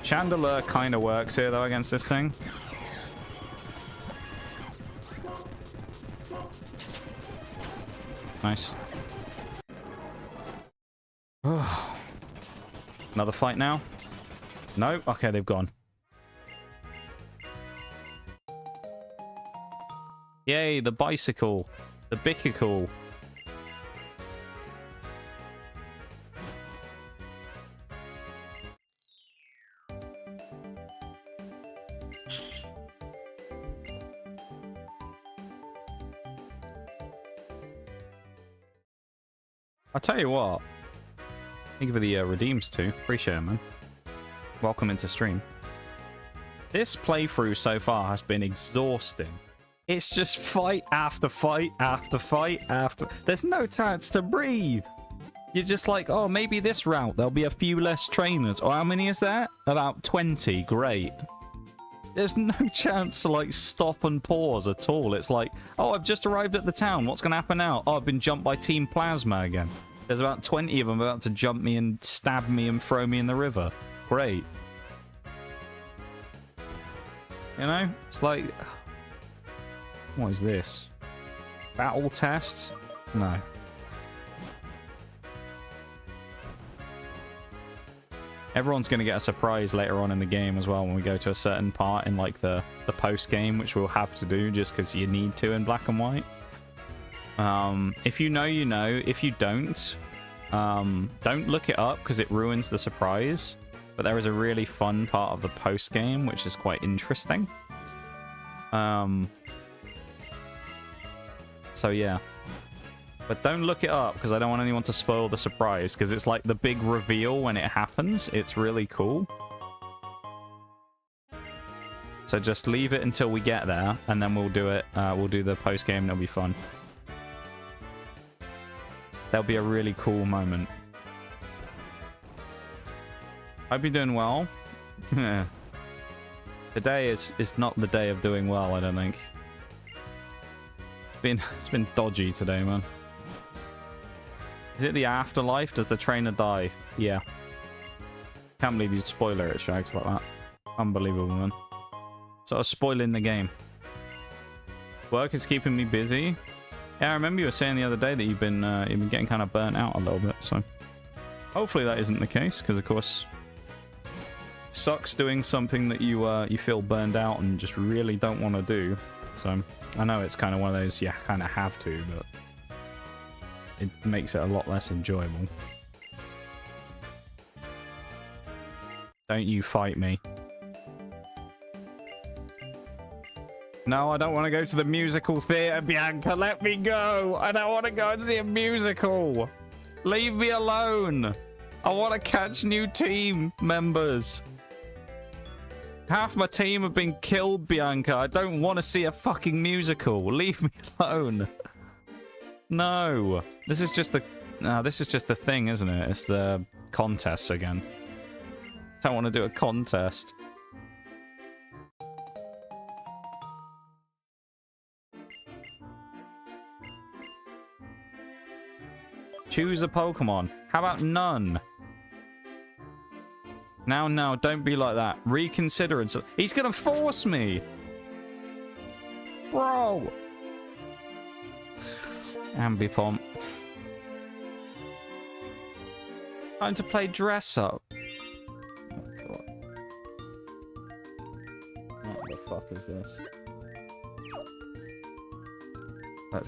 Chandelier kind of works here, though, against this thing. Nice. Another fight now? No? Okay, they've gone. Yay, the bicycle. The bicycle. I'll tell you what. Thank you for the redeems too. Appreciate it, man. Welcome into stream. This playthrough so far has been exhausting. It's just fight after fight after fight after... There's no chance to breathe. You're just like, oh, maybe this route, there'll be a few less trainers. Or how many is that? About 20. Great. There's no chance to, like, stop and pause at all. It's like, oh, I've just arrived at the town. What's going to happen now? Oh, I've been jumped by Team Plasma again. There's about 20 of them about to jump me and stab me and throw me in the river. Great. You know? It's like... What is this? Battle test? No. Everyone's going to get a surprise later on in the game as well when we go to a certain part in like the post game, which we'll have to do just because you need to in Black and White. If you know, you know. If you don't look it up because it ruins the surprise. But there is a really fun part of the post game, which is quite interesting. So yeah. But don't look it up because I don't want anyone to spoil the surprise because it's like the big reveal when it happens. It's really cool. So just leave it until we get there and then we'll do it. We'll do the post game and it'll be fun. That'll be a really cool moment. Hope you're doing well. Today is not the day of doing well, I don't think. It's been dodgy today, man. Is it the afterlife? Does the trainer die? Yeah. Can't believe you'd spoiler it, Shags, like that. Unbelievable, man. Sort of spoiling the game. Work is keeping me busy. Yeah, I remember you were saying the other day that you've been getting kind of burnt out a little bit, so hopefully that isn't the case, because of course sucks doing something that you feel burned out and just really don't want to do. So I know it's kind of one of those you kind of have to, but it makes it a lot less enjoyable. Don't you fight me. No, I don't want to go to the musical theatre, Bianca. Let me go. I don't want to go and see a musical. Leave me alone. I want to catch new team members. Half my team have been killed, Bianca. I don't want to see a fucking musical. Leave me alone. No. This is just the thing, isn't it? It's the contests again. Don't want to do a contest. Choose a Pokemon. How about none? Now, no, don't be like that. Reconsider and so he's gonna force me. Bro. Ambipom. Time to play dress up. What the fuck is this?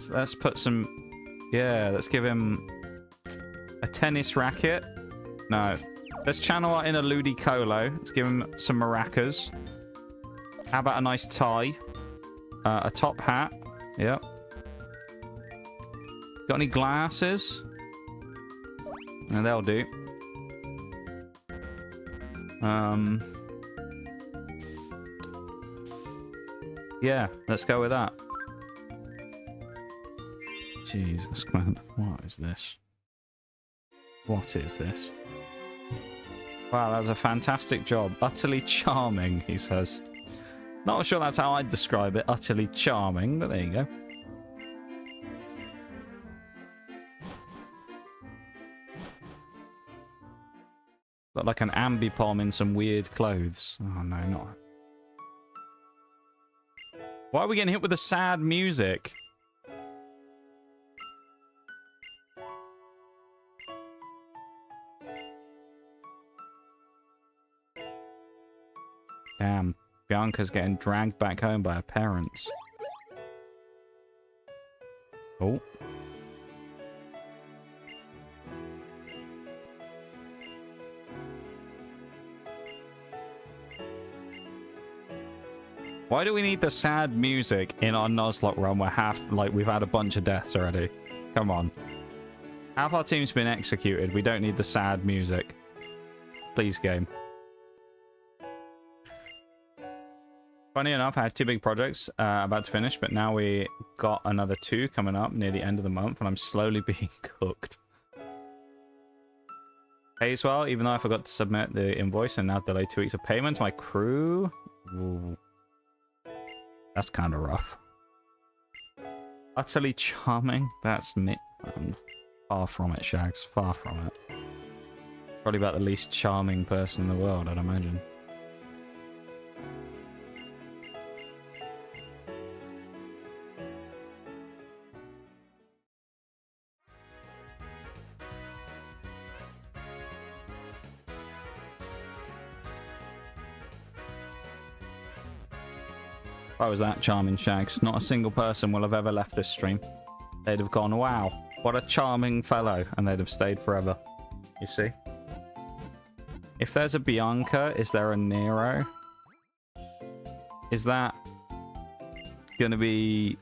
Let's put some. Yeah, let's give him a tennis racket. No. Let's channel our inner Ludicolo. Let's give him some maracas. How about a nice tie? A top hat. Yep. Got any glasses? No, they'll do. Yeah, let's go with that. Jesus, man. What is this? What is this? Wow, that was a fantastic job. Utterly charming, he says. Not sure that's how I'd describe it. Utterly charming, but there you go. Got like an Ambipom in some weird clothes. Oh, no, not. Why are we getting hit with the sad music? Damn, Bianca's getting dragged back home by her parents. Oh. Why do we need the sad music in our Nuzlocke run where we've had a bunch of deaths already? Come on. Half our team's been executed. We don't need the sad music. Please, game. Funny enough, I had 2 big projects about to finish, but now we got another 2 coming up near the end of the month, and I'm slowly being cooked. Pays well, even though I forgot to submit the invoice and now delayed 2 weeks of payment to my crew. Ooh. That's kind of rough. Utterly charming. That's me. Far from it, Shags. Far from it. Probably about the least charming person in the world, I'd imagine. Why was that charming, Shags? Not a single person will have ever left this stream. they'd have gone, wow, what a charming fellow, and they'd have stayed forever. You see? If there's a Bianca, is there a Nero? Is that gonna be...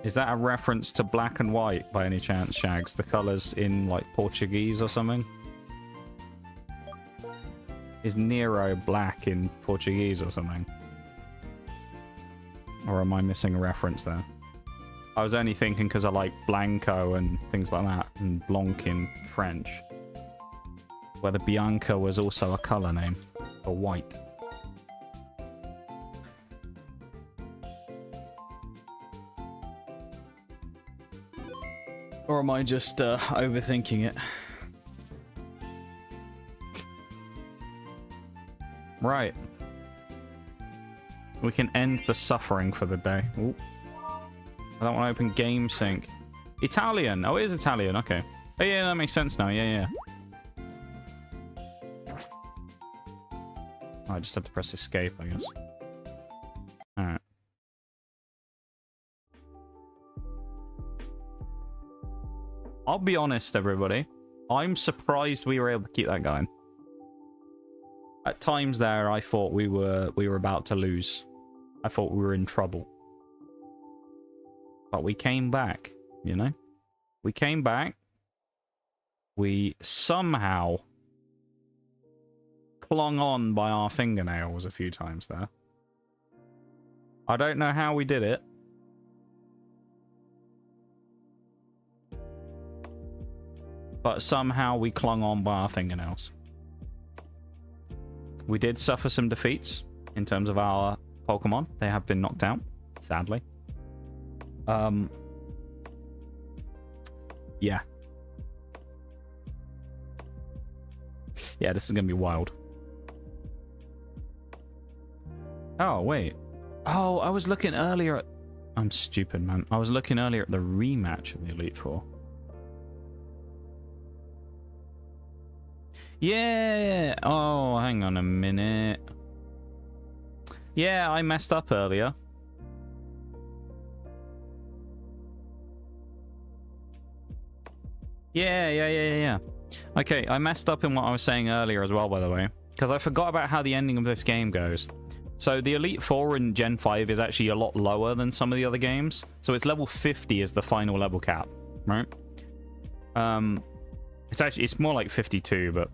Is that a reference to black and white by any chance, Shags? The colours in, like, Portuguese or something? Is Nero black in Portuguese or something? Or am I missing a reference there? I was only thinking because I like Blanco and things like that, and Blanc in French. Whether Bianca was also a colour name, or white. Or am I just overthinking it? Right. We can end the suffering for the day. Ooh. I don't want to open Game Sync. Italian. Oh, it is Italian. Okay. Oh, yeah, that makes sense now. Yeah, yeah. Oh, I just have to press escape, I guess. Alright. I'll be honest, everybody. I'm surprised we were able to keep that going. At times there, I thought we were about to lose. I thought we were in trouble. But we came back, you know? We came back. We somehow clung on by our fingernails a few times there. I don't know how we did it. But somehow we clung on by our fingernails. We did suffer some defeats in terms of our Pokemon. They have been knocked out, sadly. Yeah. Yeah, this is gonna be wild. Oh, wait. Oh, I was looking earlier at... I'm stupid, man. I was looking earlier at the rematch of the Elite Four. Yeah! Oh, hang on a minute. Yeah, I messed up earlier. Yeah. Okay, I messed up in what I was saying earlier as well, by the way. Because I forgot about how the ending of this game goes. So the Elite Four in Gen 5 is actually a lot lower than some of the other games. So it's level 50 is the final level cap, right? It's more like 52, but...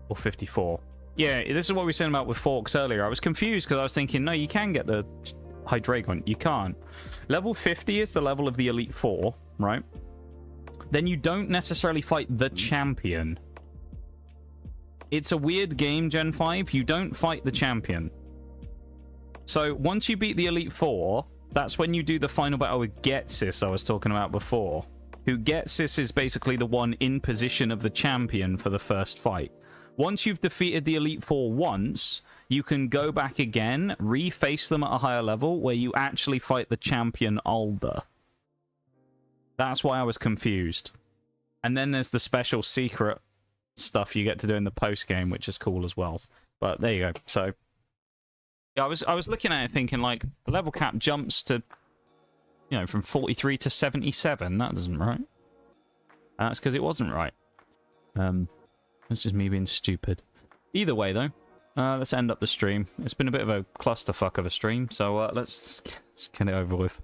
Or 54. Yeah, this is what we were saying about with Forks earlier. I was confused because I was thinking, no, you can get the Hydreigon. You can't. Level 50 is the level of the Elite Four, right? Then you don't necessarily fight the champion. It's a weird game, Gen 5. You don't fight the champion. So once you beat the Elite Four, that's when you do the final battle with Getsis I was talking about before. Who Getsis is basically the one in position of the champion for the first fight. Once you've defeated the Elite Four once, you can go back again, reface them at a higher level, where you actually fight the champion Alder. That's why I was confused. And then there's the special secret stuff you get to do in the post-game, which is cool as well. But there you go. So, yeah, I was looking at it thinking, like, the level cap jumps to, you know, from 43 to 77. That isn't right. And that's because it wasn't right. It's just me being stupid. Either way, though, let's end up the stream. It's been a bit of a clusterfuck of a stream, so let's get it over with.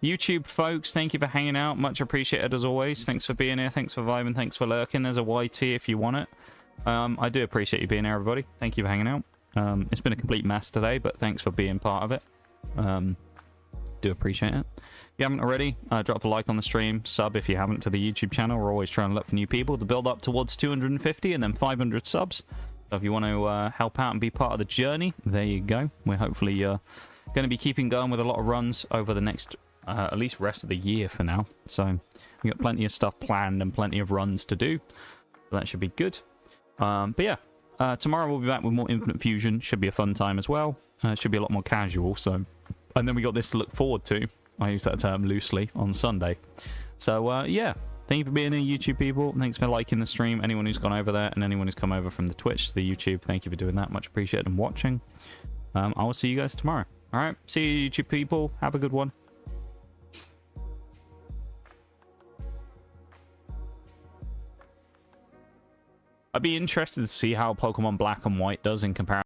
YouTube folks, thank you for hanging out. Much appreciated as always. Thanks for being here. Thanks for vibing. Thanks for lurking. There's a YT if you want it. I do appreciate you being here, everybody. Thank you for hanging out. It's been a complete mess today, but thanks for being part of it. Do appreciate it. If you haven't already, drop a like on the stream, sub if you haven't to the YouTube channel. We're always trying to look for new people to build up towards 250 and then 500 subs. So if you want to help out and be part of the journey, there you go. We're hopefully going to be keeping going with a lot of runs over the next, at least rest of the year for now. So we've got plenty of stuff planned and plenty of runs to do. So that should be good. But yeah, tomorrow we'll be back with more Infinite Fusion. Should be a fun time as well. It should be a lot more casual. So, and then we got this to look forward to. I use that term loosely on Sunday. So, yeah. Thank you for being here, YouTube people. Thanks for liking the stream. Anyone who's gone over there and anyone who's come over from the Twitch to the YouTube, thank you for doing that. Much appreciated and watching. I will see you guys tomorrow. All right. See you, YouTube people. Have a good one. I'd be interested to see how Pokemon Black and White does in comparison